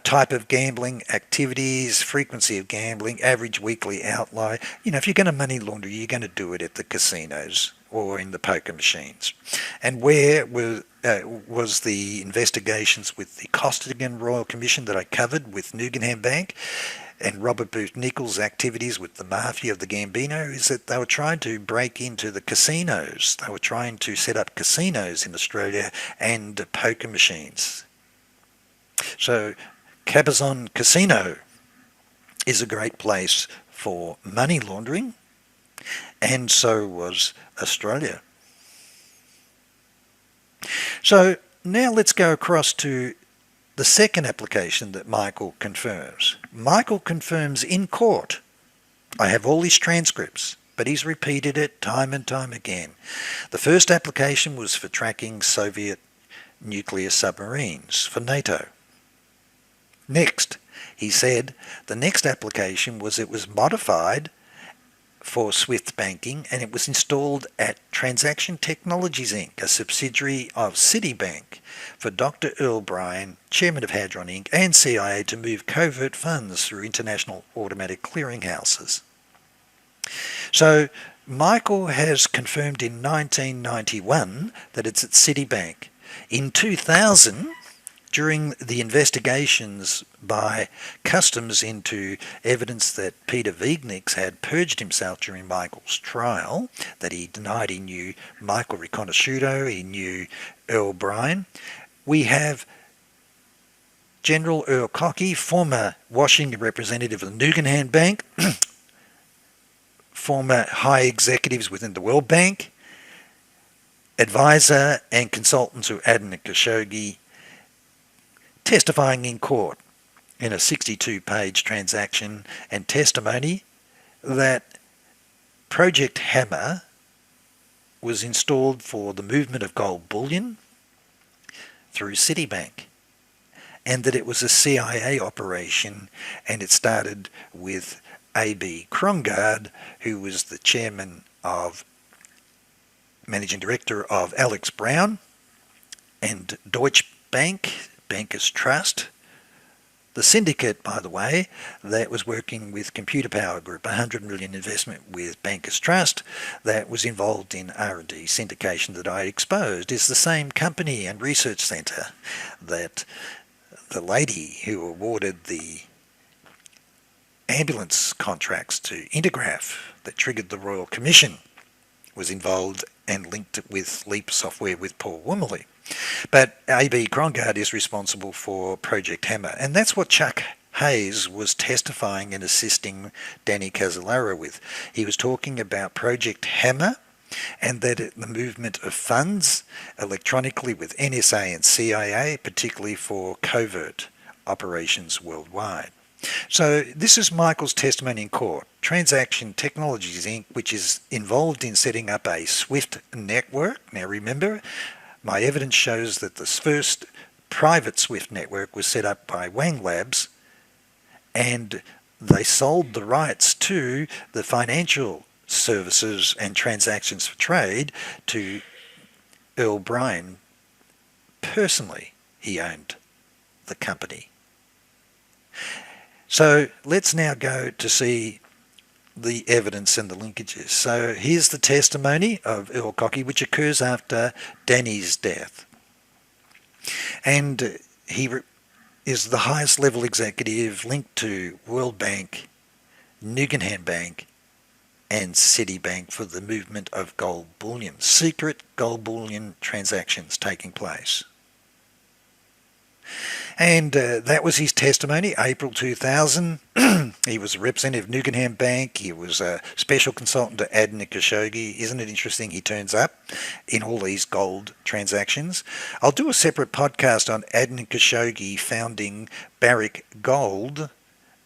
type of gambling, activities, frequency of gambling, average weekly outlay. You know, if you're going to money launder, you're going to do it at the casinos or in the poker machines. And where was the investigations with the Costigan Royal Commission that I covered with Nugenham Bank and Robert Booth Nichols' activities with the mafia of the Gambino, is that they were trying to break into the casinos. They were trying to set up casinos in Australia and poker machines. So Cabazon Casino is a great place for money laundering, and so was Australia. So now let's go across to the second application that Michael confirms. Michael confirms in court. I have all his transcripts, but he's repeated it time and time again. The first application was for tracking Soviet nuclear submarines for NATO. Next, he said, the next application was it was modified for SWIFT banking, and it was installed at Transaction Technologies Inc., a subsidiary of Citibank, for Dr. Earl Bryan, chairman of Hadron Inc., and CIA to move covert funds through international automatic clearinghouses. So Michael has confirmed in 1991 that it's at Citibank. In 2000, during the investigations by Customs into evidence that Peter Wiegnitz had perjured himself during Michael's trial, that he denied he knew Michael Riconosciuto, he knew Earl Bryan, we have General Earl Cockey, former Washington representative of the Guggenheim Bank, former high executives within the World Bank, advisor and consultant to Adnan Khashoggi, testifying in court in a 62-page transaction and testimony that Project Hammer was installed for the movement of gold bullion through Citibank, and that it was a CIA operation, and it started with A.B. Krongard, who was the chairman of, managing director of Alex Brown and Deutsche Bank, Bankers Trust. The syndicate, by the way, that was working with Computer Power Group, $100 million investment with Bankers Trust, that was involved in R&D syndication that I exposed, is the same company and research centre that the lady who awarded the ambulance contracts to Intergraph that triggered the Royal Commission was involved and linked with Leap Software with Paul Wormley. But A.B. Krongard is responsible for Project Hammer, and that's what Chuck Hayes was testifying and assisting Danny Casolaro with. He was talking about Project Hammer and that the movement of funds electronically with NSA and CIA, particularly for covert operations worldwide. So this is Michael's testimony in court. Transaction Technologies Inc., which is involved in setting up a SWIFT network. Now remember, my evidence shows that the first private SWIFT network was set up by Wang Labs, and they sold the rights to the financial services and transactions for trade to Earl Bryan personally. He owned the company. So let's now go to see the evidence and the linkages. So here's the testimony of Earl Cockey, which occurs after Danny's death. And he is the highest level executive linked to World Bank, Guggenheim Bank, and Citibank for the movement of gold bullion. Secret gold bullion transactions taking place. And that was his testimony, April 2000. He was a representative of Guggenheim Bank. He was a special consultant to Adnan Khashoggi. Isn't it interesting? He turns up in all these gold transactions. I'll do a separate podcast on Adnan Khashoggi founding Barrick Gold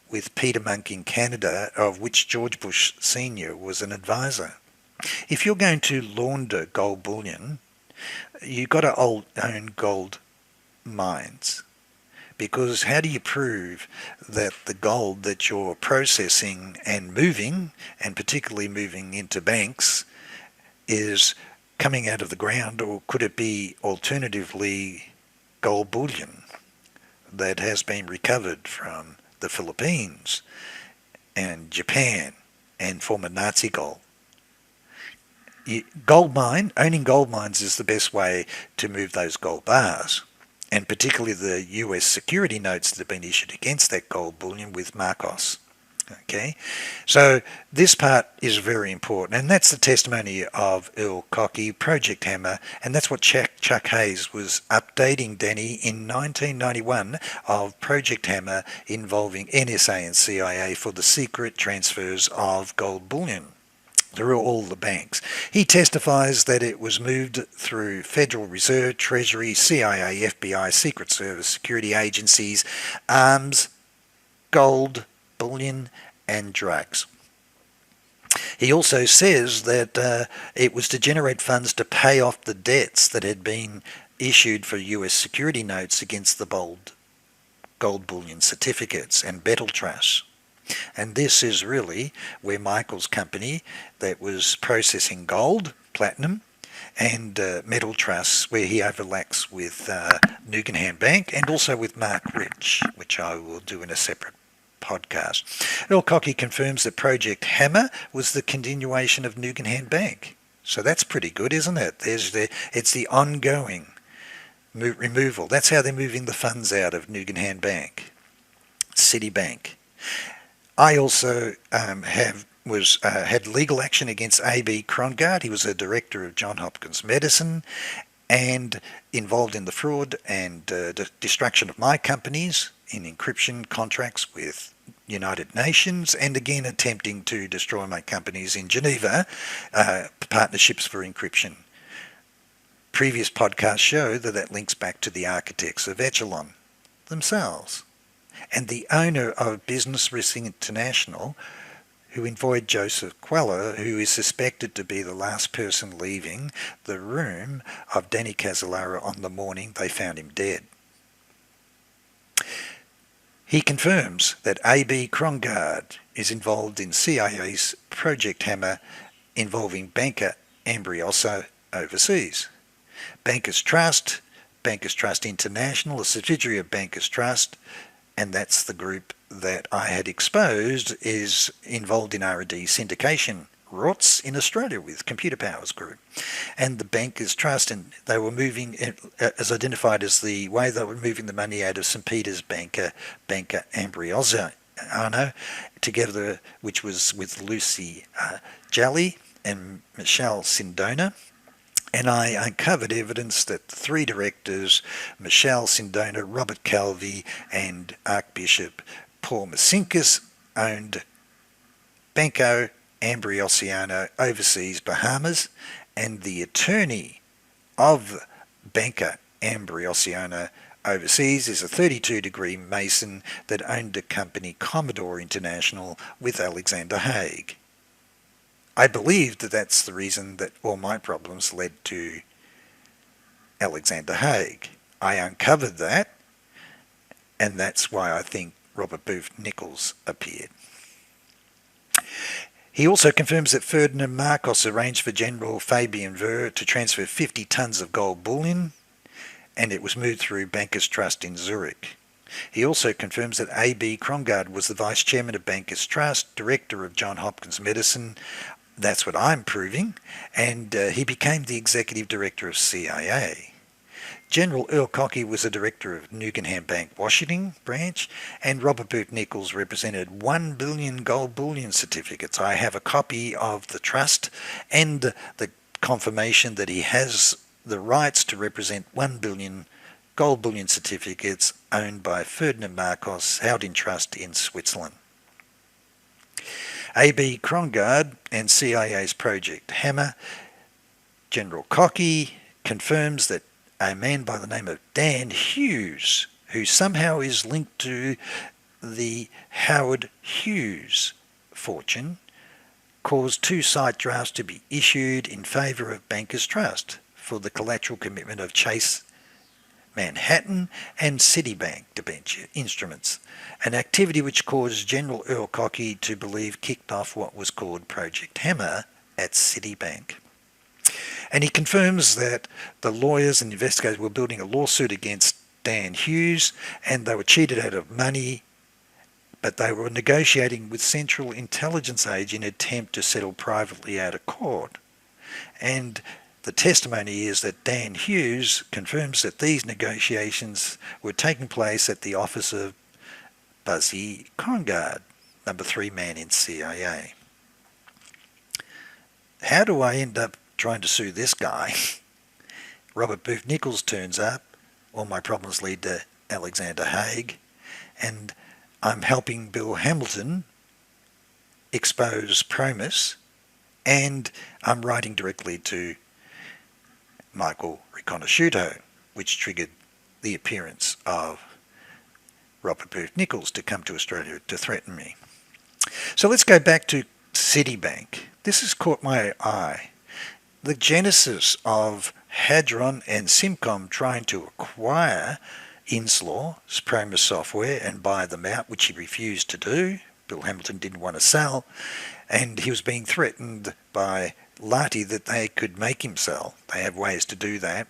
with Peter Monk in Canada, of which George Bush Sr. was an advisor. If you're going to launder gold bullion, you've got to own gold mines. Because how do you prove that the gold that you're processing and moving, and particularly moving into banks, is coming out of the ground, or could it be alternatively gold bullion that has been recovered from the Philippines and Japan and former Nazi gold? Owning gold mines is the best way to move those gold bars, and particularly the US security notes that have been issued against that gold bullion with Marcos. Okay, so this part is very important, and that's the testimony of Earl Cockey, Project Hammer, and that's what Chuck Hayes was updating Danny in 1991 of Project Hammer involving NSA and CIA for the secret transfers of gold bullion through all the banks. He testifies that it was moved through Federal Reserve, Treasury, CIA, FBI, Secret Service, security agencies, arms, gold, bullion, and drugs. He also says that it was to generate funds to pay off the debts that had been issued for US security notes against the gold bullion certificates and metal trusts. And this is really where Michael's company that was processing gold, platinum, and metal trusts, where he overlaps with Nugenham Bank and also with Mark Rich, which I will do in a separate podcast. Earl Cockey confirms that Project Hammer was the continuation of Nugenham Bank. So that's pretty good, isn't it? It's the ongoing removal. That's how they're moving the funds out of Nugenham Bank, Citibank. I also had legal action against A.B. Krongard. He was a director of Johns Hopkins Medicine and involved in the fraud and destruction of my companies in encryption contracts with United Nations, and again attempting to destroy my companies in Geneva, partnerships for encryption. Previous podcasts show that links back to the architects of Echelon themselves. And the owner of Business Risk International, who employed Joseph Queller, who is suspected to be the last person leaving the room of Danny CASOLARO on the morning they found him dead. He confirms that A.B. Krongard is involved in CIA's Project Hammer involving banker Ambrioso overseas. Bankers Trust International, a subsidiary of Bankers Trust, and that's the group that I had exposed is involved in R&D syndication rorts in Australia with Computer Powers Group. And the Bankers Trust, and they were moving, as identified as the way they were moving the money out of St. Peter's banker Ambrioso, together, which was with Lucy Jalley and Michelle Sindona. And I uncovered evidence that three directors, Michelle Sindona, Robert Calvi, and Archbishop Paul Masinkas, owned Banco Ambrosiano overseas, Bahamas, and the attorney of Banco Ambrosiano overseas is a 32-degree Mason that owned a company, Commodore International, with Alexander Haig. I believe that that's the reason that all my problems led to Alexander Haig. I uncovered that, and that's why I think Robert Booth Nichols appeared. He also confirms that Ferdinand Marcos arranged for General Fabian Ver to transfer 50 tons of gold bullion, and it was moved through Bankers Trust in Zurich. He also confirms that A.B. Krongard was the vice chairman of Bankers Trust, director of Johns Hopkins Medicine. That's what I'm proving, and he became the executive director of CIA. General Earl Cockey was a director of Nugenham Bank, Washington branch, and Robert Booth Nichols represented 1 billion gold bullion certificates. I have a copy of the trust and the confirmation that he has the rights to represent 1 billion gold bullion certificates owned by Ferdinand Marcos, held in trust in Switzerland. A.B. Krongard and CIA's Project Hammer. General Cockey confirms that a man by the name of Dan Hughes, who somehow is linked to the Howard Hughes fortune, caused 2 site drafts to be issued in favour of Bankers Trust for the collateral commitment of Chase Manhattan and Citibank debenture instruments, an activity which caused General Earl Cockey to believe kicked off what was called Project Hammer at Citibank. And he confirms that the lawyers and investigators were building a lawsuit against Dan Hughes, and they were cheated out of money, but they were negotiating with Central Intelligence Agency in an attempt to settle privately out of court. And the testimony is that Dan Hughes confirms that these negotiations were taking place at the office of Buzzy Krongard, number 3 man in CIA. How do I end up trying to sue this guy? Robert Booth Nichols turns up, all my problems lead to Alexander Haig, and I'm helping Bill Hamilton expose PROMIS, and I'm writing directly to Michael Riconosciuto, which triggered the appearance of Robert Booth Nichols to come to Australia to threaten me. So let's go back to Citibank. This has caught my eye. The genesis of Hadron and Simcom trying to acquire Inslaw's PROMIS software and buy them out, which he refused to do Bill Hamilton didn't want to sell, and he was being threatened by Larty that they could make him sell. They have ways to do that.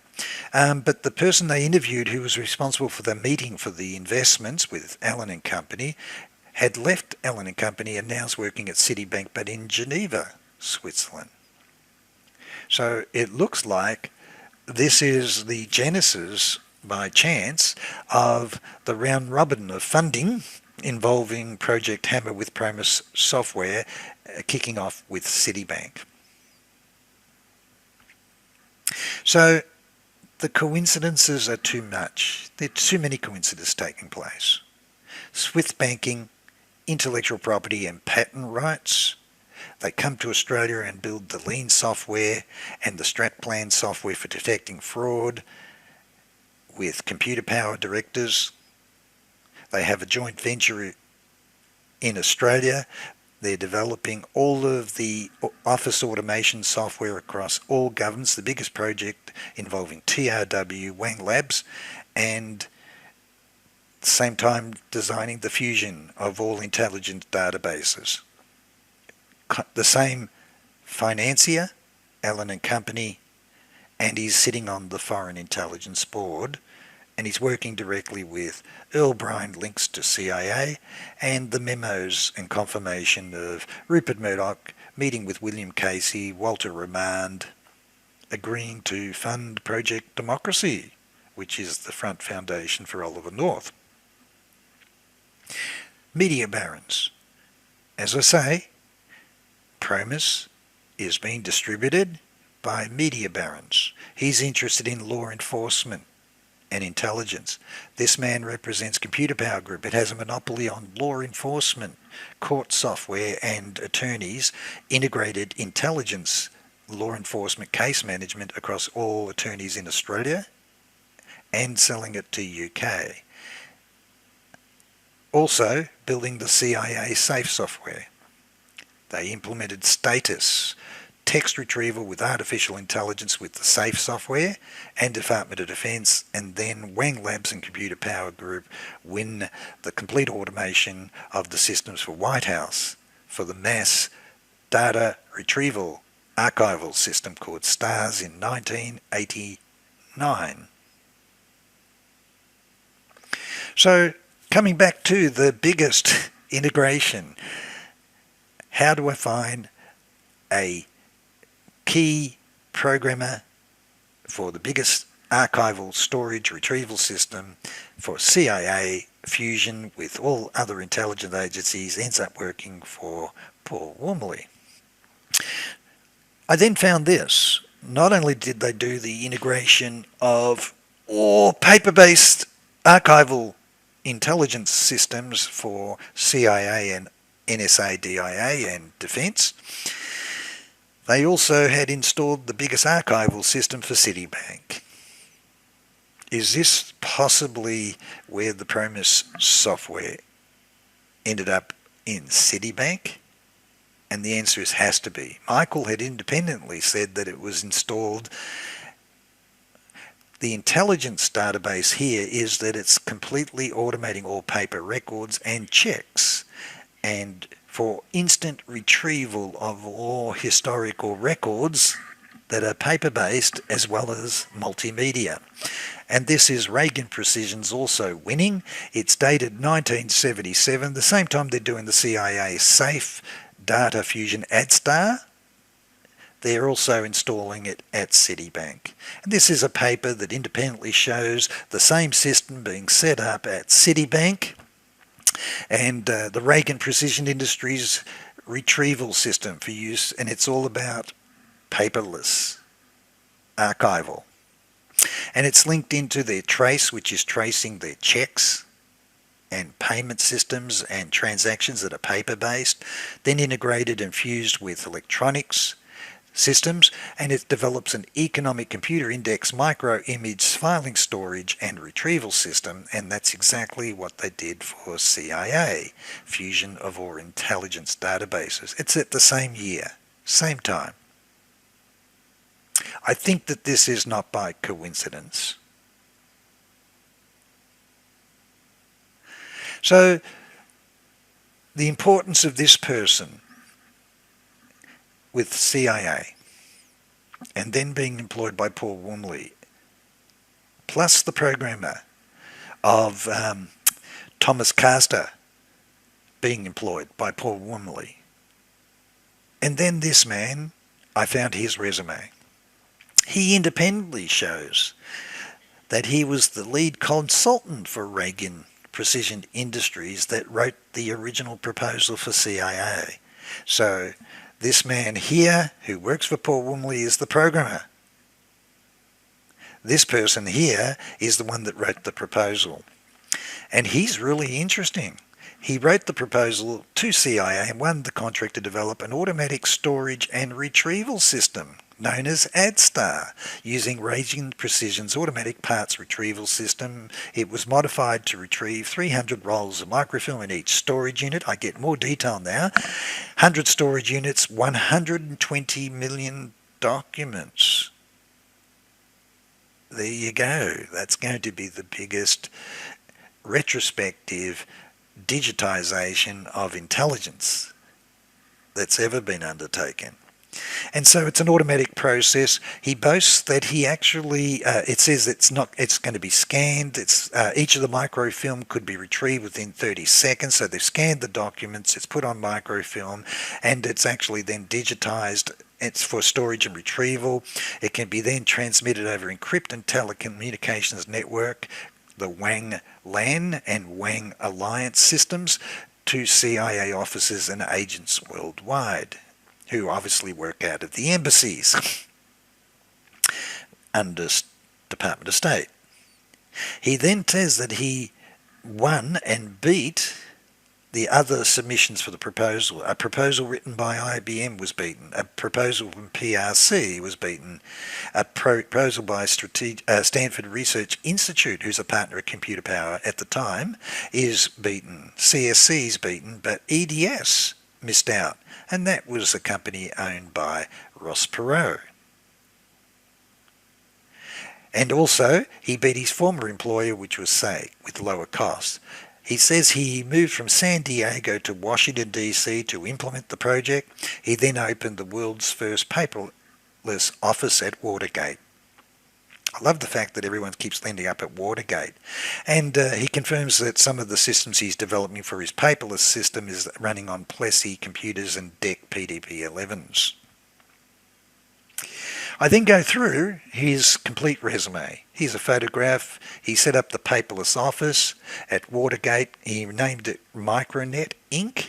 But the person they interviewed who was responsible for the meeting for the investments with Allen and Company had left Allen and Company and now is working at Citibank, but in Geneva, Switzerland. So it looks like this is the genesis, by chance, of the round robin of funding involving Project Hammer with PROMIS software kicking off with Citibank. So the coincidences are too much. There are too many coincidences taking place. Swiss banking, intellectual property and patent rights. They come to Australia and build the Lean software and the StratPlan software for detecting fraud with computer-powered directors. They have a joint venture in Australia. They're developing all of the office automation software across all governments, the biggest project involving TRW, Wang Labs, and at the same time designing the fusion of all intelligence databases. The same financier, Allen and Company, and he's sitting on the Foreign Intelligence Board, and he's working directly with Earl Bryan links to CIA and the memos and confirmation of Rupert Murdoch meeting with William Casey, Walter Remand, agreeing to fund Project Democracy, which is the front foundation for Oliver North. Media barons. As I say, PROMIS is being distributed by media barons. He's interested in law enforcement and intelligence. This man represents Computer Power Group. It has a monopoly on law enforcement, court software and attorneys, integrated intelligence, law enforcement case management across all attorneys in Australia and selling it to UK. Also building the CIA SAFE software. They implemented Status, text retrieval with artificial intelligence with the SAFE software and Department of Defence, and then Wang Labs and Computer Power Group win the complete automation of the systems for White House for the mass data retrieval archival system called STARS in 1989. So coming back to the biggest integration, how do I find a key programmer for the biggest archival storage retrieval system for CIA fusion with all other intelligence agencies? Ends up working for Paul Wormley. I then found this. Not only did they do the integration of all paper-based archival intelligence systems for CIA and NSA, DIA and Defence, they also had installed the biggest archival system for Citibank. Is this possibly where the PROMIS software ended up in Citibank? And the answer is has to be. Michael had independently said that it was installed. The intelligence database here is that it's completely automating all paper records and checks, and for instant retrieval of all historical records that are paper-based as well as multimedia. And this is Reagan Precision's also winning. It's dated 1977, the same time they're doing the CIA SAFE Data Fusion AdStar. They're also installing it at Citibank. And this is a paper that independently shows the same system being set up at Citibank and the Reagan Precision Industries retrieval system for use, and it's all about paperless archival. And it's linked into their Trace, which is tracing their checks and payment systems and transactions that are paper-based, then integrated and fused with electronics systems, and it develops an economic computer index micro image filing storage and retrieval system, and that's exactly what they did for CIA, fusion of all intelligence databases. It's at the same year, same time. I think that this is not by coincidence. So the importance of this person with CIA and then being employed by Paul Wormley, plus the programmer of Thomas Castor being employed by Paul Wormley. And then this man, I found his resume. He independently shows that he was the lead consultant for Reagan Precision Industries that wrote the original proposal for CIA. So this man here, who works for Paul Wormley, is the programmer. This person here is the one that wrote the proposal. And he's really interesting. He wrote the proposal to CIA and won the contract to develop an automatic storage and retrieval system known as ADSTAR, using Reagan Precision's automatic parts retrieval system. It was modified to retrieve 300 rolls of microfilm in each storage unit. I get more detail now. 100 storage units, 120 million documents. There you go. That's going to be the biggest retrospective digitization of intelligence that's ever been undertaken. And so it's an automatic process. He boasts that he actually, it says it's going to be scanned. Each of the microfilm could be retrieved within 30 seconds. So they've scanned the documents, it's put on microfilm, and it's actually then digitized. It's for storage and retrieval. It can be then transmitted over encrypted telecommunications network, the Wang LAN and Wang Alliance systems, to CIA officers and agents worldwide, who obviously work out of the embassies under Department of State. He then says that he won and beat the other submissions for the proposal. A proposal written by IBM was beaten. A proposal from PRC was beaten. A proposal by Stanford Research Institute, who's a partner at Computer Power at the time, is beaten. CSC's beaten, but EDS missed out. And that was a company owned by Ross Perot. And also, he beat his former employer, which was SAG, with lower costs. He says he moved from San Diego to Washington, D.C. to implement the project. He then opened the world's first paperless office at Watergate. I love the fact that everyone keeps ending up at Watergate. And he confirms that some of the systems he's developing for his paperless system is running on Plessey computers and DEC PDP-11s. I then go through his complete resume. Here's a photograph. He set up the paperless office at Watergate. He named it Micronet Inc.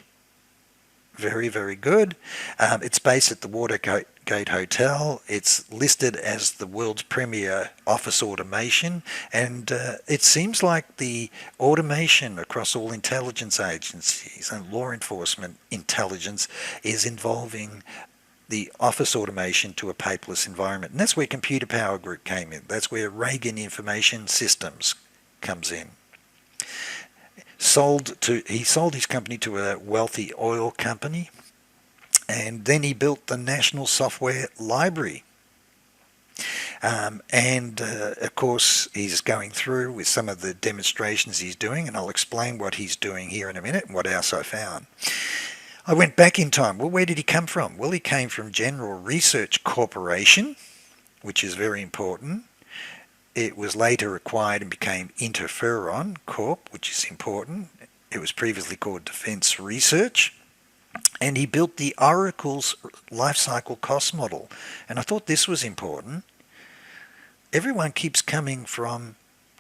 Very, very good. It's based at the Watergate Hotel. It's listed as the world's premier office automation, and it seems like the automation across all intelligence agencies and law enforcement intelligence is involving the office automation to a paperless environment. And that's where Computer Power Group came in. That's where Reagan Information Systems comes in. He sold his company to a wealthy oil company, and then he built the National Software Library. Of course, he's going through with some of the demonstrations he's doing, and I'll explain what he's doing here in a minute and what else I found. I went back in time. Well, where did he come from? Well, he came from General Research Corporation, which is very important. It was later acquired and became Interferon Corp, which is important. It was previously called Defense Research. And he built the Oracle's life cycle cost model. And I thought this was important. Everyone keeps coming from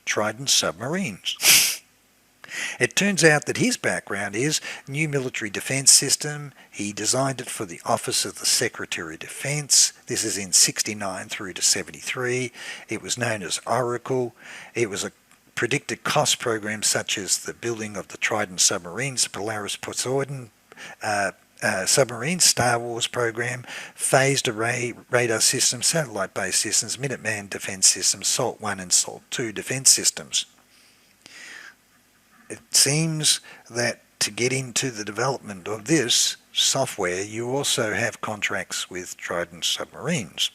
Trident submarines. It turns out that his background is new military defense system. He designed it for the Office of the Secretary of Defense. This is in 69 through to 73. It was known as Oracle. It was a predicted cost program such as the building of the Trident submarines, Polaris Poseidon submarines, Star Wars program, phased array radar systems, satellite-based systems, Minuteman defense systems, SALT 1 and SALT 2 defense systems. It seems that to get into the development of this software, you also have contracts with Trident submarines.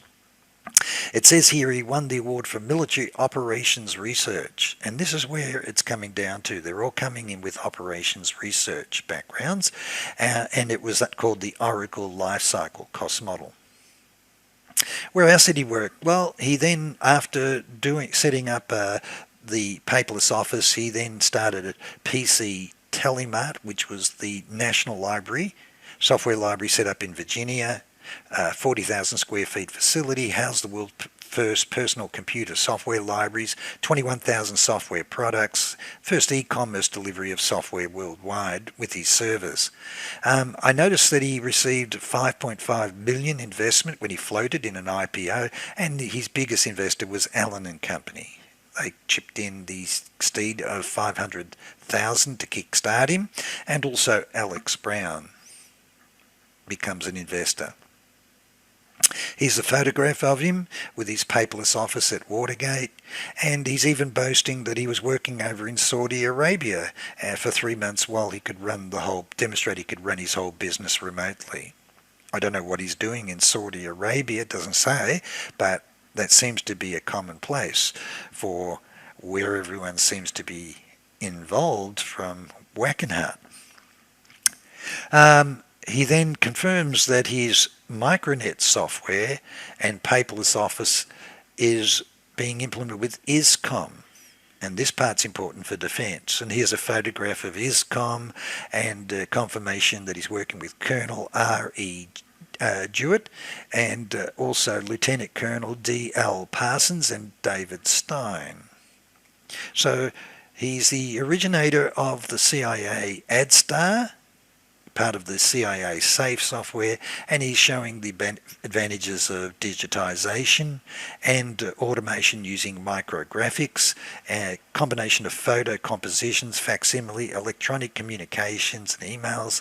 It says here he won the award for military operations research, and this is where it's coming down to. They're all coming in with operations research backgrounds, and it was called the Oracle Lifecycle Cost Model. Where else did he work? Well, he then, after setting up the paperless office, he then started at PC Telemart, which was the national library, software library set up in Virginia, 40,000 square feet facility, housed the world's first personal computer software libraries, 21,000 software products, first e-commerce delivery of software worldwide with his servers. I noticed that he received $5.5 million investment when he floated in an IPO, and his biggest investor was Allen and Company. They chipped in the steed of $500,000 to kickstart him, and also Alex Brown becomes an investor. Here's a photograph of him with his paperless office at Watergate, and he's even boasting that he was working over in Saudi Arabia for 3 months while he could demonstrate he could run his whole business remotely. I don't know what he's doing in Saudi Arabia, it doesn't say, but that seems to be a common place for where everyone seems to be involved from Wackenhut. He then confirms that his Micronet software and paperless office is being implemented with ISCOM, and this part's important for defence. And here's a photograph of ISCOM and confirmation that he's working with Colonel R.E. Jewett and also Lieutenant Colonel D.L. Parsons and David Stein. So he's the originator of the CIA AdStar, part of the CIA SAFE software, and he's showing the advantages of digitization and automation using micrographics, a combination of photo compositions, facsimile, electronic communications and emails,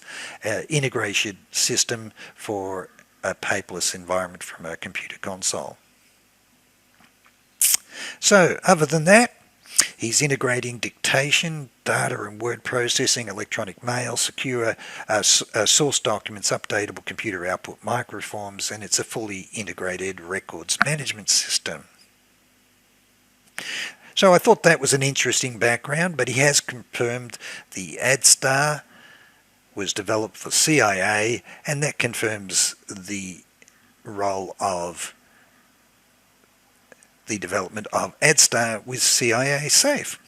integration system for a paperless environment from a computer console. So other than that, he's integrating dictation, data and word processing, electronic mail, secure source documents, updatable computer output microforms, and it's a fully integrated records management system. So I thought that was an interesting background, but he has confirmed the AdStar was developed for CIA, and that confirms the role of the development of AdStar with CIA SAFE.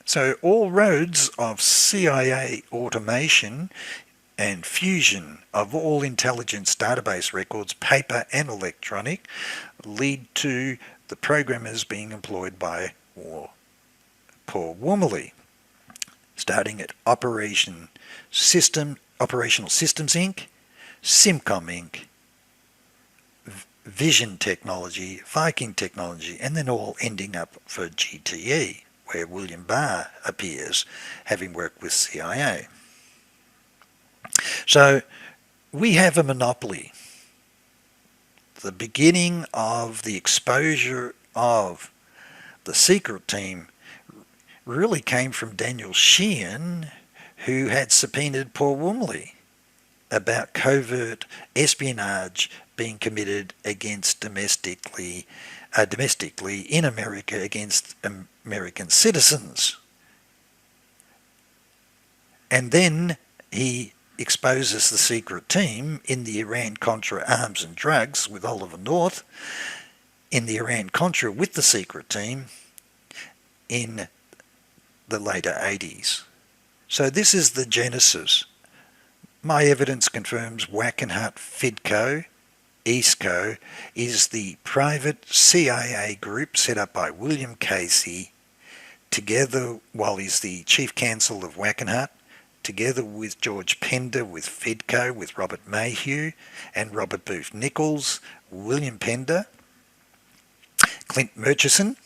So all roads of CIA automation and fusion of all intelligence database records, paper and electronic, lead to the programmers being employed by Paul Wormley, starting at Operational Systems Inc., Simcom Inc., Vision Technology, Viking Technology, and then all ending up for GTE, where William Barr appears, having worked with CIA. So we have a monopoly. The beginning of the exposure of the secret team really came from Daniel Sheehan, who had subpoenaed Paul Wormley about covert espionage being committed against domestically in America against American citizens. And then he exposes the secret team in the Iran-Contra arms and drugs with Oliver North, in the Iran-Contra with the secret team in the later 80s. So this is the genesis. My evidence confirms Wackenhut Fidco, EastCo, is the private CIA group set up by William Casey, together while he's the chief counsel of Wackenhut, together with George Pender with Fidco, with Robert Mayhew and Robert Booth Nichols, William Pender, Clint Murchison,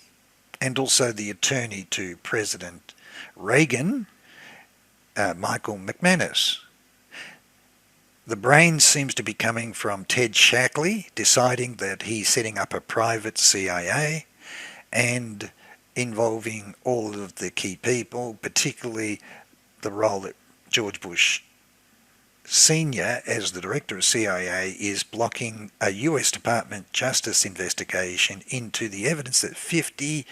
and also the attorney to President Reagan, Michael McManus. The brains seems to be coming from Ted Shackley, deciding that he's setting up a private CIA and involving all of the key people, particularly the role that George Bush senior as the director of CIA is blocking a US Department of Justice investigation into the evidence that 50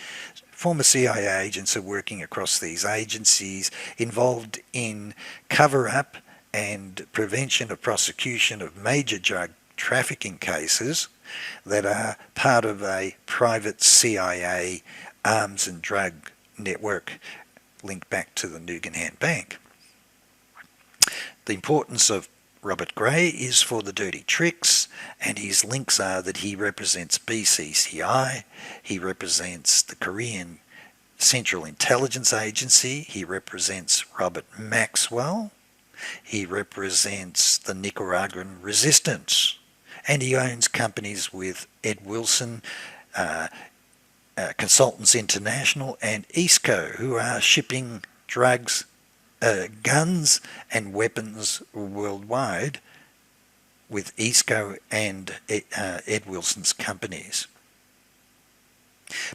former CIA agents are working across these agencies involved in cover-up and prevention of prosecution of major drug trafficking cases that are part of a private CIA arms and drug network linked back to the Nugan Bank. The importance of Robert Gray is for the dirty tricks, and his links are that he represents BCCI, he represents the Korean Central Intelligence Agency, he represents Robert Maxwell, he represents the Nicaraguan resistance, and he owns companies with Ed Wilson, Consultants International, and ISCO, who are shipping drugs, guns and weapons worldwide with ISCO and Ed Wilson's companies.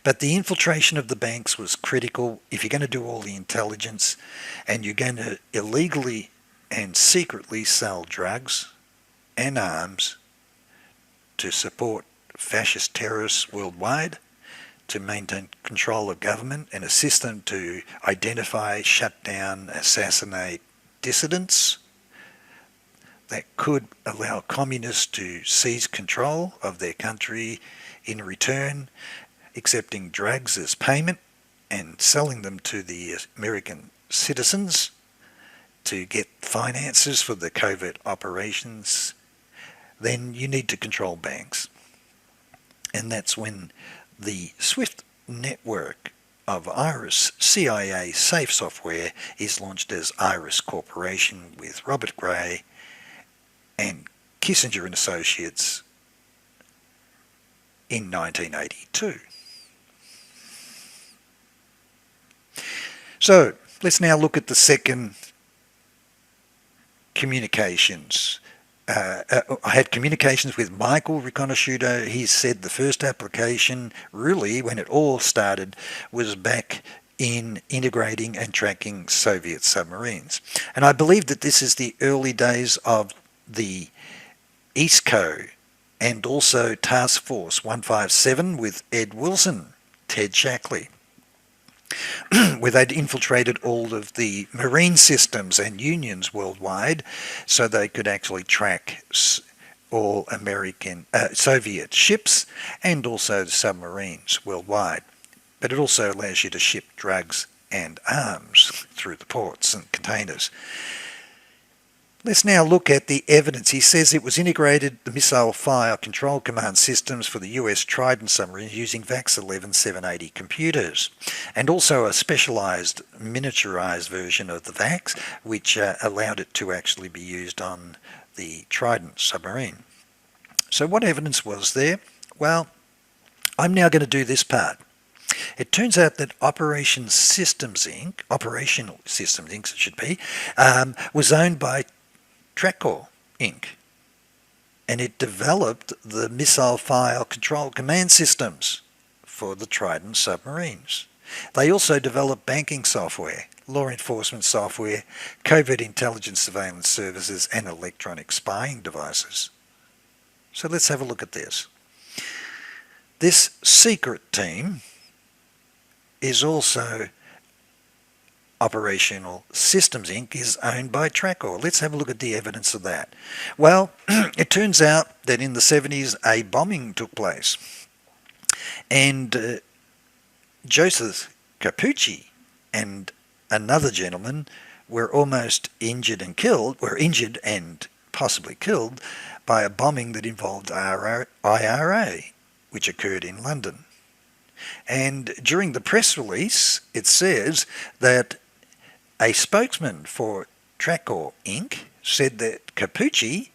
But the infiltration of the banks was critical. If you're going to do all the intelligence and you're going to illegally and secretly sell drugs and arms to support fascist terrorists worldwide, to maintain control of government and assist them to identify, shut down, assassinate dissidents that could allow communists to seize control of their country in return, accepting drugs as payment and selling them to the American citizens to get finances for the covert operations, then you need to control banks. And that's when the SWIFT network of IRIS CIA safe software is launched as IRIS Corporation with Robert Gray and Kissinger and Associates in 1982. So let's now look at the second communications. I had communications with Michael Riconosciuto. He said the first application, really, when it all started, was back in integrating and tracking Soviet submarines. And I believe that this is the early days of the ISCO and also Task Force 157 with Ed Wilson, Ted Shackley, where they'd infiltrated all of the marine systems and unions worldwide so they could actually track all American, Soviet ships and also submarines worldwide. But it also allows you to ship drugs and arms through the ports and containers. Let's now look at the evidence. He says it was integrated the missile fire control command systems for the US Trident submarines using VAX 11 780 computers, and also a specialized miniaturized version of the VAX which allowed it to actually be used on the Trident submarine. So what evidence was there? Well, I'm now going to do this part. It turns out that Operational Systems Inc. It should be, was owned by TRACOR Inc. and it developed the missile fire control command systems for the Trident submarines. They also developed banking software, law enforcement software, covert intelligence surveillance services, and electronic spying devices. So let's have a look at this. This secret team is also Operational Systems Inc. is owned by TRACOR. Let's have a look at the evidence of that. Well, it turns out that in the 70s a bombing took place, and Joseph Capucci and another gentleman were almost injured and possibly killed by a bombing that involved IRA, which occurred in London. And during the press release, it says that a spokesman for TRACOR Inc. said that Capucci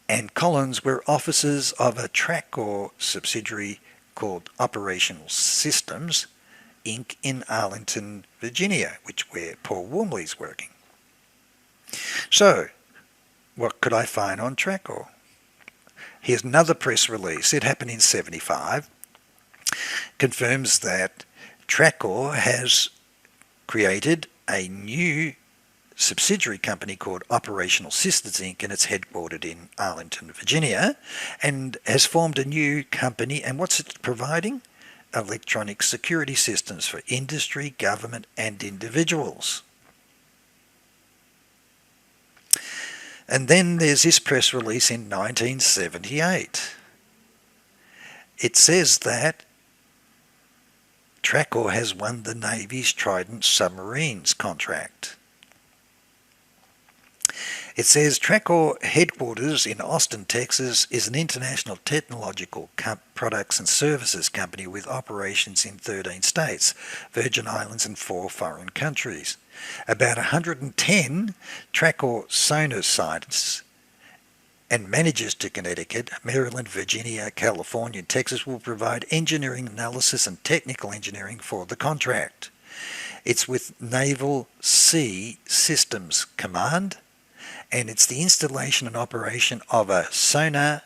and Collins were officers of a TRACOR subsidiary called Operational Systems Inc. in Arlington, Virginia, where Paul Wormley's working. So, what could I find on TRACOR? Here's another press release. It happened in 75. Confirms that TRACOR has created a new subsidiary company called Operational Systems Inc., and it's headquartered in Arlington, Virginia, and has formed a new company. And what's it providing? Electronic security systems for industry, government, and individuals. And then there's this press release in 1978. It says that TRACOR has won the Navy's Trident submarines contract. It says TRACOR headquarters in Austin, Texas is an international technological products and services company with operations in 13 states, Virgin Islands and 4 foreign countries. About 110 TRACOR sonar sites and managers to Connecticut, Maryland, Virginia, California, and Texas will provide engineering analysis and technical engineering for the contract. It's with Naval Sea Systems Command, and it's the installation and operation of a sonar,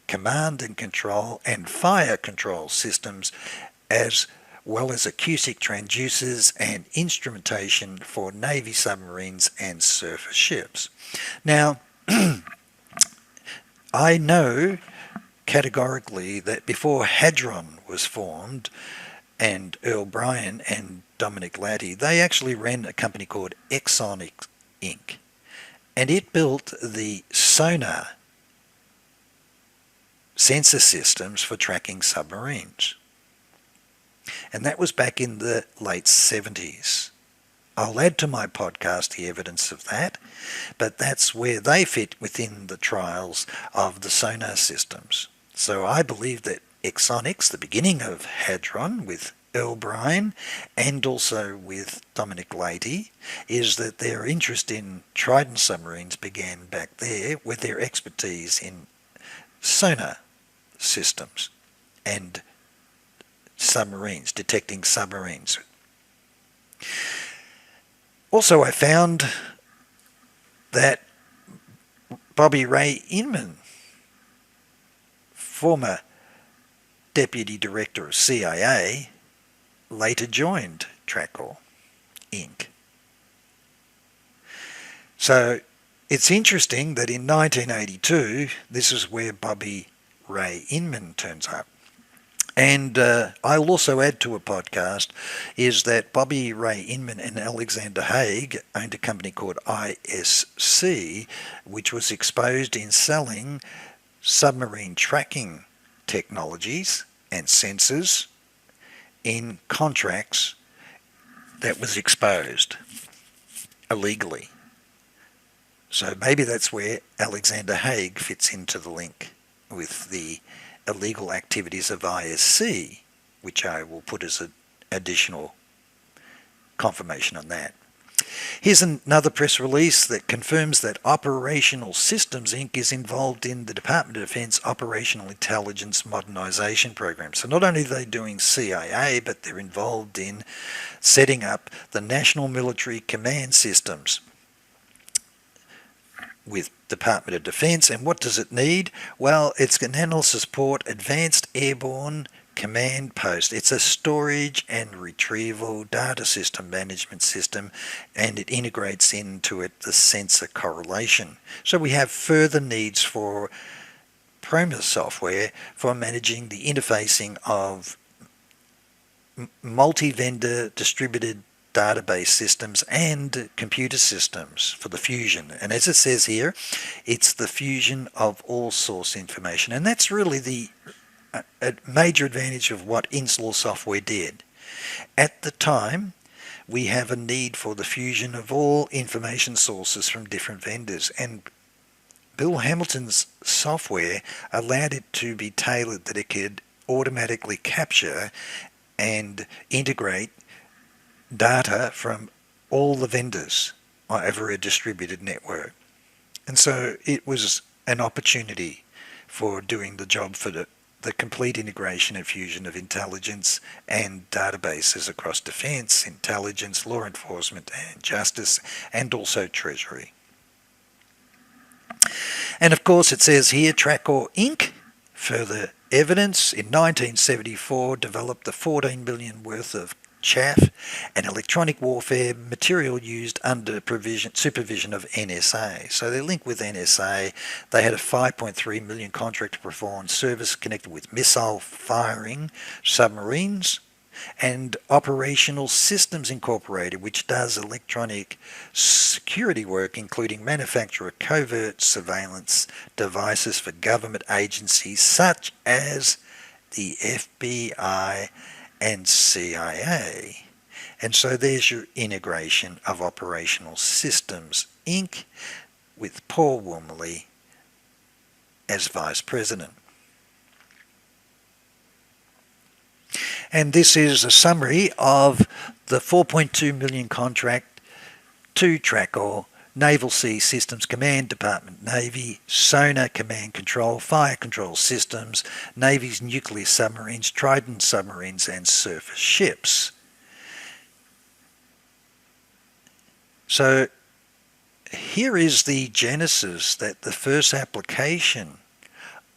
command and control, and fire control systems, as well as acoustic transducers and instrumentation for Navy submarines and surface ships. Now, I know categorically that before Hadron was formed, and Earl Bryan and Dominic Latty, they actually ran a company called Exonic Inc. And it built the sonar sensor systems for tracking submarines. And that was back in the late 70s. I'll add to my podcast the evidence of that, but that's where they fit within the trials of the sonar systems. So I believe that Exonics, the beginning of Hadron with Earl Bryan and also with Dominic Latty, is that their interest in Trident submarines began back there with their expertise in sonar systems and submarines, detecting submarines. Also, I found that Bobby Ray Inman, former Deputy Director of CIA, later joined TRACOR Inc. So it's interesting that in 1982, this is where Bobby Ray Inman turns up. And I'll also add to a podcast is that Bobby Ray Inman and Alexander Haig owned a company called ISC, which was exposed in selling submarine tracking technologies and sensors in contracts that was exposed illegally. So maybe that's where Alexander Haig fits into the link with the illegal activities of ISC, which I will put as an additional confirmation on that. Here's another press release that confirms that Operational Systems Inc. is involved in the Department of Defense Operational Intelligence Modernization Program. So not only are they doing CIA, but they're involved in setting up the National Military Command Systems with Department of Defense. And what does it need? Well, it's going to support Advanced Airborne Command Post. It's a storage and retrieval data system management system, and it integrates into it the sensor correlation. So we have further needs for PROMIS software for managing the interfacing of multi-vendor distributed database systems and computer systems for the fusion. And as it says here, it's the fusion of all source information. And that's really the a major advantage of what Inslaw software did. At the time, we have a need for the fusion of all information sources from different vendors, and Bill Hamilton's software allowed it to be tailored that it could automatically capture and integrate data from all the vendors over a distributed network. And so it was an opportunity for doing the job for the complete integration and fusion of intelligence and databases across defense, intelligence, law enforcement, and justice, and also Treasury. And of course, it says here, TRACOR Inc., further evidence, in 1974 developed the $14 million worth of chaff, and electronic warfare material used under supervision of NSA. So they're linked with NSA. They had a $5.3 million contract to perform service connected with missile firing submarines, and Operational Systems Incorporated, which does electronic security work, including manufacture of covert surveillance devices for government agencies such as the FBI and CIA. And so there's your integration of Operational Systems Inc. with Paul Wormley as Vice President. And this is a summary of the $4.2 million contract to TRACOR, Naval Sea Systems Command, Department Navy, Sonar Command Control, Fire Control Systems, Navy's nuclear submarines, Trident submarines, and surface ships. So here is the genesis, that the first application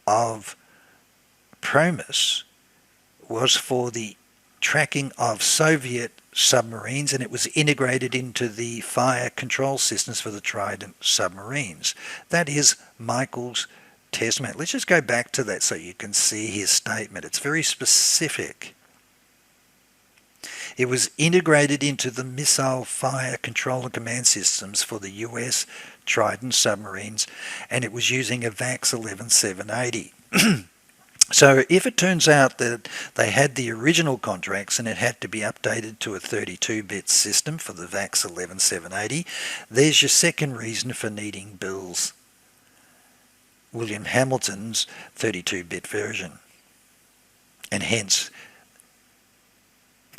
of PROMIS was for the tracking of Soviet submarines, and it was integrated into the fire control systems for the Trident submarines. That is Michael's testimony. Let's just go back to that so you can see his statement. It's very specific. It was integrated into the missile fire control and command systems for the US Trident submarines, and it was using a VAX 11780. So if it turns out that they had the original contracts and it had to be updated to a 32-bit system for the VAX 11780, there's your second reason for needing William Hamilton's 32-bit version. And hence,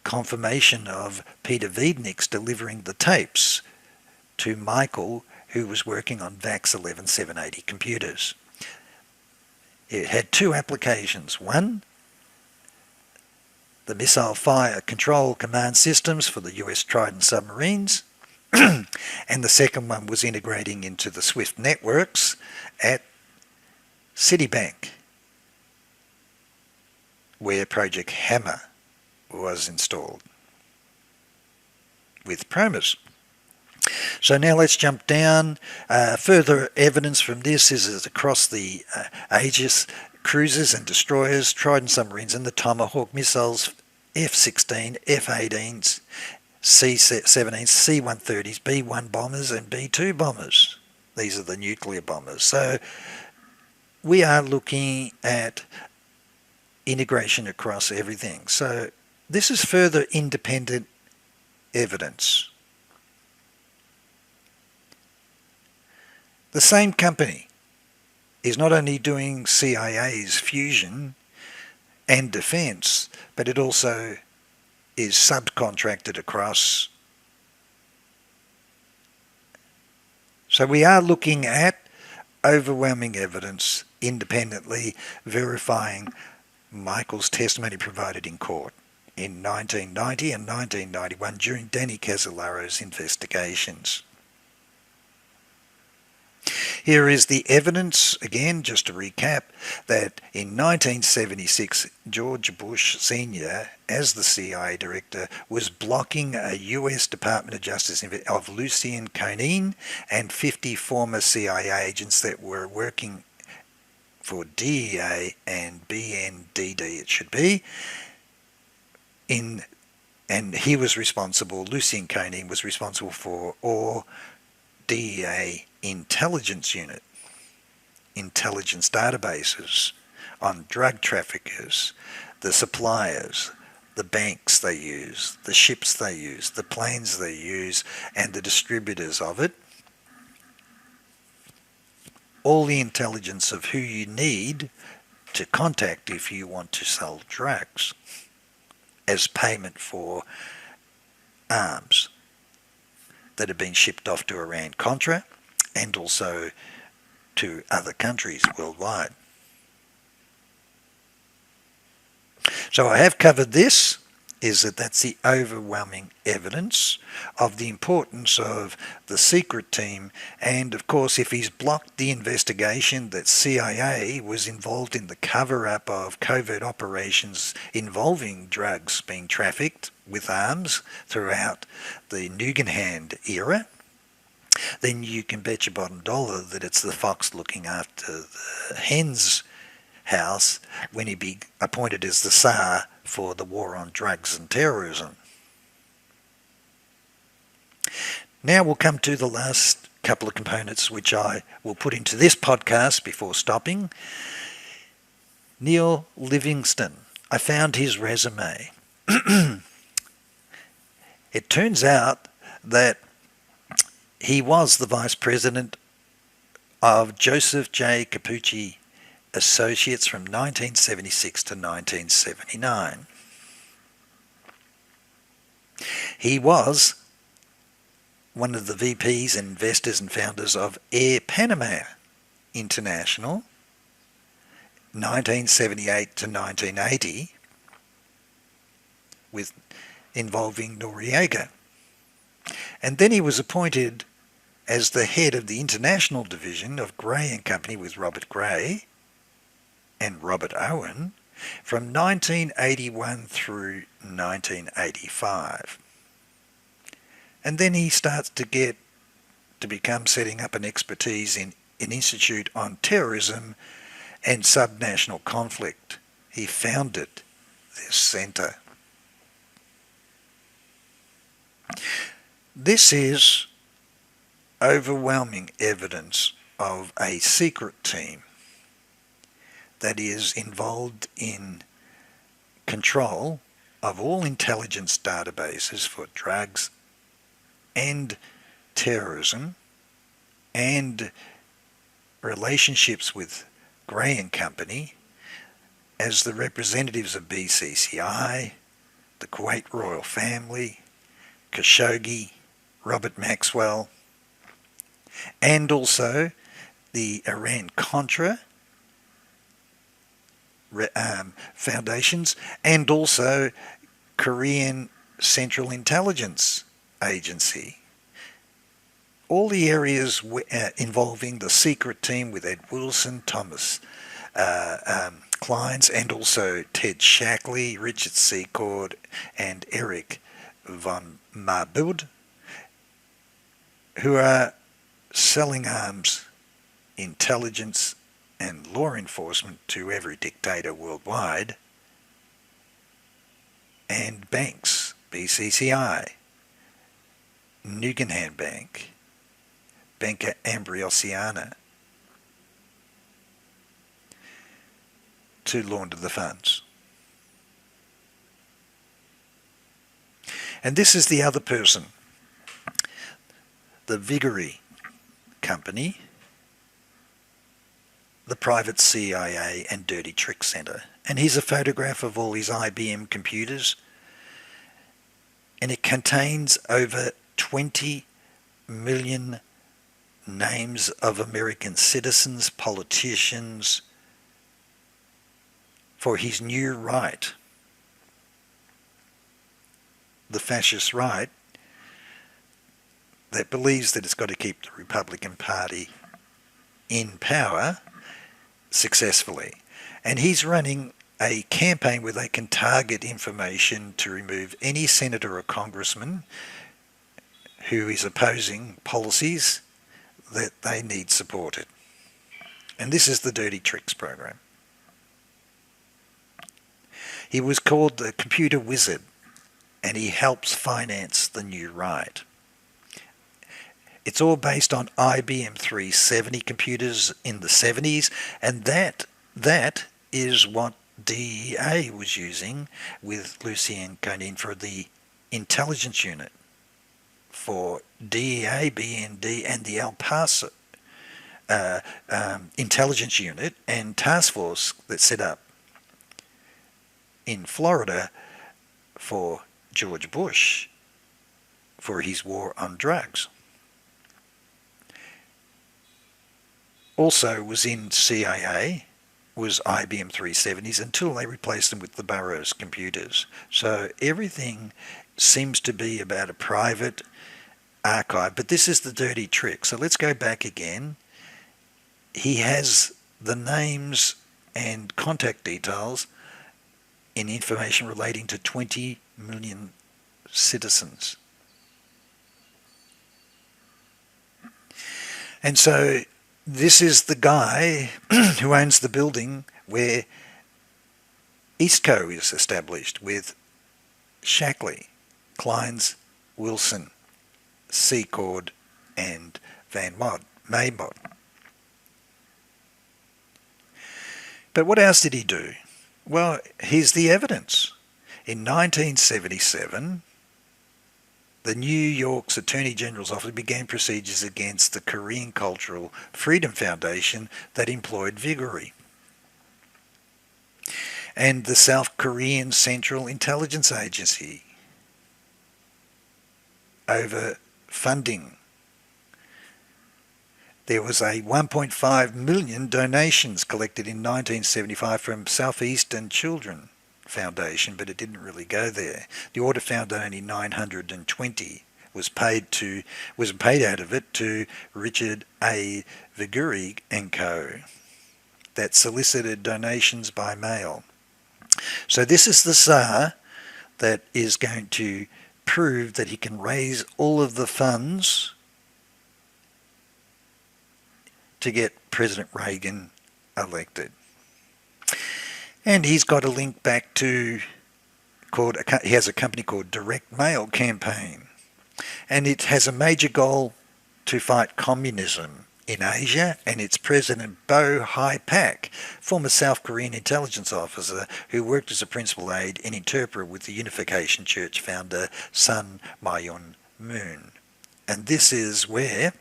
confirmation of Peter Wiednick's delivering the tapes to Michael, who was working on VAX 11780 computers. It had two applications. One, the missile fire control command systems for the US Trident submarines, and the second one was integrating into the SWIFT networks at Citibank, where Project Hammer was installed with PROMIS. So now let's jump down. Further evidence from this is across the Aegis cruisers and destroyers, Trident submarines, and the Tomahawk missiles, F-16, F-18s, C-17s, C-130s, B-1 bombers, and B-2 bombers. These are the nuclear bombers. So we are looking at integration across everything. So this is further independent evidence. The same company is not only doing CIA's fusion and defence, but it also is subcontracted across. So we are looking at overwhelming evidence independently verifying Michael's testimony provided in court in 1990 and 1991 during Danny Casolaro's investigations. Here is the evidence, again, just to recap, that in 1976, George Bush Sr., as the CIA director, was blocking a US Department of Justice of Lucien Conein and 50 former CIA agents that were working for DEA and BNDD, it should be, and he was responsible, Lucien Conein was responsible for all DEA intelligence unit, intelligence databases on drug traffickers, the suppliers, the banks they use, the ships they use, the planes they use, and the distributors of it. All the intelligence of who you need to contact if you want to sell drugs as payment for arms that have been shipped off to Iran-Contra and also to other countries worldwide. So I have covered this is that that's the overwhelming evidence of the importance of the secret team. And of course, if he's blocked the investigation that CIA was involved in the cover-up of covert operations involving drugs being trafficked with arms throughout the Nugenhand era, then you can bet your bottom dollar that it's the fox looking after the hen's house when he be appointed as the Tsar for the war on drugs and terrorism. Now we'll come to the last couple of components which I will put into this podcast before stopping. Neil Livingston. I found his resume. It turns out that he was the vice president of Joseph J. Capucci Associates from 1976 to 1979. He was one of the VPs and investors and founders of Air Panama International, 1978 to 1980, involving Noriega. And then he was appointed as the head of the international division of Gray and Company with Robert Gray and Robert Owen from 1981 through 1985. And then he starts to become setting up an expertise in an institute on terrorism and subnational conflict. He founded this centre. This is overwhelming evidence of a secret team that is involved in control of all intelligence databases for drugs and terrorism and relationships with Gray and Company as the representatives of BCCI, the Kuwait royal family, Khashoggi, Robert Maxwell, and also the Iran-Contra foundations, and also Korean Central Intelligence Agency. All the areas involving the secret team with Ed Wilson, Thomas Kleins, and also Ted Shackley, Richard Secord, and Eric von Marbud, who are selling arms, intelligence, and law enforcement to every dictator worldwide, and banks, BCCI, Nugenhand Bank, Banca Ambrosiana, to launder the funds. And this is the other person, the Vigory Company, the private CIA and dirty trick centre. And here's a photograph of all his IBM computers, and it contains over 20 million names of American citizens, politicians, for his new right, the fascist right, that believes that it's got to keep the Republican Party in power successfully. And he's running a campaign where they can target information to remove any senator or congressman who is opposing policies that they need supported. And this is the Dirty Tricks program. He was called the Computer Wizard, and he helps finance the new right. It's all based on IBM 370 computers in the 70s, and that is what DEA was using with Lucien Conin for the intelligence unit, for DEA, BND, and the El Paso intelligence unit and task force that set up in Florida for George Bush for his war on drugs. Also was in CIA was IBM 370s until they replaced them with the Burroughs computers. So everything seems to be about a private archive, but this is the dirty trick. So let's go back again. He has the names and contact details in information relating to 20 million citizens. And so this is the guy who owns the building where Eastco is established, with Shackley, Kleins, Wilson, Secord and Van Maybot. But what else did he do? Well, here's the evidence. In 1977, the New York's Attorney General's office began procedures against the Korean Cultural Freedom Foundation that employed Vigory, and the South Korean Central Intelligence Agency over funding. There was a 1.5 million donations collected in 1975 from Southeastern Children Foundation, but it didn't really go there. The audit found that only 920 was paid out of it to Richard A. Vigory and Co. that solicited donations by mail. So this is the Tsar that is going to prove that he can raise all of the funds to get President Reagan elected. And he's got a link back to, he has a company called Direct Mail Campaign, and it has a major goal to fight communism in Asia, and its president Bo Hi-Pak, former South Korean intelligence officer who worked as a principal aide and interpreter with the Unification Church founder Sun Myung-moon. And this is where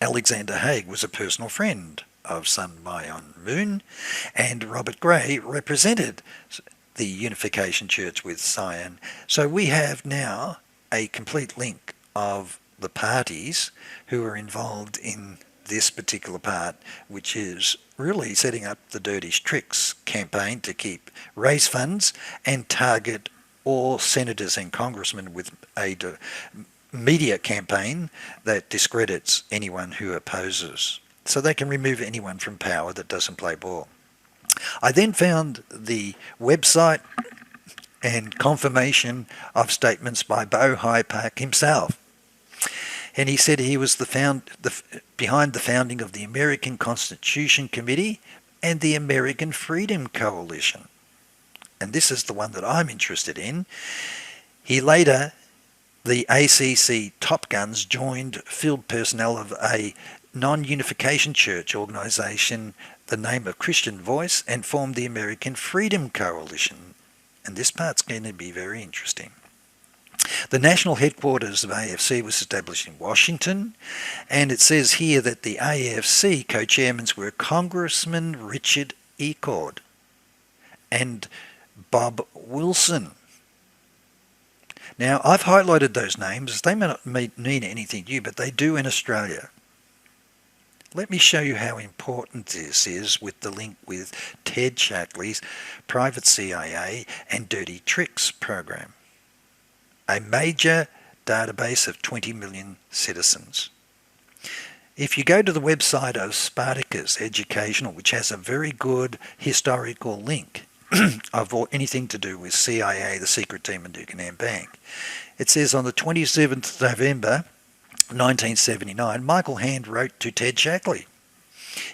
Alexander Haig was a personal friend of Sun Myung-moon, and Robert Gray represented the Unification Church with Sion. So we have now a complete link of the parties who are involved in this particular part, which is really setting up the Dirty Tricks campaign to raise funds and target all senators and congressmen with a media campaign that discredits anyone who opposes, so they can remove anyone from power that doesn't play ball. I then found the website and confirmation of statements by Bo Hi-Pak himself. And he said he was behind the founding of the American Constitution Committee and the American Freedom Coalition. And this is the one that I'm interested in. He later, the ACC Top Guns, joined field personnel of a non-unification church organisation, the name of Christian Voice, and formed the American Freedom Coalition. And this part's going to be very interesting. The national headquarters of AFC was established in Washington, and it says here that the AFC co-chairmen were Congressman Richard Ecord and Bob Wilson. Now, I've highlighted those names. They may not mean anything to you, but they do in Australia. Let me show you how important this is with the link with Ted Shackley's private CIA and Dirty Tricks program, a major database of 20 million citizens. If you go to the website of Spartacus Educational, which has a very good historical link of anything to do with CIA, the secret team, and Dukenham Bank, it says on the 27th of November 1979, Michael Hand wrote to Ted Shackley.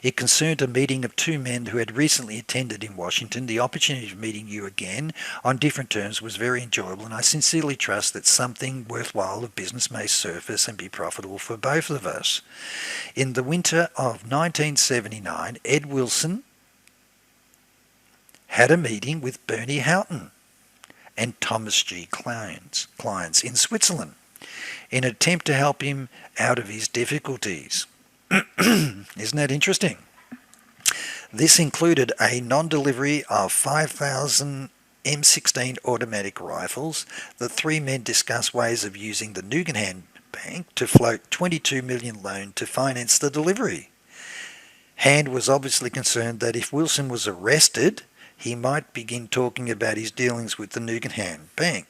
It concerned a meeting of two men who had recently attended in Washington. The opportunity of meeting you again on different terms was very enjoyable, and I sincerely trust that something worthwhile of business may surface and be profitable for both of us. In the winter of 1979, Ed Wilson had a meeting with Bernie Houghton and Thomas G. Kleins in Switzerland in an attempt to help him out of his difficulties. Isn't that interesting? This included a non-delivery of 5,000 M16 automatic rifles. The three men discussed ways of using the Dukenham Bank to float $22 million loan to finance the delivery. Hand was obviously concerned that if Wilson was arrested, he might begin talking about his dealings with the Nugan Bank.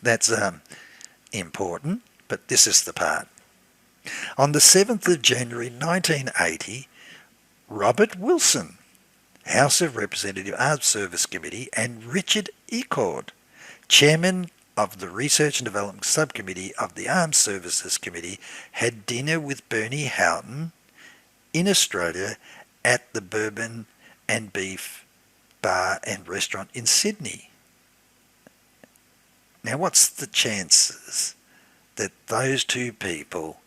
That's important, but this is the part. On the 7th of January 1980, Robert Wilson, House of Representatives Armed Service Committee, and Richard Ecord, Chairman of the Research and Development Subcommittee of the Armed Services Committee, had dinner with Bernie Houghton in Australia at the Bourbon and Beef Bar and Restaurant in Sydney. Now, what's the chances that those two people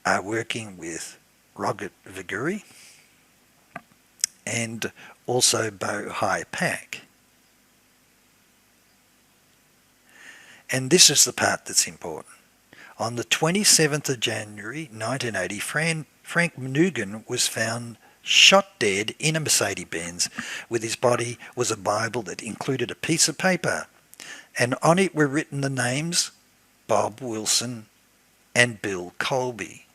are working with Robert Viguerie and also Bo Hai Pak? And this is the part that's important. On the 27th of January 1980, Frank Nugan was found shot dead in a Mercedes-Benz. With his body was a Bible that included a piece of paper, and on it were written the names Bob Wilson and Bill Colby.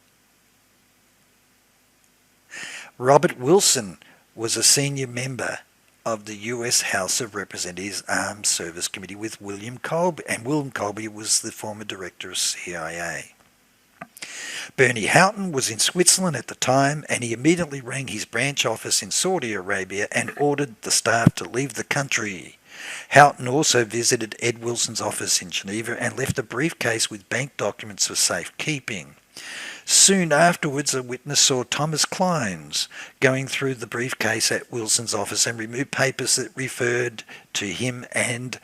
Robert Wilson was a senior member of the US House of Representatives Armed Service Committee with William Colby, and William Colby was the former director of CIA. Bernie Houghton was in Switzerland at the time, and he immediately rang his branch office in Saudi Arabia and ordered the staff to leave the country. Houghton also visited Ed Wilson's office in Geneva and left a briefcase with bank documents for safekeeping. Soon afterwards, a witness saw Thomas Clines going through the briefcase at Wilson's office and removed papers that referred to him and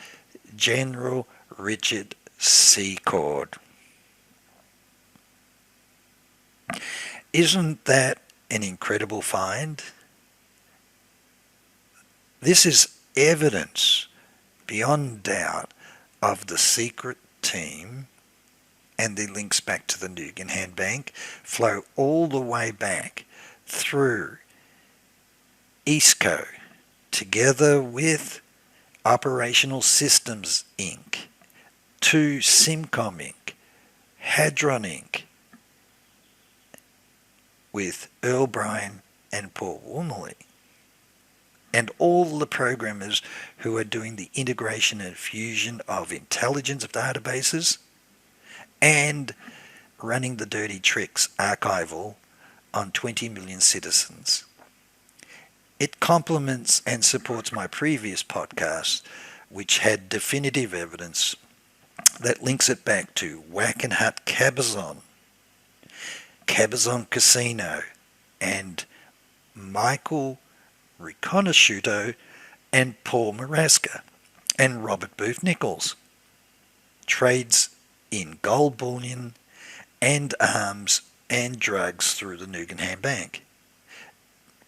General Richard Secord. Isn't that an incredible find? This is evidence beyond doubt of the secret team, and the links back to the Nugan Bank flow all the way back through ISCO, together with Operational Systems Inc., to Simcom Inc., Hadron Inc., with Earl Bryan and Paul Wormley, and all the programmers who are doing the integration and fusion of intelligence of databases and running the dirty tricks archival on 20 million citizens. It complements and supports my previous podcast, which had definitive evidence that links it back to Wackenhut Cabazon, Cabazon Casino, and Michael Riconosciuto and Paul Maraska and Robert Booth Nichols. Trades in gold bullion and arms and drugs through the Nugan Bank,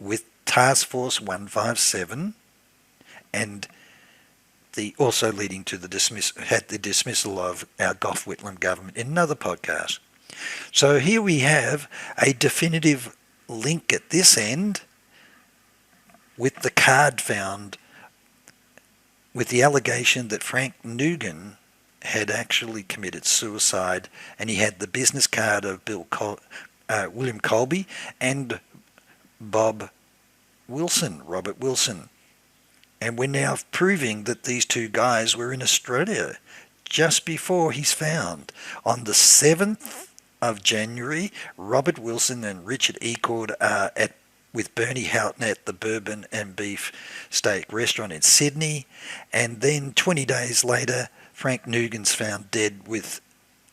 with Task Force 157 and also leading to the dismissal of our Gough Whitlam government in another podcast. So here we have a definitive link at this end with the card found with the allegation that Frank Nugan had actually committed suicide, and he had the business card of William Colby and Robert Wilson. And we're now proving that these two guys were in Australia just before he's found. On the 7th of January, Robert Wilson and Richard Ecord are with Bernie Houghton at the Bourbon and Beef Steak Restaurant in Sydney, and then 20 days later, Frank Nugan's found dead with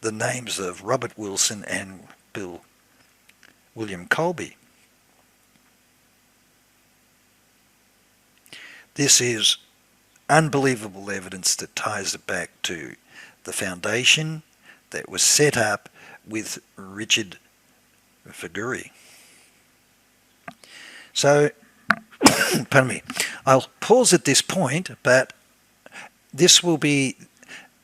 the names of Robert Wilson and William Colby. This is unbelievable evidence that ties it back to the foundation that was set up with Richard Viguerie. So, pardon me, I'll pause at this point, but this will be,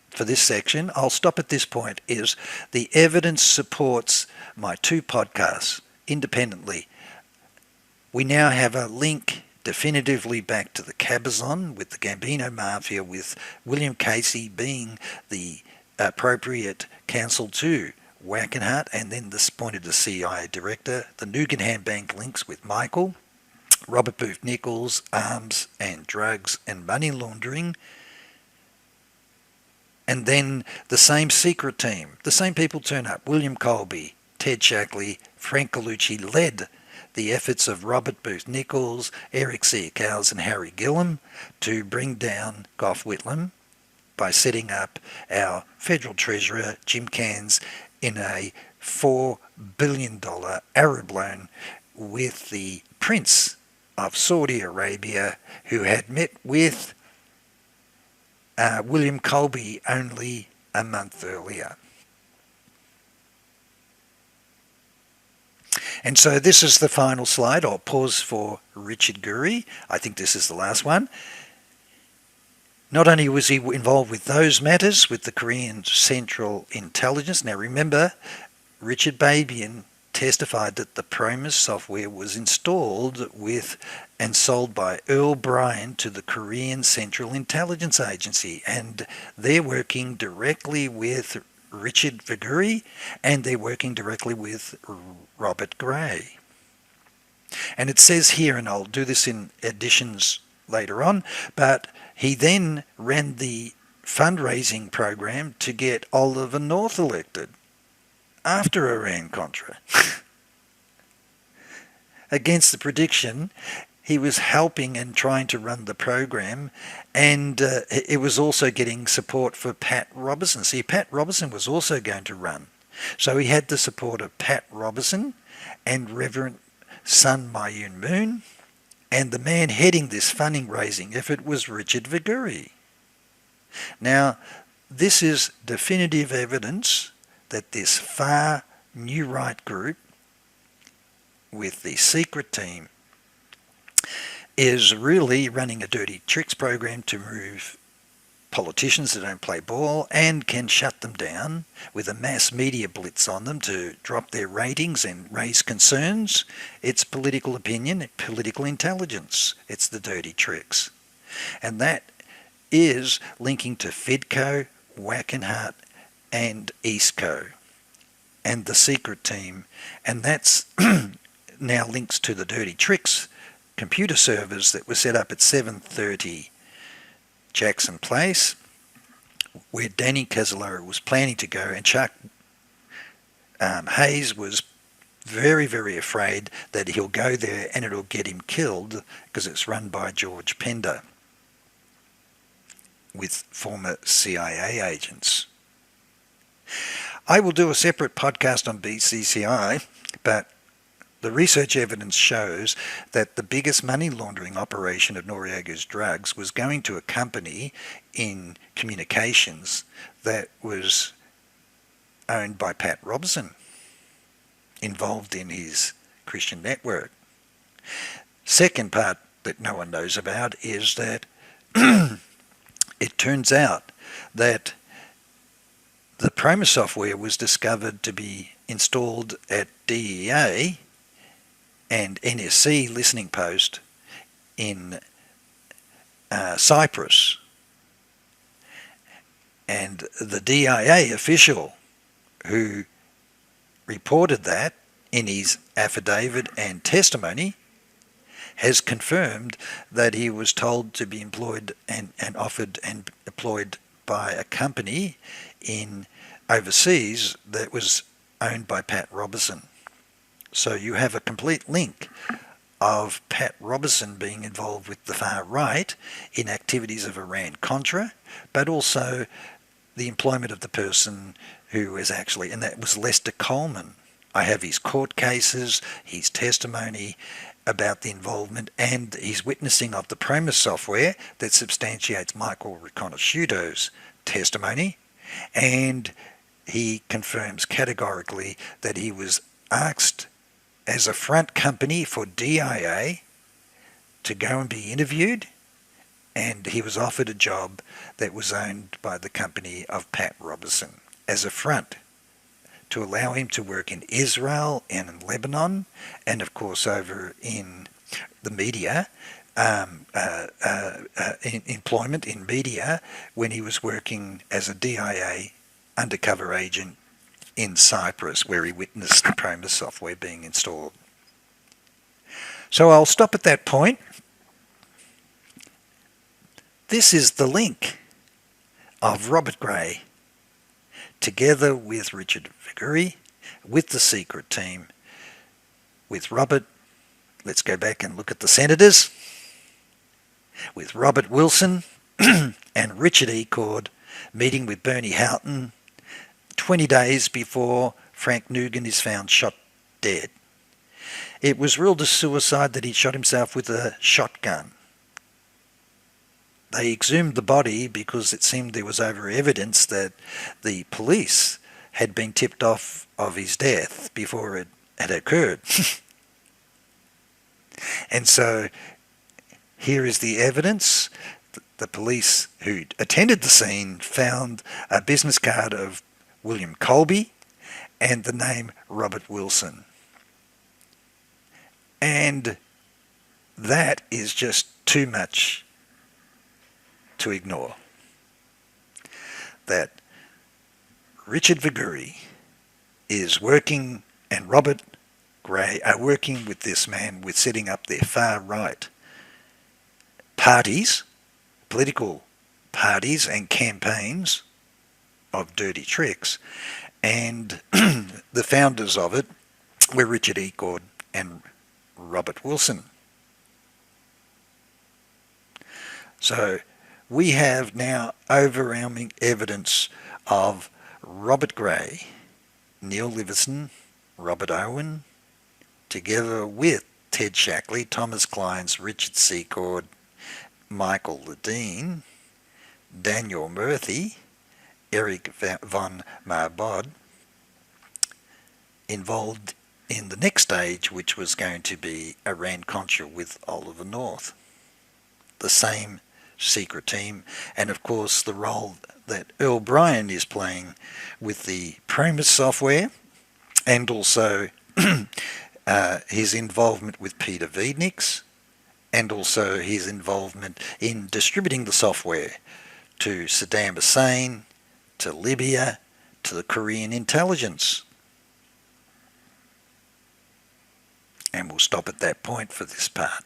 for this section, I'll stop at this point, is the evidence supports my two podcasts independently. We now have a link definitively back to the Cabazon with the Gambino Mafia, with William Casey being the appropriate counsel to Wackenhut, and then this appointed the CIA director. The Nugenham Bank links with Michael. Robert Booth Nichols, arms and drugs and money laundering. And then the same secret team, the same people turn up. William Colby, Ted Shackley, Frank Colucci led the efforts of Robert Booth Nichols, Eric C. Cowles and Harry Gillam to bring down Gough Whitlam by setting up our federal treasurer, Jim Cairns, in a $4 billion Arab loan with the Prince of Saudi Arabia, who had met with William Colby only a month earlier. And so this is the final slide. I'll pause for Richard Gurry. I think this is the last one. Not only was he involved with those matters with the Korean Central Intelligence. Now remember, Richard Babian testified that the PROMIS software was installed with and sold by Earl Bryan to the Korean Central Intelligence Agency, and they're working directly with Richard Viguerie, and they're working directly with Robert Gray. And it says here, and I'll do this in additions later on, but he then ran the fundraising program to get Oliver North elected after Iran-Contra. Against the prediction, he was helping and trying to run the program, and it was also getting support for Pat Robertson. See, Pat Robertson was also going to run. So he had the support of Pat Robertson and Reverend Sun Myung Moon, and the man heading this fundraising effort was Richard Viguerie. Now, this is definitive evidence that this far new right group with the secret team is really running a dirty tricks program to move politicians that don't play ball and can shut them down with a mass media blitz on them to drop their ratings and raise concerns. It's political opinion, political intelligence. It's the dirty tricks. And that is linking to Fedco, Wackenhut and Eastco and the secret team, and that's now links to the dirty tricks computer servers that were set up at 730 Jackson Place, where Danny Casolaro was planning to go, and Chuck Hayes was very, very afraid that he'll go there and it'll get him killed because it's run by George Pender with former CIA agents. I will do a separate podcast on BCCI, but the research evidence shows that the biggest money laundering operation of Noriega's drugs was going to a company in communications that was owned by Pat Robertson, involved in his Christian network. Second part that no one knows about is that it turns out that the PROMIS software was discovered to be installed at DEA and NSC listening post in Cyprus. And the DIA official who reported that in his affidavit and testimony has confirmed that he was told to be employed and offered and employed by a company in overseas that was owned by Pat Robertson. So you have a complete link of Pat Robertson being involved with the far right in activities of Iran-Contra, but also the employment of the person who is actually, and that was Lester Coleman. I have his court cases, his testimony about the involvement, and his witnessing of the PROMIS software that substantiates Michael Riconosciuto's testimony, and he confirms categorically that he was asked as a front company for DIA to go and be interviewed, and he was offered a job that was owned by the company of Pat Robertson as a front to allow him to work in Israel and in Lebanon, and of course over in the media, in employment in media when he was working as a DIA undercover agent in Cyprus, where he witnessed the PROMIS software being installed. So I'll stop at that point. This is the link of Robert Gray, together with Richard Viguerie, with the secret team, with Robert, let's go back and look at the senators, with Robert Wilson and Richard E. Cord meeting with Bernie Houghton 20 days before Frank Nugan is found shot dead. It was ruled a suicide that he shot himself with a shotgun. They exhumed the body because it seemed there was over evidence that the police had been tipped off of his death before it had occurred. And so here is the evidence. The police who attended the scene found a business card of William Colby and the name Robert Wilson. And that is just too much to ignore. That Richard Viguerie is working, and Robert Gray are working with this man with setting up their far-right parties, political parties and campaigns of dirty tricks, and the founders of it were Richard E. Cord and Robert Wilson. So we have now overwhelming evidence of Robert Gray, Neil Liverson, Robert Owen, together with Ted Shackley, Thomas Clines, Richard C. Cord, Michael Ledeen, Daniel Murphy, Eric von Marbod, involved in the next stage, which was going to be Iran-Contra with Oliver North. The same secret team, and of course the role that Earl Bryan is playing with the PROMIS software, and also his involvement with Peter Wiedniks, and also his involvement in distributing the software to Saddam Hussein, to Libya, to the Korean intelligence. And we'll stop at that point for this part.